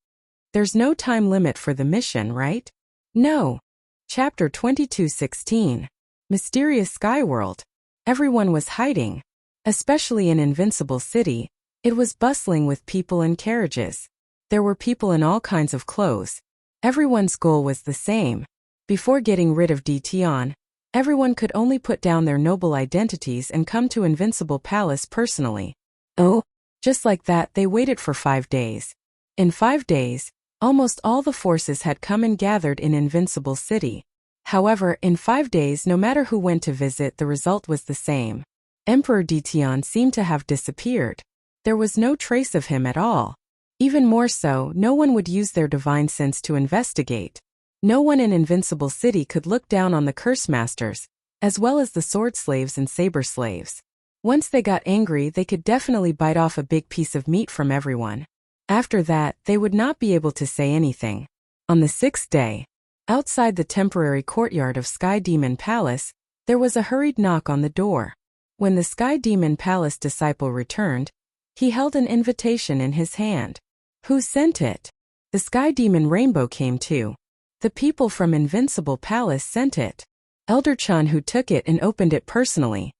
There's no time limit for the mission, right? No. Chapter 22:16. Mysterious Skyworld. Everyone was hiding. Especially in Invincible City, it was bustling with people and carriages. There were people in all kinds of clothes. Everyone's goal was the same. Before getting rid of Dition, everyone could only put down their noble identities and come to Invincible Palace personally. Oh? Just like that, they waited for 5 days. In 5 days, almost all the forces had come and gathered in Invincible City. However, in 5 days, no matter who went to visit, the result was the same. Emperor Dition seemed to have disappeared. There was no trace of him at all. Even more so, no one would use their divine sense to investigate. No one in Invincible City could look down on the curse masters, as well as the sword slaves and saber slaves. Once they got angry, they could definitely bite off a big piece of meat from everyone. After that, they would not be able to say anything. On the 6th day, outside the temporary courtyard of Sky Demon Palace, there was a hurried knock on the door. When the Sky Demon Palace disciple returned, he held an invitation in his hand. Who sent it? The Sky Demon Rainbow came too. The people from Invincible Palace sent it. Elder Chan who took it and opened it personally.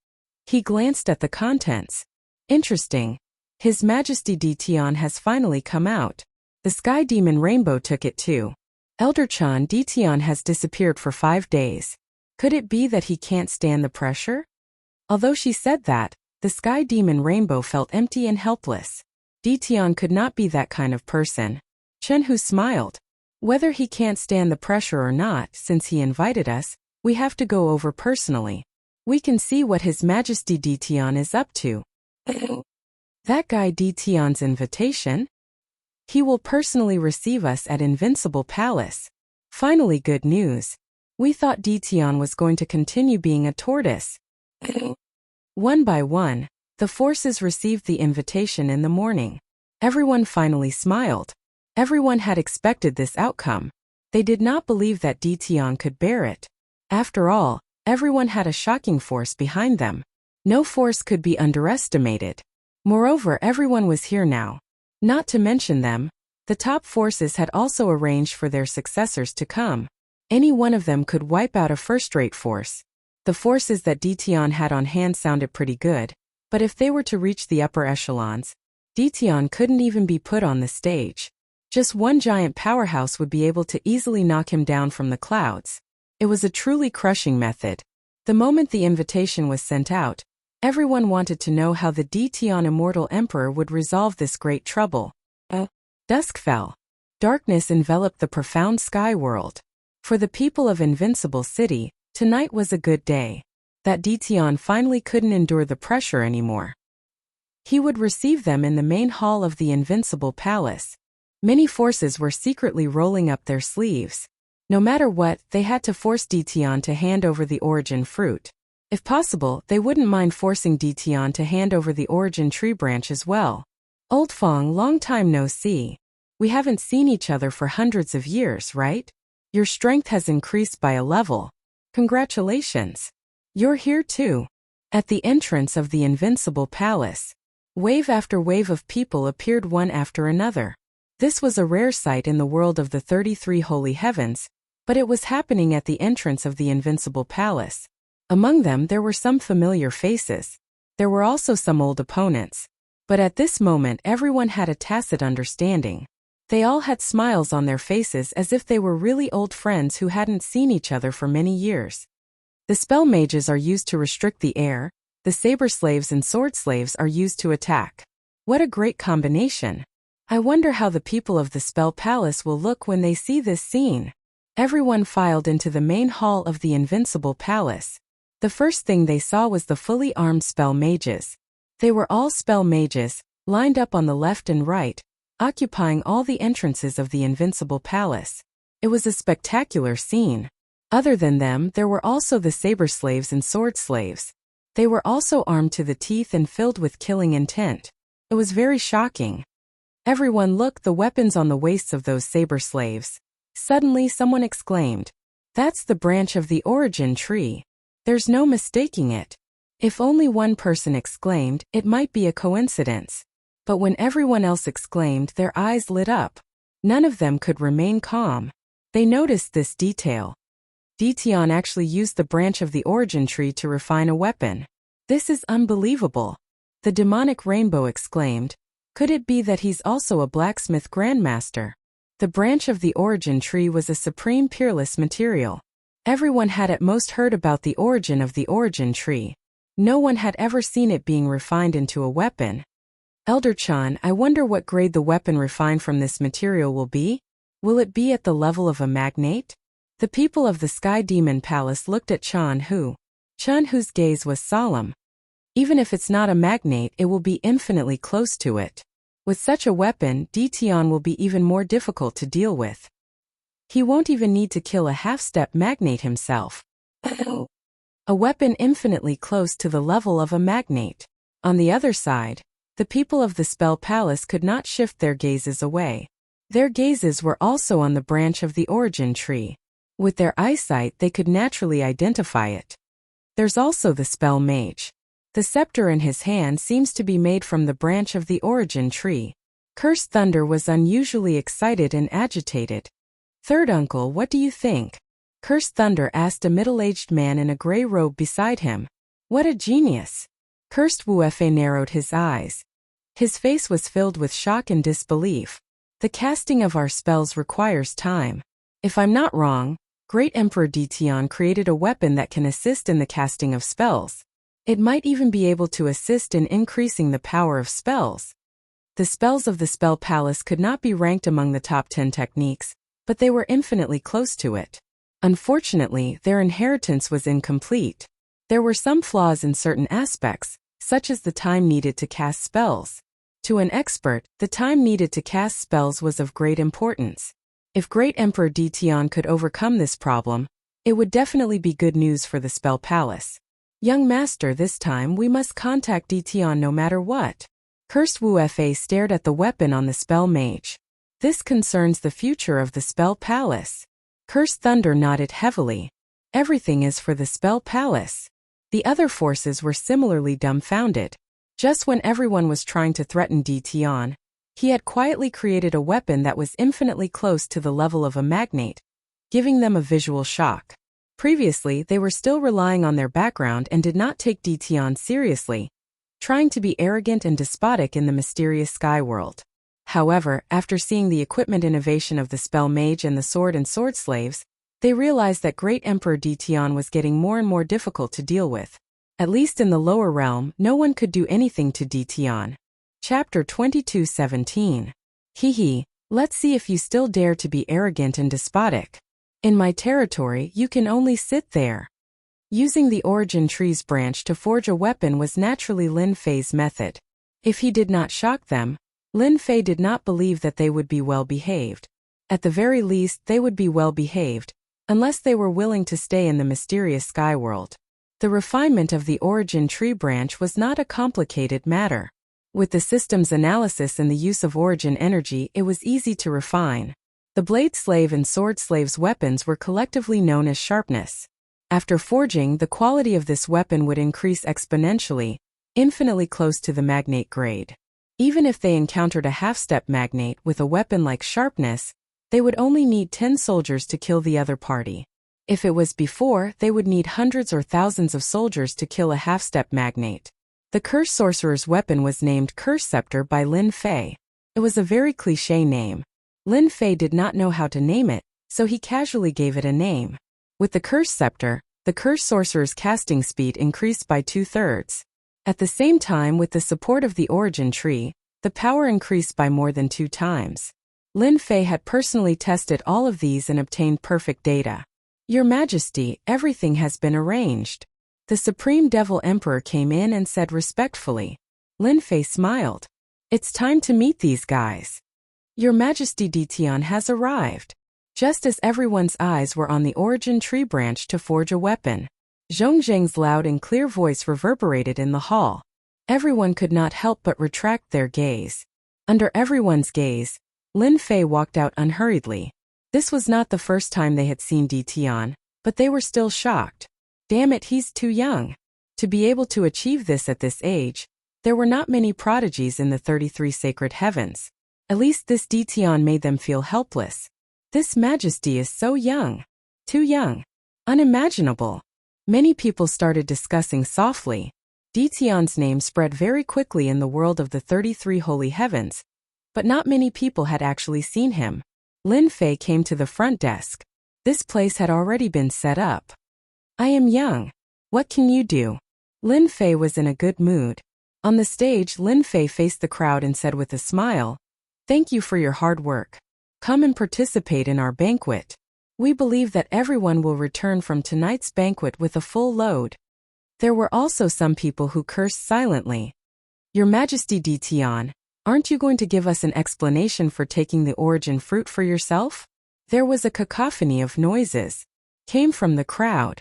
He glanced at the contents. Interesting. His Majesty Dition has finally come out. The Sky Demon Rainbow took it too. Elder Chan Dition has disappeared for 5 days. Could it be that he can't stand the pressure? Although she said that, the Sky Demon Rainbow felt empty and helpless. Dition could not be that kind of person. Chenhu smiled. Whether he can't stand the pressure or not, since he invited us, we have to go over personally. We can see what His Majesty Dition is up to. That guy Dition's invitation? He will personally receive us at Invincible Palace. Finally, good news. We thought Dition was going to continue being a tortoise. One by one, the forces received the invitation in the morning. Everyone finally smiled. Everyone had expected this outcome. They did not believe that Dition could bear it. After all, everyone had a shocking force behind them. No force could be underestimated. Moreover, everyone was here now. Not to mention them, the top forces had also arranged for their successors to come. Any one of them could wipe out a first-rate force. The forces that Dition had on hand sounded pretty good, but if they were to reach the upper echelons, Dition couldn't even be put on the stage. Just one giant powerhouse would be able to easily knock him down from the clouds. It was a truly crushing method. The moment the invitation was sent out, everyone wanted to know how the Dition Immortal Emperor would resolve this great trouble. Dusk fell. Darkness enveloped the profound sky world. For the people of Invincible City, tonight was a good day. That Dition finally couldn't endure the pressure anymore. He would receive them in the main hall of the Invincible Palace. Many forces were secretly rolling up their sleeves. No matter what, they had to force Dition to hand over the origin fruit. If possible, they wouldn't mind forcing Dition to hand over the origin tree branch as well. Old Fong, long time no see. We haven't seen each other for hundreds of years, right? Your strength has increased by a level. Congratulations. You're here too. At the entrance of the Invincible Palace, wave after wave of people appeared one after another. This was a rare sight in the world of the 33 holy heavens, but it was happening at the entrance of the Invincible Palace. Among them there were some familiar faces. There were also some old opponents. But at this moment everyone had a tacit understanding. They all had smiles on their faces as if they were really old friends who hadn't seen each other for many years. The spell mages are used to restrict the air, the saber slaves and sword slaves are used to attack. What a great combination! I wonder how the people of the Spell Palace will look when they see this scene. Everyone filed into the main hall of the Invincible Palace. The first thing they saw was the fully armed spell mages. They were all spell mages, lined up on the left and right, occupying all the entrances of the Invincible Palace. It was a spectacular scene. Other than them, there were also the saber slaves and sword slaves. They were also armed to the teeth and filled with killing intent. It was very shocking. Everyone looked the weapons on the waists of those saber slaves. Suddenly someone exclaimed, "That's the branch of the origin tree. There's no mistaking it." If only one person exclaimed, it might be a coincidence. But when everyone else exclaimed, their eyes lit up. None of them could remain calm. They noticed this detail. Ditian actually used the branch of the origin tree to refine a weapon. This is unbelievable. The demonic rainbow exclaimed, "Could it be that he's also a blacksmith grandmaster?" The branch of the origin tree was a supreme peerless material. Everyone had at most heard about the origin of the origin tree. No one had ever seen it being refined into a weapon. Elder Chan, I wonder what grade the weapon refined from this material will be? Will it be at the level of a magnate? The people of the Sky Demon Palace looked at Chan Hu's gaze was solemn. Even if it's not a magnate, it will be infinitely close to it. With such a weapon, Ditian will be even more difficult to deal with. He won't even need to kill a half-step magnate himself. A weapon infinitely close to the level of a magnate. On the other side, the people of the Spell Palace could not shift their gazes away. Their gazes were also on the branch of the origin tree. With their eyesight, they could naturally identify it. There's also the Spell Mage. The scepter in his hand seems to be made from the branch of the origin tree. Cursed Thunder was unusually excited and agitated. "Third uncle, what do you think?" Cursed Thunder asked a middle-aged man in a gray robe beside him. "What a genius!" Cursed Wuxia narrowed his eyes. His face was filled with shock and disbelief. "The casting of our spells requires time. If I'm not wrong, Great Emperor Ditian created a weapon that can assist in the casting of spells. It might even be able to assist in increasing the power of spells." The spells of the Spell Palace could not be ranked among the top 10 techniques, but they were infinitely close to it. Unfortunately, their inheritance was incomplete. There were some flaws in certain aspects, such as the time needed to cast spells. To an expert, the time needed to cast spells was of great importance. If Great Emperor Ditian could overcome this problem, it would definitely be good news for the Spell Palace. "Young master, this time we must contact Ditian no matter what." Cursed Wuxia stared at the weapon on the Spell Mage. "This concerns the future of the Spell Palace." Cursed Thunder nodded heavily. "Everything is for the Spell Palace." The other forces were similarly dumbfounded. Just when everyone was trying to threaten Ditian, he had quietly created a weapon that was infinitely close to the level of a magnate, giving them a visual shock. Previously, they were still relying on their background and did not take Ditian seriously, trying to be arrogant and despotic in the mysterious sky world. However, after seeing the equipment innovation of the Spell Mage and the Sword and Sword Slaves, they realized that Great Emperor Ditian was getting more and more difficult to deal with. At least in the lower realm, no one could do anything to Ditian. Chapter 22:17. Hehe, let's see if you still dare to be arrogant and despotic. In my territory, you can only sit there. Using the origin tree's branch to forge a weapon was naturally Lin Fei's method. If he did not shock them, Lin Fei did not believe that they would be well behaved. At the very least, they would be well behaved, unless they were willing to stay in the mysterious sky world. The refinement of the origin tree branch was not a complicated matter. With the system's analysis and the use of origin energy, it was easy to refine. The Blade Slave and Sword Slave's weapons were collectively known as sharpness. After forging, the quality of this weapon would increase exponentially, infinitely close to the magnate grade. Even if they encountered a half-step magnate with a weapon like sharpness, they would only need 10 soldiers to kill the other party. If it was before, they would need hundreds or thousands of soldiers to kill a half-step magnate. The Curse Sorcerer's weapon was named Curse Scepter by Lin Fei. It was a very cliché name. Lin Fei did not know how to name it, so he casually gave it a name. With the Curse Scepter, the Curse Sorcerer's casting speed increased by 2/3. At the same time, with the support of the origin tree, the power increased by more than 2 times. Lin Fei had personally tested all of these and obtained perfect data. "Your Majesty, everything has been arranged." The Supreme Devil Emperor came in and said respectfully. Lin Fei smiled. "It's time to meet these guys. Your Majesty, Ditian has arrived." Just as everyone's eyes were on the origin tree branch to forge a weapon, Zhongzheng's loud and clear voice reverberated in the hall. Everyone could not help but retract their gaze. Under everyone's gaze, Lin Fei walked out unhurriedly. This was not the first time they had seen Di Tian, but they were still shocked. Damn it, he's too young. To be able to achieve this at this age, there were not many prodigies in the 33 sacred heavens. At least this Di Tian made them feel helpless. This majesty is so young. Too young. Unimaginable. Many people started discussing softly. Di Tian's name spread very quickly in the world of the 33 holy heavens, but not many people had actually seen him. Lin Fei came to the front desk. This place had already been set up. I am young. What can you do? Lin Fei was in a good mood. On the stage, Lin Fei faced the crowd and said with a smile, "Thank you for your hard work. Come and participate in our banquet. We believe that everyone will return from tonight's banquet with a full load." There were also some people who cursed silently. Your Majesty Di Tian, aren't you going to give us an explanation for taking the origin fruit for yourself? There was a cacophony of noises. Came from the crowd.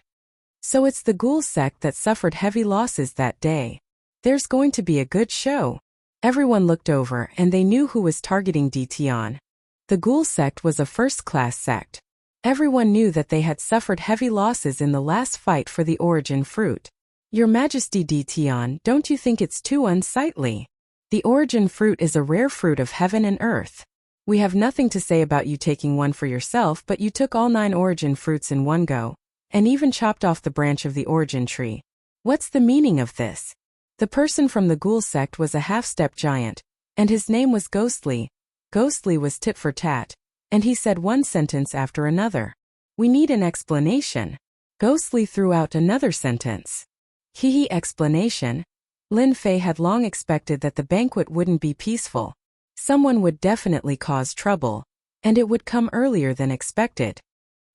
So it's the ghoul sect that suffered heavy losses that day. There's going to be a good show. Everyone looked over and they knew who was targeting Di Tian. The ghoul sect was a first-class sect. Everyone knew that they had suffered heavy losses in the last fight for the origin fruit. Your Majesty Di Tian, don't you think it's too unsightly? The origin fruit is a rare fruit of heaven and earth. We have nothing to say about you taking one for yourself, but you took all 9 origin fruits in one go, and even chopped off the branch of the origin tree. What's the meaning of this? The person from the ghoul sect was a half-step giant, and his name was Ghostly. Ghostly was tit for tat, and he said one sentence after another. We need an explanation. Ghostly threw out another sentence. Hee explanation. Lin Fei had long expected that the banquet wouldn't be peaceful. Someone would definitely cause trouble, and it would come earlier than expected.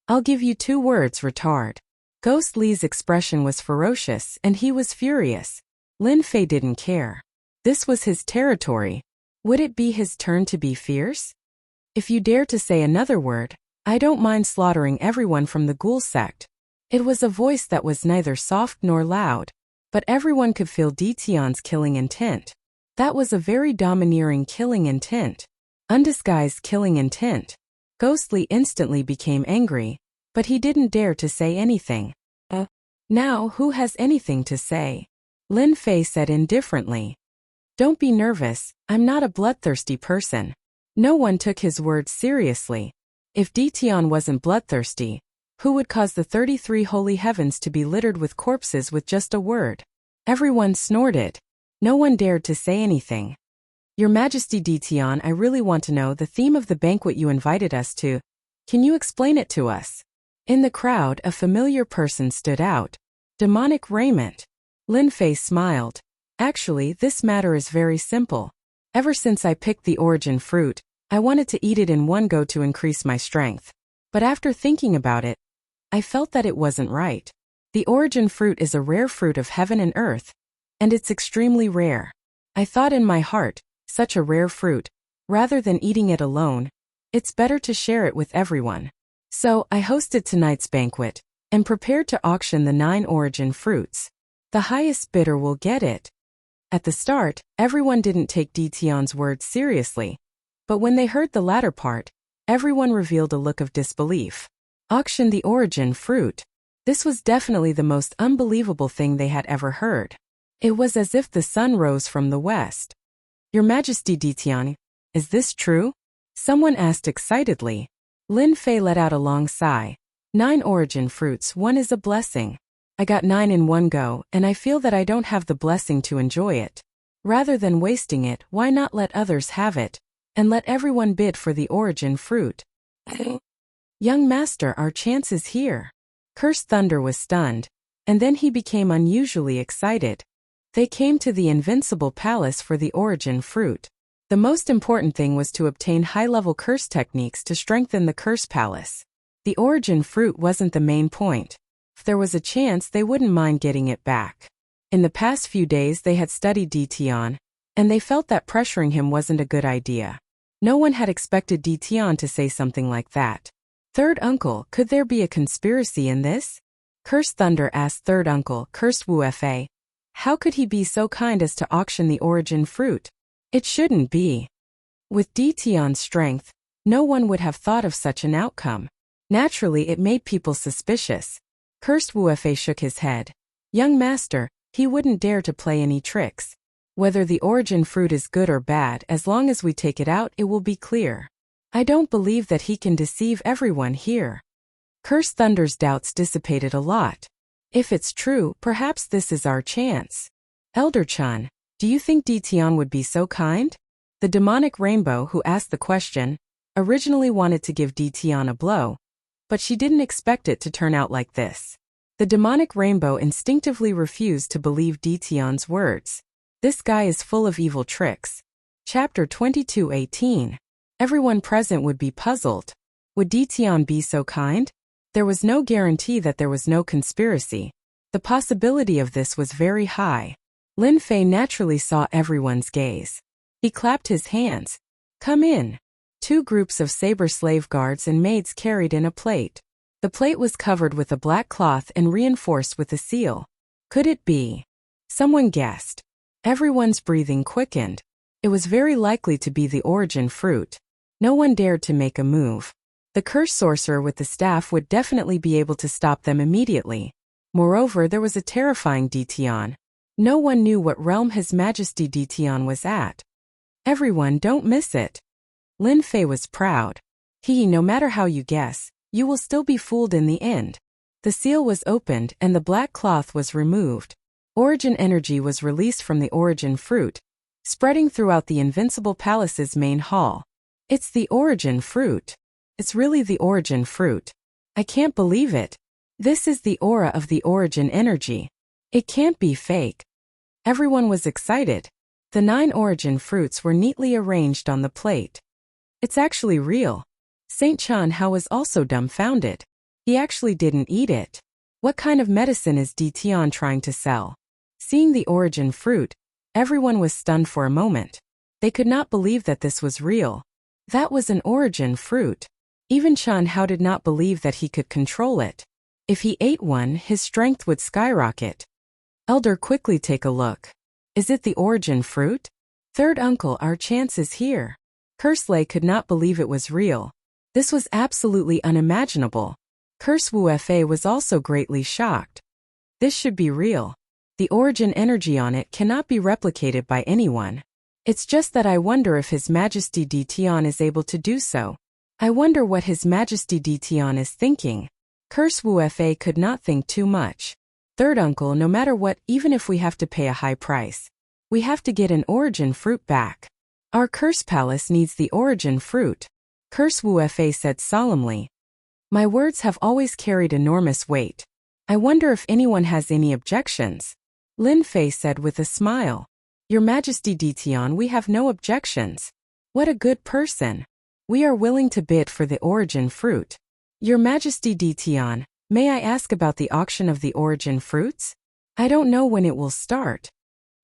I'll give you 2 words, retard. Ghostly's expression was ferocious and he was furious. Lin Fei didn't care. This was his territory. Would it be his turn to be fierce? If you dare to say another word, I don't mind slaughtering everyone from the ghoul sect. It was a voice that was neither soft nor loud, but everyone could feel Di Tian's killing intent. That was a very domineering killing intent. Undisguised killing intent. Ghostly instantly became angry, but he didn't dare to say anything. Now who has anything to say? Lin Fei said indifferently. Don't be nervous, I'm not a bloodthirsty person. No one took his words seriously. If Di Tian wasn't bloodthirsty, who would cause the 33 holy heavens to be littered with corpses with just a word? Everyone snorted. No one dared to say anything. Your Majesty Di Tian, I really want to know the theme of the banquet you invited us to. Can you explain it to us? In the crowd, a familiar person stood out. Demonic raiment. Lin Fei smiled. Actually, this matter is very simple. Ever since I picked the origin fruit, I wanted to eat it in one go to increase my strength. But after thinking about it, I felt that it wasn't right. The origin fruit is a rare fruit of heaven and earth, and it's extremely rare. I thought in my heart, such a rare fruit, rather than eating it alone, it's better to share it with everyone. So, I hosted tonight's banquet, and prepared to auction the 9 origin fruits. The highest bidder will get it. At the start, everyone didn't take Di Tian's words seriously, but when they heard the latter part, everyone revealed a look of disbelief. Auction the origin fruit. This was definitely the most unbelievable thing they had ever heard. It was as if the sun rose from the west. Your Majesty Di Tian, is this true? Someone asked excitedly. Lin Fei let out a long sigh. 9 origin fruits, one is a blessing. I got 9 in one go, and I feel that I don't have the blessing to enjoy it. Rather than wasting it, why not let others have it, and let everyone bid for the origin fruit? Young master, our chance is here. Cursed Thunder was stunned, and then he became unusually excited. They came to the Invincible Palace for the origin fruit. The most important thing was to obtain high-level curse techniques to strengthen the curse palace. The origin fruit wasn't the main point. If there was a chance, they wouldn't mind getting it back. In the past few days they had studied Di Tian, and they felt that pressuring him wasn't a good idea. No one had expected Di Tian to say something like that. Third uncle, could there be a conspiracy in this? Cursed Thunder asked third uncle, Cursed Wufa. How could he be so kind as to auction the origin fruit? It shouldn't be. With Dtion's strength, no one would have thought of such an outcome. Naturally, it made people suspicious. Cursed Wufa shook his head. Young master, he wouldn't dare to play any tricks. Whether the origin fruit is good or bad, as long as we take it out, it will be clear. I don't believe that he can deceive everyone here. Cursed Thunder's doubts dissipated a lot. If it's true, perhaps this is our chance. Elder Chun, do you think Dtion would be so kind? The demonic rainbow who asked the question originally wanted to give Dtion a blow, but she didn't expect it to turn out like this. The demonic rainbow instinctively refused to believe Dtion's words. This guy is full of evil tricks. Chapter 22:18. Everyone present would be puzzled. Would Dtion be so kind? There was no guarantee that there was no conspiracy. The possibility of this was very high. Lin Fei naturally saw everyone's gaze. He clapped his hands. Come in. Two groups of saber slave guards and maids carried in a plate. The plate was covered with a black cloth and reinforced with a seal. Could it be? Someone guessed. Everyone's breathing quickened. It was very likely to be the origin fruit. No one dared to make a move. The cursed sorcerer with the staff would definitely be able to stop them immediately. Moreover, there was a terrifying Dtion. No one knew what realm His Majesty Dtion was at. Everyone, don't miss it. Lin Fei was proud. No matter how you guess, you will still be fooled in the end. The seal was opened and the black cloth was removed. Origin energy was released from the origin fruit, spreading throughout the Invincible Palace's main hall. It's the origin fruit. It's really the origin fruit. I can't believe it. This is the aura of the origin energy. It can't be fake. Everyone was excited. The 9 origin fruits were neatly arranged on the plate. It's actually real. Saint Chun Hao was also dumbfounded. He actually didn't eat it. What kind of medicine is Dtion trying to sell? Seeing the origin fruit, everyone was stunned for a moment. They could not believe that this was real. That was an origin fruit. Even Chun Hao did not believe that he could control it. If he ate one, his strength would skyrocket. Elder, quickly take a look. Is it the origin fruit? Third uncle, our chance is here. Cursley could not believe it was real. This was absolutely unimaginable. Curse Wufa was also greatly shocked. This should be real. The origin energy on it cannot be replicated by anyone. It's just that I wonder if His Majesty Dtion is able to do so. I wonder what His Majesty Dtion is thinking. Curse Wufa could not think too much. Third uncle, no matter what, even if we have to pay a high price, we have to get an origin fruit back. Our curse palace needs the origin fruit. Curse Wufa said solemnly. My words have always carried enormous weight. I wonder if anyone has any objections. Lin Fei said with a smile. Your Majesty Dtion, we have no objections. What a good person. We are willing to bid for the origin fruit. Your Majesty Dtion, may I ask about the auction of the origin fruits? I don't know when it will start.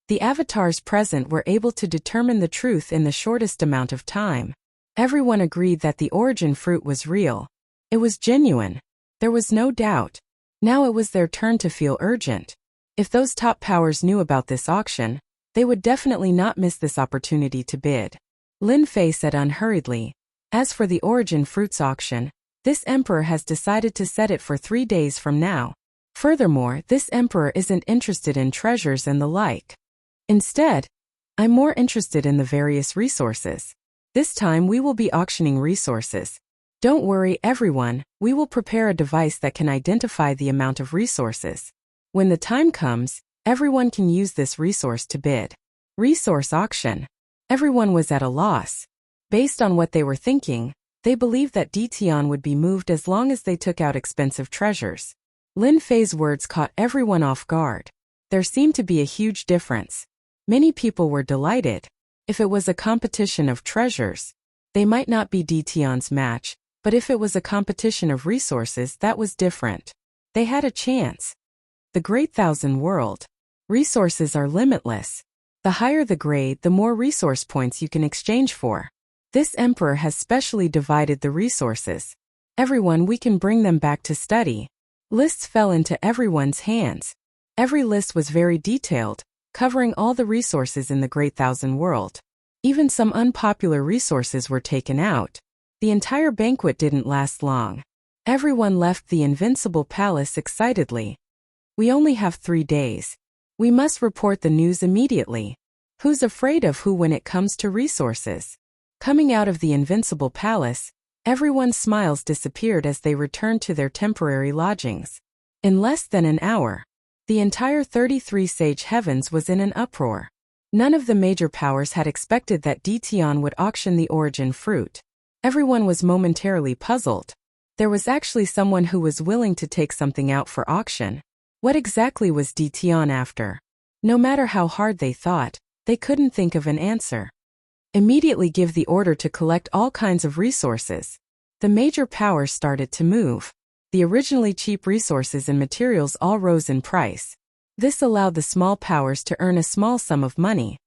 The avatars present were able to determine the truth in the shortest amount of time. Everyone agreed that the origin fruit was real. It was genuine. There was no doubt. Now it was their turn to feel urgent. If those top powers knew about this auction, they would definitely not miss this opportunity to bid. Lin Fei said unhurriedly. As for the origin fruits auction, this emperor has decided to set it for 3 days from now. Furthermore, this emperor isn't interested in treasures and the like. Instead, I'm more interested in the various resources. This time we will be auctioning resources. Don't worry, everyone, we will prepare a device that can identify the amount of resources. When the time comes, everyone can use this resource to bid. Resource auction. Everyone was at a loss. Based on what they were thinking, they believed that Dtion would be moved as long as they took out expensive treasures. Lin Fei's words caught everyone off guard. There seemed to be a huge difference. Many people were delighted. If it was a competition of treasures, they might not be Dtion's match, but if it was a competition of resources, that was different. They had a chance. The Great Thousand World. Resources are limitless. The higher the grade, the more resource points you can exchange for. This emperor has specially divided the resources. Everyone, we can bring them back to study. Lists fell into everyone's hands. Every list was very detailed, covering all the resources in the Great Thousand World. Even some unpopular resources were taken out. The entire banquet didn't last long. Everyone left the invincible palace excitedly. We only have 3 days. We must report the news immediately. Who's afraid of who when it comes to resources? Coming out of the invincible palace, everyone's smiles disappeared as they returned to their temporary lodgings. In less than an hour, the entire 33 Sage Heavens was in an uproar. None of the major powers had expected that Ditian would auction the origin fruit. Everyone was momentarily puzzled. There was actually someone who was willing to take something out for auction. What exactly was Ditian after? No matter how hard they thought, they couldn't think of an answer. Immediately give the order to collect all kinds of resources. The major powers started to move. The originally cheap resources and materials all rose in price. This allowed the small powers to earn a small sum of money.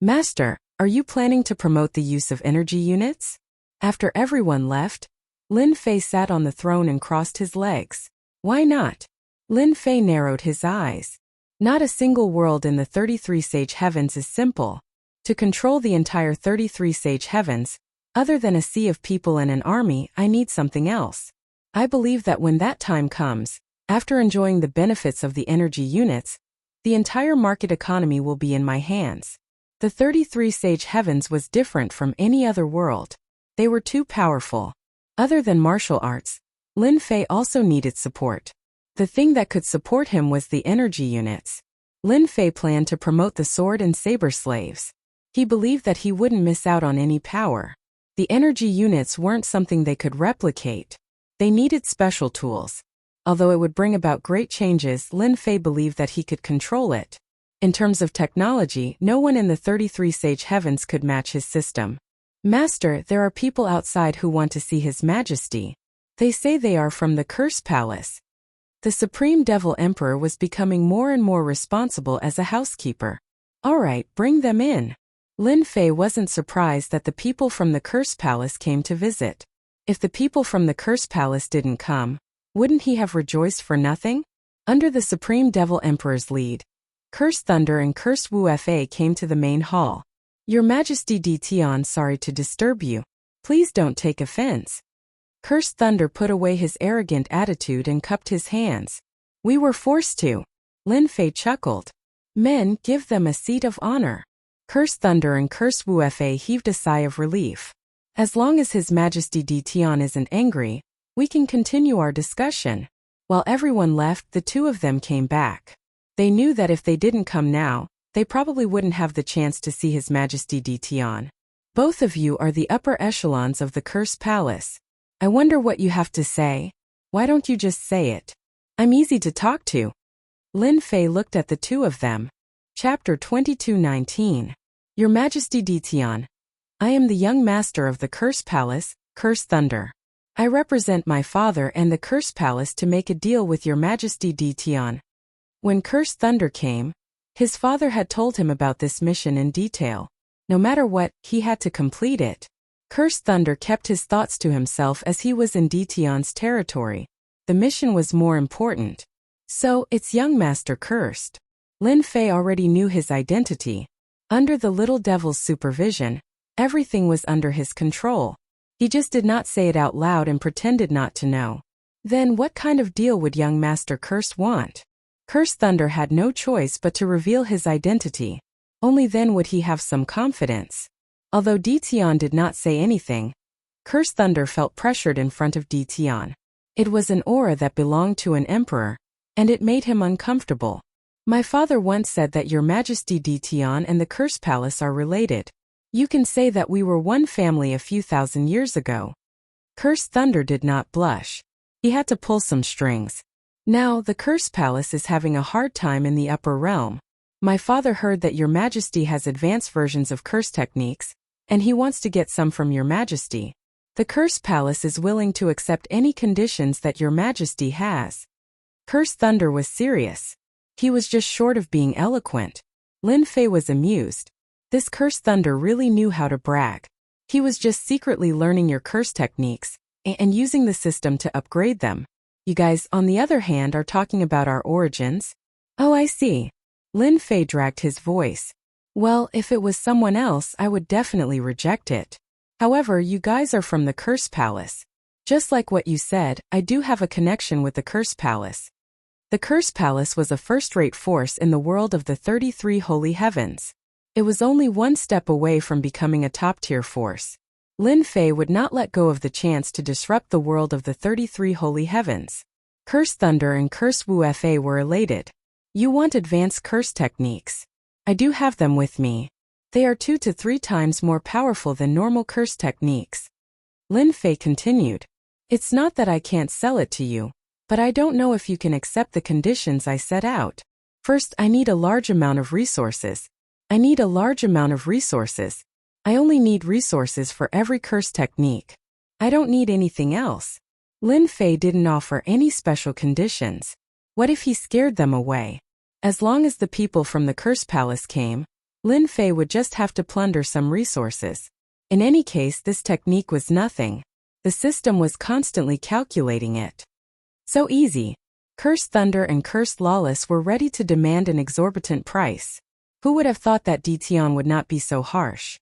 Master, are you planning to promote the use of energy units? After everyone left, Lin Fei sat on the throne and crossed his legs. Why not? Lin Fei narrowed his eyes. Not a single world in the 33 Sage Heavens is simple. To control the entire 33 Sage Heavens, other than a sea of people and an army, I need something else. I believe that when that time comes, after enjoying the benefits of the energy units, the entire market economy will be in my hands. The 33 Sage Heavens was different from any other world. They were too powerful. Other than martial arts, Lin Fei also needed support. The thing that could support him was the energy units. Lin Fei planned to promote the sword and saber slaves. He believed that he wouldn't miss out on any power. The energy units weren't something they could replicate. They needed special tools. Although it would bring about great changes, Lin Fei believed that he could control it. In terms of technology, no one in the 33 Sage Heavens could match his system. Master, there are people outside who want to see His Majesty. They say they are from the Curse Palace. The Supreme Devil Emperor was becoming more and more responsible as a housekeeper. All right, bring them in. Lin Fei wasn't surprised that the people from the Curse Palace came to visit. If the people from the Curse Palace didn't come, wouldn't he have rejoiced for nothing? Under the Supreme Devil Emperor's lead, Curse Thunder and Curse Wu Fa came to the main hall. Your Majesty Ditian, sorry to disturb you. Please don't take offense. Curse Thunder put away his arrogant attitude and cupped his hands. We were forced to. Lin Fei chuckled. Men, give them a seat of honor. Curse Thunder and Curse Wu Fa heaved a sigh of relief. As long as His Majesty Ditian isn't angry, we can continue our discussion. While everyone left, the two of them came back. They knew that if they didn't come now, they probably wouldn't have the chance to see His Majesty Ditian. Both of you are the upper echelons of the Curse Palace. I wonder what you have to say. Why don't you just say it? I'm easy to talk to. Lin Fei looked at the two of them. Chapter 22:19. Your Majesty Ditian. I am the young master of the Curse Palace, Curse Thunder. I represent my father and the Curse Palace to make a deal with Your Majesty Ditian. When Curse Thunder came, his father had told him about this mission in detail. No matter what, he had to complete it. Curse Thunder kept his thoughts to himself as he was in Ditian's territory. The mission was more important. So, it's young Master Cursed. Lin Fei already knew his identity. Under the little devil's supervision, everything was under his control. He just did not say it out loud and pretended not to know. Then what kind of deal would young Master Cursed want? Curse Thunder had no choice but to reveal his identity. Only then would he have some confidence. Although Ditian did not say anything, Curse Thunder felt pressured in front of Ditian. It was an aura that belonged to an emperor, and it made him uncomfortable. My father once said that Your Majesty Ditian and the Curse Palace are related. You can say that we were one family a few thousand years ago. Curse Thunder did not blush. He had to pull some strings. Now, the Curse Palace is having a hard time in the upper realm. My father heard that Your Majesty has advanced versions of curse techniques, and he wants to get some from Your Majesty. The Curse Palace is willing to accept any conditions that Your Majesty has. Curse Thunder was serious. He was just short of being eloquent. Lin Fei was amused. This Curse Thunder really knew how to brag. He was just secretly learning your curse techniques, and using the system to upgrade them. You guys, on the other hand, are talking about our origins? Oh, I see. Lin Fei dragged his voice. Well, if it was someone else, I would definitely reject it. However, you guys are from the Curse Palace. Just like what you said, I do have a connection with the Curse Palace. The Curse Palace was a first-rate force in the world of the 33 Holy Heavens. It was only one step away from becoming a top-tier force. Lin Fei would not let go of the chance to disrupt the world of the 33 Holy Heavens. Curse Thunder and Curse Wufa were elated. You want advanced curse techniques? I do have them with me. They are 2 to 3 times more powerful than normal curse techniques. Lin Fei continued. It's not that I can't sell it to you, but I don't know if you can accept the conditions I set out. First, I need a large amount of resources. I only need resources for every curse technique. I don't need anything else. Lin Fei didn't offer any special conditions. What if he scared them away? As long as the people from the Curse Palace came, Lin Fei would just have to plunder some resources. In any case, this technique was nothing. The system was constantly calculating it. So easy. Cursed Thunder and Cursed Lawless were ready to demand an exorbitant price. Who would have thought that Ditian would not be so harsh?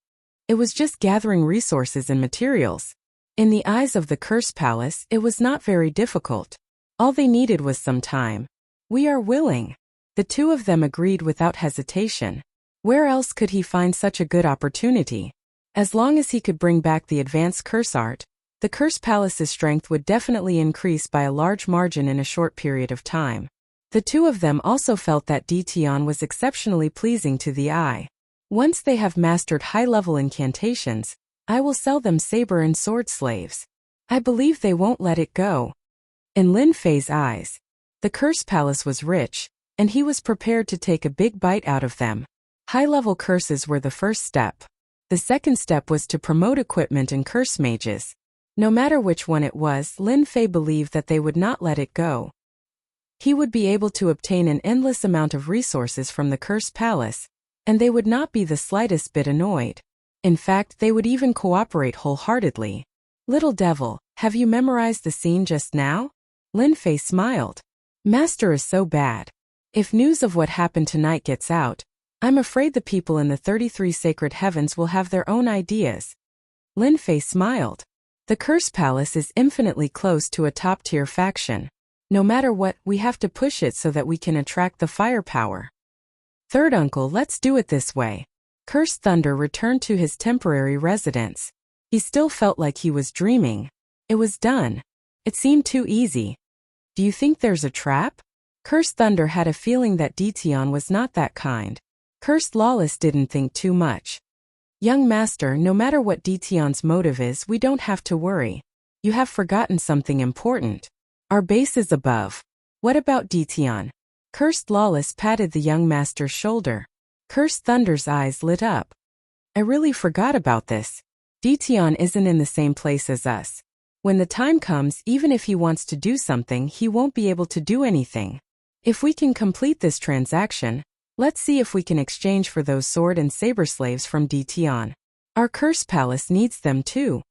It was just gathering resources and materials. In the eyes of the Curse Palace, it was not very difficult. All they needed was some time. We are willing. The two of them agreed without hesitation. Where else could he find such a good opportunity? As long as he could bring back the advanced curse art, the Curse Palace's strength would definitely increase by a large margin in a short period of time. The two of them also felt that Ditian was exceptionally pleasing to the eye. Once they have mastered high-level incantations, I will sell them saber and sword slaves. I believe they won't let it go. In Lin Fei's eyes, the Curse Palace was rich, and he was prepared to take a big bite out of them. High-level curses were the first step. The second step was to promote equipment and curse mages. No matter which one it was, Lin Fei believed that they would not let it go. He would be able to obtain an endless amount of resources from the Curse Palace, and they would not be the slightest bit annoyed. In fact, they would even cooperate wholeheartedly. Little devil, have you memorized the scene just now? Lin Fei smiled. Master is so bad. If news of what happened tonight gets out, I'm afraid the people in the 33 sacred heavens will have their own ideas. Lin Fei smiled. The Curse Palace is infinitely close to a top-tier faction. No matter what, we have to push it so that we can attract the firepower. Third uncle, let's do it this way. Cursed Thunder returned to his temporary residence. He still felt like he was dreaming. It was done. It seemed too easy. Do you think there's a trap? Cursed Thunder had a feeling that Ditian was not that kind. Cursed Lawless didn't think too much. Young master, no matter what Ditian's motive is, we don't have to worry. You have forgotten something important. Our base is above. What about Ditian? Cursed Lawless patted the young master's shoulder. Cursed Thunder's eyes lit up. I really forgot about this. Ditian isn't in the same place as us. When the time comes, even if he wants to do something, he won't be able to do anything. If we can complete this transaction, let's see if we can exchange for those sword and saber slaves from Ditian. Our Curse Palace needs them too.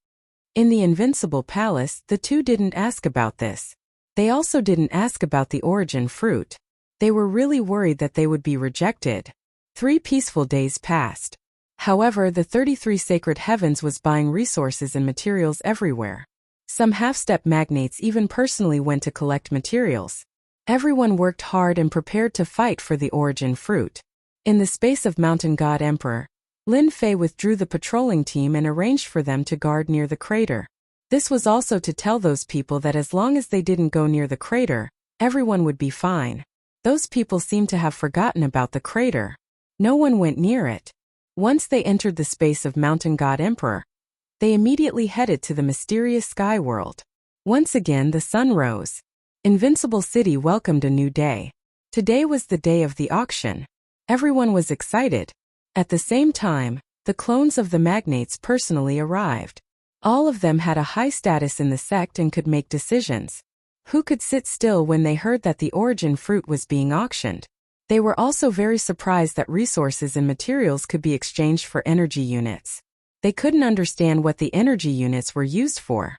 In the Invincible Palace, the two didn't ask about this. They also didn't ask about the origin fruit. They were really worried that they would be rejected. 3 peaceful days passed. However, the 33 sacred heavens was buying resources and materials everywhere. Some half-step magnates even personally went to collect materials. Everyone worked hard and prepared to fight for the origin fruit. In the space of Mountain God Emperor, Lin Fei withdrew the patrolling team and arranged for them to guard near the crater. This was also to tell those people that as long as they didn't go near the crater, everyone would be fine. Those people seemed to have forgotten about the crater. No one went near it. Once they entered the space of Mountain God Emperor, they immediately headed to the mysterious sky world. Once again the sun rose. Invincible City welcomed a new day. Today was the day of the auction. Everyone was excited. At the same time, the clones of the magnates personally arrived. All of them had a high status in the sect and could make decisions. Who could sit still when they heard that the origin fruit was being auctioned? They were also very surprised that resources and materials could be exchanged for energy units. They couldn't understand what the energy units were used for.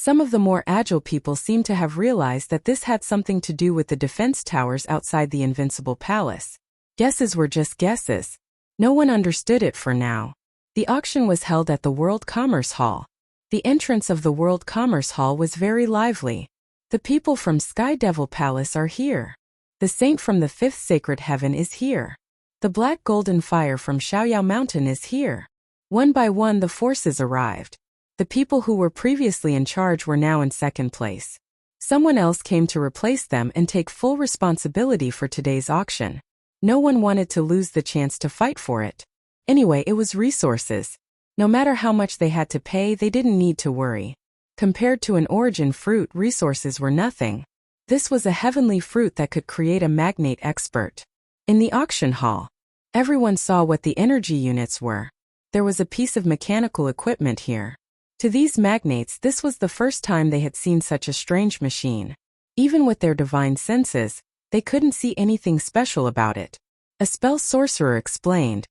Some of the more agile people seemed to have realized that this had something to do with the defense towers outside the Invincible Palace. Guesses were just guesses. No one understood it for now. The auction was held at the World Commerce Hall. The entrance of the World Commerce Hall was very lively. The people from Sky Devil Palace are here. The saint from the fifth sacred heaven is here. The black golden fire from Xiaoyao Mountain is here. One by one the forces arrived. The people who were previously in charge were now in second place. Someone else came to replace them and take full responsibility for today's auction. No one wanted to lose the chance to fight for it. Anyway, it was resources. No matter how much they had to pay, they didn't need to worry. Compared to an origin fruit, resources were nothing. This was a heavenly fruit that could create a magnate expert. In the auction hall, everyone saw what the energy units were. There was a piece of mechanical equipment here. To these magnates, this was the first time they had seen such a strange machine. Even with their divine senses, they couldn't see anything special about it. A spell sorcerer explained,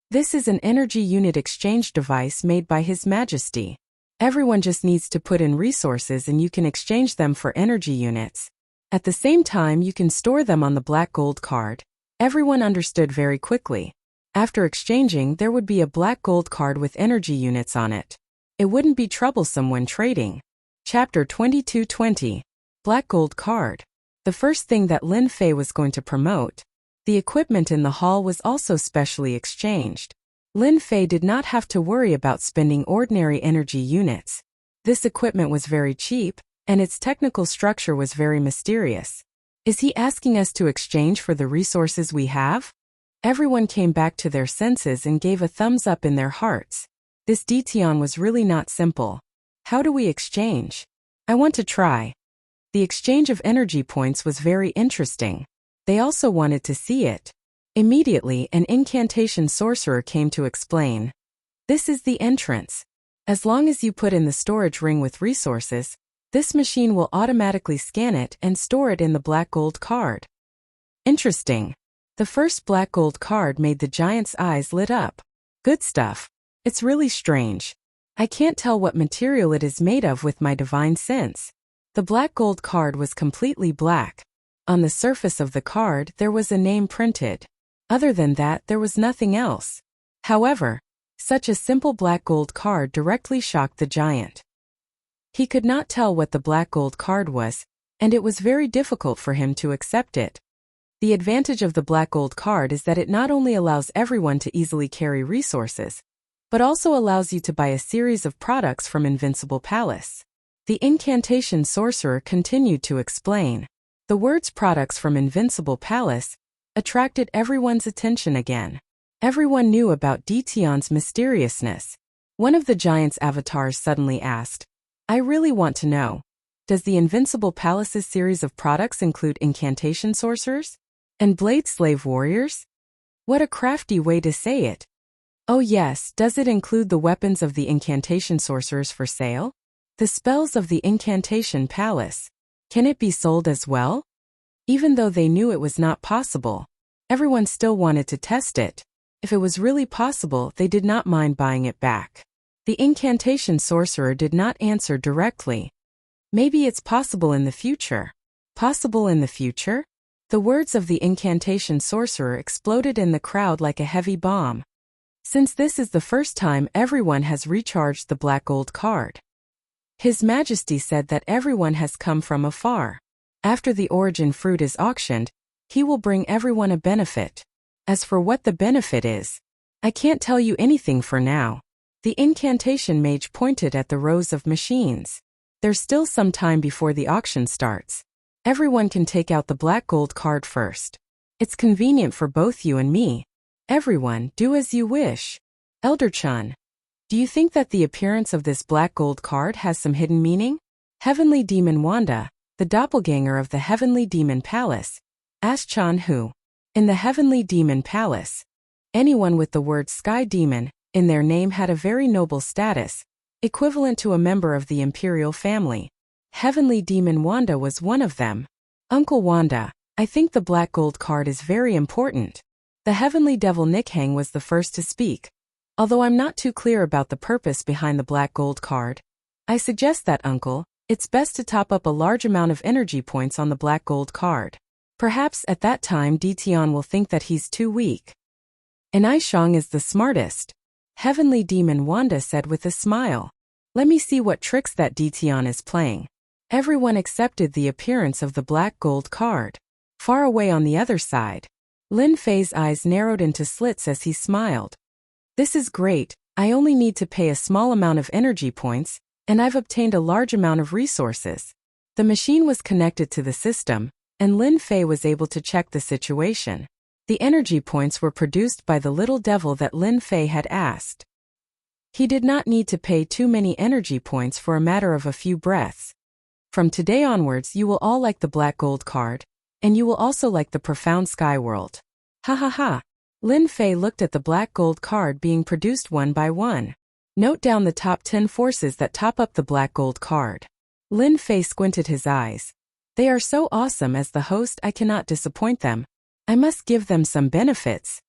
"This is an energy unit exchange device made by His Majesty. Everyone just needs to put in resources and you can exchange them for energy units. At the same time, you can store them on the black gold card." Everyone understood very quickly. After exchanging, there would be a black gold card with energy units on it. It wouldn't be troublesome when trading. Chapter 2220. Black Gold Card. The first thing that Lin Fei was going to promote. The equipment in the hall was also specially exchanged. Lin Fei did not have to worry about spending ordinary energy units. This equipment was very cheap, and its technical structure was very mysterious. Is he asking us to exchange for the resources we have? Everyone came back to their senses and gave a thumbs up in their hearts. This Detion was really not simple. How do we exchange? I want to try. The exchange of energy points was very interesting. They also wanted to see it. Immediately, an incantation sorcerer came to explain. This is the entrance. As long as you put in the storage ring with resources, this machine will automatically scan it and store it in the black gold card. Interesting. The first black gold card made the giant's eyes lit up. Good stuff. It's really strange. I can't tell what material it is made of with my divine sense. The black gold card was completely black. On the surface of the card, there was a name printed. Other than that, there was nothing else. However, such a simple black gold card directly shocked the giant. He could not tell what the black gold card was, and it was very difficult for him to accept it. The advantage of the black gold card is that it not only allows everyone to easily carry resources, but also allows you to buy a series of products from Invincible Palace. The incantation sorcerer continued to explain. The words products from Invincible Palace attracted everyone's attention again. Everyone knew about Detion's mysteriousness. One of the giant's avatars suddenly asked, I really want to know. Does the Invincible Palace's series of products include incantation sorcerers? And blade slave warriors? What a crafty way to say it. Oh yes, does it include the weapons of the incantation sorcerers for sale? The spells of the incantation palace. Can it be sold as well? Even though they knew it was not possible, everyone still wanted to test it. If it was really possible, they did not mind buying it back. The incantation sorcerer did not answer directly. Maybe it's possible in the future. Possible in the future? The words of the incantation sorcerer exploded in the crowd like a heavy bomb. Since this is the first time everyone has recharged the black gold card. His Majesty said that everyone has come from afar. After the origin fruit is auctioned, he will bring everyone a benefit. As for what the benefit is, I can't tell you anything for now. The incantation mage pointed at the rows of machines. There's still some time before the auction starts. Everyone can take out the black gold card first. It's convenient for both you and me. Everyone, do as you wish. Elder Chun, do you think that the appearance of this black gold card has some hidden meaning? Heavenly Demon Wanda, the doppelganger of the Heavenly Demon Palace, asked Chan Hu. In the Heavenly Demon Palace, anyone with the word Sky Demon in their name had a very noble status, equivalent to a member of the imperial family. Heavenly Demon Wanda was one of them. Uncle Wanda, I think the black gold card is very important. The Heavenly Devil Nikhang was the first to speak. Although I'm not too clear about the purpose behind the black gold card, I suggest that, Uncle, It's best to top up a large amount of energy points on the black gold card. Perhaps at that time Dition will think that he's too weak. And Aishang is the smartest. Heavenly Demon Wanda said with a smile. Let me see what tricks that Dition is playing. Everyone accepted the appearance of the black gold card. Far away on the other side, Lin Fei's eyes narrowed into slits as he smiled. This is great, I only need to pay a small amount of energy points, and I've obtained a large amount of resources. The machine was connected to the system, and Lin Fei was able to check the situation. The energy points were produced by the little devil that Lin Fei had asked. He did not need to pay too many energy points for a matter of a few breaths. From today onwards you will all like the black gold card, and you will also like the profound sky world. Ha ha ha. Lin Fei looked at the black gold card being produced one by one. Note down the top 10 forces that top up the black gold card. Lin Fei squinted his eyes. They are so awesome. As the host, I cannot disappoint them. I must give them some benefits.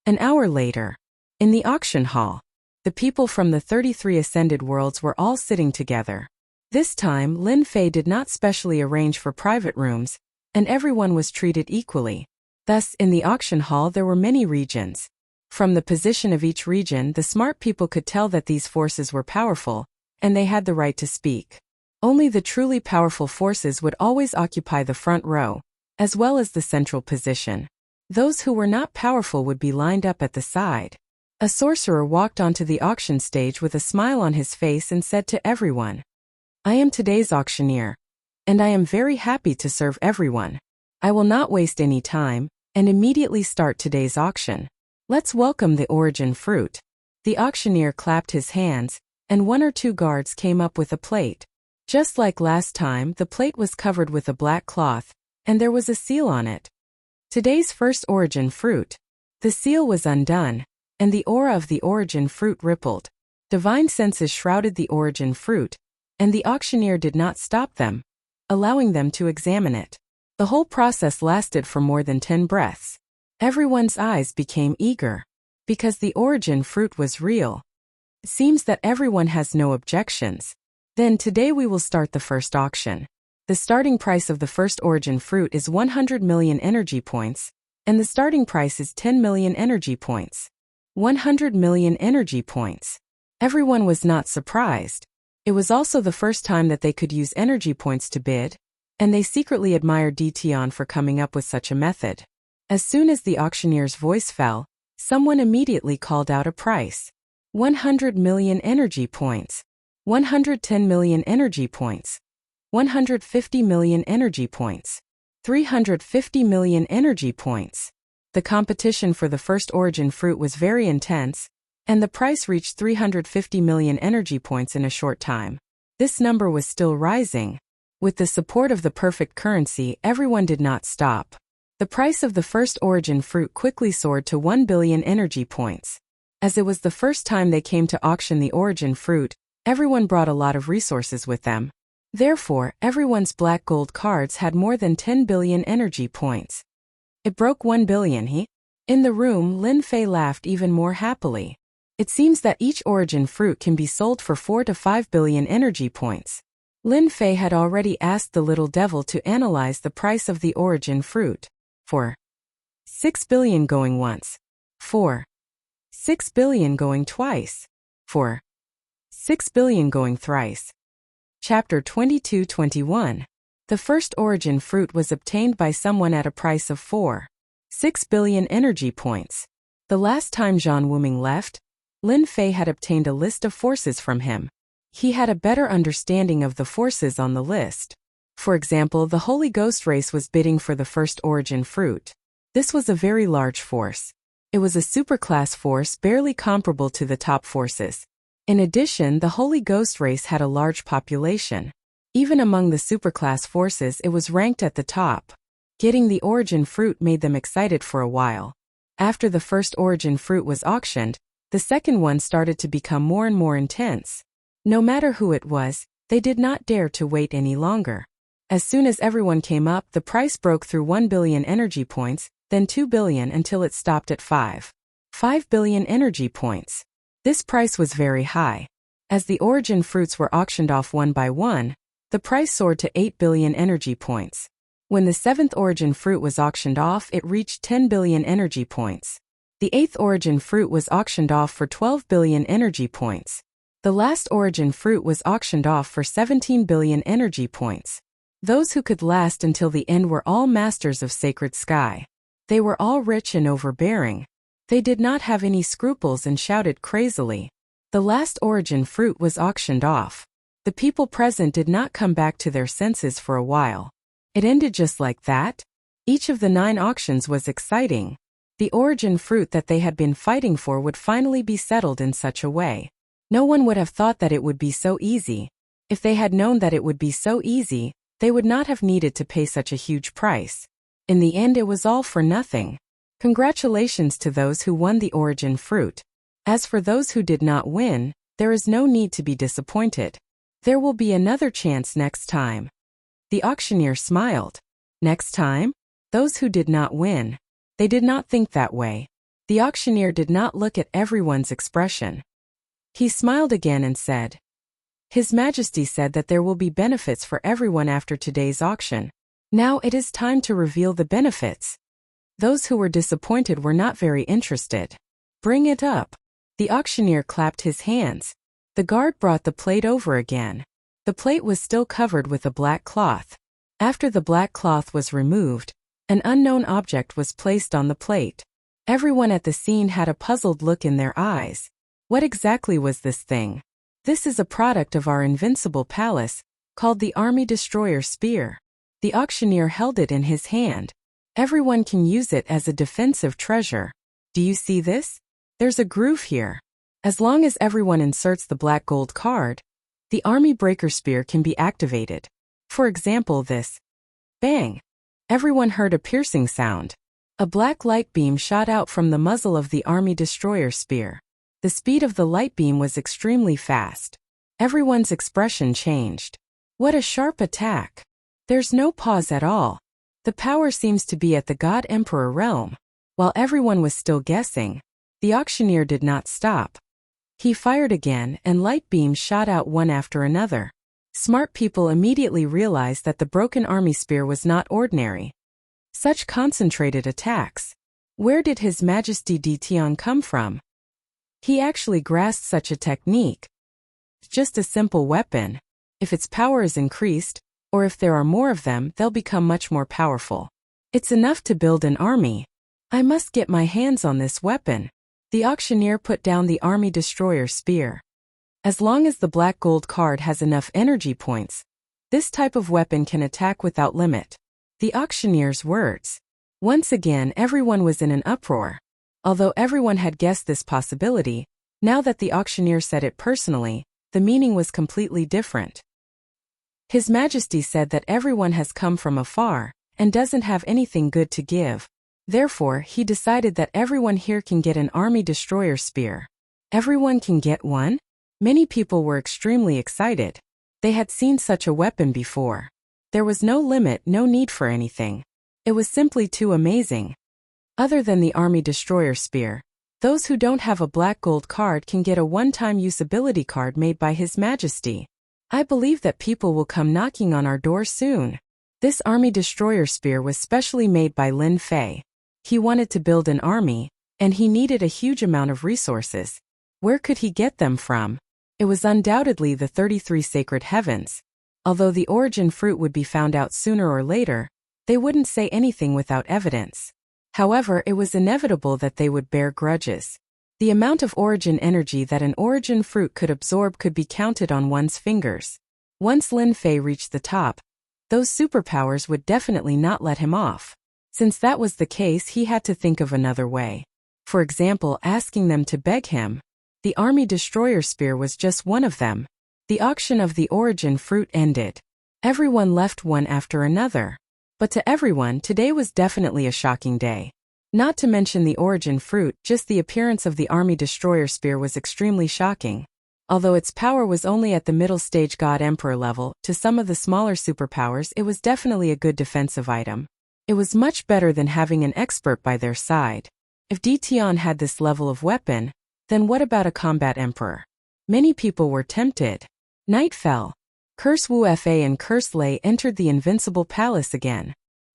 An hour later, in the auction hall, the people from the 33 ascended worlds were all sitting together. This time Lin Fei did not specially arrange for private rooms, and everyone was treated equally. Thus, in the auction hall there were many regions. From the position of each region, the smart people could tell that these forces were powerful, and they had the right to speak. Only the truly powerful forces would always occupy the front row, as well as the central position. Those who were not powerful would be lined up at the side. A sorcerer walked onto the auction stage with a smile on his face and said to everyone, I am today's auctioneer, and I am very happy to serve everyone. I will not waste any time, and immediately start today's auction. Let's welcome the origin fruit. The auctioneer clapped his hands, and 1 or 2 guards came up with a plate. Just like last time, the plate was covered with a black cloth, and there was a seal on it. Today's first origin fruit. The seal was undone, and the aura of the origin fruit rippled. Divine senses shrouded the origin fruit, and the auctioneer did not stop them, allowing them to examine it. The whole process lasted for more than 10 breaths. Everyone's eyes became eager, because the origin fruit was real. It seems that everyone has no objections. Then today we will start the first auction. The starting price of the first origin fruit is 100 million energy points, and the starting price is 10 million energy points. 100 million energy points. Everyone was not surprised. It was also the first time that they could use energy points to bid, and they secretly admired Dition for coming up with such a method. As soon as the auctioneer's voice fell, someone immediately called out a price. 100 million energy points. 110 million energy points. 150 million energy points. 350 million energy points. The competition for the first origin fruit was very intense, and the price reached 350 million energy points in a short time. This number was still rising. With the support of the perfect currency, everyone did not stop. The price of the first origin fruit quickly soared to 1 billion energy points. As it was the first time they came to auction the origin fruit, everyone brought a lot of resources with them. Therefore, everyone's black gold cards had more than 10 billion energy points. It broke 1 billion, In the room, Lin Fei laughed even more happily. It seems that each origin fruit can be sold for 4 to 5 billion energy points. Lin Fei had already asked the little devil to analyze the price of the origin fruit. For 6 billion going once. For 6 billion going twice. For 6 billion going thrice. Chapter 22-21. The first origin fruit was obtained by someone at a price of 6 billion energy points. The last time Zhang Wuming left, Lin Fei had obtained a list of forces from him. He had a better understanding of the forces on the list. For example, the Holy Ghost race was bidding for the first origin fruit. This was a very large force. It was a superclass force barely comparable to the top forces. In addition, the Holy Ghost race had a large population. Even among the superclass forces, it was ranked at the top. Getting the origin fruit made them excited for a while. After the first origin fruit was auctioned, the second one started to become more and more intense. No matter who it was, they did not dare to wait any longer. As soon as everyone came up, the price broke through 1 billion energy points, then 2 billion until it stopped at 5 billion energy points. This price was very high. As the origin fruits were auctioned off one by one, The price soared to 8 billion energy points. When the 7th origin fruit was auctioned off, it reached 10 billion energy points. The 8th origin fruit was auctioned off for 12 billion energy points. The last origin fruit was auctioned off for 17 billion energy points. Those who could last until the end were all masters of sacred sky. They were all rich and overbearing. They did not have any scruples and shouted crazily. The last origin fruit was auctioned off. The people present did not come back to their senses for a while. It ended just like that. Each of the 9 auctions was exciting. The origin fruit that they had been fighting for would finally be settled in such a way. No one would have thought that it would be so easy. If they had known that it would be so easy, they would not have needed to pay such a huge price. In the end, it was all for nothing. Congratulations to those who won the origin fruit. As for those who did not win, there is no need to be disappointed. There will be another chance next time. The auctioneer smiled. Next time? Those who did not win. They did not think that way. The auctioneer did not look at everyone's expression. He smiled again and said, His Majesty said that there will be benefits for everyone after today's auction. Now it is time to reveal the benefits. Those who were disappointed were not very interested. Bring it up. The auctioneer clapped his hands. The guard brought the plate over again. The plate was still covered with a black cloth. After the black cloth was removed, an unknown object was placed on the plate. Everyone at the scene had a puzzled look in their eyes. What exactly was this thing? This is a product of our invincible palace, called the Army Destroyer Spear. The auctioneer held it in his hand. Everyone can use it as a defensive treasure. Do you see this? There's a groove here. As long as everyone inserts the black gold card, the Army Breaker Spear can be activated. For example, this. Bang! Everyone heard a piercing sound. A black light beam shot out from the muzzle of the Army Destroyer Spear. The speed of the light beam was extremely fast. Everyone's expression changed. What a sharp attack! There's no pause at all. The power seems to be at the God Emperor realm. While everyone was still guessing, the auctioneer did not stop. He fired again, and light beams shot out one after another. Smart people immediately realized that the broken army spear was not ordinary. Such concentrated attacks. Where did His Majesty Detian come from? He actually grasped such a technique. Just a simple weapon. If its power is increased, or if there are more of them, they'll become much more powerful. It's enough to build an army. I must get my hands on this weapon. The auctioneer put down the Army Destroyer Spear. As long as the black gold card has enough energy points, this type of weapon can attack without limit. The auctioneer's words. Once again, everyone was in an uproar. Although everyone had guessed this possibility, now that the auctioneer said it personally, the meaning was completely different. His Majesty said that everyone has come from afar and doesn't have anything good to give. Therefore, he decided that everyone here can get an Army Destroyer Spear. Everyone can get one? Many people were extremely excited. They had seen such a weapon before. There was no limit, no need for anything. It was simply too amazing. Other than the Army Destroyer Spear, those who don't have a black gold card can get a one-time usability card made by His Majesty. I believe that people will come knocking on our door soon. This Army Destroyer Spear was specially made by Lin Fei. He wanted to build an army, and he needed a huge amount of resources. Where could he get them from? It was undoubtedly the 33 sacred heavens. Although the origin fruit would be found out sooner or later, they wouldn't say anything without evidence. However, it was inevitable that they would bear grudges. The amount of origin energy that an origin fruit could absorb could be counted on one's fingers. Once Lin Fei reached the top, those superpowers would definitely not let him off. Since that was the case, he had to think of another way. For example, asking them to beg him. The Army Destroyer Spear was just one of them. The auction of the origin fruit ended. Everyone left one after another. But to everyone, today was definitely a shocking day. Not to mention the origin fruit, just the appearance of the Army Destroyer Spear was extremely shocking. Although its power was only at the middle stage God Emperor level, to some of the smaller superpowers it was definitely a good defensive item. It was much better than having an expert by their side. If Detian had this level of weapon, then what about a combat emperor? Many people were tempted. Night fell. Curse Wu Fa and Curse Lei entered the Invincible Palace again.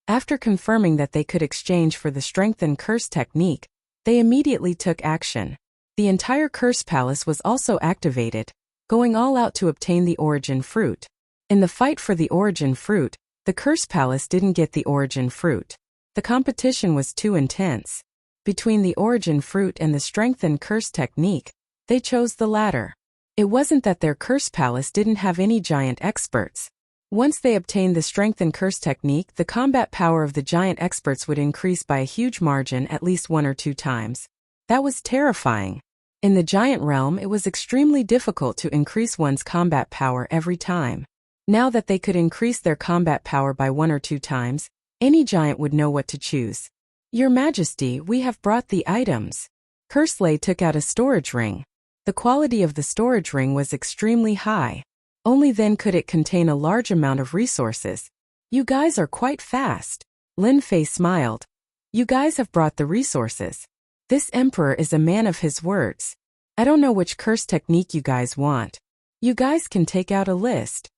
After confirming that they could exchange for the strengthened curse technique, they immediately took action. The entire Curse Palace was also activated, going all out to obtain the Origin Fruit. In the fight for the Origin Fruit, the Curse Palace didn't get the Origin Fruit. The competition was too intense. Between the Origin Fruit and the strengthened curse technique, they chose the latter. It wasn't that their Curse Palace didn't have any giant experts. Once they obtained the strengthened curse technique, the combat power of the giant experts would increase by a huge margin, at least 1 or 2 times. That was terrifying. In the giant realm, it was extremely difficult to increase one's combat power every time. Now that they could increase their combat power by 1 or 2 times, any giant would know what to choose. Your Majesty, we have brought the items. Curse Lei took out a storage ring. The quality of the storage ring was extremely high. Only then could it contain a large amount of resources. You guys are quite fast. Lin Fei smiled. You guys have brought the resources. This emperor is a man of his words. I don't know which curse technique you guys want. You guys can take out a list.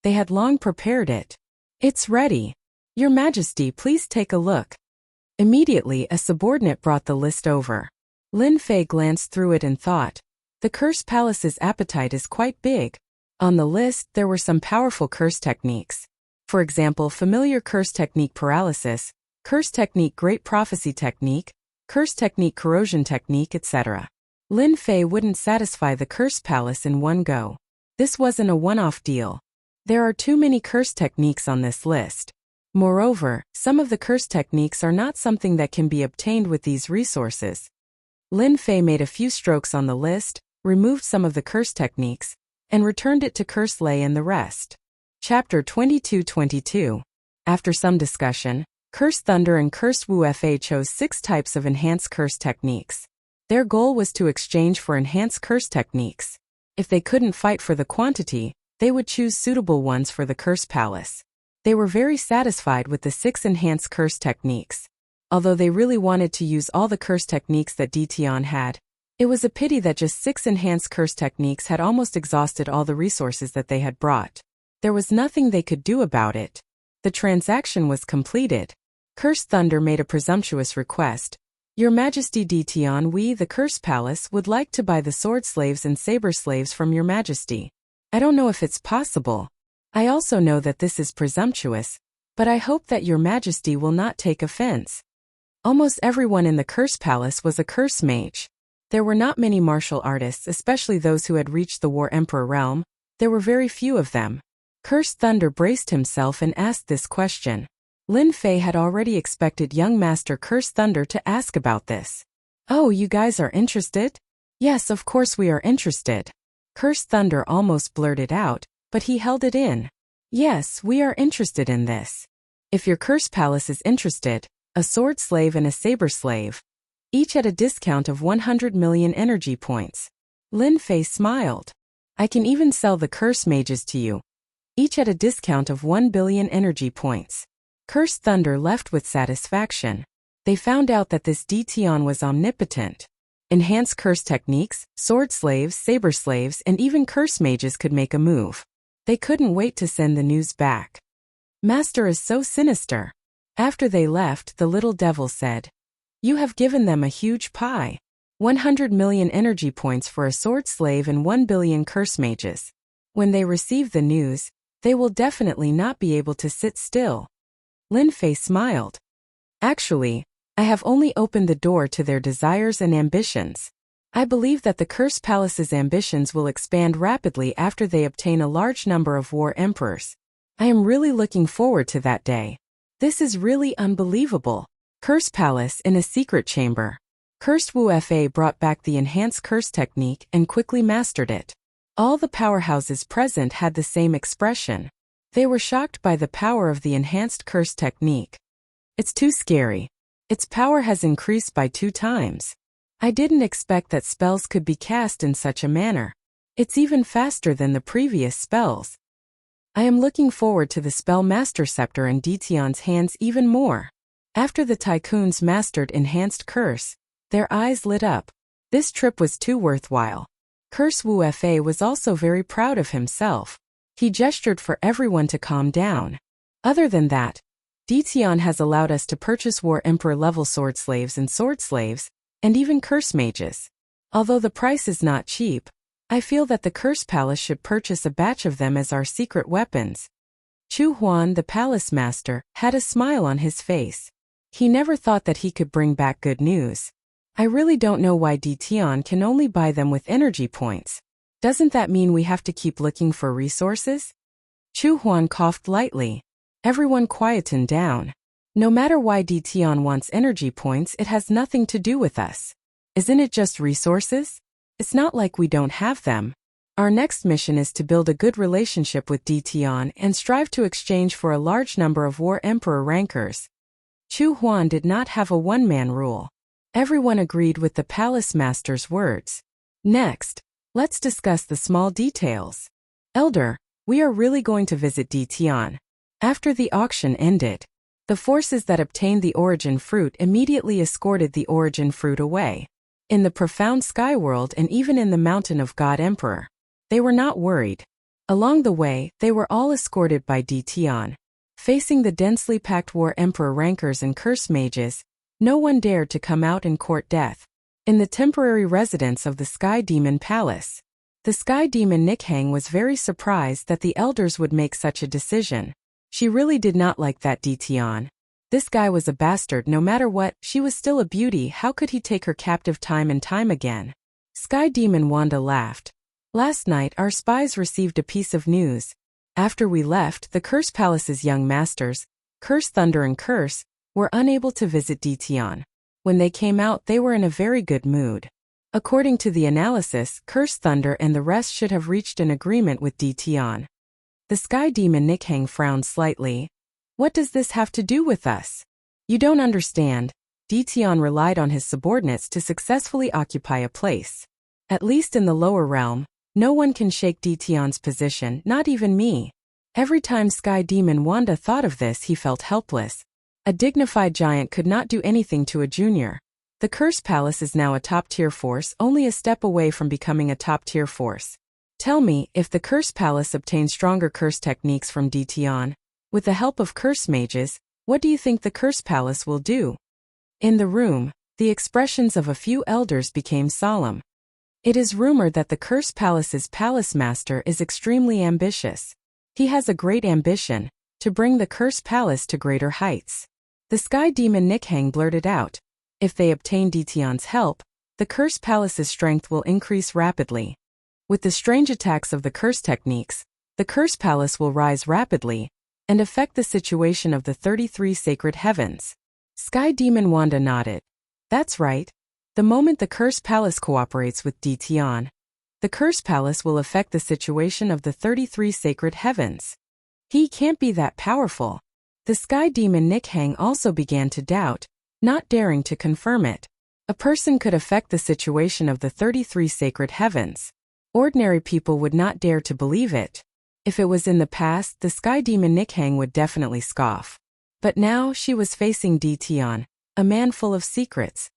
They had long prepared it. It's ready. Your Majesty, please take a look. Immediately, a subordinate brought the list over. Lin Fei glanced through it and thought, the Curse Palace's appetite is quite big. On the list, there were some powerful curse techniques. For example, familiar curse technique paralysis, curse technique great prophecy technique, curse technique corrosion technique, etc. Lin Fei wouldn't satisfy the Curse Palace in one go. This wasn't a one-off deal. There are too many curse techniques on this list. Moreover, some of the curse techniques are not something that can be obtained with these resources. Lin Fei made a few strokes on the list, removed some of the curse techniques, and returned it to Curse Lei and the rest. Chapter 22-22. After some discussion, Curse Thunder and Curse Wu Fa chose 6 types of enhanced curse techniques. Their goal was to exchange for enhanced curse techniques. If they couldn't fight for the quantity, they would choose suitable ones for the Curse Palace. They were very satisfied with the 6 enhanced curse techniques. Although they really wanted to use all the curse techniques that Ditian had, it was a pity that just 6 enhanced curse techniques had almost exhausted all the resources that they had brought. There was nothing they could do about it. The transaction was completed. Curse Thunder made a presumptuous request. Your Majesty Ditian, we, the Curse Palace, would like to buy the sword slaves and saber slaves from your Majesty. I don't know if it's possible. I also know that this is presumptuous, but I hope that your Majesty will not take offense. Almost everyone in the Curse Palace was a curse mage. There were not many martial artists, especially those who had reached the War Emperor realm. There were very few of them. Curse Thunder braced himself and asked this question. Lin Fei had already expected young Master Curse Thunder to ask about this. Oh, you guys are interested? Yes, of course we are interested. Curse Thunder almost blurted out, but he held it in. Yes, we are interested in this. If your Curse Palace is interested, a sword slave and a saber slave, each at a discount of 100 million energy points. Lin Fei smiled. I can even sell the curse mages to you, each at a discount of 1 billion energy points. Curse Thunder left with satisfaction. They found out that this Ditian was omnipotent. Enhanced curse techniques, sword slaves, saber slaves, and even curse mages could make a move. They couldn't wait to send the news back. Master is so sinister. After they left, the little devil said, you have given them a huge pie. 100 million energy points for a sword slave and 1 billion curse mages. When they receive the news, they will definitely not be able to sit still. Lin Fei smiled. Actually, I have only opened the door to their desires and ambitions. I believe that the Curse Palace's ambitions will expand rapidly after they obtain a large number of war emperors. I am really looking forward to that day. This is really unbelievable. Curse Palace in a secret chamber. Cursed Wu Fa brought back the enhanced curse technique and quickly mastered it. All the powerhouses present had the same expression. They were shocked by the power of the enhanced curse technique. It's too scary. Its power has increased by 2 times. I didn't expect that spells could be cast in such a manner. It's even faster than the previous spells. I am looking forward to the spell Master Scepter in Ditian's hands even more. After the tycoons mastered enhanced curse, their eyes lit up. This trip was too worthwhile. Curse Wu Fa was also very proud of himself. He gestured for everyone to calm down. Other than that, Ditian has allowed us to purchase War Emperor level sword slaves, and even curse mages. Although the price is not cheap, I feel that the Curse Palace should purchase a batch of them as our secret weapons. Chu Huan, the palace master, had a smile on his face. He never thought that he could bring back good news. I really don't know why Ditian can only buy them with energy points. Doesn't that mean we have to keep looking for resources? Chu Huan coughed lightly. Everyone quietened down. No matter why Ditian wants energy points, it has nothing to do with us. Isn't it just resources? It's not like we don't have them. Our next mission is to build a good relationship with Ditian and strive to exchange for a large number of War Emperor rankers. Chu Huan did not have a one-man rule. Everyone agreed with the palace master's words. Next, let's discuss the small details. Elder, we are really going to visit Ditian. After the auction ended, the forces that obtained the origin fruit immediately escorted the origin fruit away. In the profound sky world and even in the mountain of God Emperor, they were not worried. Along the way, they were all escorted by Ditian. Facing the densely packed War Emperor rankers and curse mages, no one dared to come out and court death. In the temporary residence of the Sky Demon Palace, the Sky Demon Nikhang was very surprised that the elders would make such a decision. She really did not like that Ditian. This guy was a bastard. No matter what, she was still a beauty. How could he take her captive time and time again? Sky Demon Wanda laughed. Last night our spies received a piece of news. After we left, the Curse Palace's young masters, Curse Thunder and Curse, were unable to visit Ditian. When they came out, they were in a very good mood. According to the analysis, Curse Thunder and the rest should have reached an agreement with Ditian. The Sky Demon Nikhang frowned slightly. What does this have to do with us? You don't understand. Ditian relied on his subordinates to successfully occupy a place. At least in the lower realm, no one can shake Ditian's position, not even me. Every time Sky Demon Wanda thought of this, he felt helpless. A dignified giant could not do anything to a junior. The Curse Palace is now a top-tier force, only a step away from becoming a top-tier force. Tell me, if the Curse Palace obtains stronger curse techniques from Ditian, with the help of curse mages, what do you think the Curse Palace will do? In the room, the expressions of a few elders became solemn. It is rumored that the Curse Palace's palace master is extremely ambitious. He has a great ambition, to bring the Curse Palace to greater heights. The Sky Demon Nikhang blurted out. If they obtain Ditian's help, the Curse Palace's strength will increase rapidly. With the strange attacks of the curse techniques, the Curse Palace will rise rapidly, and affect the situation of the 33 sacred heavens. Sky Demon Wanda nodded. That's right. The moment the Curse Palace cooperates with Ditian, the Curse Palace will affect the situation of the 33 sacred heavens. He can't be that powerful. The Sky Demon Nikhang also began to doubt, not daring to confirm it. A person could affect the situation of the 33 sacred heavens. Ordinary people would not dare to believe it. If it was in the past, the Sky Demon Nikhang would definitely scoff. But now she was facing Ditian, a man full of secrets.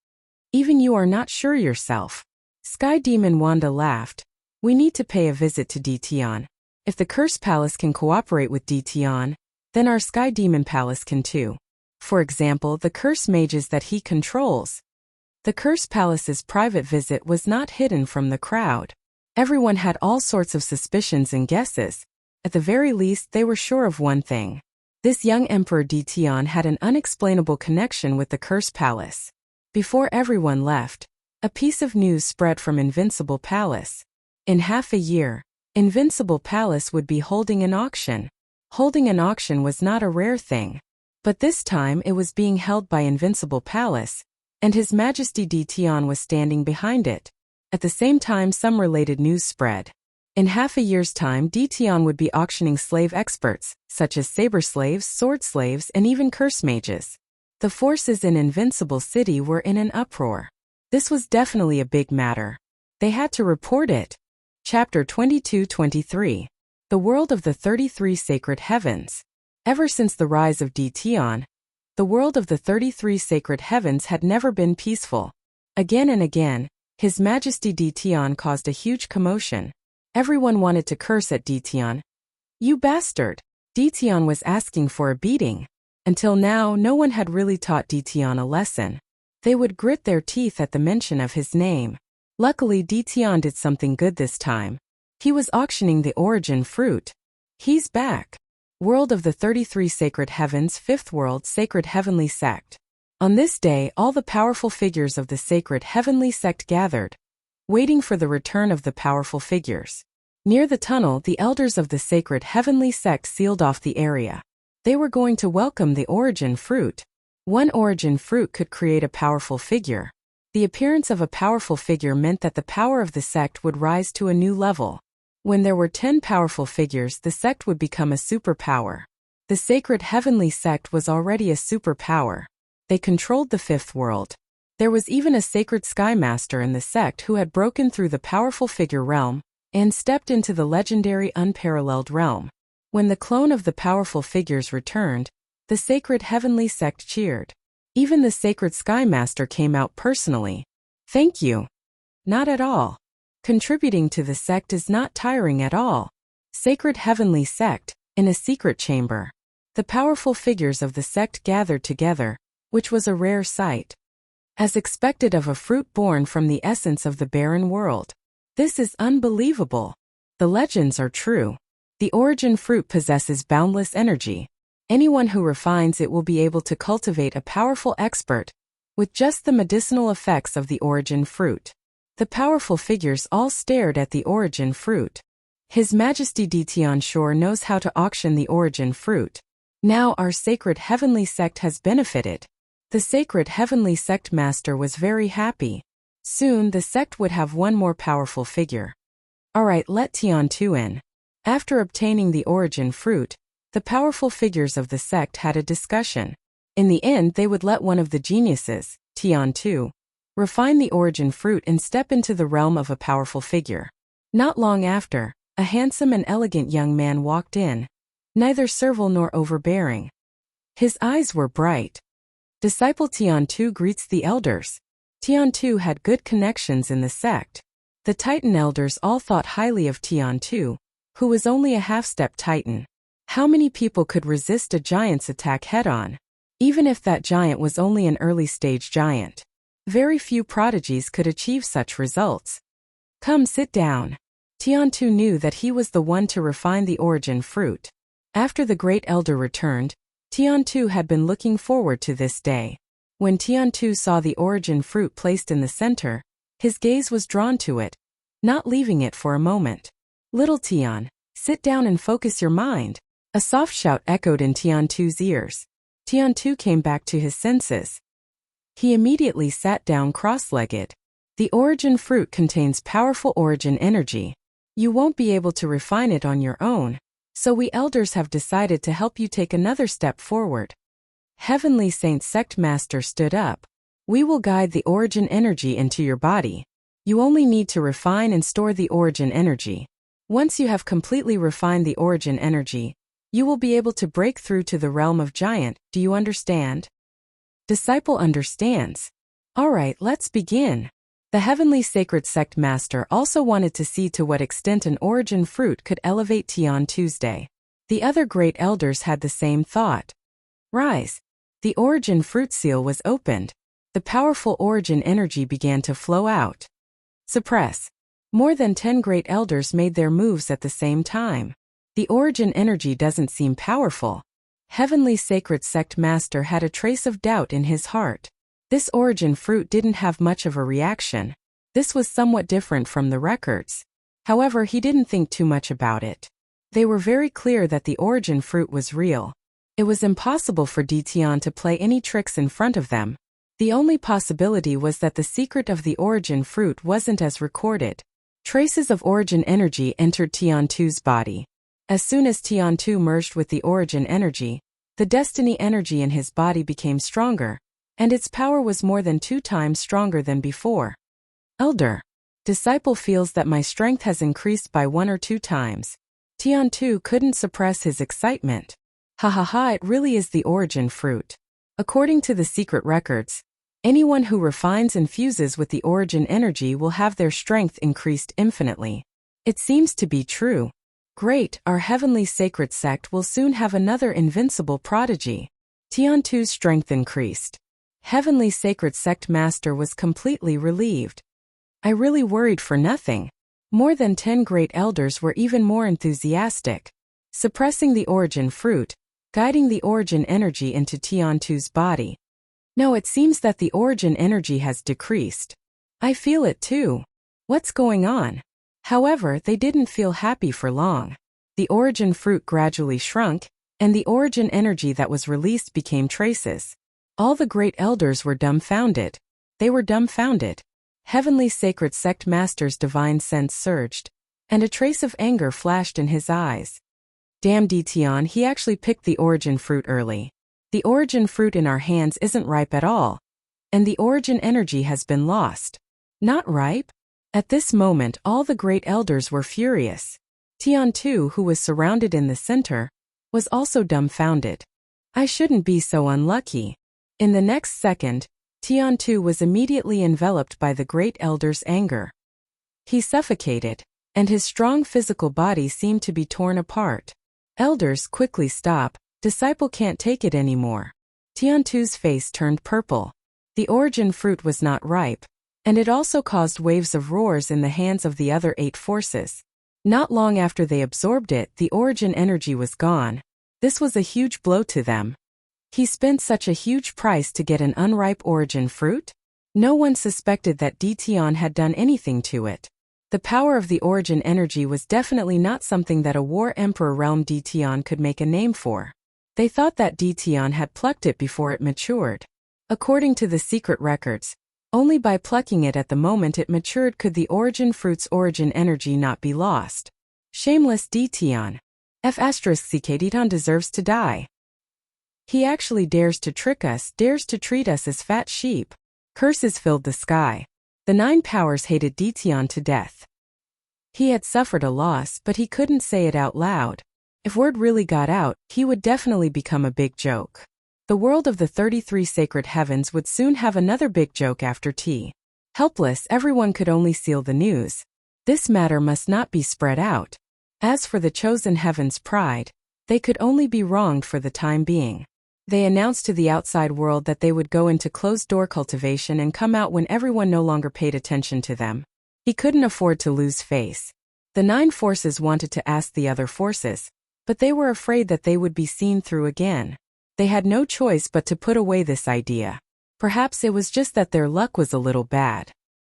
Even you are not sure yourself. Sky Demon Wanda laughed. We need to pay a visit to Ditian. If the Curse Palace can cooperate with Ditian, then our Sky Demon Palace can too. For example, the curse mages that he controls. The Curse Palace's private visit was not hidden from the crowd. Everyone had all sorts of suspicions and guesses. At the very least, they were sure of one thing. This young Emperor Ditian had an unexplainable connection with the Curse Palace. Before everyone left, a piece of news spread from Invincible Palace. In half a year, Invincible Palace would be holding an auction. Holding an auction was not a rare thing. But this time it was being held by Invincible Palace, and His Majesty Ditian was standing behind it. At the same time, some related news spread. In half a year's time, Ditian would be auctioning slave experts, such as saber slaves, sword slaves, and even curse mages. The forces in Invincible City were in an uproar. This was definitely a big matter. They had to report it. Chapter 22-23. The World of the 33 Sacred Heavens. Ever since the rise of Ditian, the world of the 33 sacred heavens had never been peaceful. Again and again, His Majesty Ditian caused a huge commotion. Everyone wanted to curse at Ditian. You bastard! Ditian was asking for a beating. Until now, no one had really taught Ditian a lesson. They would grit their teeth at the mention of his name. Luckily, Ditian did something good this time. He was auctioning the origin fruit. He's back. World of the 33 Sacred Heavens, Fifth World, Sacred Heavenly Sect. On this day, all the powerful figures of the Sacred Heavenly Sect gathered, waiting for the return of the powerful figures. Near the tunnel, the elders of the Sacred Heavenly Sect sealed off the area. They were going to welcome the origin fruit. One origin fruit could create a powerful figure. The appearance of a powerful figure meant that the power of the sect would rise to a new level. When there were 10 powerful figures, the sect would become a superpower. The Sacred Heavenly Sect was already a superpower. They controlled the Fifth World. There was even a Sacred Sky Master in the sect who had broken through the powerful figure realm and stepped into the legendary unparalleled realm. When the clone of the powerful figures returned, the Sacred Heavenly Sect cheered. Even the Sacred Sky Master came out personally. Thank you. Not at all. Contributing to the sect is not tiring at all. Sacred Heavenly Sect, in a secret chamber. The powerful figures of the sect gathered together, which was a rare sight. As expected of a fruit born from the essence of the barren world. This is unbelievable. The legends are true. The origin fruit possesses boundless energy. Anyone who refines it will be able to cultivate a powerful expert with just the medicinal effects of the origin fruit. The powerful figures all stared at the origin fruit. His Majesty Ditian sure knows how to auction the origin fruit. Now our Sacred Heavenly Sect has benefited. The Sacred Heavenly Sect Master was very happy. Soon the sect would have one more powerful figure. Alright, let Tian Tu in. After obtaining the origin fruit, the powerful figures of the sect had a discussion. In the end, they would let one of the geniuses, Tian Tu, refine the origin fruit and step into the realm of a powerful figure. Not long after, a handsome and elegant young man walked in, neither servile nor overbearing. His eyes were bright. Disciple Tian Tu greets the elders. Tian Tu had good connections in the sect. The Titan elders all thought highly of Tian Tu, who was only a half-step Titan. How many people could resist a giant's attack head-on? Even if that giant was only an early-stage giant. Very few prodigies could achieve such results. Come sit down. Tian Tu knew that he was the one to refine the origin fruit. After the great elder returned, Tian Tu had been looking forward to this day. When Tian Tu saw the origin fruit placed in the center, his gaze was drawn to it, not leaving it for a moment. Little Tian, sit down and focus your mind. A soft shout echoed in Tian Tu's ears. Tian Tu came back to his senses. He immediately sat down cross-legged. The origin fruit contains powerful origin energy. You won't be able to refine it on your own, so we elders have decided to help you take another step forward. Heavenly Saint Sect Master stood up. We will guide the origin energy into your body. You only need to refine and store the origin energy. Once you have completely refined the origin energy, you will be able to break through to the realm of giant. Do you understand? Disciple understands. Alright, let's begin. The Heavenly Sacred Sect Master also wanted to see to what extent an origin fruit could elevate Tian Tuesday. The other great elders had the same thought. Rise. The origin fruit seal was opened. The powerful origin energy began to flow out. Suppress. More than 10 great elders made their moves at the same time. The origin energy doesn't seem powerful. Heavenly Sacred Sect Master had a trace of doubt in his heart. This origin fruit didn't have much of a reaction. This was somewhat different from the records. However, he didn't think too much about it. They were very clear that the origin fruit was real. It was impossible for Ditian to play any tricks in front of them. The only possibility was that the secret of the origin fruit wasn't as recorded. Traces of origin energy entered Tian Tu's body. As soon as Tian Tu merged with the origin energy, the destiny energy in his body became stronger, and its power was more than 2 times stronger than before. Elder. Disciple feels that my strength has increased by 1 or 2 times. Tian Tu couldn't suppress his excitement. Ha ha ha, it really is the origin fruit. According to the secret records, anyone who refines and fuses with the origin energy will have their strength increased infinitely. It seems to be true. Great, our heavenly sacred sect will soon have another invincible prodigy. Tiantu's strength increased. Heavenly sacred sect master was completely relieved. I really worried for nothing. More than 10 great elders were even more enthusiastic. Suppressing the origin fruit, guiding the origin energy into Tiantu's body. No, it seems that the origin energy has decreased. I feel it too. What's going on? However, they didn't feel happy for long. The origin fruit gradually shrunk, and the origin energy that was released became traces. All the great elders were dumbfounded. They were dumbfounded. Heavenly sacred sect master's divine sense surged, and a trace of anger flashed in his eyes. Damn Tian, he actually picked the origin fruit early. The origin fruit in our hands isn't ripe at all. And the origin energy has been lost. Not ripe? At this moment all the great elders were furious. Tiantu, who was surrounded in the center, was also dumbfounded. I shouldn't be so unlucky. In the next second, Tiantu was immediately enveloped by the great elder's anger. He suffocated, and his strong physical body seemed to be torn apart. Elders, quickly stop, disciple can't take it anymore. Tiantu's face turned purple. The origin fruit was not ripe, and it also caused waves of roars in the hands of the other 8 forces. Not long after they absorbed it, the origin energy was gone. This was a huge blow to them. He spent such a huge price to get an unripe origin fruit? No one suspected that Tian had done anything to it. The power of the origin energy was definitely not something that a war emperor realm Tian could make a name for. They thought that Tian had plucked it before it matured. According to the secret records, only by plucking it at the moment it matured could the origin fruit's origin energy not be lost. Shameless Tian. Tian deserves to die. He actually dares to trick us, dares to treat us as fat sheep. Curses filled the sky. The 9 powers hated Tian to death. He had suffered a loss, but he couldn't say it out loud. If word really got out, he would definitely become a big joke. The world of the 33 sacred heavens would soon have another big joke after tea. Helpless, everyone could only seal the news. This matter must not be spread out. As for the chosen heaven's pride, they could only be wronged for the time being. They announced to the outside world that they would go into closed-door cultivation and come out when everyone no longer paid attention to them. He couldn't afford to lose face. The 9 forces wanted to ask the other forces, but they were afraid that they would be seen through again. They had no choice but to put away this idea. Perhaps it was just that their luck was a little bad.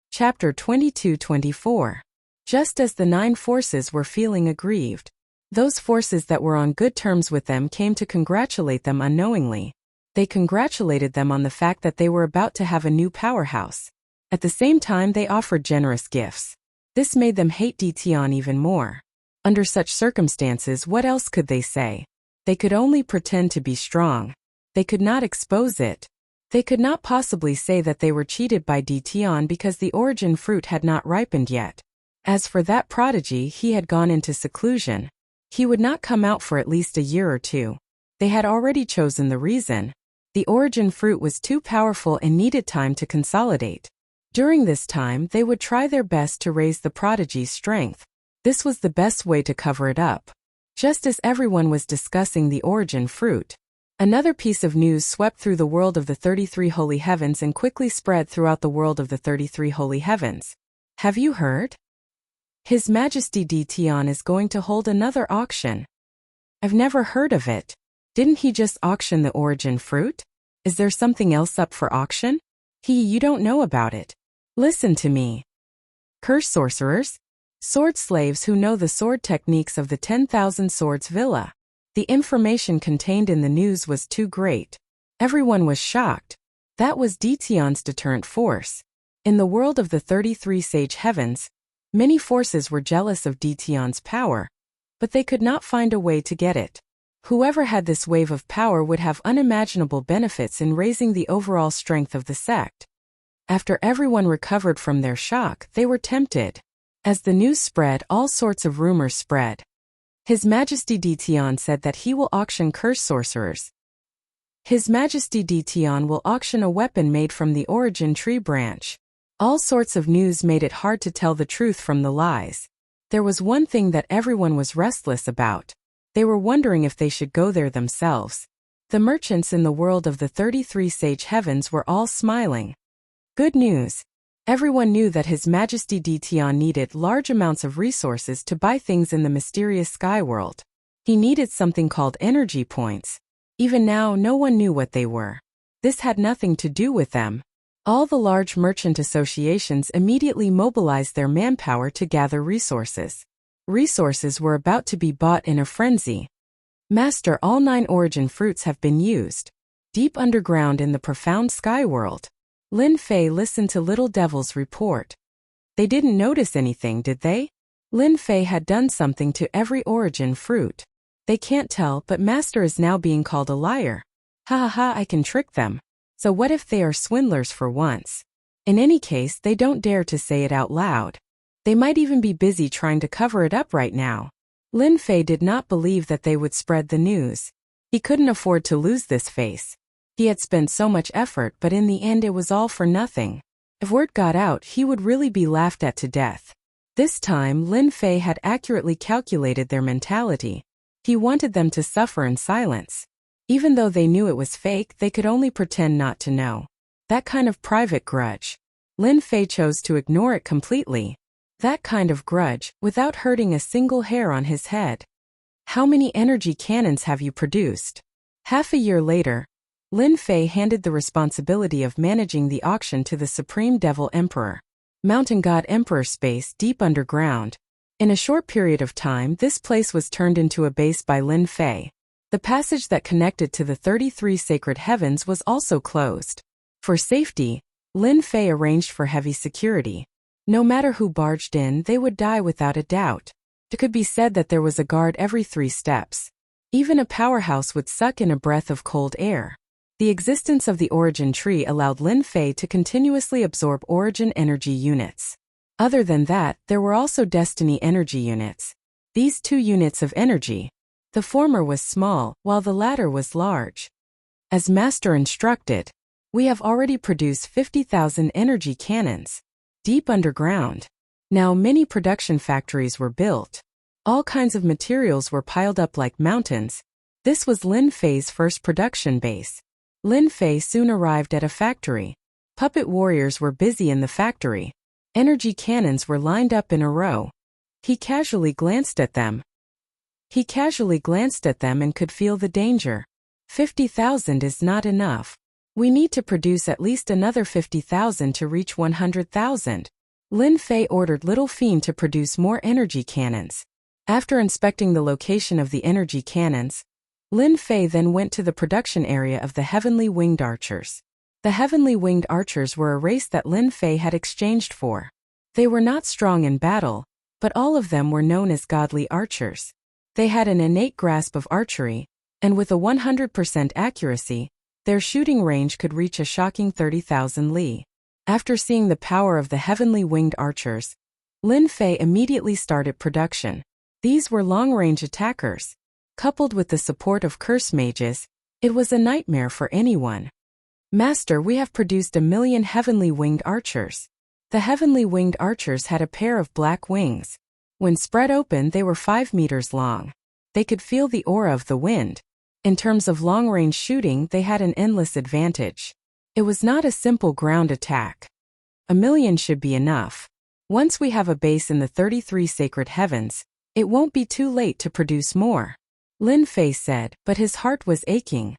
Chapter 22-24. Just as the 9 forces were feeling aggrieved, those forces that were on good terms with them came to congratulate them unknowingly. They congratulated them on the fact that they were about to have a new powerhouse. At the same time they offered generous gifts. This made them hate Tian even more. Under such circumstances, what else could they say? They could only pretend to be strong. They could not expose it. They could not possibly say that they were cheated by Tian because the origin fruit had not ripened yet. As for that prodigy, he had gone into seclusion. He would not come out for at least a year or 2. They had already chosen the reason. The origin fruit was too powerful and needed time to consolidate. During this time, they would try their best to raise the prodigy's strength. This was the best way to cover it up. Just as everyone was discussing the origin fruit, another piece of news swept through the world of the 33 holy heavens and quickly spread throughout the world of the 33 holy heavens. Have you heard? His Majesty Tian is going to hold another auction. I've never heard of it. Didn't he just auction the origin fruit? Is there something else up for auction? You don't know about it. Listen to me. Curse sorcerers? Sword slaves who know the sword techniques of the 10,000 Swords Villa. The information contained in the news was too great. Everyone was shocked. That was Tian's deterrent force. In the world of the 33 sage heavens, many forces were jealous of Tian's power, but they could not find a way to get it. Whoever had this wave of power would have unimaginable benefits in raising the overall strength of the sect. After everyone recovered from their shock, they were tempted. As the news spread, all sorts of rumors spread. His Majesty Tian said that he will auction curse sorcerers. His Majesty Tian will auction a weapon made from the origin tree branch. All sorts of news made it hard to tell the truth from the lies. There was one thing that everyone was restless about. They were wondering if they should go there themselves. The merchants in the world of the 33 sage heavens were all smiling. Good news. Everyone knew that His Majesty Detian needed large amounts of resources to buy things in the mysterious sky world. He needed something called energy points. Even now, no one knew what they were. This had nothing to do with them. All the large merchant associations immediately mobilized their manpower to gather resources. Resources were about to be bought in a frenzy. Master, all 9 origin fruits have been used. Deep underground in the profound sky world. Lin Fei listened to Little Devil's report. They didn't notice anything, did they? Lin Fei had done something to every origin fruit. They can't tell, but Master is now being called a liar. Ha ha ha, I can trick them. So what if they are swindlers for once? In any case, they don't dare to say it out loud. They might even be busy trying to cover it up right now. Lin Fei did not believe that they would spread the news. He couldn't afford to lose this face. He had spent so much effort, but in the end it was all for nothing. If word got out, he would really be laughed at to death. This time, Lin Fei had accurately calculated their mentality. He wanted them to suffer in silence. Even though they knew it was fake, they could only pretend not to know. That kind of private grudge. Lin Fei chose to ignore it completely. That kind of grudge, without hurting a single hair on his head. How many energy cannons have you produced? Half a year later, Lin Fei handed the responsibility of managing the auction to the Supreme Devil Emperor. Mountain God Emperor space deep underground. In a short period of time, this place was turned into a base by Lin Fei. The passage that connected to the 33 sacred heavens was also closed. For safety, Lin Fei arranged for heavy security. No matter who barged in, they would die without a doubt. It could be said that there was a guard every 3 steps. Even a powerhouse would suck in a breath of cold air. The existence of the origin tree allowed Lin Fei to continuously absorb origin energy units. Other than that, there were also destiny energy units. These 2 units of energy. The former was small, while the latter was large. As Master instructed, we have already produced 50,000 energy cannons. Deep underground. Now many production factories were built. All kinds of materials were piled up like mountains. This was Lin Fei's first production base. Lin Fei soon arrived at a factory. Puppet warriors were busy in the factory. Energy cannons were lined up in a row. He casually glanced at them and could feel the danger. 50,000 is not enough. We need to produce at least another 50,000 to reach 100,000. Lin Fei ordered Little Fiend to produce more energy cannons. After inspecting the location of the energy cannons, Lin Fei then went to the production area of the Heavenly Winged Archers. The Heavenly Winged Archers were a race that Lin Fei had exchanged for. They were not strong in battle, but all of them were known as godly archers. They had an innate grasp of archery, and with a 100% accuracy, their shooting range could reach a shocking 30,000 li. After seeing the power of the Heavenly Winged Archers, Lin Fei immediately started production. These were long-range attackers. Coupled with the support of curse mages, it was a nightmare for anyone. Master, we have produced 1,000,000 Heavenly Winged Archers. The Heavenly Winged Archers had a pair of black wings. When spread open, they were 5 meters long. They could feel the aura of the wind. In terms of long-range shooting, they had an endless advantage. It was not a simple ground attack. 1,000,000 should be enough. Once we have a base in the 33 sacred heavens, it won't be too late to produce more. Lin Fei said, but his heart was aching.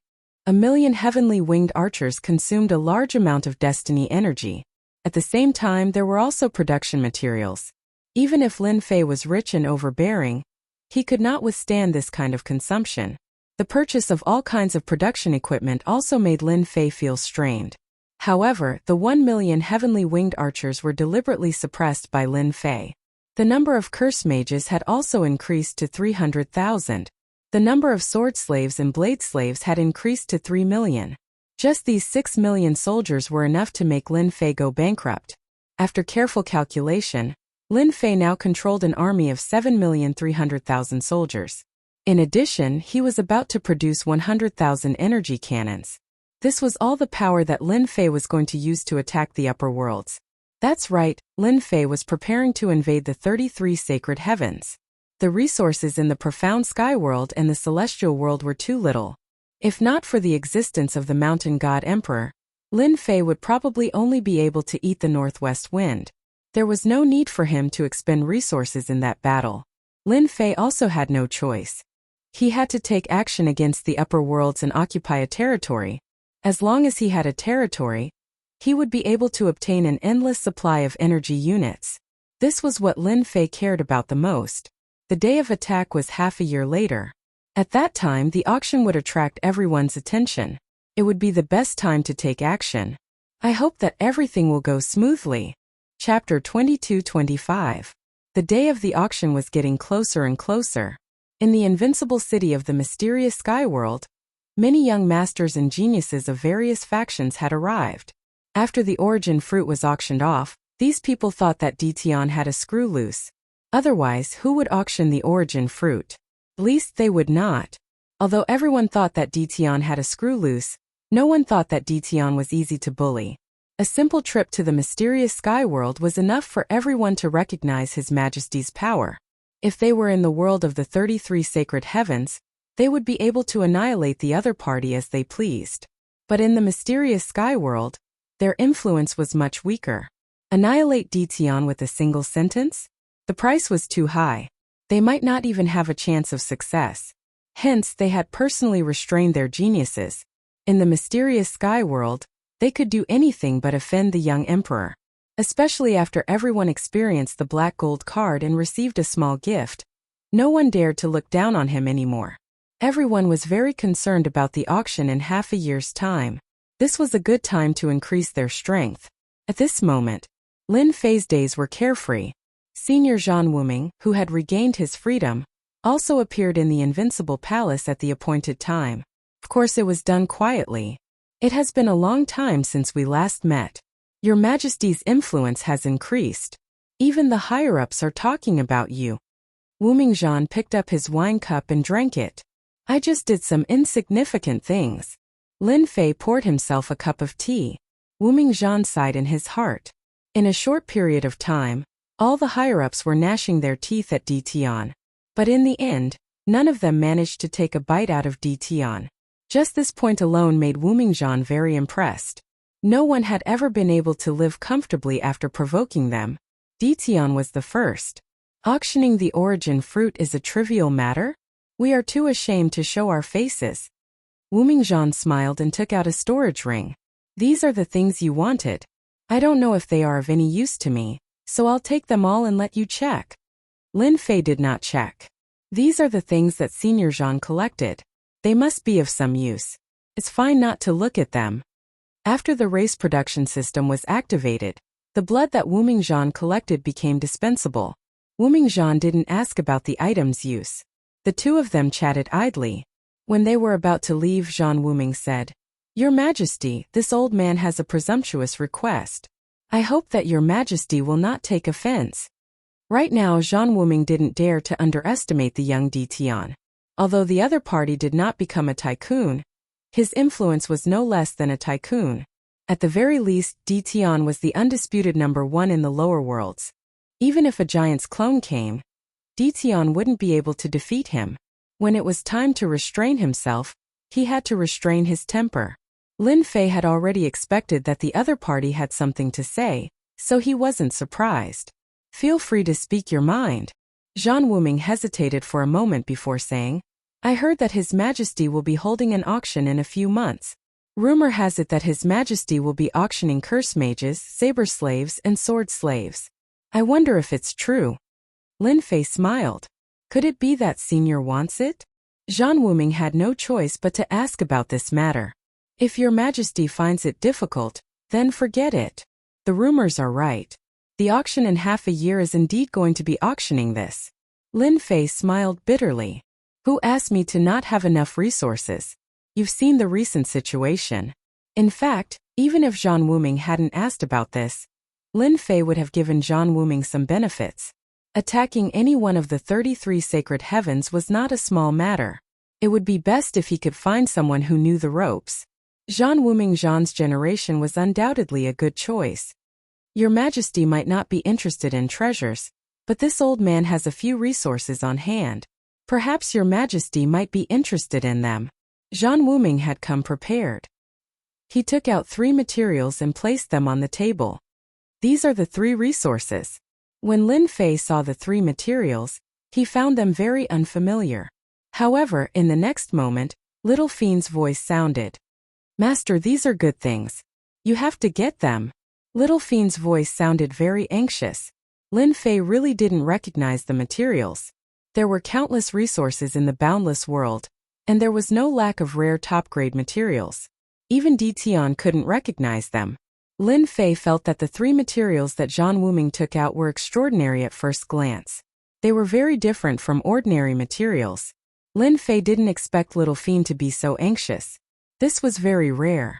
1,000,000 Heavenly Winged Archers consumed a large amount of destiny energy. At the same time, there were also production materials. Even if Lin Fei was rich and overbearing, he could not withstand this kind of consumption. The purchase of all kinds of production equipment also made Lin Fei feel strained. However, the 1,000,000 Heavenly Winged Archers were deliberately suppressed by Lin Fei. The number of curse mages had also increased to 300,000. The number of sword slaves and blade slaves had increased to 3,000,000. Just these 6,000,000 soldiers were enough to make Lin Fei go bankrupt. After careful calculation, Lin Fei now controlled an army of 7,300,000 soldiers. In addition, he was about to produce 100,000 energy cannons. This was all the power that Lin Fei was going to use to attack the upper worlds. That's right, Lin Fei was preparing to invade the 33 sacred heavens. The resources in the profound sky world and the celestial world were too little. If not for the existence of the mountain god emperor, Lin Fei would probably only be able to eat the northwest wind. There was no need for him to expend resources in that battle. Lin Fei also had no choice. He had to take action against the upper worlds and occupy a territory. As long as he had a territory, he would be able to obtain an endless supply of energy units. This was what Lin Fei cared about the most. The day of attack was half a year later. At that time, the auction would attract everyone's attention. It would be the best time to take action. I hope that everything will go smoothly. Chapter 22-25. The day of the auction was getting closer and closer. In the invincible city of the mysterious sky world, many young masters and geniuses of various factions had arrived. After the origin fruit was auctioned off, these people thought that Ditian had a screw loose. Otherwise, who would auction the origin fruit? At least they would not. Although everyone thought that Ditian had a screw loose, no one thought that Ditian was easy to bully. A simple trip to the mysterious sky world was enough for everyone to recognize His Majesty's power. If they were in the world of the 33 sacred heavens, they would be able to annihilate the other party as they pleased. But in the mysterious sky world, their influence was much weaker. Annihilate Ditian with a single sentence? The price was too high. They might not even have a chance of success. Hence, they had personally restrained their geniuses. In the mysterious sky world, they could do anything but offend the young emperor. Especially after everyone experienced the black gold card and received a small gift, no one dared to look down on him anymore. Everyone was very concerned about the auction in half a year's time. This was a good time to increase their strength. At this moment, Lin Fei's days were carefree. Senior Zhan Wuming, who had regained his freedom, also appeared in the invincible palace at the appointed time. Of course, it was done quietly. It has been a long time since we last met. Your Majesty's influence has increased. Even the higher-ups are talking about you. Wuming Zhan picked up his wine cup and drank it. I just did some insignificant things. Lin Fei poured himself a cup of tea. Wuming Zhan sighed in his heart. In a short period of time, all the higher-ups were gnashing their teeth at Ditian. But in the end, none of them managed to take a bite out of Ditian. Just this point alone made Wuming Zhan very impressed. No one had ever been able to live comfortably after provoking them. Ditian was the first. Auctioning the origin fruit is a trivial matter? We are too ashamed to show our faces. Wuming Zhan smiled and took out a storage ring. These are the things you wanted. I don't know if they are of any use to me, so I'll take them all and let you check. Lin Fei did not check. These are the things that Senior Zhan collected. They must be of some use. It's fine not to look at them. After the race production system was activated, the blood that Wuming Zhan collected became dispensable. Wuming Zhan didn't ask about the item's use. The two of them chatted idly. When they were about to leave, Zhan Wuming said, "Your Majesty, this old man has a presumptuous request. I hope that Your Majesty will not take offense." Right now, Zhan Wuming didn't dare to underestimate the young Ditian. Although the other party did not become a tycoon, his influence was no less than a tycoon. At the very least, Ditian was the undisputed #1 in the lower worlds. Even if a giant's clone came, Ditian wouldn't be able to defeat him. When it was time to restrain himself, he had to restrain his temper. Lin Fei had already expected that the other party had something to say, so he wasn't surprised. "Feel free to speak your mind." Zhan Wuming hesitated for a moment before saying, "I heard that His Majesty will be holding an auction in a few months. Rumor has it that His Majesty will be auctioning curse mages, saber slaves, and sword slaves. I wonder if it's true." Lin Fei smiled. Could it be that Senior wants it? Zhan Wuming had no choice but to ask about this matter. If Your Majesty finds it difficult, then forget it. The rumors are right. The auction in half a year is indeed going to be auctioning this. Lin Fei smiled bitterly. Who asked me to not have enough resources? You've seen the recent situation. In fact, even if Zhan Wuming hadn't asked about this, Lin Fei would have given Zhan Wuming some benefits. Attacking any one of the 33 sacred heavens was not a small matter. It would be best if he could find someone who knew the ropes. Zhan Wuming Zhan's generation was undoubtedly a good choice. Your Majesty might not be interested in treasures, but this old man has a few resources on hand. Perhaps your Majesty might be interested in them. Zhang Wuming had come prepared. He took out 3 materials and placed them on the table. These are the 3 resources. When Lin Fei saw the 3 materials, he found them very unfamiliar. However, in the next moment, Little Fiend's voice sounded. Master, these are good things. You have to get them. Little Fiend's voice sounded very anxious. Lin Fei really didn't recognize the materials. There were countless resources in the boundless world, and there was no lack of rare top-grade materials. Even Di Tian couldn't recognize them. Lin Fei felt that the 3 materials that Zhang Wuming took out were extraordinary at first glance. They were very different from ordinary materials. Lin Fei didn't expect Little Fiend to be so anxious. This was very rare.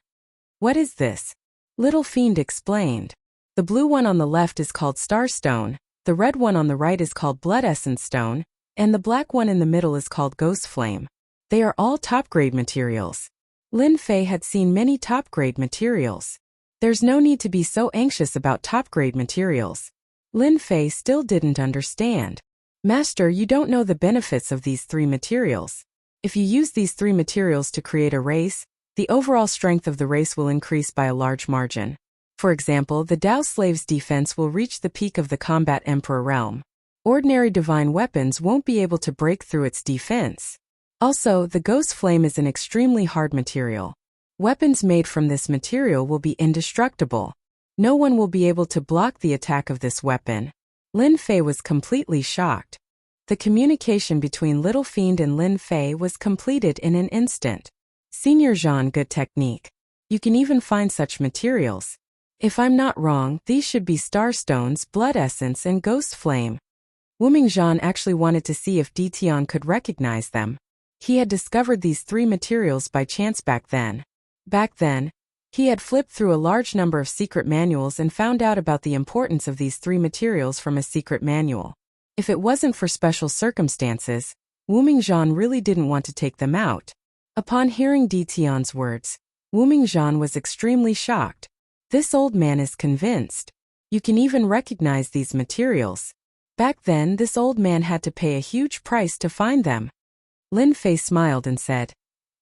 What is this? Little Fiend explained. The blue one on the left is called Starstone, the red one on the right is called Blood Essence Stone, and the black one in the middle is called Ghost Flame. They are all top-grade materials. Lin Fei had seen many top-grade materials. There's no need to be so anxious about top-grade materials. Lin Fei still didn't understand. Master, you don't know the benefits of these 3 materials. If you use these 3 materials to create a race, the overall strength of the race will increase by a large margin. For example, the Dao Slave's defense will reach the peak of the Combat Emperor realm. Ordinary divine weapons won't be able to break through its defense. Also, the Ghost Flame is an extremely hard material. Weapons made from this material will be indestructible. No one will be able to block the attack of this weapon. Lin Fei was completely shocked. The communication between Little Fiend and Lin Fei was completed in an instant. Senior Zhang, good technique. You can even find such materials. If I'm not wrong, these should be Starstones, Blood Essence, and Ghost Flame. Wuming Zhan actually wanted to see if Di Tian could recognize them. He had discovered these 3 materials by chance back then. Back then, he had flipped through a large number of secret manuals and found out about the importance of these 3 materials from a secret manual. If it wasn't for special circumstances, Wuming Zhan really didn't want to take them out. Upon hearing Di Tian's words, Wuming Zhan was extremely shocked. This old man is convinced. You can even recognize these materials. Back then, this old man had to pay a huge price to find them. Lin Fei smiled and said,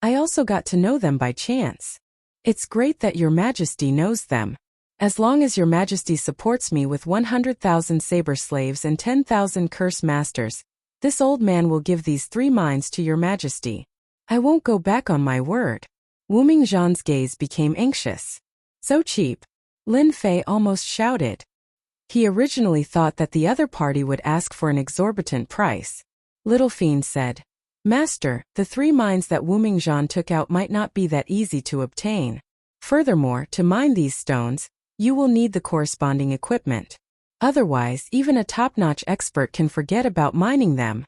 I also got to know them by chance. It's great that your Majesty knows them. As long as your Majesty supports me with 100,000 saber slaves and 10,000 curse masters, this old man will give these 3 mines to your Majesty. I won't go back on my word. Wuming Zhan's gaze became anxious. So cheap. Lin Fei almost shouted. He originally thought that the other party would ask for an exorbitant price. Little Fiend said, Master, the 3 mines that Wuming Zhan took out might not be that easy to obtain. Furthermore, to mine these stones, you will need the corresponding equipment. Otherwise, even a top-notch expert can forget about mining them.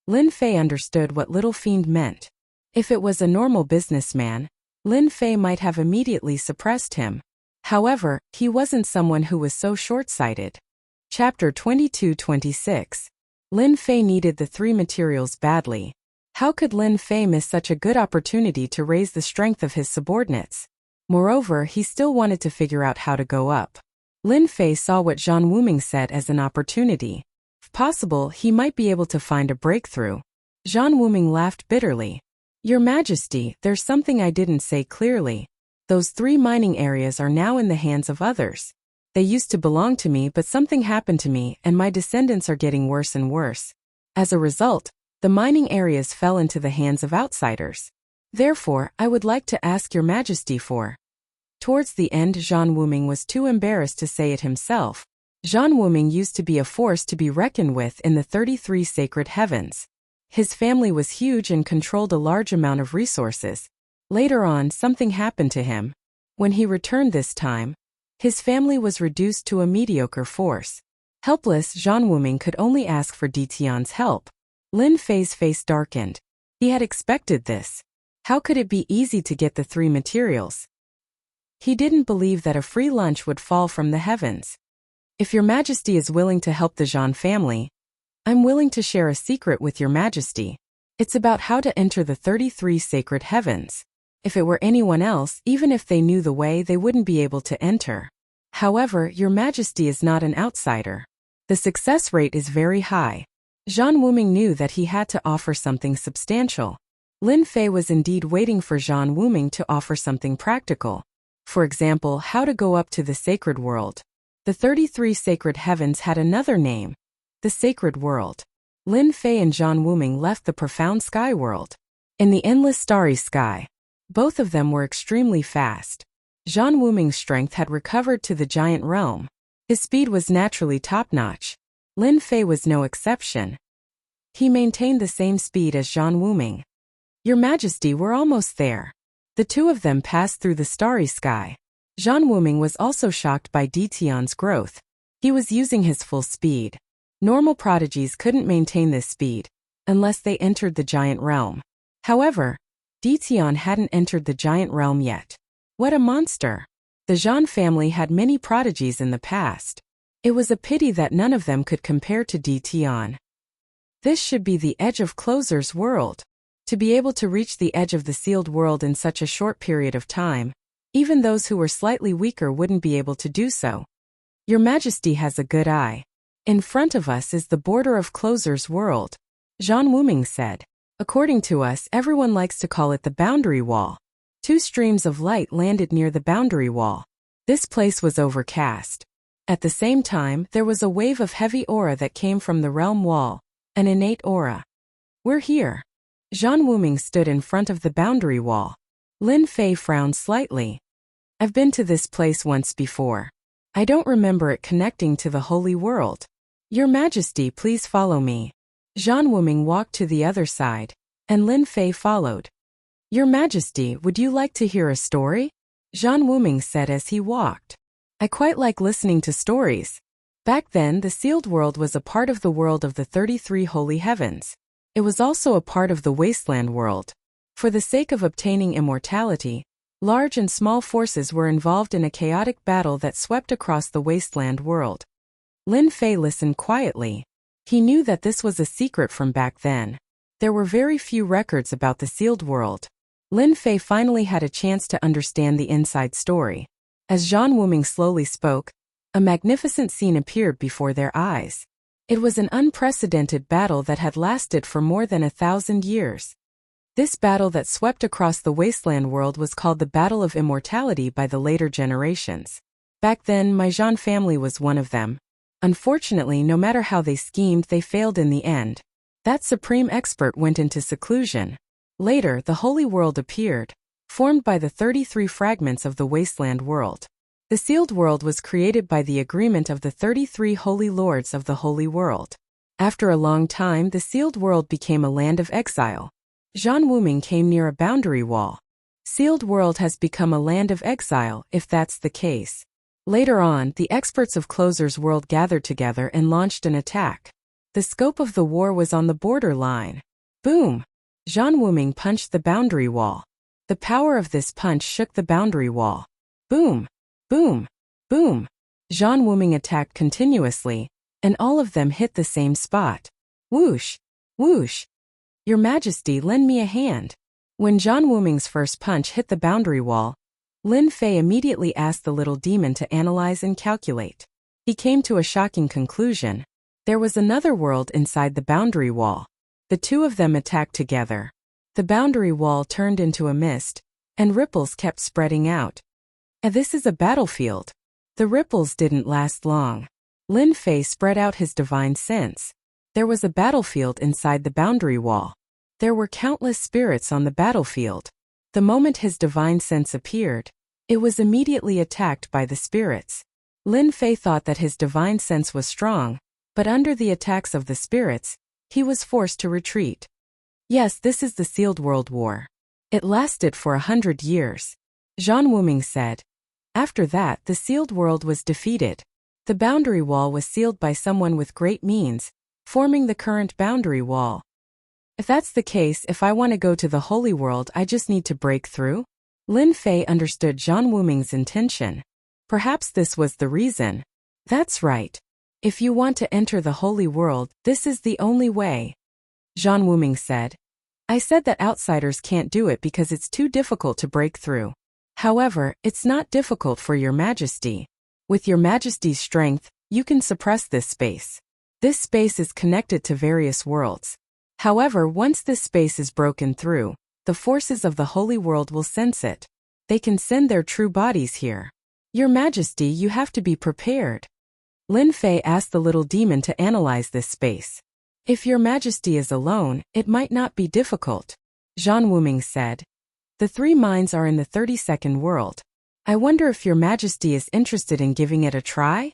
Lin Fei understood what Little Fiend meant. If it was a normal businessman, Lin Fei might have immediately suppressed him. However, he wasn't someone who was so short-sighted. Chapter 22-26. Lin Fei needed the 3 materials badly. How could Lin Fei miss such a good opportunity to raise the strength of his subordinates? Moreover, he still wanted to figure out how to go up. Lin Fei saw what Zhang Wuming said as an opportunity. If possible, he might be able to find a breakthrough. Zhang Wuming laughed bitterly. Your Majesty, there's something I didn't say clearly. Those 3 mining areas are now in the hands of others. They used to belong to me, but something happened to me and my descendants are getting worse and worse. As a result, the mining areas fell into the hands of outsiders. Therefore, I would like to ask your Majesty for. Towards the end, Zhang Wuming was too embarrassed to say it himself. Zhang Wuming used to be a force to be reckoned with in the 33 sacred heavens. His family was huge and controlled a large amount of resources. Later on, something happened to him. When he returned this time, his family was reduced to a mediocre force. Helpless, Zhang Wuming could only ask for Di Tian's help. Lin Fei's face darkened. He had expected this. How could it be easy to get the 3 materials? He didn't believe that a free lunch would fall from the heavens. If your Majesty is willing to help the Zhan family, I'm willing to share a secret with your Majesty. It's about how to enter the 33 sacred heavens. If it were anyone else, even if they knew the way, they wouldn't be able to enter. However, Your Majesty is not an outsider. The success rate is very high. Zhang Wuming knew that he had to offer something substantial. Lin Fei was indeed waiting for Zhang Wuming to offer something practical. For example, how to go up to the sacred world. The 33 sacred heavens had another name, the sacred world. Lin Fei and Zhang Wuming left the profound sky world. In the endless starry sky, both of them were extremely fast. Zhang Wuming's strength had recovered to the giant realm. His speed was naturally top-notch. Lin Fei was no exception. He maintained the same speed as Zhang Wuming. Your Majesty, we're almost there. The two of them passed through the starry sky. Zhang Wuming was also shocked by Di Tian's growth. He was using his full speed. Normal prodigies couldn't maintain this speed unless they entered the giant realm. However, Di Tian hadn't entered the giant realm yet. What a monster! The Zhan family had many prodigies in the past. It was a pity that none of them could compare to Di Tian. This should be the edge of Closer's world. To be able to reach the edge of the sealed world in such a short period of time, even those who were slightly weaker wouldn't be able to do so. Your Majesty has a good eye. In front of us is the border of Closer's world, Zhang Wuming said. According to us, everyone likes to call it the boundary wall. Two streams of light landed near the boundary wall. This place was overcast. At the same time, there was a wave of heavy aura that came from the realm wall, an innate aura. We're here. Zhang Wuming stood in front of the boundary wall. Lin Fei frowned slightly. I've been to this place once before. I don't remember it connecting to the holy world. Your Majesty, please follow me. Zhang Wuming walked to the other side, and Lin Fei followed. Your Majesty, would you like to hear a story? Zhang Wuming said as he walked. I quite like listening to stories. Back then, the sealed world was a part of the world of the 33 holy heavens. It was also a part of the wasteland world. For the sake of obtaining immortality, large and small forces were involved in a chaotic battle that swept across the wasteland world. Lin Fei listened quietly. He knew that this was a secret from back then. There were very few records about the sealed world. Lin Fei finally had a chance to understand the inside story. As Zhang Wuming slowly spoke, a magnificent scene appeared before their eyes. It was an unprecedented battle that had lasted for more than 1,000 years. This battle that swept across the wasteland world was called the Battle of Immortality by the later generations. Back then, my Zhan family was one of them. Unfortunately, no matter how they schemed, they failed in the end. That supreme expert went into seclusion. Later, the holy world appeared, formed by the 33 fragments of the wasteland world. The sealed world was created by the agreement of the 33 holy lords of the holy world. After a long time, the sealed world became a land of exile. Zhang Wuming came near a boundary wall. Sealed world has become a land of exile, if that's the case. Later on, the experts of Closer's world gathered together and launched an attack. The scope of the war was on the border line. Boom! Zhang Wuming punched the boundary wall. The power of this punch shook the boundary wall. Boom! Boom! Boom! Zhang Wuming attacked continuously, and all of them hit the same spot. Whoosh! Whoosh! Your Majesty, lend me a hand. When Zhang Wuming's first punch hit the boundary wall, Lin Fei immediately asked the little demon to analyze and calculate. He came to a shocking conclusion. There was another world inside the boundary wall. The two of them attacked together. The boundary wall turned into a mist, and ripples kept spreading out. And this is a battlefield. The ripples didn't last long. Lin Fei spread out his divine sense. There was a battlefield inside the boundary wall. There were countless spirits on the battlefield. The moment his divine sense appeared, it was immediately attacked by the spirits. Lin Fei thought that his divine sense was strong, but under the attacks of the spirits, he was forced to retreat. Yes, this is the sealed world war. It lasted for 100 years. Zhang Wuming said. After that, the sealed world was defeated. The boundary wall was sealed by someone with great means, forming the current boundary wall. If that's the case, if I want to go to the holy world, I just need to break through? Lin Fei understood Zhang Wuming's intention. Perhaps this was the reason. That's right. If you want to enter the holy world, this is the only way. Zhang Wuming said. I said that outsiders can't do it because it's too difficult to break through. However, it's not difficult for your Majesty. With your Majesty's strength, you can suppress this space. This space is connected to various worlds. However, once this space is broken through, the forces of the holy world will sense it. They can send their true bodies here. Your Majesty, you have to be prepared. Lin Fei asked the little demon to analyze this space. If your Majesty is alone, it might not be difficult, Zhan Wuming said. The 3 minds are in the 32nd world. I wonder if your Majesty is interested in giving it a try?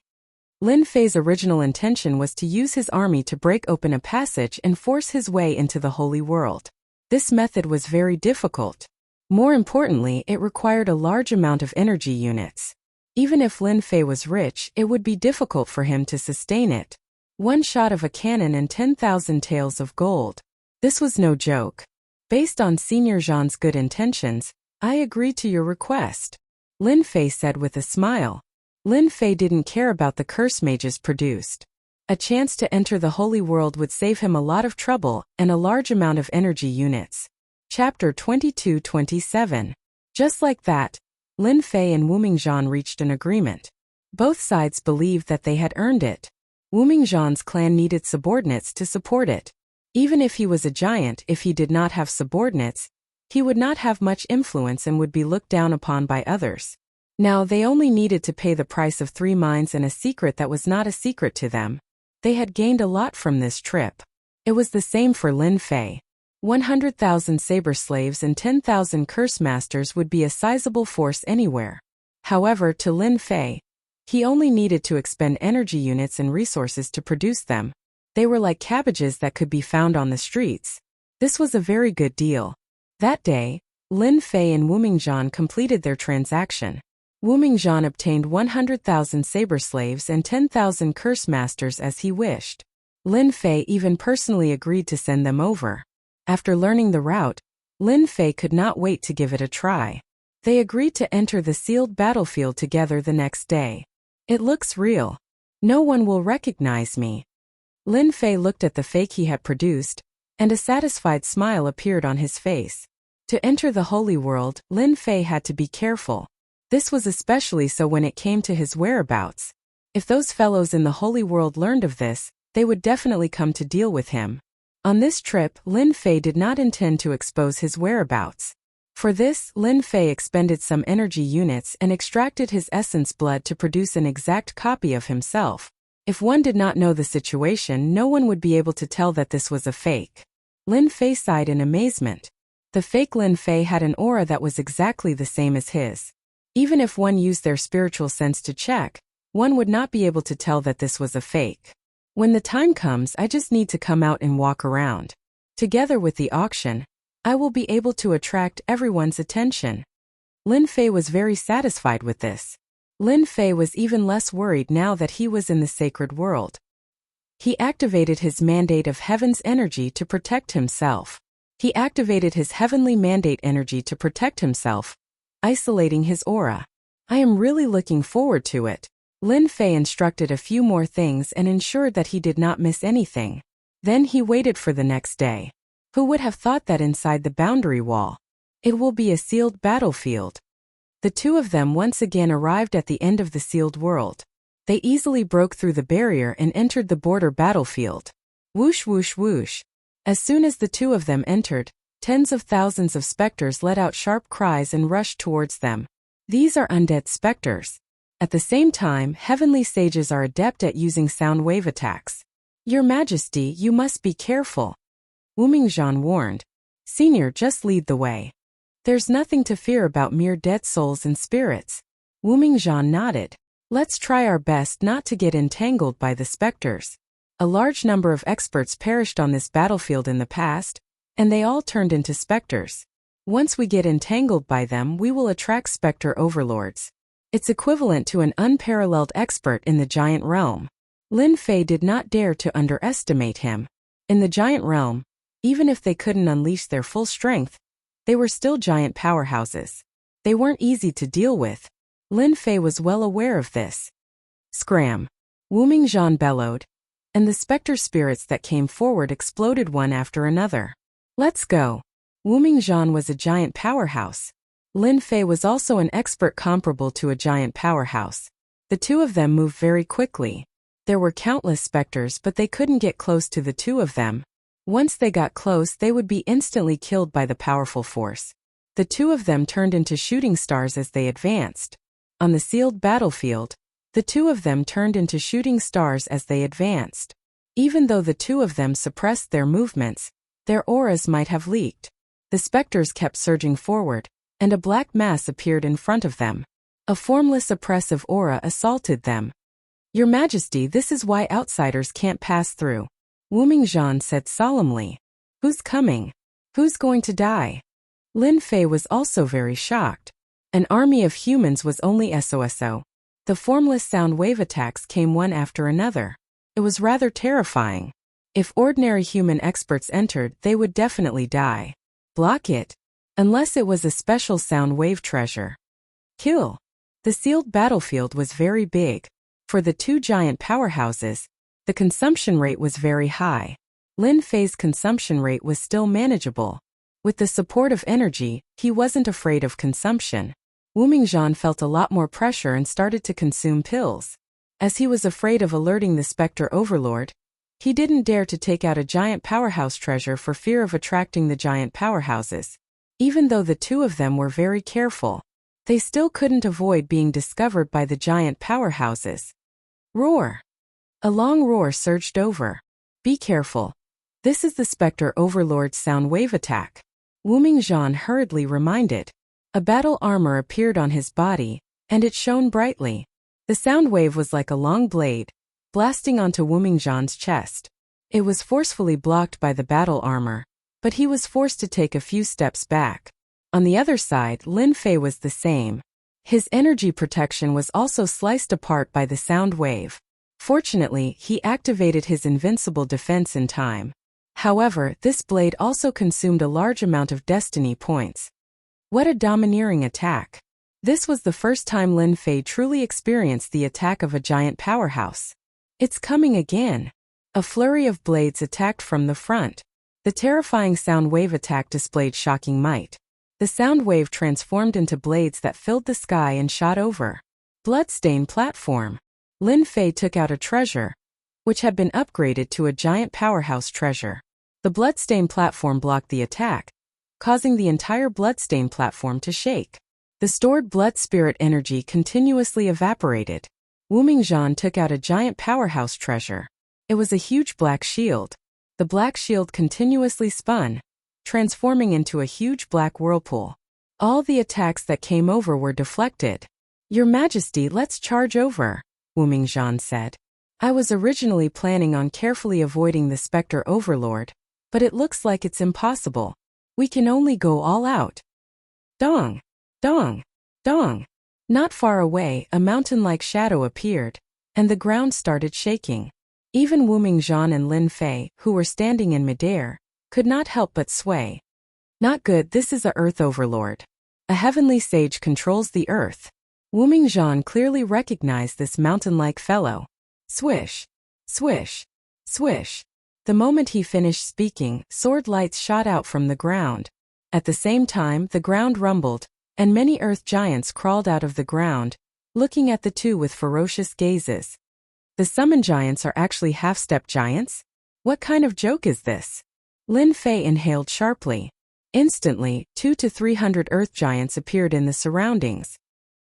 Lin Fei's original intention was to use his army to break open a passage and force his way into the holy world. This method was very difficult. More importantly, it required a large amount of energy units. Even if Lin Fei was rich, it would be difficult for him to sustain it. 1 shot of a cannon and 10,000 taels of gold. This was no joke. Based on Senior Zhan's good intentions, I agreed to your request, Lin Fei said with a smile. Lin Fei didn't care about the curse mages produced. A chance to enter the holy world would save him a lot of trouble and a large amount of energy units. Chapter 22-27. Just like that, Lin Fei and Wuming Zhan reached an agreement. Both sides believed that they had earned it. Wuming Zhan's clan needed subordinates to support it. Even if he was a giant, if he did not have subordinates, he would not have much influence and would be looked down upon by others. Now they only needed to pay the price of 3 mines and a secret that was not a secret to them. They had gained a lot from this trip. It was the same for Lin Fei. 100,000 saber slaves and 10,000 curse masters would be a sizable force anywhere. However, to Lin Fei, he only needed to expend energy units and resources to produce them. They were like cabbages that could be found on the streets. This was a very good deal. That day, Lin Fei and Wuming Zhan completed their transaction. Wuming Zhan obtained 100,000 saber slaves and 10,000 curse masters as he wished. Lin Fei even personally agreed to send them over. After learning the route, Lin Fei could not wait to give it a try. They agreed to enter the sealed battlefield together the next day. It looks real. No one will recognize me. Lin Fei looked at the fake he had produced, and a satisfied smile appeared on his face. To enter the holy world, Lin Fei had to be careful. This was especially so when it came to his whereabouts. If those fellows in the holy world learned of this, they would definitely come to deal with him. On this trip, Lin Fei did not intend to expose his whereabouts. For this, Lin Fei expended some energy units and extracted his essence blood to produce an exact copy of himself. If one did not know the situation, no one would be able to tell that this was a fake. Lin Fei sighed in amazement. The fake Lin Fei had an aura that was exactly the same as his. Even if one used their spiritual sense to check, one would not be able to tell that this was a fake. When the time comes, I just need to come out and walk around. Together with the auction, I will be able to attract everyone's attention. Lin Fei was very satisfied with this. Lin Fei was even less worried now that he was in the sacred world. He activated his mandate of heaven's energy to protect himself. He activated his heavenly mandate energy to protect himself, isolating his aura. I am really looking forward to it. Lin Fei instructed a few more things and ensured that he did not miss anything. Then he waited for the next day. Who would have thought that inside the boundary wall? It will be a sealed battlefield. The 2 of them once again arrived at the end of the sealed world. They easily broke through the barrier and entered the border battlefield. Whoosh whoosh whoosh. As soon as the 2 of them entered, tens of thousands of specters let out sharp cries and rushed towards them. These are undead specters. At the same time, heavenly sages are adept at using sound wave attacks. Your Majesty, you must be careful, Wuming Zhan warned. Senior, just lead the way. There's nothing to fear about mere dead souls and spirits. Wuming Zhan nodded. Let's try our best not to get entangled by the specters. A large number of experts perished on this battlefield in the past, and they all turned into specters. Once we get entangled by them, we will attract specter overlords. It's equivalent to an unparalleled expert in the giant realm. Lin Fei did not dare to underestimate him. In the giant realm, even if they couldn't unleash their full strength, they were still giant powerhouses. They weren't easy to deal with. Lin Fei was well aware of this. Scram! Wuming Zhan bellowed, and the specter spirits that came forward exploded one after another. Let's go! Wuming Zhan was a giant powerhouse. Lin Fei was also an expert comparable to a giant powerhouse. The two of them moved very quickly. There were countless specters, but they couldn't get close to the two of them. Once they got close, they would be instantly killed by the powerful force. The two of them turned into shooting stars as they advanced. On the sealed battlefield, the two of them turned into shooting stars as they advanced. Even though the two of them suppressed their movements, their auras might have leaked. The specters kept surging forward, and a black mass appeared in front of them. A formless oppressive aura assaulted them. "Your Majesty, this is why outsiders can't pass through," Wu Mingzhan said solemnly. "Who's coming? Who's going to die?" Lin Fei was also very shocked. An army of humans was only SOSO. The formless sound wave attacks came one after another. It was rather terrifying. If ordinary human experts entered, they would definitely die. Block it. Unless it was a special sound wave treasure. Kill. The sealed battlefield was very big. For the two giant powerhouses, the consumption rate was very high. Lin Fei's consumption rate was still manageable. With the support of energy, he wasn't afraid of consumption. Wu Mingzhan felt a lot more pressure and started to consume pills. As he was afraid of alerting the Spectre Overlord, he didn't dare to take out a giant powerhouse treasure for fear of attracting the giant powerhouses. Even though the two of them were very careful, they still couldn't avoid being discovered by the giant powerhouses. Roar! A long roar surged over. "Be careful. This is the Spectre Overlord's sound wave attack," Wu Mingzhan hurriedly reminded. A battle armor appeared on his body, and it shone brightly. The sound wave was like a long blade, blasting onto Wu Mingzhan's chest. It was forcefully blocked by the battle armor, but he was forced to take a few steps back. On the other side, Lin Fei was the same. His energy protection was also sliced apart by the sound wave. Fortunately, he activated his invincible defense in time. However, this blade also consumed a large amount of destiny points. What a domineering attack! This was the first time Lin Fei truly experienced the attack of a giant powerhouse. It's coming again. A flurry of blades attacked from the front. The terrifying sound wave attack displayed shocking might. The sound wave transformed into blades that filled the sky and shot over. Bloodstained platform. Lin Fei took out a treasure, which had been upgraded to a giant powerhouse treasure. The bloodstained platform blocked the attack, causing the entire bloodstained platform to shake. The stored blood spirit energy continuously evaporated. Wu Mingzhan took out a giant powerhouse treasure. It was a huge black shield. The black shield continuously spun, transforming into a huge black whirlpool. All the attacks that came over were deflected. "Your Majesty, let's charge over," Wu Mingzhan said. "I was originally planning on carefully avoiding the Spectre Overlord, but it looks like it's impossible. We can only go all out." Dong! Dong! Dong! Not far away, a mountain-like shadow appeared, and the ground started shaking. Even Wu Mingzhan and Lin Fei, who were standing in midair, could not help but sway. "Not good, this is a Earth Overlord. A heavenly sage controls the earth." Wu Mingzhan clearly recognized this mountain-like fellow. Swish! Swish! Swish! The moment he finished speaking, sword lights shot out from the ground. At the same time, the ground rumbled, and many earth giants crawled out of the ground, looking at the two with ferocious gazes. The summon giants are actually half-step giants? What kind of joke is this? Lin Fei inhaled sharply. Instantly, 200 to 300 earth giants appeared in the surroundings.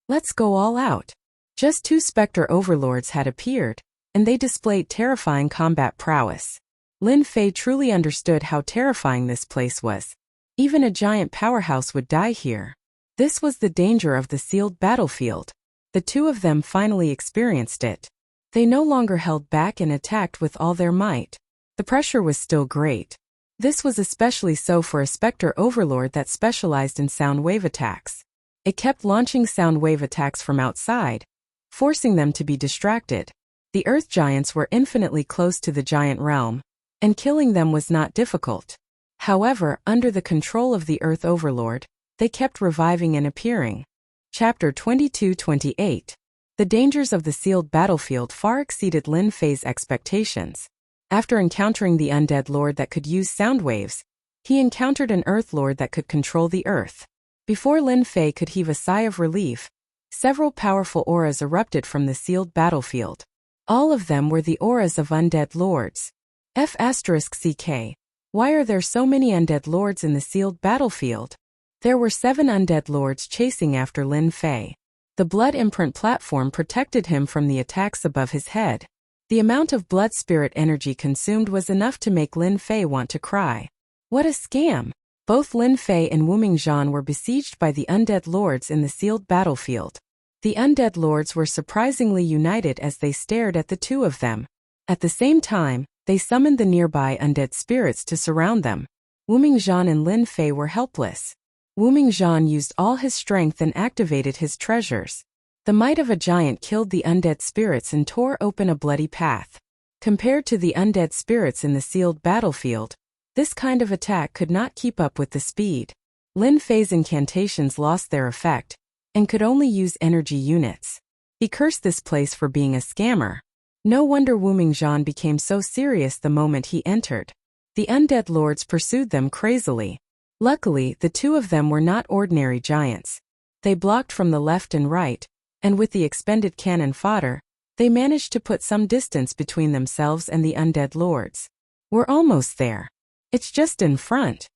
Let's go all out. Just 2 Spectre Overlords had appeared, and they displayed terrifying combat prowess. Lin Fei truly understood how terrifying this place was. Even a giant powerhouse would die here. This was the danger of the sealed battlefield. The two of them finally experienced it. They no longer held back and attacked with all their might. The pressure was still great. This was especially so for a Spectre Overlord that specialized in sound wave attacks. It kept launching sound wave attacks from outside, forcing them to be distracted. The Earth Giants were infinitely close to the giant realm, and killing them was not difficult. However, under the control of the Earth Overlord, they kept reviving and appearing. Chapter 22-28. The dangers of the sealed battlefield far exceeded Lin Fei's expectations. After encountering the undead lord that could use sound waves, he encountered an Earth Lord that could control the earth. Before Lin Fei could heave a sigh of relief, Several powerful auras erupted from the sealed battlefield. All of them were the auras of undead lords. F***CK. Why are there so many undead lords in the sealed battlefield? There were 7 undead lords chasing after Lin Fei. The blood imprint platform protected him from the attacks above his head. The amount of blood spirit energy consumed was enough to make Lin Fei want to cry. What a scam! Both Lin Fei and Wu Mingzhan were besieged by the undead lords in the sealed battlefield. The undead lords were surprisingly united as they stared at the two of them. At the same time, they summoned the nearby undead spirits to surround them. Wu Mingzhan and Lin Fei were helpless. Wu Mingzhan used all his strength and activated his treasures. The might of a giant killed the undead spirits and tore open a bloody path. Compared to the undead spirits in the sealed battlefield, this kind of attack could not keep up with the speed. Lin Fei's incantations lost their effect, and could only use energy units. He cursed this place for being a scammer. No wonder Wu Mingzhan became so serious the moment he entered. The undead lords pursued them crazily. Luckily, the two of them were not ordinary giants. They blocked from the left and right, and with the expended cannon fodder, they managed to put some distance between themselves and the undead lords. We're almost there. It's just in front.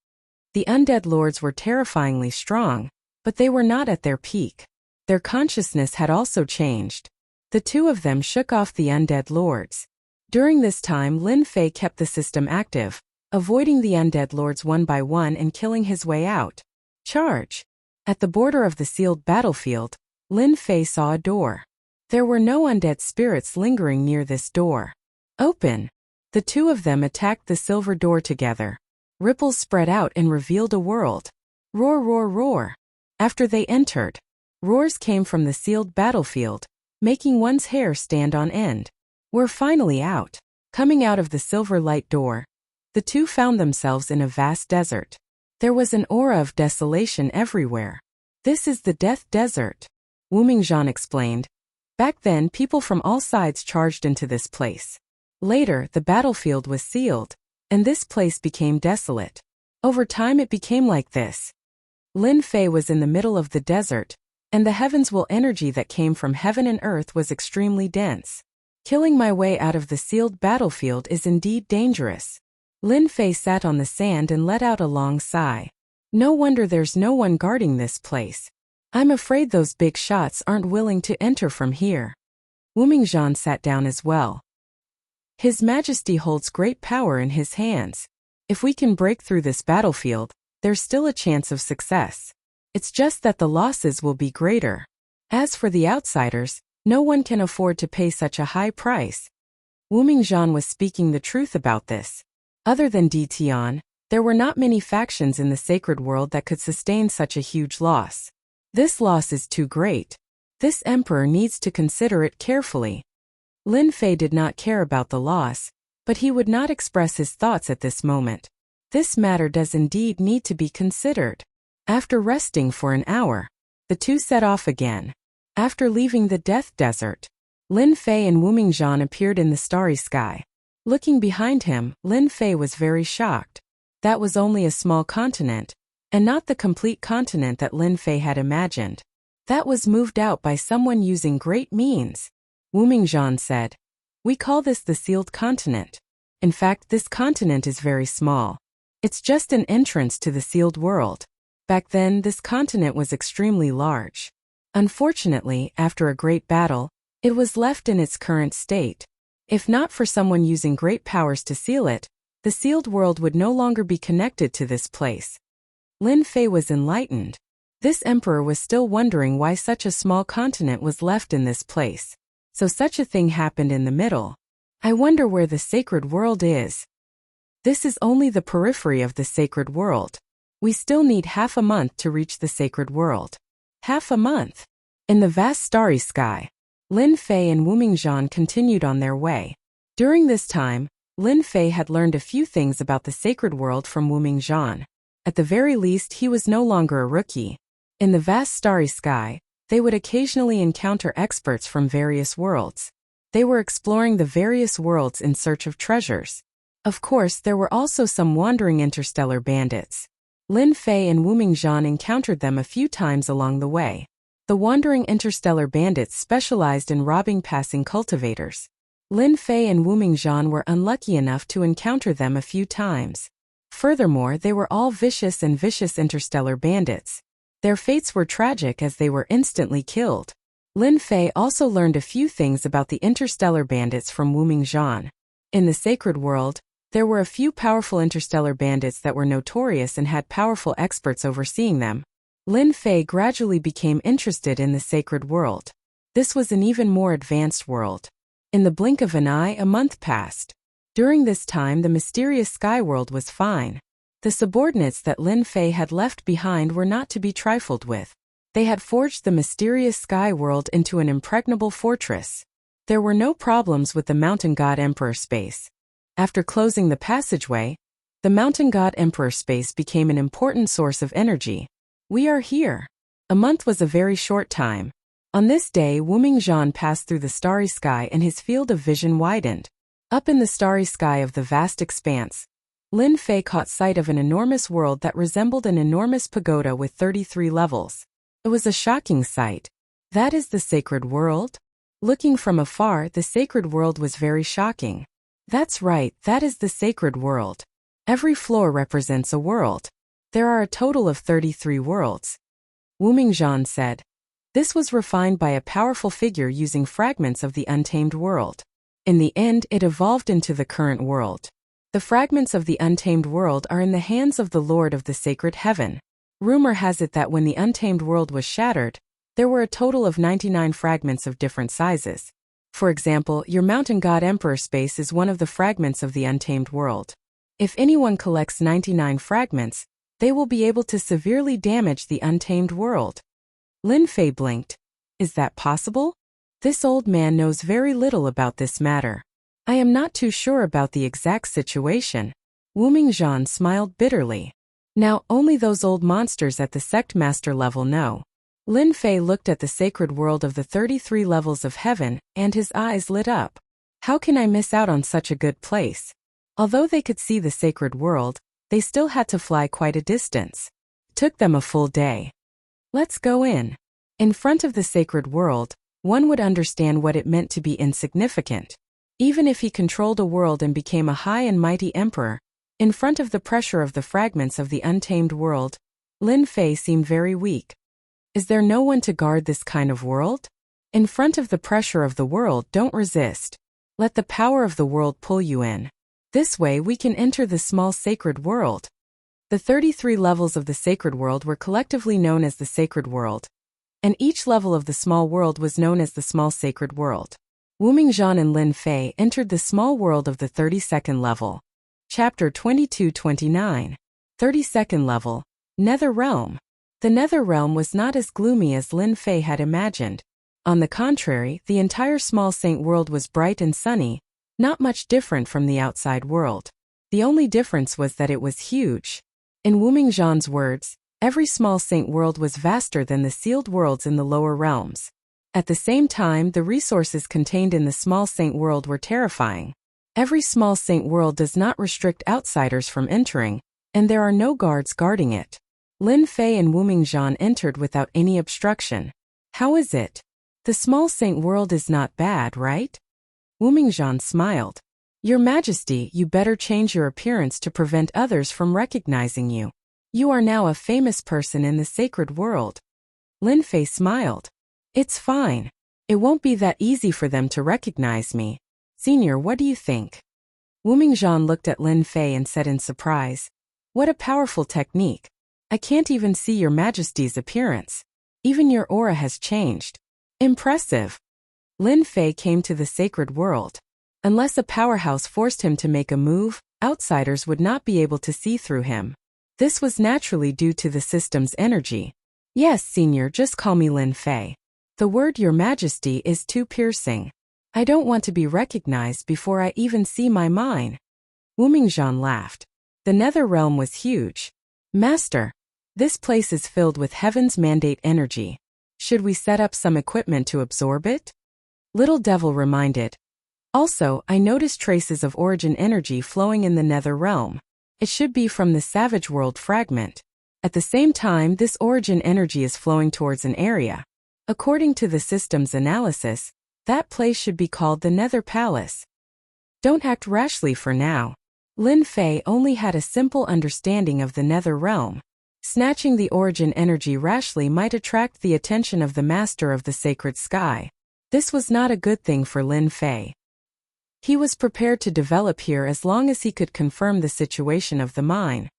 The undead lords were terrifyingly strong, but they were not at their peak. Their consciousness had also changed. The two of them shook off the undead lords. During this time, Lin Fei kept the system active, avoiding the undead lords one by one and killing his way out. Charge! At the border of the sealed battlefield, Lin Fei saw a door. There were no undead spirits lingering near this door. Open! The two of them attacked the silver door together. Ripples spread out and revealed a world. Roar, roar, roar! After they entered, roars came from the sealed battlefield, making one's hair stand on end. We're finally out. Coming out of the silver light door, the two found themselves in a vast desert. There was an aura of desolation everywhere. This is the Death Desert, Wu Mingzhan explained. Back then, people from all sides charged into this place. Later, the battlefield was sealed, and this place became desolate. Over time it became like this. Lin Fei was in the middle of the desert, and the heaven's will energy that came from heaven and earth was extremely dense. Killing my way out of the sealed battlefield is indeed dangerous. Lin Fei sat on the sand and let out a long sigh. No wonder there's no one guarding this place. I'm afraid those big shots aren't willing to enter from here. Wu Mingzhan sat down as well. His Majesty holds great power in his hands. If we can break through this battlefield, there's still a chance of success. It's just that the losses will be greater. As for the outsiders, no one can afford to pay such a high price. Wu Mingzhan was speaking the truth about this. Other than Di Tian, there were not many factions in the sacred world that could sustain such a huge loss. This loss is too great. This emperor needs to consider it carefully. Lin Fei did not care about the loss, but he would not express his thoughts at this moment. This matter does indeed need to be considered. After resting for an hour, the two set off again. After leaving the Death Desert, Lin Fei and Wu Mingzhan appeared in the starry sky. Looking behind him, Lin Fei was very shocked. That was only a small continent, and not the complete continent that Lin Fei had imagined. That was moved out by someone using great means. Wu Mingzhan said, "We call this the sealed continent. In fact, this continent is very small. It's just an entrance to the sealed world. Back then, this continent was extremely large. Unfortunately, after a great battle, it was left in its current state. If not for someone using great powers to seal it, the sealed world would no longer be connected to this place." Lin Fei was enlightened. This emperor was still wondering why such a small continent was left in this place. So such a thing happened in the middle. I wonder where the sacred world is. This is only the periphery of the sacred world. We still need half a month to reach the sacred world. Half a month. In the vast starry sky, Lin Fei and Wu Mingzhan continued on their way. During this time, Lin Fei had learned a few things about the sacred world from Wu Mingzhan. At the very least, he was no longer a rookie. In the vast starry sky, they would occasionally encounter experts from various worlds. They were exploring the various worlds in search of treasures. Of course, there were also some wandering interstellar bandits. Lin Fei and Wu Mingzhan encountered them a few times along the way. The wandering interstellar bandits specialized in robbing passing cultivators. Lin Fei and Wu Mingzhan were unlucky enough to encounter them a few times. Furthermore, they were all vicious interstellar bandits. Their fates were tragic as they were instantly killed. Lin Fei also learned a few things about the interstellar bandits from Wu Mingzhan. In the sacred world, there were a few powerful interstellar bandits that were notorious and had powerful experts overseeing them. Lin Fei gradually became interested in the sacred world. This was an even more advanced world. In the blink of an eye, a month passed. During this time, the mysterious sky world was fine. The subordinates that Lin Fei had left behind were not to be trifled with. They had forged the mysterious sky world into an impregnable fortress. There were no problems with the Mountain God Emperor space. After closing the passageway, the Mountain God Emperor space became an important source of energy. We are here. A month was a very short time. On this day, Wu Mingzhan passed through the starry sky and his field of vision widened. Up in the starry sky of the vast expanse, Lin Fei caught sight of an enormous world that resembled an enormous pagoda with 33 levels. It was a shocking sight. That is the sacred world? Looking from afar, the sacred world was very shocking. That's right, that is the sacred world. Every floor represents a world. There are a total of 33 worlds. Wu Mingzhan said. This was refined by a powerful figure using fragments of the untamed world. In the end, it evolved into the current world. The fragments of the untamed world are in the hands of the Lord of the Sacred Heaven. Rumor has it that when the untamed world was shattered, there were a total of 99 fragments of different sizes. For example, your Mountain God Emperor space is one of the fragments of the untamed world. If anyone collects 99 fragments, they will be able to severely damage the untamed world. Lin Fei blinked. Is that possible? This old man knows very little about this matter. I am not too sure about the exact situation. Wu Mingzhan smiled bitterly. Now, only those old monsters at the sect master level know. Lin Fei looked at the sacred world of the 33 levels of heaven, and his eyes lit up. How can I miss out on such a good place? Although they could see the sacred world, they still had to fly quite a distance. It took them a full day. Let's go in. In front of the sacred world, one would understand what it meant to be insignificant. Even if he controlled a world and became a high and mighty emperor, in front of the pressure of the fragments of the untamed world, Lin Fei seemed very weak. Is there no one to guard this kind of world? In front of the pressure of the world, don't resist. Let the power of the world pull you in. This way we can enter the small sacred world. The 33 levels of the sacred world were collectively known as the sacred world, and each level of the small world was known as the small sacred world. Wu Mingzhan and Lin Fei entered the small world of the 32nd level. Chapter 22-29. 32nd level. Nether Realm. The Nether Realm was not as gloomy as Lin Fei had imagined. On the contrary, the entire small saint world was bright and sunny, not much different from the outside world. The only difference was that it was huge. In Wu Mingzhan's words, every small saint world was vaster than the sealed worlds in the lower realms. At the same time, the resources contained in the small saint world were terrifying. Every small saint world does not restrict outsiders from entering, and there are no guards guarding it. Lin Fei and Wu Mingzhan entered without any obstruction. How is it? The small saint world is not bad, right? Wu Mingzhan smiled. Your Majesty, you better change your appearance to prevent others from recognizing you. You are now a famous person in the sacred world. Lin Fei smiled. It's fine. It won't be that easy for them to recognize me. Senior, what do you think? Wu Mingzhan looked at Lin Fei and said in surprise. What a powerful technique. I can't even see your Majesty's appearance. Even your aura has changed. Impressive. Lin Fei came to the sacred world. Unless a powerhouse forced him to make a move, outsiders would not be able to see through him. This was naturally due to the system's energy. Yes, Senior, just call me Lin Fei. The word Your Majesty is too piercing. I don't want to be recognized before I even see my mine. Wu Mingzhan laughed. The Nether Realm was huge. Master, this place is filled with heaven's mandate energy. Should we set up some equipment to absorb it? Little Devil reminded. Also, I noticed traces of origin energy flowing in the Nether Realm. It should be from the Savage World fragment. At the same time, this origin energy is flowing towards an area. According to the system's analysis, that place should be called the Nether Palace. Don't act rashly for now. Lin Fei only had a simple understanding of the Nether Realm. Snatching the origin energy rashly might attract the attention of the Master of the Sacred Sky. This was not a good thing for Lin Fei. He was prepared to develop here as long as he could confirm the situation of the mine.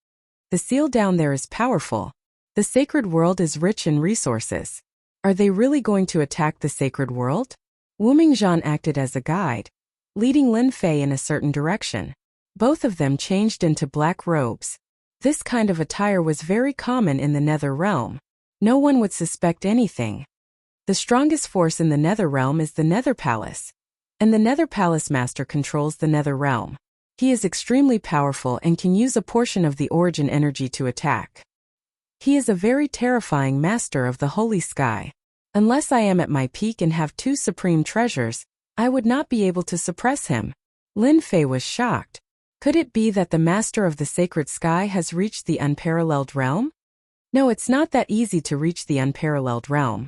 The seal down there is powerful. The sacred world is rich in resources. Are they really going to attack the sacred world? Wu Mingzhan acted as a guide, leading Lin Fei in a certain direction. Both of them changed into black robes. This kind of attire was very common in the Nether Realm. No one would suspect anything. The strongest force in the Nether Realm is the Nether Palace. And the Nether Palace Master controls the Nether Realm. He is extremely powerful and can use a portion of the origin energy to attack. He is a very terrifying master of the Holy Sky. Unless I am at my peak and have two supreme treasures, I would not be able to suppress him. Lin Fei was shocked. Could it be that the Master of the Sacred Sky has reached the unparalleled realm? No, it's not that easy to reach the unparalleled realm.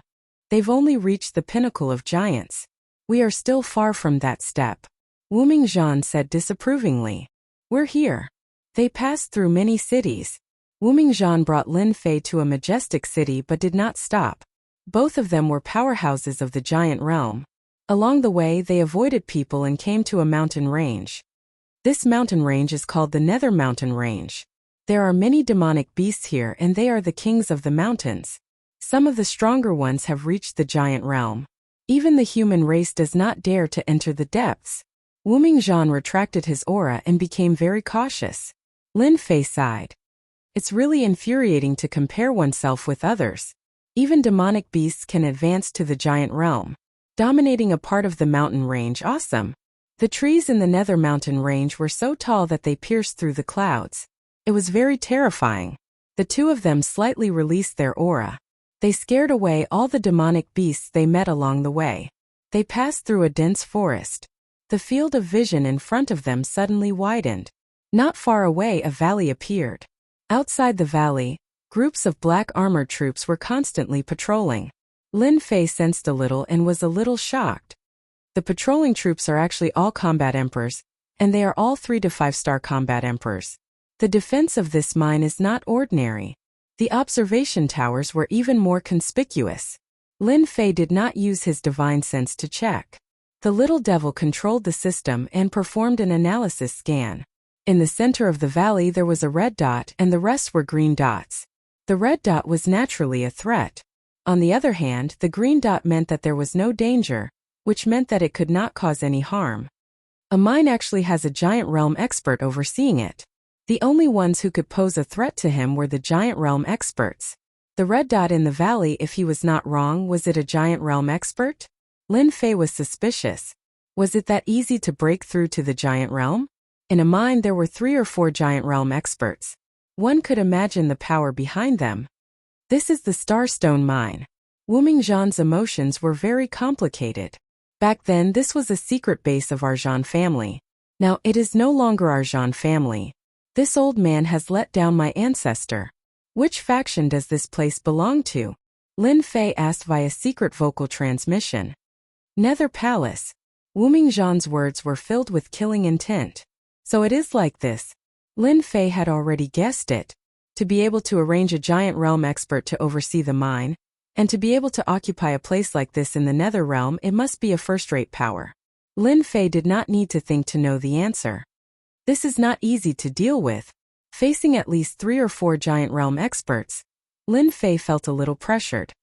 They've only reached the pinnacle of giants. We are still far from that step. Wu Mingzhan said disapprovingly. We're here. They passed through many cities. Wu Mingzhan brought Lin Fei to a majestic city but did not stop. Both of them were powerhouses of the giant realm. Along the way they avoided people and came to a mountain range. This mountain range is called the Nether Mountain Range. There are many demonic beasts here and they are the kings of the mountains. Some of the stronger ones have reached the giant realm. Even the human race does not dare to enter the depths. Wu Mingzhan retracted his aura and became very cautious. Lin Fei sighed. It's really infuriating to compare oneself with others. Even demonic beasts can advance to the giant realm, dominating a part of the mountain range. Awesome. The trees in the Nether Mountain Range were so tall that they pierced through the clouds. It was very terrifying. The two of them slightly released their aura. They scared away all the demonic beasts they met along the way. They passed through a dense forest. The field of vision in front of them suddenly widened. Not far away a valley appeared. Outside the valley, groups of black armored troops were constantly patrolling. Lin Fei sensed a little and was a little shocked. The patrolling troops are actually all combat emperors, and they are all 3 to 5-star combat emperors. The defense of this mine is not ordinary. The observation towers were even more conspicuous. Lin Fei did not use his divine sense to check. The little devil controlled the system and performed an analysis scan. In the center of the valley there was a red dot and the rest were green dots. The red dot was naturally a threat. On the other hand, the green dot meant that there was no danger, which meant that it could not cause any harm. A mine actually has a giant realm expert overseeing it. The only ones who could pose a threat to him were the giant realm experts. The red dot in the valley, if he was not wrong, was it a giant realm expert? Lin Fei was suspicious. Was it that easy to break through to the giant realm? In a mine there were 3 or 4 giant realm experts. One could imagine the power behind them. This is the Starstone Mine. Wu Mingzhan's emotions were very complicated. Back then this was a secret base of Arjan family. Now it is no longer Arjan family. This old man has let down my ancestor. Which faction does this place belong to? Lin Fei asked via secret vocal transmission. Nether Palace. Wu Mingzhan's words were filled with killing intent. So it is like this. Lin Fei had already guessed it. To be able to arrange a giant realm expert to oversee the mine, and to be able to occupy a place like this in the Nether Realm, it must be a first-rate power. Lin Fei did not need to think to know the answer. This is not easy to deal with. Facing at least 3 or 4 giant realm experts, Lin Fei felt a little pressured.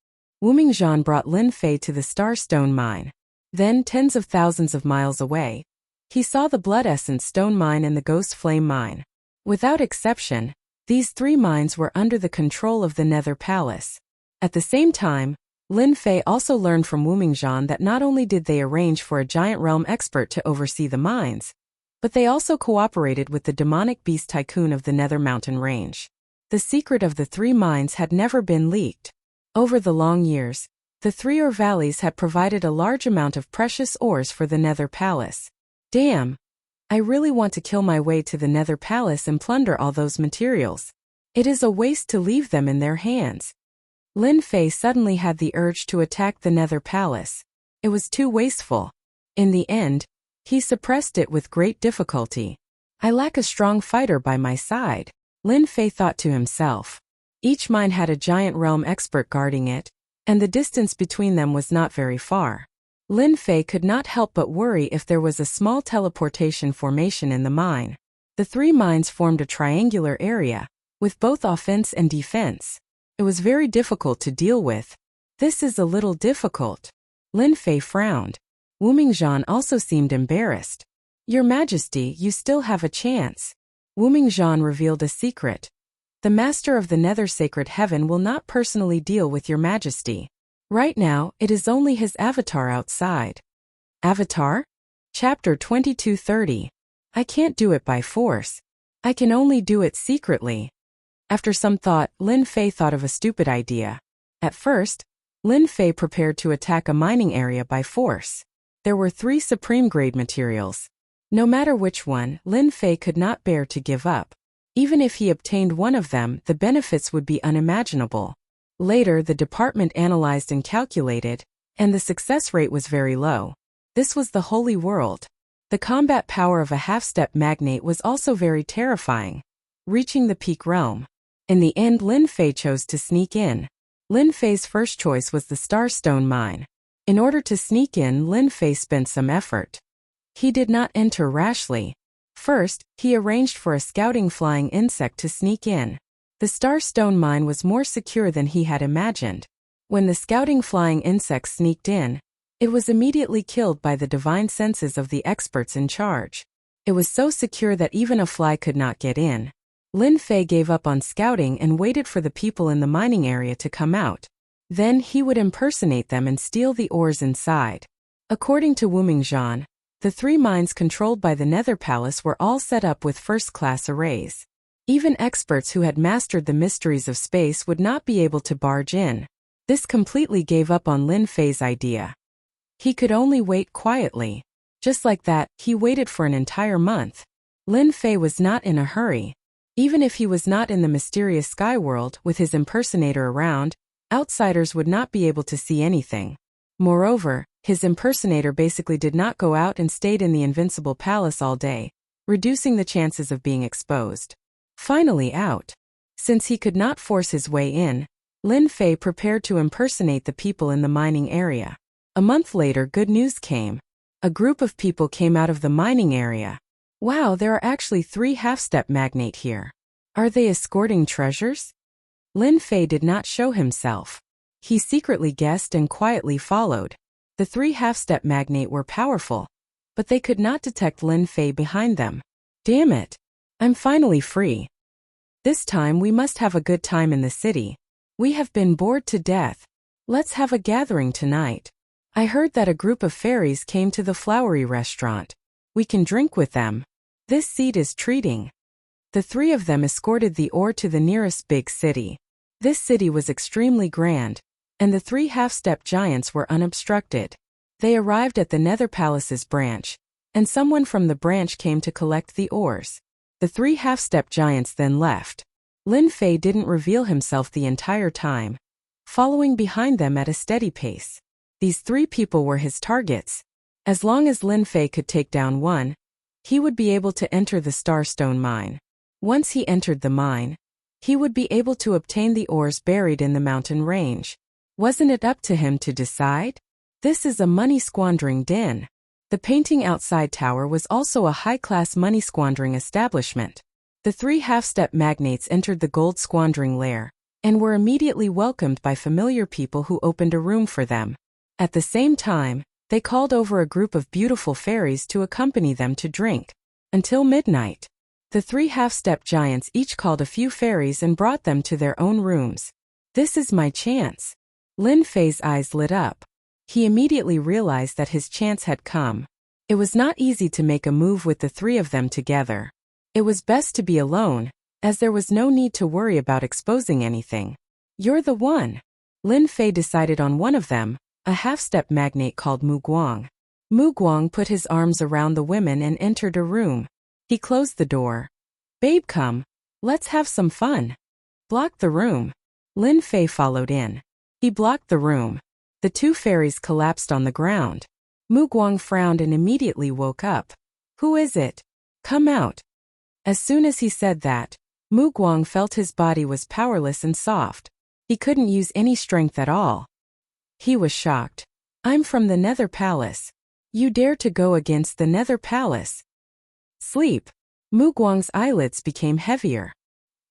Wu Mingzhan brought Lin Fei to the Starstone Mine. Then, tens of thousands of miles away, he saw the Blood Essence Stone Mine and the Ghost Flame Mine. Without exception, these 3 mines were under the control of the Nether Palace. At the same time, Lin Fei also learned from Wu Mingzhan that not only did they arrange for a giant realm expert to oversee the mines, but they also cooperated with the demonic beast tycoon of the Nether Mountain Range. The secret of the 3 mines had never been leaked. Over the long years, the 3 ore valleys had provided a large amount of precious ores for the Nether Palace. Damn! I really want to kill my way to the Nether Palace and plunder all those materials. It is a waste to leave them in their hands. Lin Fei suddenly had the urge to attack the Nether Palace. It was too wasteful. In the end, he suppressed it with great difficulty. I lack a strong fighter by my side, Lin Fei thought to himself. Each mine had a giant realm expert guarding it, and the distance between them was not very far. Lin Fei could not help but worry if there was a small teleportation formation in the mine. The three mines formed a triangular area, with both offense and defense. It was very difficult to deal with. This is a little difficult. Lin Fei frowned. Wu Mingzhan also seemed embarrassed. Your Majesty, you still have a chance. Wu Mingzhan revealed a secret. The Master of the Nether Sacred Heaven will not personally deal with your Majesty. Right now, it is only his avatar outside. Avatar? Chapter 2230. I can't do it by force. I can only do it secretly. After some thought, Lin Fei thought of a stupid idea. At first, Lin Fei prepared to attack a mining area by force. There were 3 supreme-grade materials. No matter which one, Lin Fei could not bear to give up. Even if he obtained one of them, the benefits would be unimaginable. Later, the department analyzed and calculated, and the success rate was very low. This was the Holy World. The combat power of a half-step magnate was also very terrifying. Reaching the peak realm. In the end, Lin Fei chose to sneak in. Lin Fei's first choice was the Starstone mine. In order to sneak in, Lin Fei spent some effort. He did not enter rashly. First, he arranged for a scouting flying insect to sneak in. The Starstone mine was more secure than he had imagined. When the scouting flying insect sneaked in, it was immediately killed by the divine senses of the experts in charge. It was so secure that even a fly could not get in. Lin Fei gave up on scouting and waited for the people in the mining area to come out. Then he would impersonate them and steal the ores inside. According to Wu Mingzhan, the 3 mines controlled by the Nether Palace were all set up with first-class arrays. Even experts who had mastered the mysteries of space would not be able to barge in. This completely gave up on Lin Fei's idea. He could only wait quietly. Just like that, he waited for an entire month. Lin Fei was not in a hurry. Even if he was not in the mysterious sky world with his impersonator around, outsiders would not be able to see anything. Moreover, his impersonator basically did not go out and stayed in the invincible palace all day, reducing the chances of being exposed. Finally out. Since he could not force his way in, Lin Fei prepared to impersonate the people in the mining area. A month later, good news came. A group of people came out of the mining area. Wow, there are actually 3 half-step magnate here. Are they escorting treasures? Lin Fei did not show himself. He secretly guessed and quietly followed. The 3 half-step magnate were powerful, but they could not detect Lin Fei behind them. Damn it. I'm finally free. This time we must have a good time in the city. We have been bored to death. Let's have a gathering tonight. I heard that a group of fairies came to the flowery restaurant. We can drink with them. This seat is treating. The 3 of them escorted the ore to the nearest big city. This city was extremely grand, and the 3 half-step giants were unobstructed. They arrived at the Nether Palace's branch, and someone from the branch came to collect the ores. The 3 half-step giants then left. Lin Fei didn't reveal himself the entire time, following behind them at a steady pace. These 3 people were his targets. As long as Lin Fei could take down one, he would be able to enter the Starstone mine. Once he entered the mine, he would be able to obtain the ores buried in the mountain range. Wasn't it up to him to decide? This is a money-squandering den. The painting outside tower was also a high-class money-squandering establishment. The 3 half-step magnates entered the gold-squandering lair, and were immediately welcomed by familiar people who opened a room for them. At the same time, they called over a group of beautiful fairies to accompany them to drink. Until midnight. The 3 half-step giants each called a few fairies and brought them to their own rooms. This is my chance. Lin Fei's eyes lit up. He immediately realized that his chance had come. It was not easy to make a move with the 3 of them together. It was best to be alone, as there was no need to worry about exposing anything. You're the one. Lin Fei decided on one of them, a half-step magnate called Mu Guang. Mu Guang put his arms around the women and entered a room. He closed the door. Babe, come. Let's have some fun. Block the room. Lin Fei followed in. He blocked the room. The two fairies collapsed on the ground. Mu Guang frowned and immediately woke up. Who is it? Come out. As soon as he said that, Mu Guang felt his body was powerless and soft. He couldn't use any strength at all. He was shocked. I'm from the Nether Palace. You dare to go against the Nether Palace? Sleep. Mu Guang's eyelids became heavier.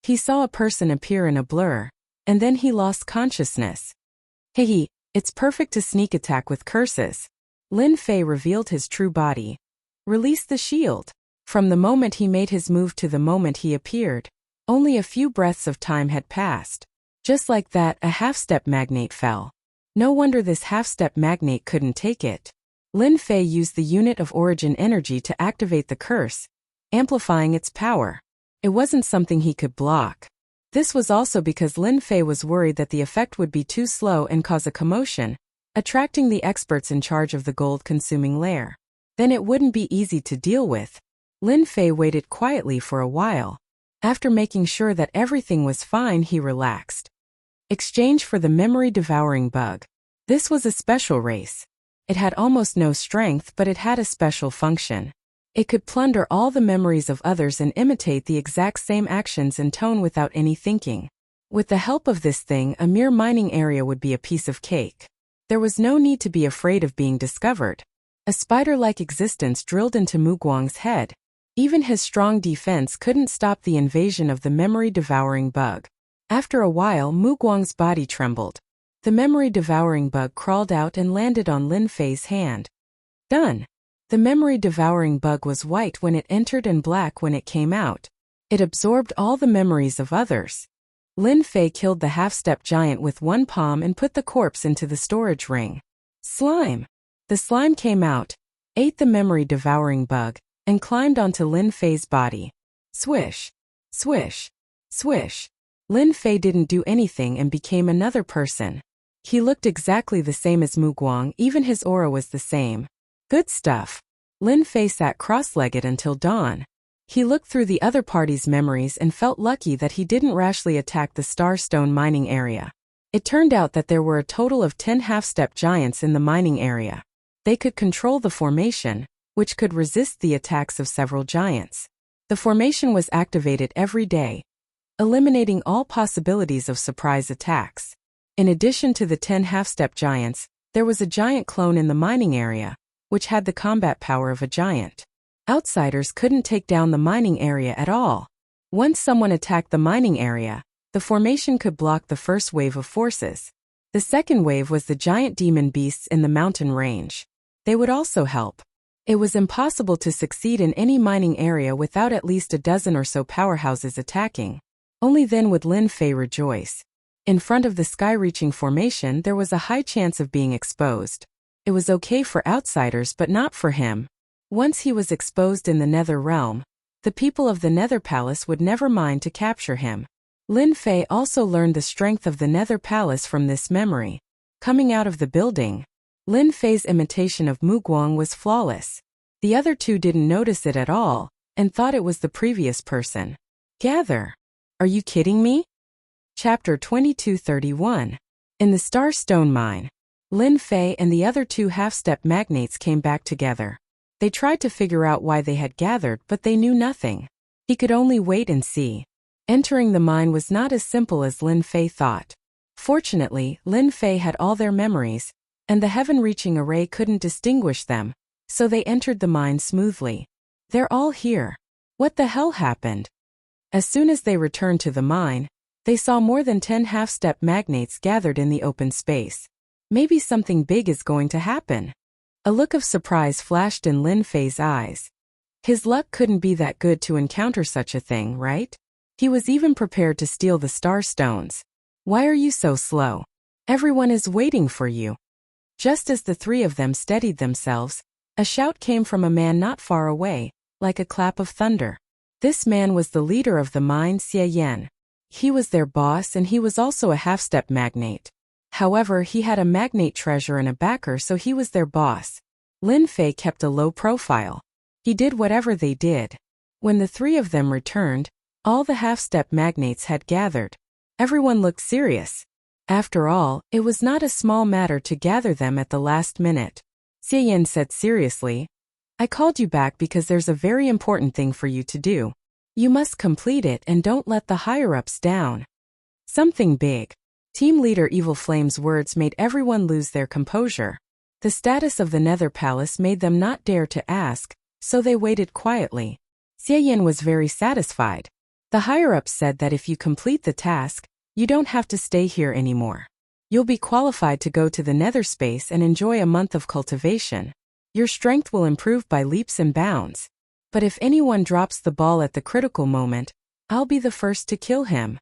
He saw a person appear in a blur, and then he lost consciousness. Hey, it's perfect to sneak attack with curses. Lin Fei revealed his true body. Release the shield. From the moment he made his move to the moment he appeared, only a few breaths of time had passed. Just like that, a half-step magnate fell. No wonder this half-step magnate couldn't take it. Lin Fei used the unit of origin energy to activate the curse, amplifying its power. It wasn't something he could block. This was also because Lin Fei was worried that the effect would be too slow and cause a commotion, attracting the experts in charge of the gold-consuming lair. Then it wouldn't be easy to deal with. Lin Fei waited quietly for a while. After making sure that everything was fine, he relaxed. Exchange for the memory-devouring bug. This was a special race. It had almost no strength, but it had a special function. It could plunder all the memories of others and imitate the exact same actions and tone without any thinking. With the help of this thing, a mere mining area would be a piece of cake. There was no need to be afraid of being discovered. A spider-like existence drilled into Mu Guang's head. Even his strong defense couldn't stop the invasion of the memory-devouring bug. After a while, Mu Guang's body trembled. The memory-devouring bug crawled out and landed on Lin Fei's hand. Done. The memory-devouring bug was white when it entered and black when it came out. It absorbed all the memories of others. Lin Fei killed the half-step giant with one palm and put the corpse into the storage ring. Slime. The slime came out, ate the memory-devouring bug, and climbed onto Lin Fei's body. Swish. Swish. Swish. Lin Fei didn't do anything and became another person. He looked exactly the same as Mu Guang, even his aura was the same. Good stuff. Lin Fei sat cross-legged until dawn. He looked through the other party's memories and felt lucky that he didn't rashly attack the Starstone mining area. It turned out that there were a total of 10 half-step giants in the mining area. They could control the formation, which could resist the attacks of several giants. The formation was activated every day, eliminating all possibilities of surprise attacks. In addition to the 10 half-step giants, there was a giant clone in the mining area, which had the combat power of a giant. Outsiders couldn't take down the mining area at all. Once someone attacked the mining area, the formation could block the first wave of forces. The second wave was the giant demon beasts in the mountain range. They would also help. It was impossible to succeed in any mining area without at least a dozen or so powerhouses attacking. Only then would Lin Fei rejoice. In front of the sky-reaching formation, there was a high chance of being exposed. It was okay for outsiders but not for him. Once he was exposed in the Nether realm, the people of the Nether Palace would never mind to capture him. Lin Fei also learned the strength of the Nether Palace from this memory. Coming out of the building, Lin Fei's imitation of Mu Guang was flawless. The other two didn't notice it at all, and thought it was the previous person. Gather. Are you kidding me? Chapter 2231. In the Starstone mine, Lin Fei and the other two half-step magnates came back together. They tried to figure out why they had gathered, but they knew nothing. He could only wait and see. Entering the mine was not as simple as Lin Fei thought. Fortunately, Lin Fei had all their memories, and the heaven-reaching array couldn't distinguish them, so they entered the mine smoothly. They're all here. What the hell happened? As soon as they returned to the mine, they saw more than 10 half-step magnates gathered in the open space. Maybe something big is going to happen. A look of surprise flashed in Lin Fei's eyes. His luck couldn't be that good to encounter such a thing, right? He was even prepared to steal the star stones. Why are you so slow? Everyone is waiting for you. Just as the three of them steadied themselves, a shout came from a man not far away, like a clap of thunder. This man was the leader of the mine, Xie Yan. He was their boss and he was also a half-step magnate. However, he had a magnate treasure and a backer, so he was their boss. Lin Fei kept a low profile. He did whatever they did. When the three of them returned, all the half-step magnates had gathered. Everyone looked serious. After all, it was not a small matter to gather them at the last minute. Xie Yan said seriously, I called you back because there's a very important thing for you to do. You must complete it and don't let the higher-ups down. Something big. Team leader Evil Flame's words made everyone lose their composure. The status of the Nether Palace made them not dare to ask, so they waited quietly. Xie Yan was very satisfied. The higher-ups said that if you complete the task, you don't have to stay here anymore. You'll be qualified to go to the Nether space and enjoy a month of cultivation. Your strength will improve by leaps and bounds. But if anyone drops the ball at the critical moment, I'll be the first to kill him.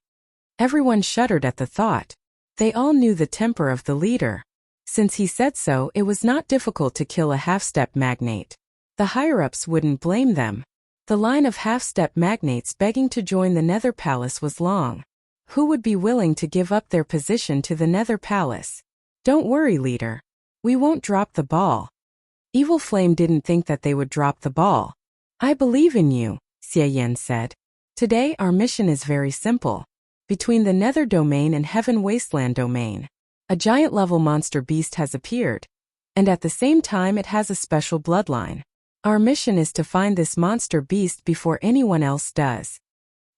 Everyone shuddered at the thought. They all knew the temper of the leader. Since he said so, it was not difficult to kill a half-step magnate. The higher-ups wouldn't blame them. The line of half-step magnates begging to join the Nether Palace was long. Who would be willing to give up their position to the Nether Palace? Don't worry, leader. We won't drop the ball. Evil Flame didn't think that they would drop the ball. I believe in you, Xie Yan said. Today our mission is very simple. Between the Nether Domain and Heaven Wasteland Domain, a giant-level monster beast has appeared, and at the same time it has a special bloodline. Our mission is to find this monster beast before anyone else does.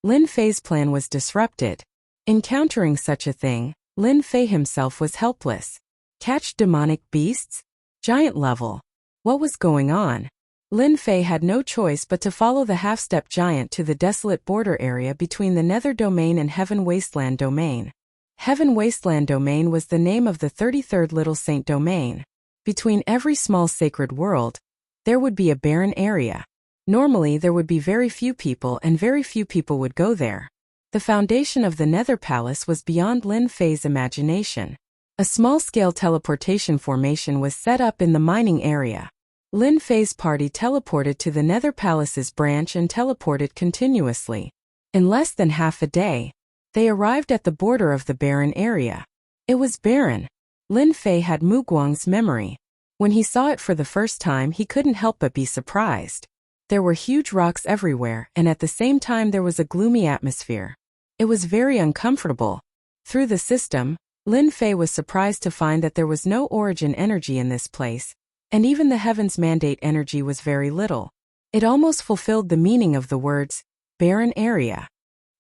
Lin Fei's plan was disrupted. Encountering such a thing, Lin Fei himself was helpless. Catch demonic beasts? Giant level. What was going on? Lin Fei had no choice but to follow the half-step giant to the desolate border area between the Nether Domain and Heaven Wasteland Domain. Heaven Wasteland Domain was the name of the 33rd Little Saint Domain. Between every small sacred world, there would be a barren area. Normally there would be very few people and very few people would go there. The foundation of the Nether Palace was beyond Lin Fei's imagination. A small-scale teleportation formation was set up in the mining area. Lin Fei's party teleported to the Nether Palace's branch and teleported continuously. In less than half a day, they arrived at the border of the barren area. It was barren. Lin Fei had Mu Guang's memory. When he saw it for the first time, he couldn't help but be surprised. There were huge rocks everywhere, and at the same time there was a gloomy atmosphere. It was very uncomfortable. Through the system, Lin Fei was surprised to find that there was no origin energy in this place, and even the Heaven's Mandate energy was very little. It almost fulfilled the meaning of the words, barren area.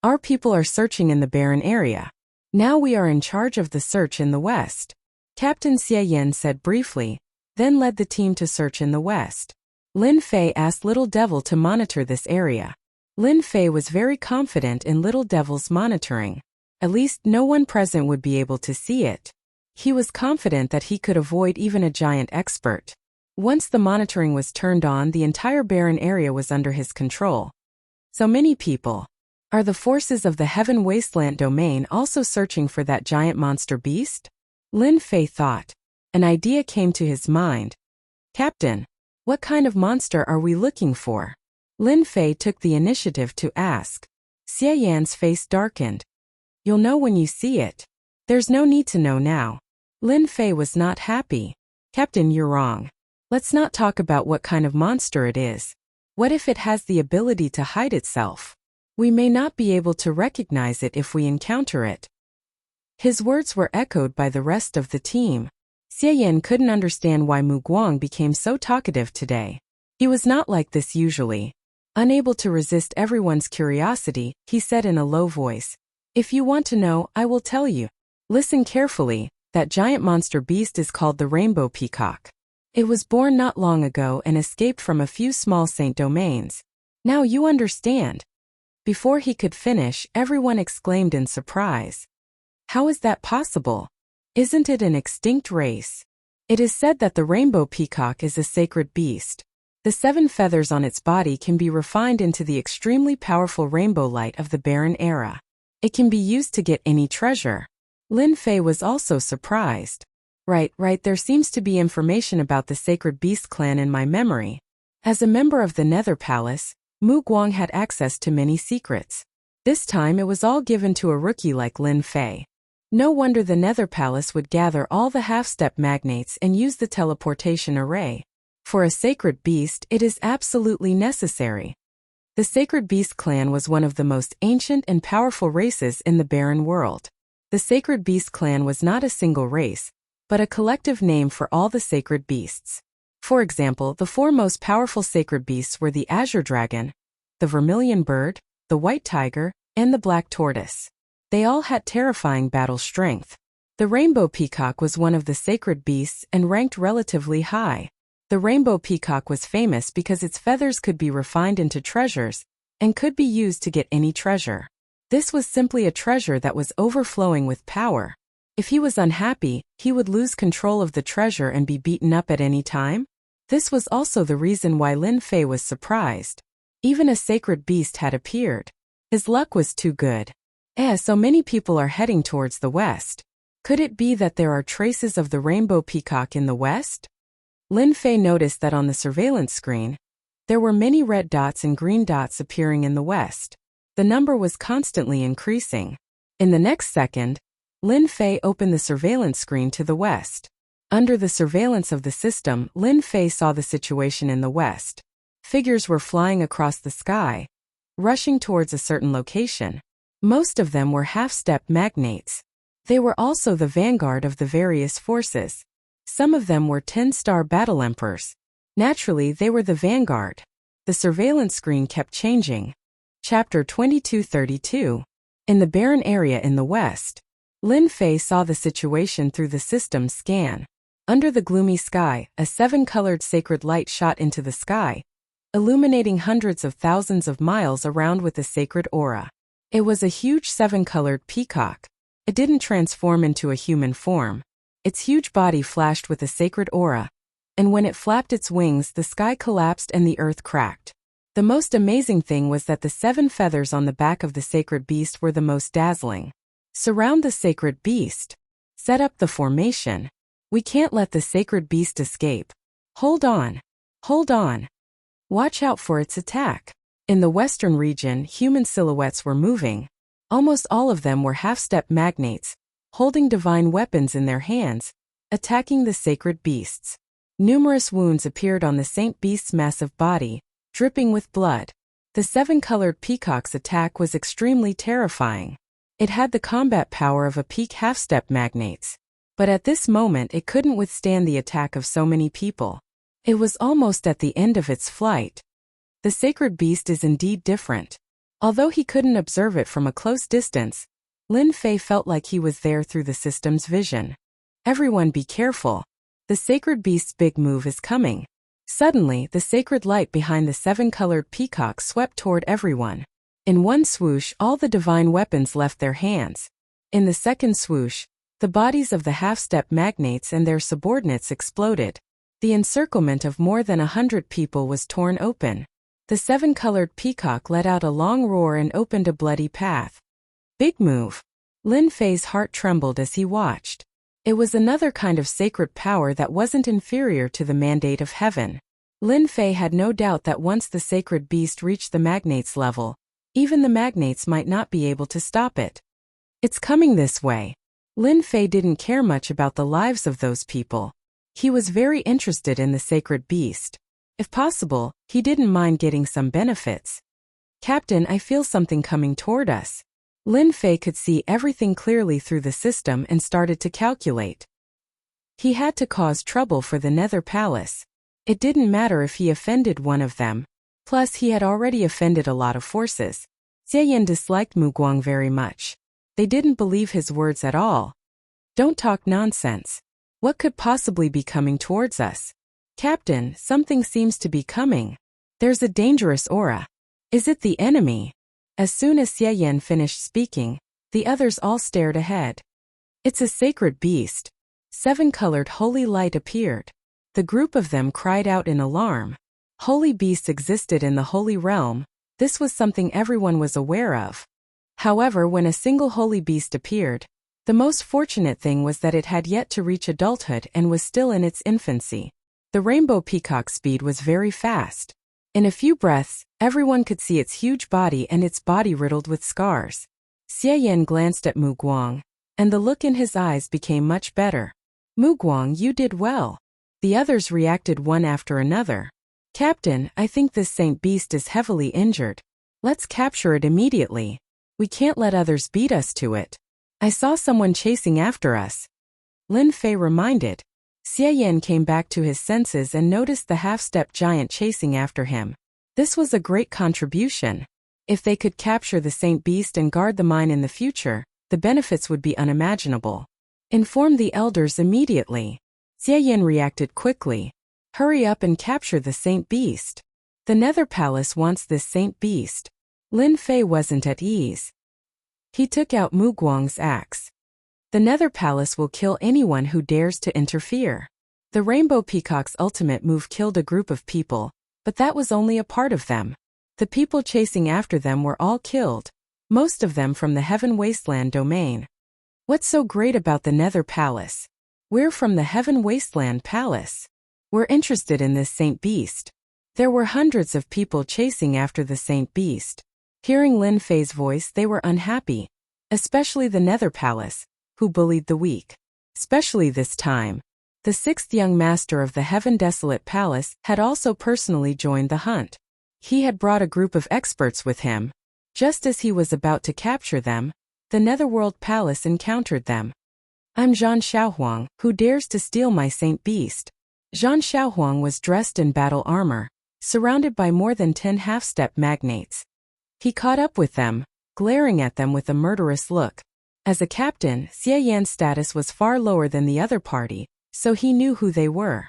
Our people are searching in the barren area. Now we are in charge of the search in the west. Captain Xie Yan said briefly, then led the team to search in the west. Lin Fei asked Little Devil to monitor this area. Lin Fei was very confident in Little Devil's monitoring. At least no one present would be able to see it. He was confident that he could avoid even a giant expert. Once the monitoring was turned on, the entire barren area was under his control. So many people. Are the forces of the Heaven Wasteland Domain also searching for that giant monster beast? Lin Fei thought. An idea came to his mind. Captain, what kind of monster are we looking for? Lin Fei took the initiative to ask. Xie Yan's face darkened. You'll know when you see it. There's no need to know now. Lin Fei was not happy. Captain, you're wrong. Let's not talk about what kind of monster it is. What if it has the ability to hide itself? We may not be able to recognize it if we encounter it. His words were echoed by the rest of the team. Xie Yan couldn't understand why Mu Guang became so talkative today. He was not like this usually. Unable to resist everyone's curiosity, he said in a low voice, If you want to know, I will tell you. Listen carefully, that giant monster beast is called the Rainbow Peacock. It was born not long ago and escaped from a few small saint domains. Now you understand. Before he could finish, everyone exclaimed in surprise. How is that possible? Isn't it an extinct race? It is said that the rainbow peacock is a sacred beast. The 7 feathers on its body can be refined into the extremely powerful rainbow light of the barren era. It can be used to get any treasure. Lin Fei was also surprised. Right, there seems to be information about the Sacred Beast clan in my memory. As a member of the Nether Palace, Mu Guang had access to many secrets. This time it was all given to a rookie like Lin Fei. No wonder the Nether Palace would gather all the half-step magnates and use the teleportation array. For a sacred beast, it is absolutely necessary. The Sacred Beast clan was one of the most ancient and powerful races in the barren world. The Sacred Beast clan was not a single race, but a collective name for all the sacred beasts. For example, the four most powerful sacred beasts were the Azure Dragon, the Vermilion Bird, the White Tiger, and the Black Tortoise. They all had terrifying battle strength. The Rainbow Peacock was one of the sacred beasts and ranked relatively high. The Rainbow Peacock was famous because its feathers could be refined into treasures and could be used to get any treasure. This was simply a treasure that was overflowing with power. If he was unhappy, he would lose control of the treasure and be beaten up at any time. This was also the reason why Lin Fei was surprised. Even a sacred beast had appeared. His luck was too good. So many people are heading towards the west. Could it be that there are traces of the Rainbow Peacock in the west? Lin Fei noticed that on the surveillance screen, there were many red dots and green dots appearing in the west. The number was constantly increasing. In the next second, Lin Fei opened the surveillance screen to the west. Under the surveillance of the system, Lin Fei saw the situation in the west. Figures were flying across the sky, rushing towards a certain location. Most of them were half-step magnates. They were also the vanguard of the various forces. Some of them were 10-star battle emperors. Naturally, they were the vanguard. The surveillance screen kept changing. Chapter 2232. In the barren area in the west, Lin Fei saw the situation through the system's scan. Under the gloomy sky, a 7-colored sacred light shot into the sky, illuminating hundreds of thousands of miles around with a sacred aura. It was a huge 7-colored peacock. It didn't transform into a human form. Its huge body flashed with a sacred aura, and when it flapped its wings, the sky collapsed and the earth cracked. The most amazing thing was that the 7 feathers on the back of the sacred beast were the most dazzling. Surround the sacred beast. Set up the formation. We can't let the sacred beast escape. Hold on. Hold on. Watch out for its attack. In the western region, human silhouettes were moving. Almost all of them were half-step magnates, holding divine weapons in their hands, attacking the sacred beasts. Numerous wounds appeared on the saint beast's massive body, dripping with blood. The 7-colored peacock's attack was extremely terrifying. It had the combat power of a peak half-step magnates. But at this moment it couldn't withstand the attack of so many people. It was almost at the end of its flight. The sacred beast is indeed different. Although he couldn't observe it from a close distance, Lin Fei felt like he was there through the system's vision. Everyone be careful. The sacred beast's big move is coming. Suddenly, the sacred light behind the 7-colored peacock swept toward everyone. In one swoosh, all the divine weapons left their hands. In the second swoosh, the bodies of the half-step magnates and their subordinates exploded. The encirclement of more than 100 people was torn open. The 7-colored peacock let out a long roar and opened a bloody path. Big move. Lin Fei's heart trembled as he watched. It was another kind of sacred power that wasn't inferior to the mandate of heaven. Lin Fei had no doubt that once the sacred beast reached the magnates level, even the magnates might not be able to stop it. It's coming this way. Lin Fei didn't care much about the lives of those people. He was very interested in the sacred beast. If possible, he didn't mind getting some benefits. Captain, I feel something coming toward us. Lin Fei could see everything clearly through the system and started to calculate. He had to cause trouble for the Nether Palace. It didn't matter if he offended one of them. Plus, he had already offended a lot of forces. Xie Yan disliked Mu Guang very much. They didn't believe his words at all. Don't talk nonsense. What could possibly be coming towards us? Captain, something seems to be coming. There's a dangerous aura. Is it the enemy? As soon as Xie Yan finished speaking, the others all stared ahead. It's a sacred beast. 7-colored holy light appeared. The group of them cried out in alarm. Holy beasts existed in the holy realm. This was something everyone was aware of. However, when a single holy beast appeared, the most fortunate thing was that it had yet to reach adulthood and was still in its infancy. The rainbow peacock's speed was very fast. In a few breaths, everyone could see its huge body and its body riddled with scars. Xie Yan glanced at Mu Guang, and the look in his eyes became much better. Mu Guang, you did well. The others reacted one after another. Captain, I think this Saint Beast is heavily injured. Let's capture it immediately. We can't let others beat us to it. I saw someone chasing after us. Lin Fei reminded. Xie Yan came back to his senses and noticed the half-step giant chasing after him. This was a great contribution. If they could capture the Saint Beast and guard the mine in the future, the benefits would be unimaginable. Inform the elders immediately. Xie Yan reacted quickly. Hurry up and capture the Saint Beast. The Nether Palace wants this Saint Beast. Lin Fei wasn't at ease. He took out Mu Guang's axe. The Nether Palace will kill anyone who dares to interfere. The Rainbow Peacock's ultimate move killed a group of people, but that was only a part of them. The people chasing after them were all killed, most of them from the Heaven Wasteland domain. What's so great about the Nether Palace? We're from the Heaven Wasteland Palace. We're interested in this Saint Beast. There were hundreds of people chasing after the Saint Beast. Hearing Lin Fei's voice, they were unhappy, especially the Nether Palace, who bullied the weak. Especially this time. The sixth young master of the Heaven Desolate Palace had also personally joined the hunt. He had brought a group of experts with him. Just as he was about to capture them, the Netherworld Palace encountered them. I'm Zhan Xiaohuang, who dares to steal my Saint Beast. Zhan Xiaohuang was dressed in battle armor, surrounded by more than 10 half-step magnates. He caught up with them, glaring at them with a murderous look. As a captain, Xie Yan's status was far lower than the other party, so he knew who they were.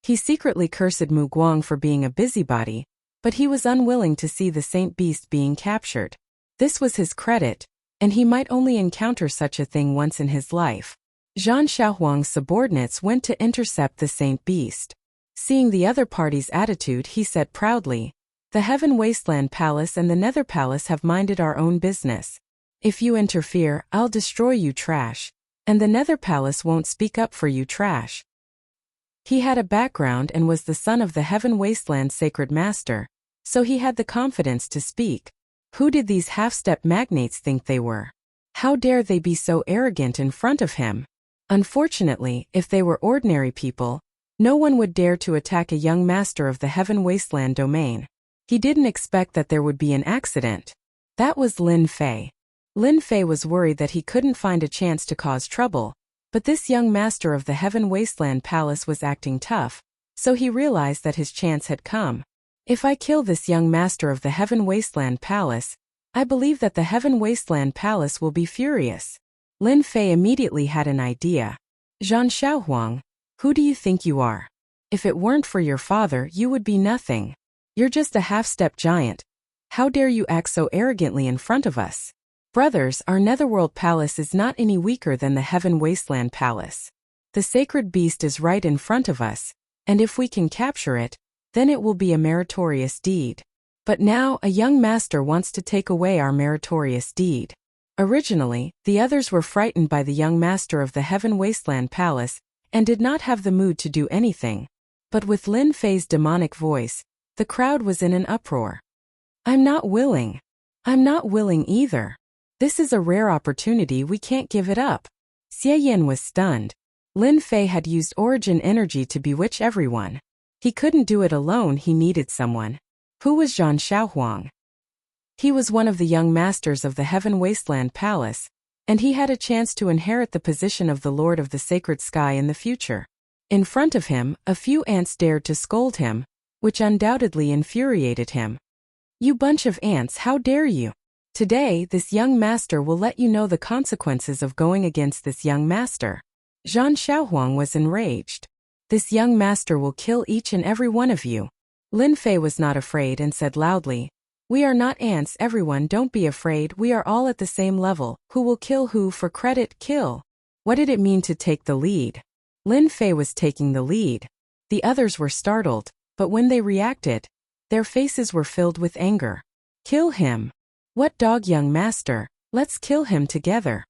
He secretly cursed Mu Guang for being a busybody, but he was unwilling to see the Saint Beast being captured. This was his credit, and he might only encounter such a thing once in his life. Zhan Xiaohuang's subordinates went to intercept the Saint Beast. Seeing the other party's attitude, he said proudly, "The Heaven Wasteland Palace and the Nether Palace have minded our own business. If you interfere, I'll destroy you, trash. And the Nether Palace won't speak up for you, trash." He had a background and was the son of the Heaven Wasteland Sacred Master, so he had the confidence to speak. Who did these half-step magnates think they were? How dare they be so arrogant in front of him? Unfortunately, if they were ordinary people, no one would dare to attack a young master of the Heaven Wasteland domain. He didn't expect that there would be an accident. That was Lin Fei. Lin Fei was worried that he couldn't find a chance to cause trouble, but this young master of the Heaven Wasteland Palace was acting tough, so he realized that his chance had come. If I kill this young master of the Heaven Wasteland Palace, I believe that the Heaven Wasteland Palace will be furious. Lin Fei immediately had an idea. Zhan Xiaohuang, who do you think you are? If it weren't for your father, you would be nothing. You're just a half-step giant. How dare you act so arrogantly in front of us? Brothers, our Netherworld Palace is not any weaker than the Heaven Wasteland Palace. The sacred beast is right in front of us, and if we can capture it, then it will be a meritorious deed. But now a young master wants to take away our meritorious deed. Originally, the others were frightened by the young master of the Heaven Wasteland Palace and did not have the mood to do anything. But with Lin Fei's demonic voice, the crowd was in an uproar. I'm not willing. I'm not willing either. This is a rare opportunity, we can't give it up. Xie Yan was stunned. Lin Fei had used origin energy to bewitch everyone. He couldn't do it alone, he needed someone. Who was Zhan Xiaohuang? He was one of the young masters of the Heaven Wasteland Palace, and he had a chance to inherit the position of the Lord of the Sacred Sky in the future. In front of him, a few ants dared to scold him, which undoubtedly infuriated him. You bunch of ants, how dare you? Today, this young master will let you know the consequences of going against this young master. Zhan Xiaohuang was enraged. This young master will kill each and every one of you. Lin Fei was not afraid and said loudly, "We are not ants, everyone, don't be afraid, we are all at the same level. Who will kill who for credit? Kill." What did it mean to take the lead? Lin Fei was taking the lead. The others were startled, but when they reacted, their faces were filled with anger. Kill him. What dog, young master, let's kill him together.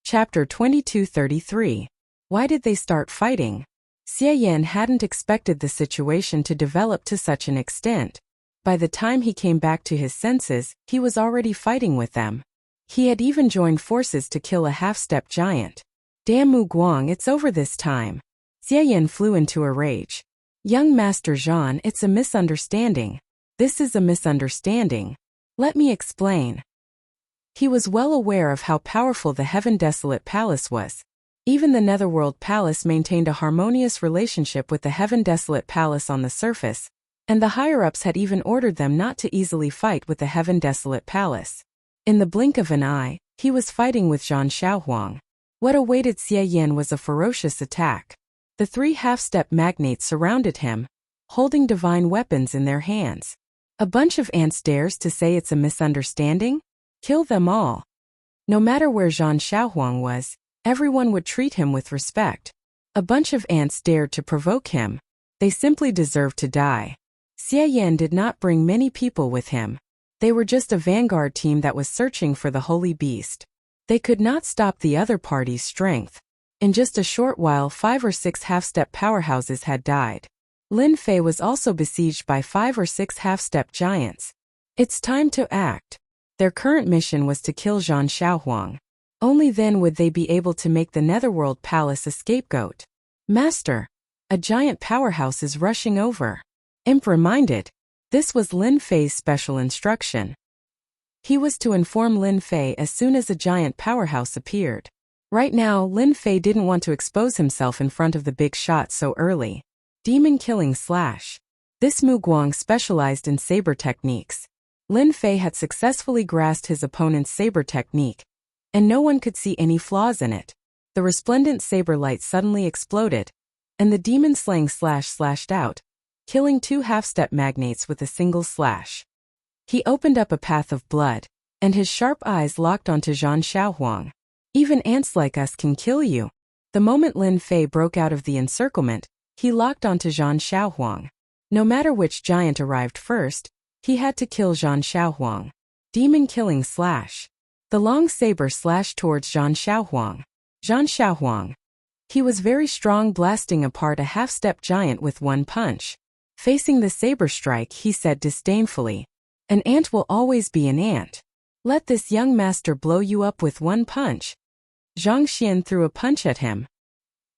Chapter 2233. Why did they start fighting? Xie Yan hadn't expected the situation to develop to such an extent. By the time he came back to his senses, he was already fighting with them. He had even joined forces to kill a half-step giant. Damn Mu Guang, it's over this time. Xie Yan flew into a rage. Young Master Jean, it's a misunderstanding. This is a misunderstanding. Let me explain. He was well aware of how powerful the Heaven Desolate Palace was. Even the Netherworld Palace maintained a harmonious relationship with the Heaven Desolate Palace on the surface, and the higher-ups had even ordered them not to easily fight with the Heaven Desolate Palace. In the blink of an eye, he was fighting with Zhang Xiaohuang. What awaited Xie Yan was a ferocious attack. The three half-step magnates surrounded him, holding divine weapons in their hands. A bunch of ants dares to say it's a misunderstanding? Kill them all. No matter where Zhang Xiaohuang was, everyone would treat him with respect. A bunch of ants dared to provoke him. They simply deserved to die. Xie Yan did not bring many people with him. They were just a vanguard team that was searching for the holy beast. They could not stop the other party's strength. In just a short while 5 or 6 half-step powerhouses had died. Lin Fei was also besieged by 5 or 6 half-step giants. It's time to act. Their current mission was to kill Zhang Xiaohuang. Only then would they be able to make the Netherworld Palace a scapegoat. Master, a giant powerhouse is rushing over. Imp reminded. This was Lin Fei's special instruction. He was to inform Lin Fei as soon as a giant powerhouse appeared. Right now, Lin Fei didn't want to expose himself in front of the big shot so early. Demon Killing Slash. This Mu Guang specialized in saber techniques. Lin Fei had successfully grasped his opponent's saber technique, and no one could see any flaws in it. The resplendent saber light suddenly exploded, and the demon slaying slash slashed out, killing 2 half-step magnates with a single slash. He opened up a path of blood, and his sharp eyes locked onto Zhang Xiaohuang. Even ants like us can kill you. The moment Lin Fei broke out of the encirclement, he locked onto Zhang Xiaohuang. No matter which giant arrived first, he had to kill Zhang Xiaohuang. Demon Killing Slash. The long saber slashed towards Zhang Xiaohuang. Zhang Xiaohuang. He was very strong, blasting apart a half-step giant with one punch. Facing the saber strike, he said disdainfully, "An ant will always be an ant. Let this young master blow you up with one punch." Zhang Xian threw a punch at him.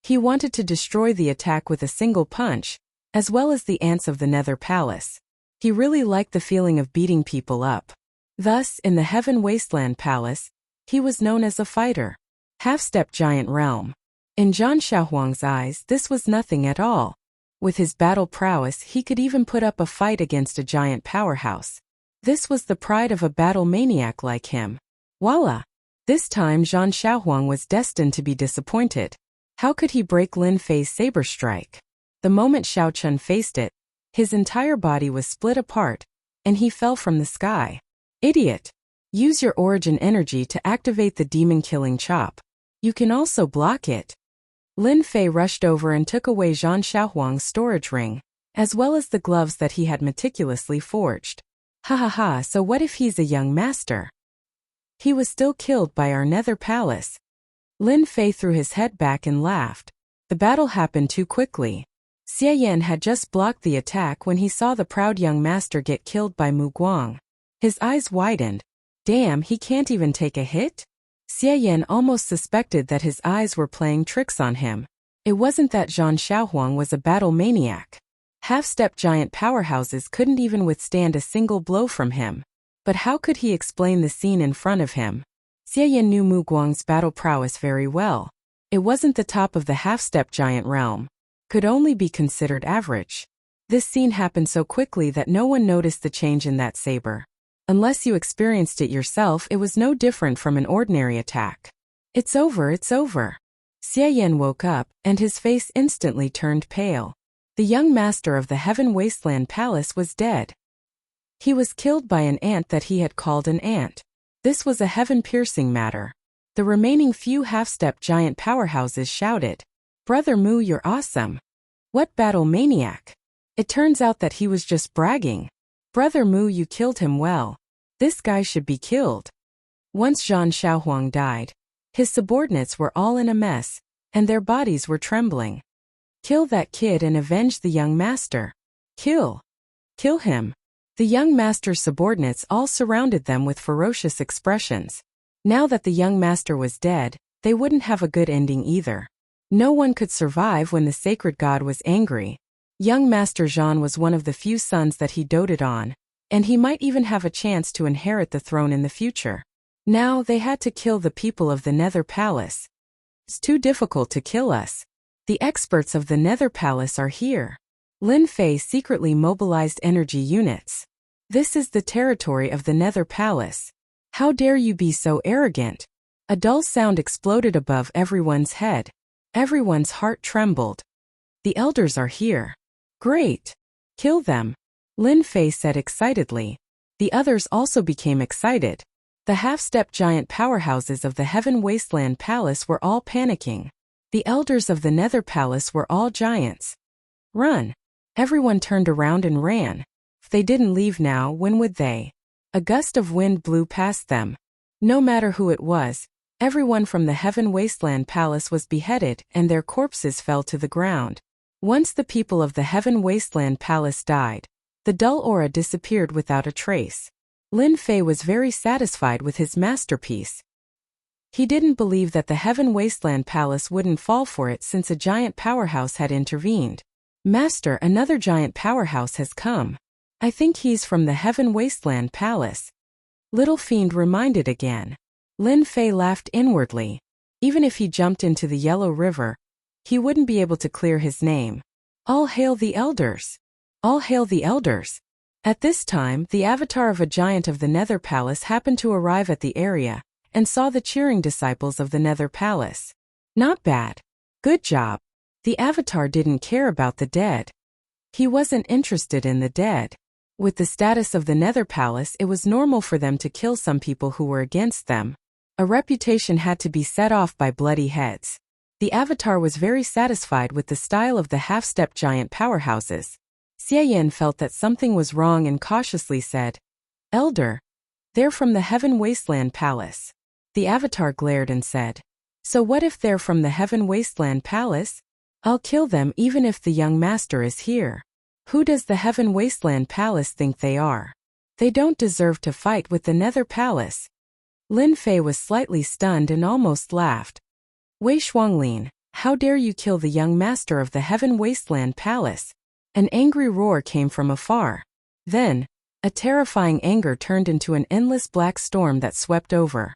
He wanted to destroy the attack with a single punch, as well as the ants of the Nether Palace. He really liked the feeling of beating people up. Thus, in the Heaven Wasteland Palace, he was known as a fighter. Half-step giant realm. In Zhang Xiaohuang's eyes, this was nothing at all. With his battle prowess, he could even put up a fight against a giant powerhouse. This was the pride of a battle maniac like him. Voila! This time Zhang Xiaohuang was destined to be disappointed. How could he break Lin Fei's saber strike? The moment Xiao Chun faced it, his entire body was split apart, and he fell from the sky. Idiot! Use your origin energy to activate the demon killing chop. You can also block it. Lin Fei rushed over and took away Zhang Xiaohuang's storage ring, as well as the gloves that he had meticulously forged. Ha ha ha, so what if he's a young master? He was still killed by our Nether Palace. Lin Fei threw his head back and laughed. The battle happened too quickly. Xie Yan had just blocked the attack when he saw the proud young master get killed by Mu Guang. His eyes widened. Damn, he can't even take a hit? Xie Yan almost suspected that his eyes were playing tricks on him. It wasn't that Zhang Xiaohuang was a battle maniac. Half-step giant powerhouses couldn't even withstand a single blow from him. But how could he explain the scene in front of him? Xie Yan knew Mu Guang's battle prowess very well. It wasn't the top of the half-step giant realm. Could only be considered average. This scene happened so quickly that no one noticed the change in that saber. Unless you experienced it yourself, it was no different from an ordinary attack. It's over, it's over. Xie Yan woke up, and his face instantly turned pale. The young master of the Heaven Wasteland Palace was dead. He was killed by an ant that he had called an ant. This was a heaven-piercing matter. The remaining few half-step giant powerhouses shouted, "Brother Mu, you're awesome." What battle maniac? It turns out that he was just bragging. Brother Mu, you killed him well. This guy should be killed. Once Zhang Xiaohuang died, his subordinates were all in a mess, and their bodies were trembling. Kill that kid and avenge the young master. Kill. Kill him. The young master's subordinates all surrounded them with ferocious expressions. Now that the young master was dead, they wouldn't have a good ending either. No one could survive when the sacred god was angry. Young Master Jean was one of the few sons that he doted on, and he might even have a chance to inherit the throne in the future. Now they had to kill the people of the Nether Palace. It's too difficult to kill us. The experts of the Nether Palace are here. Lin Fei secretly mobilized energy units. This is the territory of the Nether Palace. How dare you be so arrogant? A dull sound exploded above everyone's head. Everyone's heart trembled. The elders are here. Great. Kill them. Lin Fei said excitedly. The others also became excited. The half-step giant powerhouses of the Heaven Wasteland Palace were all panicking. The elders of the Nether Palace were all giants. Run. Everyone turned around and ran. If they didn't leave now, when would they? A gust of wind blew past them. No matter who it was, everyone from the Heaven Wasteland Palace was beheaded and their corpses fell to the ground. Once the people of the Heaven Wasteland Palace died, the dull aura disappeared without a trace. Lin Fei was very satisfied with his masterpiece. He didn't believe that the Heaven Wasteland Palace wouldn't fall for it since a giant powerhouse had intervened. Master, another giant powerhouse has come. I think he's from the Heaven Wasteland Palace. Little Fiend reminded again. Lin Fei laughed inwardly. Even if he jumped into the Yellow River, he wouldn't be able to clear his name. All hail the elders! All hail the elders! At this time, the avatar of a giant of the Nether Palace happened to arrive at the area, and saw the cheering disciples of the Nether Palace. Not bad. Good job. The avatar didn't care about the dead. He wasn't interested in the dead. With the status of the Nether Palace, it was normal for them to kill some people who were against them. A reputation had to be set off by bloody heads. The avatar was very satisfied with the style of the half-step giant powerhouses. Xie Yin felt that something was wrong and cautiously said, "Elder, they're from the Heaven Wasteland Palace." The avatar glared and said, "So what if they're from the Heaven Wasteland Palace? I'll kill them even if the young master is here. Who does the Heaven Wasteland Palace think they are? They don't deserve to fight with the Nether Palace." Lin Fei was slightly stunned and almost laughed. "Wei Shuanglin, how dare you kill the young master of the Heaven Wasteland Palace?" An angry roar came from afar. Then, a terrifying anger turned into an endless black storm that swept over.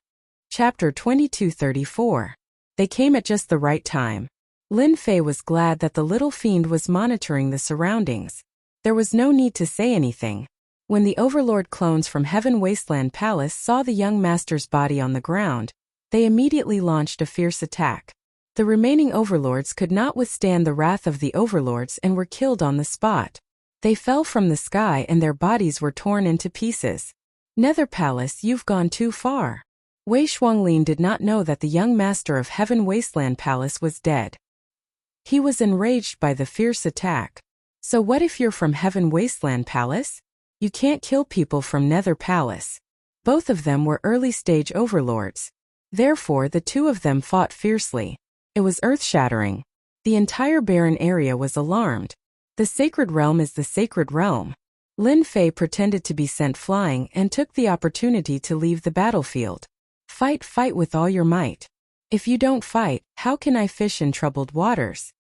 Chapter 2234. They came at just the right time. Lin Fei was glad that the little fiend was monitoring the surroundings. There was no need to say anything. When the Overlord clones from Heaven Wasteland Palace saw the young master's body on the ground, they immediately launched a fierce attack. The remaining overlords could not withstand the wrath of the overlords and were killed on the spot. They fell from the sky and their bodies were torn into pieces. "Nether Palace, you've gone too far." Wei Shuanglin did not know that the young master of Heaven Wasteland Palace was dead. He was enraged by the fierce attack. "So what if you're from Heaven Wasteland Palace? You can't kill people from Nether Palace." Both of them were early-stage overlords. Therefore, the two of them fought fiercely. It was earth-shattering. The entire barren area was alarmed. The sacred realm is the sacred realm. Lin Fei pretended to be sent flying and took the opportunity to leave the battlefield. "Fight, fight with all your might. If you don't fight, how can I fish in troubled waters?"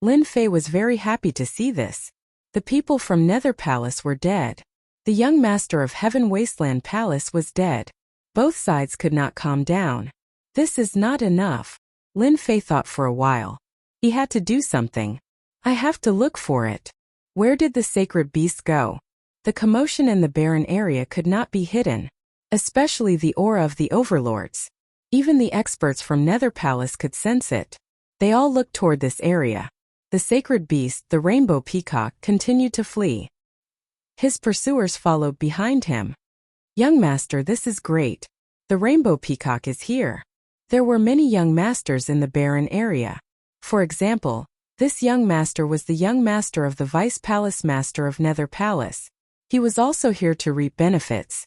Lin Fei was very happy to see this. The people from Nether Palace were dead. The young master of Heaven Wasteland Palace was dead. Both sides could not calm down. This is not enough. Lin Fei thought for a while. He had to do something. "I have to look for it." Where did the sacred beast go? The commotion in the barren area could not be hidden, especially the aura of the overlords. Even the experts from Nether Palace could sense it. They all looked toward this area. The sacred beast, the rainbow peacock, continued to flee. His pursuers followed behind him. "Young master, this is great. The rainbow peacock is here." There were many young masters in the barren area. For example, this young master was the young master of the Vice Palace Master of Nether Palace. He was also here to reap benefits.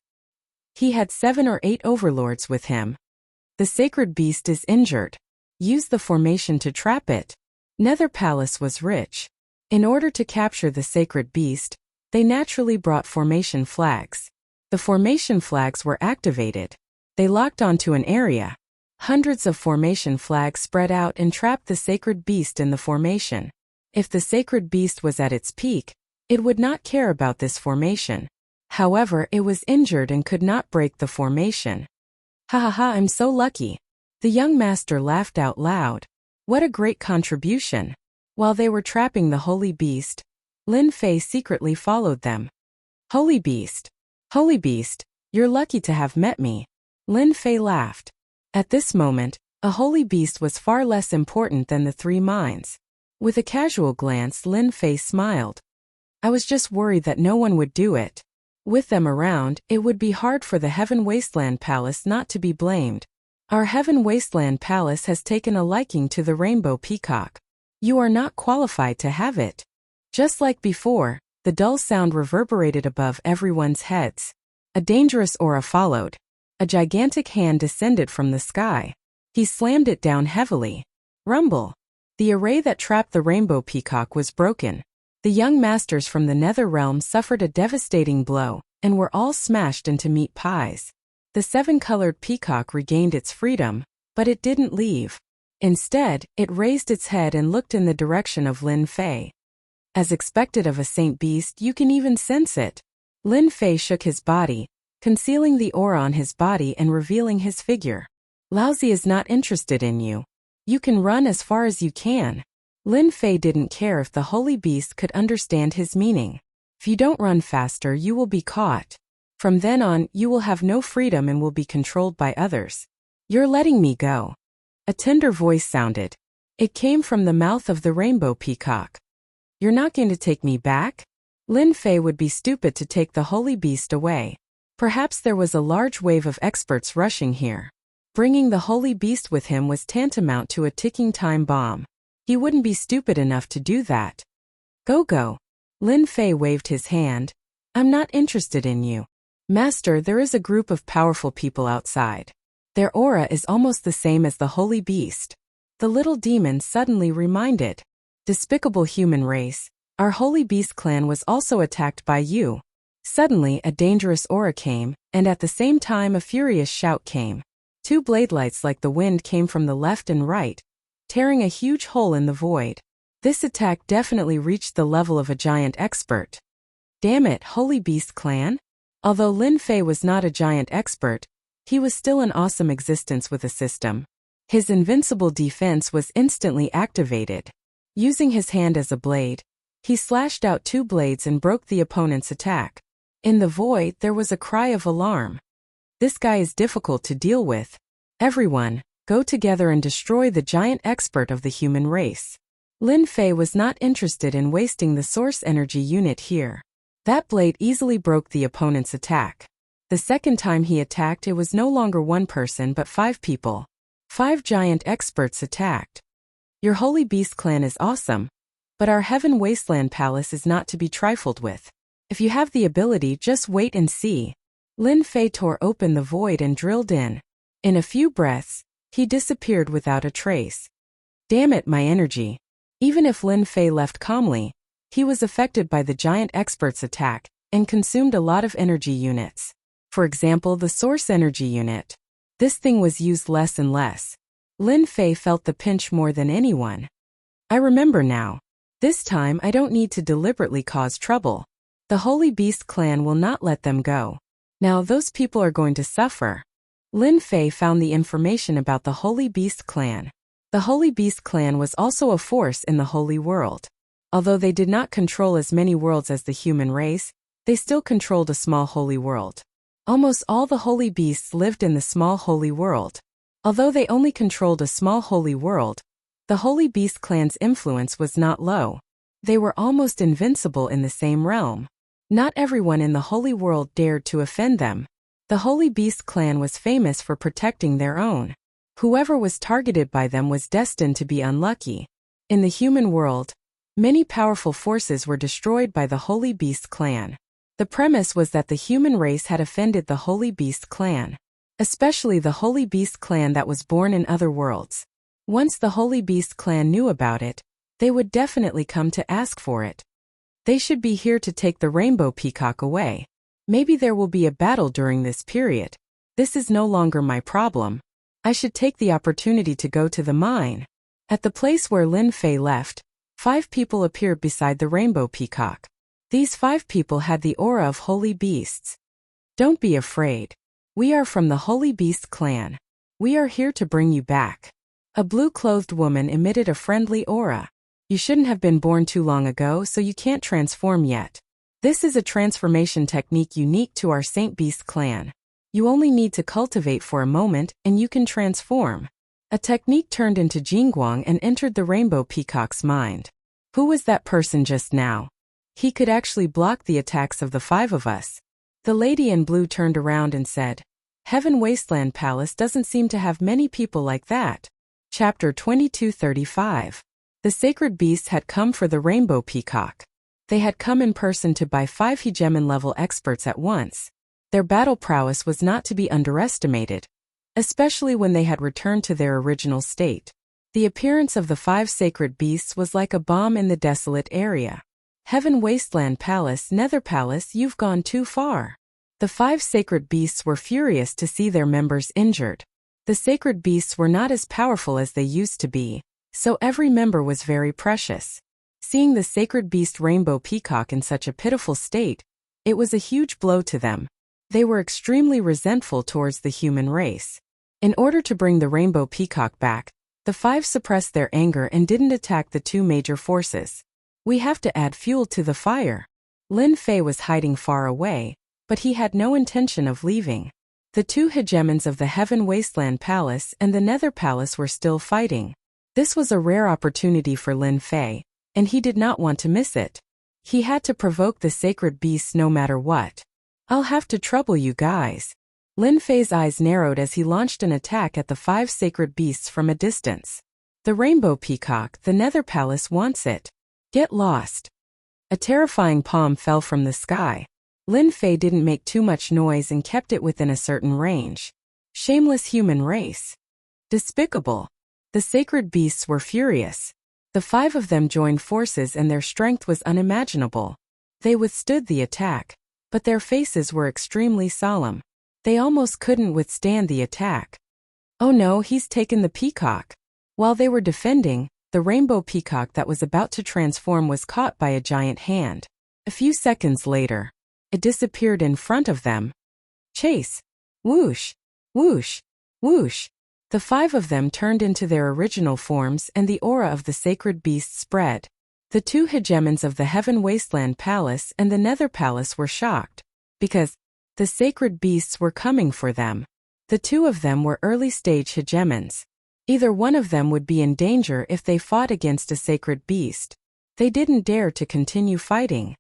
He had 7 or 8 overlords with him. "The sacred beast is injured. Use the formation to trap it." Nether Palace was rich. In order to capture the sacred beast, they naturally brought formation flags. The formation flags were activated. They locked onto an area. Hundreds of formation flags spread out and trapped the sacred beast in the formation. If the sacred beast was at its peak, it would not care about this formation. However, it was injured and could not break the formation. Ha ha ha, I'm so lucky. The young master laughed out loud. What a great contribution. While they were trapping the holy beast, Lin Fei secretly followed them. Holy beast, you're lucky to have met me. Lin Fei laughed. At this moment, a holy beast was far less important than the 3 mines. With a casual glance, Lin Fei smiled. I was just worried that no one would do it. With them around, it would be hard for the Heaven Wasteland Palace not to be blamed. Our Heaven Wasteland Palace has taken a liking to the Rainbow Peacock. You are not qualified to have it. Just like before, the dull sound reverberated above everyone's heads. A dangerous aura followed. A gigantic hand descended from the sky. He slammed it down heavily. Rumble. The array that trapped the Rainbow Peacock was broken. The young masters from the Nether Realm suffered a devastating blow, and were all smashed into meat pies. The 7-colored peacock regained its freedom, but it didn't leave. Instead, it raised its head and looked in the direction of Lin Fei. As expected of a saint beast, you can even sense it. Lin Fei shook his body, concealing the aura on his body and revealing his figure. Laozi is not interested in you. You can run as far as you can. Lin Fei didn't care if the holy beast could understand his meaning. If you don't run faster, you will be caught. From then on, you will have no freedom and will be controlled by others. You're letting me go. A tender voice sounded. It came from the mouth of the Rainbow Peacock. You're not going to take me back? Lin Fei would be stupid to take the holy beast away. Perhaps there was a large wave of experts rushing here. Bringing the holy beast with him was tantamount to a ticking time bomb. He wouldn't be stupid enough to do that. Go. Lin Fei waved his hand. I'm not interested in you. Master, there is a group of powerful people outside. Their aura is almost the same as the holy beast. The little demon suddenly reminded. Despicable human race, our holy beast clan was also attacked by you. Suddenly a dangerous aura came, and at the same time a furious shout came. 2 blade lights like the wind came from the left and right, tearing a huge hole in the void. This attack definitely reached the level of a giant expert. Damn it, Holy Beast Clan? Although Lin Fei was not a giant expert, he was still an awesome existence with a system. His invincible defense was instantly activated. Using his hand as a blade, he slashed out 2 blades and broke the opponent's attack. In the void, there was a cry of alarm. This guy is difficult to deal with. Everyone, go together and destroy the giant expert of the human race. Lin Fei was not interested in wasting the source energy unit here. That blade easily broke the opponent's attack. The second time he attacked, it was no longer 1 person but 5 people. 5 giant experts attacked. Your Holy Beast Clan is awesome, but our Heaven Wasteland Palace is not to be trifled with. If you have the ability, just wait and see. Lin Fei tore open the void and drilled in. In a few breaths, he disappeared without a trace. Damn it, my energy. Even if Lin Fei left calmly, he was affected by the giant expert's attack and consumed a lot of energy units. For example, the source energy unit. This thing was used less and less. Lin Fei felt the pinch more than anyone. I remember now. This time I don't need to deliberately cause trouble. The Holy Beast Clan will not let them go. Now those people are going to suffer. Lin Fei found the information about the Holy Beast Clan. The Holy Beast Clan was also a force in the Holy World. Although they did not control as many worlds as the human race, they still controlled a small holy world. Almost all the holy beasts lived in the small holy world. Although they only controlled a small holy world, the Holy Beast Clan's influence was not low. They were almost invincible in the same realm. Not everyone in the holy world dared to offend them. The Holy Beast Clan was famous for protecting their own. Whoever was targeted by them was destined to be unlucky. In the human world, many powerful forces were destroyed by the Holy Beast Clan. The premise was that the human race had offended the Holy Beast Clan, especially the Holy Beast Clan that was born in other worlds. Once the Holy Beast Clan knew about it, they would definitely come to ask for it. They should be here to take the Rainbow Peacock away. Maybe there will be a battle during this period. This is no longer my problem. I should take the opportunity to go to the mine. At the place where Lin Fei left, 5 people appeared beside the rainbow peacock. These 5 people had the aura of holy beasts. Don't be afraid. We are from the Holy Beast clan. We are here to bring you back. A blue-clothed woman emitted a friendly aura. You shouldn't have been born too long ago, so you can't transform yet. This is a transformation technique unique to our Saint Beast clan. You only need to cultivate for a moment, and you can transform. A technique turned into Jingguang and entered the rainbow peacock's mind. Who was that person just now? He could actually block the attacks of the 5 of us. The lady in blue turned around and said, Heaven Wasteland Palace doesn't seem to have many people like that. Chapter 2235. The sacred beasts had come for the rainbow peacock. They had come in person to buy 5 hegemon-level experts at once. Their battle prowess was not to be underestimated, especially when they had returned to their original state. The appearance of the 5 sacred beasts was like a bomb in the desolate area. Heaven Wasteland Palace, Nether Palace, you've gone too far. The 5 sacred beasts were furious to see their members injured. The sacred beasts were not as powerful as they used to be, so every member was very precious. Seeing the sacred beast rainbow peacock in such a pitiful state, it was a huge blow to them. They were extremely resentful towards the human race. In order to bring the rainbow peacock back, the 5 suppressed their anger and didn't attack the 2 major forces. We have to add fuel to the fire. Lin Fei was hiding far away, but he had no intention of leaving. The 2 hegemons of the Heaven Wasteland Palace and the Nether Palace were still fighting. This was a rare opportunity for Lin Fei, and he did not want to miss it. He had to provoke the sacred beasts no matter what. I'll have to trouble you guys. Lin Fei's eyes narrowed as he launched an attack at the 5 sacred beasts from a distance. The rainbow peacock, the Nether Palace wants it. Get lost. A terrifying palm fell from the sky. Lin Fei didn't make too much noise and kept it within a certain range. Shameless human race. Despicable. The sacred beasts were furious. The 5 of them joined forces and their strength was unimaginable. They withstood the attack, but their faces were extremely solemn. They almost couldn't withstand the attack. Oh no, he's taken the peacock. While they were defending, the rainbow peacock that was about to transform was caught by a giant hand. A few seconds later, it disappeared in front of them. Chase! Whoosh! Whoosh! Whoosh! The 5 of them turned into their original forms and the aura of the sacred beast spread. The 2 hegemons of the Heaven Wasteland Palace and the Nether Palace were shocked, because the sacred beasts were coming for them. The 2 of them were early-stage hegemons. Either one of them would be in danger if they fought against a sacred beast. They didn't dare to continue fighting.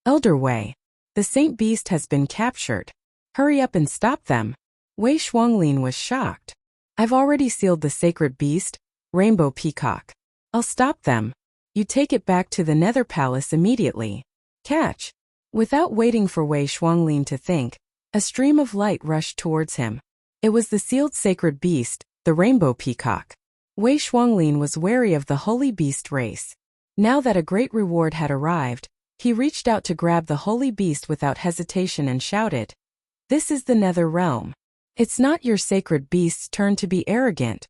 Elder Wei. The Saint Beast has been captured. Hurry up and stop them. Wei Shuanglin was shocked. I've already sealed the sacred beast, Rainbow Peacock. I'll stop them. You take it back to the Nether Palace immediately. Catch. Without waiting for Wei Shuanglin to think, a stream of light rushed towards him. It was the sealed sacred beast, the Rainbow Peacock. Wei Shuanglin was wary of the holy beast race. Now that a great reward had arrived, he reached out to grab the holy beast without hesitation and shouted, "This is the Nether Realm. It's not your sacred beast's turn to be arrogant."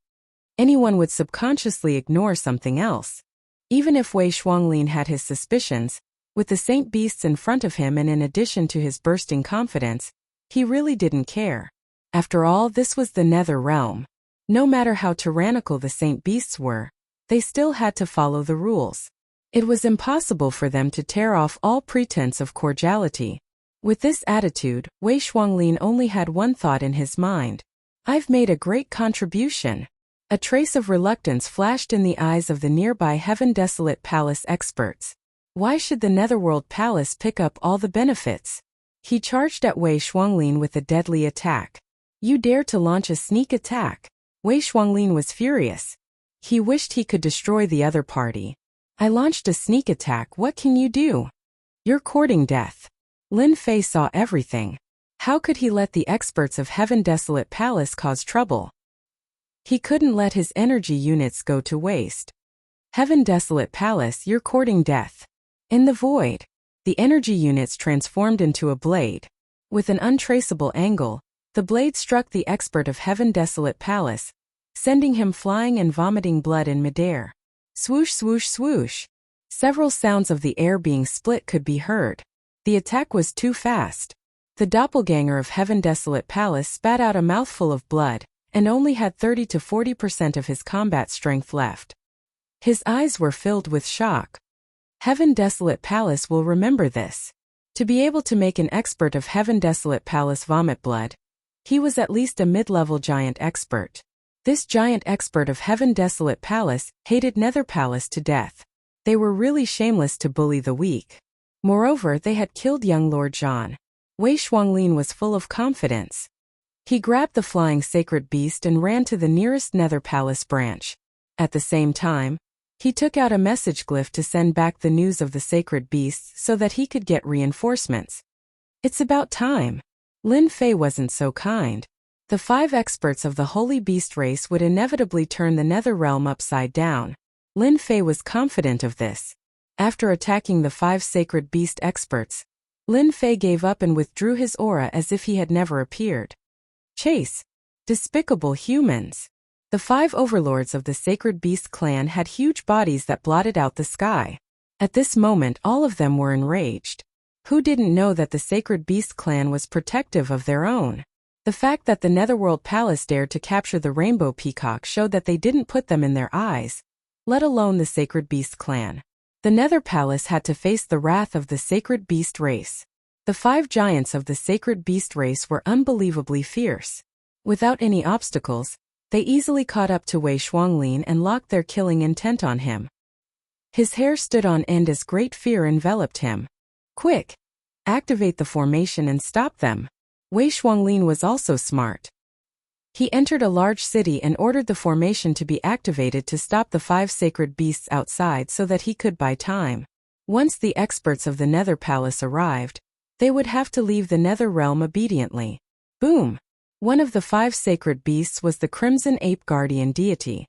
Anyone would subconsciously ignore something else. Even if Wei Shuanglin had his suspicions, with the Saint Beasts in front of him and in addition to his bursting confidence, he really didn't care. After all, this was the Nether Realm. No matter how tyrannical the Saint Beasts were, they still had to follow the rules. It was impossible for them to tear off all pretense of cordiality. With this attitude, Wei Shuanglin only had one thought in his mind. I've made a great contribution. A trace of reluctance flashed in the eyes of the nearby Heaven Desolate Palace experts. Why should the Netherworld Palace pick up all the benefits? He charged at Wei Shuanglin with a deadly attack. You dare to launch a sneak attack? Wei Shuanglin was furious. He wished he could destroy the other party. I launched a sneak attack, what can you do? You're courting death. Lin Fei saw everything. How could he let the experts of Heaven Desolate Palace cause trouble? He couldn't let his energy units go to waste. Heaven Desolate Palace, you're courting death. In the void, the energy units transformed into a blade. With an untraceable angle, the blade struck the expert of Heaven Desolate Palace, sending him flying and vomiting blood in midair. Swoosh, swoosh, swoosh. Several sounds of the air being split could be heard. The attack was too fast. The doppelganger of Heaven Desolate Palace spat out a mouthful of blood, and only had 30 to 40% of his combat strength left. His eyes were filled with shock. Heaven Desolate Palace will remember this. To be able to make an expert of Heaven Desolate Palace vomit blood, he was at least a mid-level giant expert. This giant expert of Heaven Desolate Palace hated Nether Palace to death. They were really shameless to bully the weak. Moreover, they had killed young Lord Zhan. Wei Shuanglin was full of confidence. He grabbed the flying sacred beast and ran to the nearest Nether Palace branch. At the same time, he took out a message glyph to send back the news of the sacred beasts so that he could get reinforcements. It's about time. Lin Fei wasn't so kind. The 5 experts of the Holy Beast race would inevitably turn the Nether realm upside down. Lin Fei was confident of this. After attacking the 5 sacred beast experts, Lin Fei gave up and withdrew his aura as if he had never appeared. Chase. Despicable humans. The 5 overlords of the Sacred Beast clan had huge bodies that blotted out the sky. At this moment all of them were enraged. Who didn't know that the Sacred Beast clan was protective of their own? The fact that the Netherworld Palace dared to capture the Rainbow Peacock showed that they didn't put them in their eyes, let alone the Sacred Beast clan. The Nether Palace had to face the wrath of the Sacred Beast race. The 5 giants of the Sacred Beast race were unbelievably fierce. Without any obstacles, they easily caught up to Wei Shuanglin and locked their killing intent on him. His hair stood on end as great fear enveloped him. Quick! Activate the formation and stop them. Wei Shuanglin was also smart. He entered a large city and ordered the formation to be activated to stop the 5 sacred beasts outside so that he could buy time. Once the experts of the Nether Palace arrived, they would have to leave the Nether realm obediently. Boom! One of the 5 sacred beasts was the Crimson Ape Guardian deity.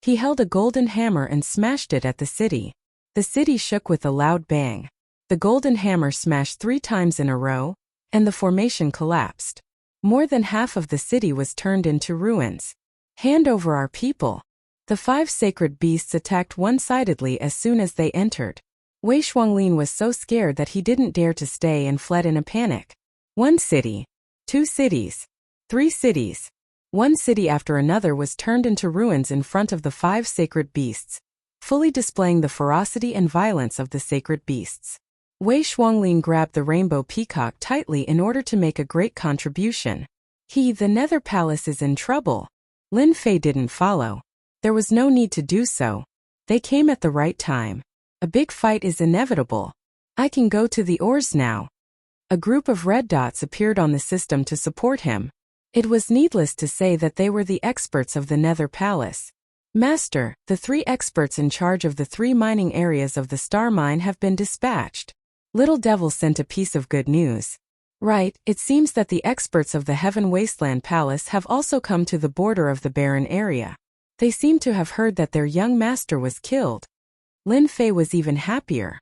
He held a golden hammer and smashed it at the city. The city shook with a loud bang. The golden hammer smashed 3 times in a row, and the formation collapsed. More than half of the city was turned into ruins. Hand over our people. The 5 sacred beasts attacked one-sidedly as soon as they entered. Wei Shuanglin was so scared that he didn't dare to stay and fled in a panic. 1 city. 2 cities. 3 cities. One city after another was turned into ruins in front of the 5 sacred beasts, fully displaying the ferocity and violence of the sacred beasts. Wei Shuanglin grabbed the Rainbow Peacock tightly in order to make a great contribution. The Nether Palace is in trouble. Lin Fei didn't follow. There was no need to do so. They came at the right time. A big fight is inevitable. I can go to the ores now. A group of red dots appeared on the system to support him. It was needless to say that they were the experts of the Nether Palace. Master, the 3 experts in charge of the 3 mining areas of the star mine have been dispatched. Little Devil sent a piece of good news. Right, it seems that the experts of the Heaven Wasteland Palace have also come to the border of the barren area. They seem to have heard that their young master was killed. Lin Fei was even happier.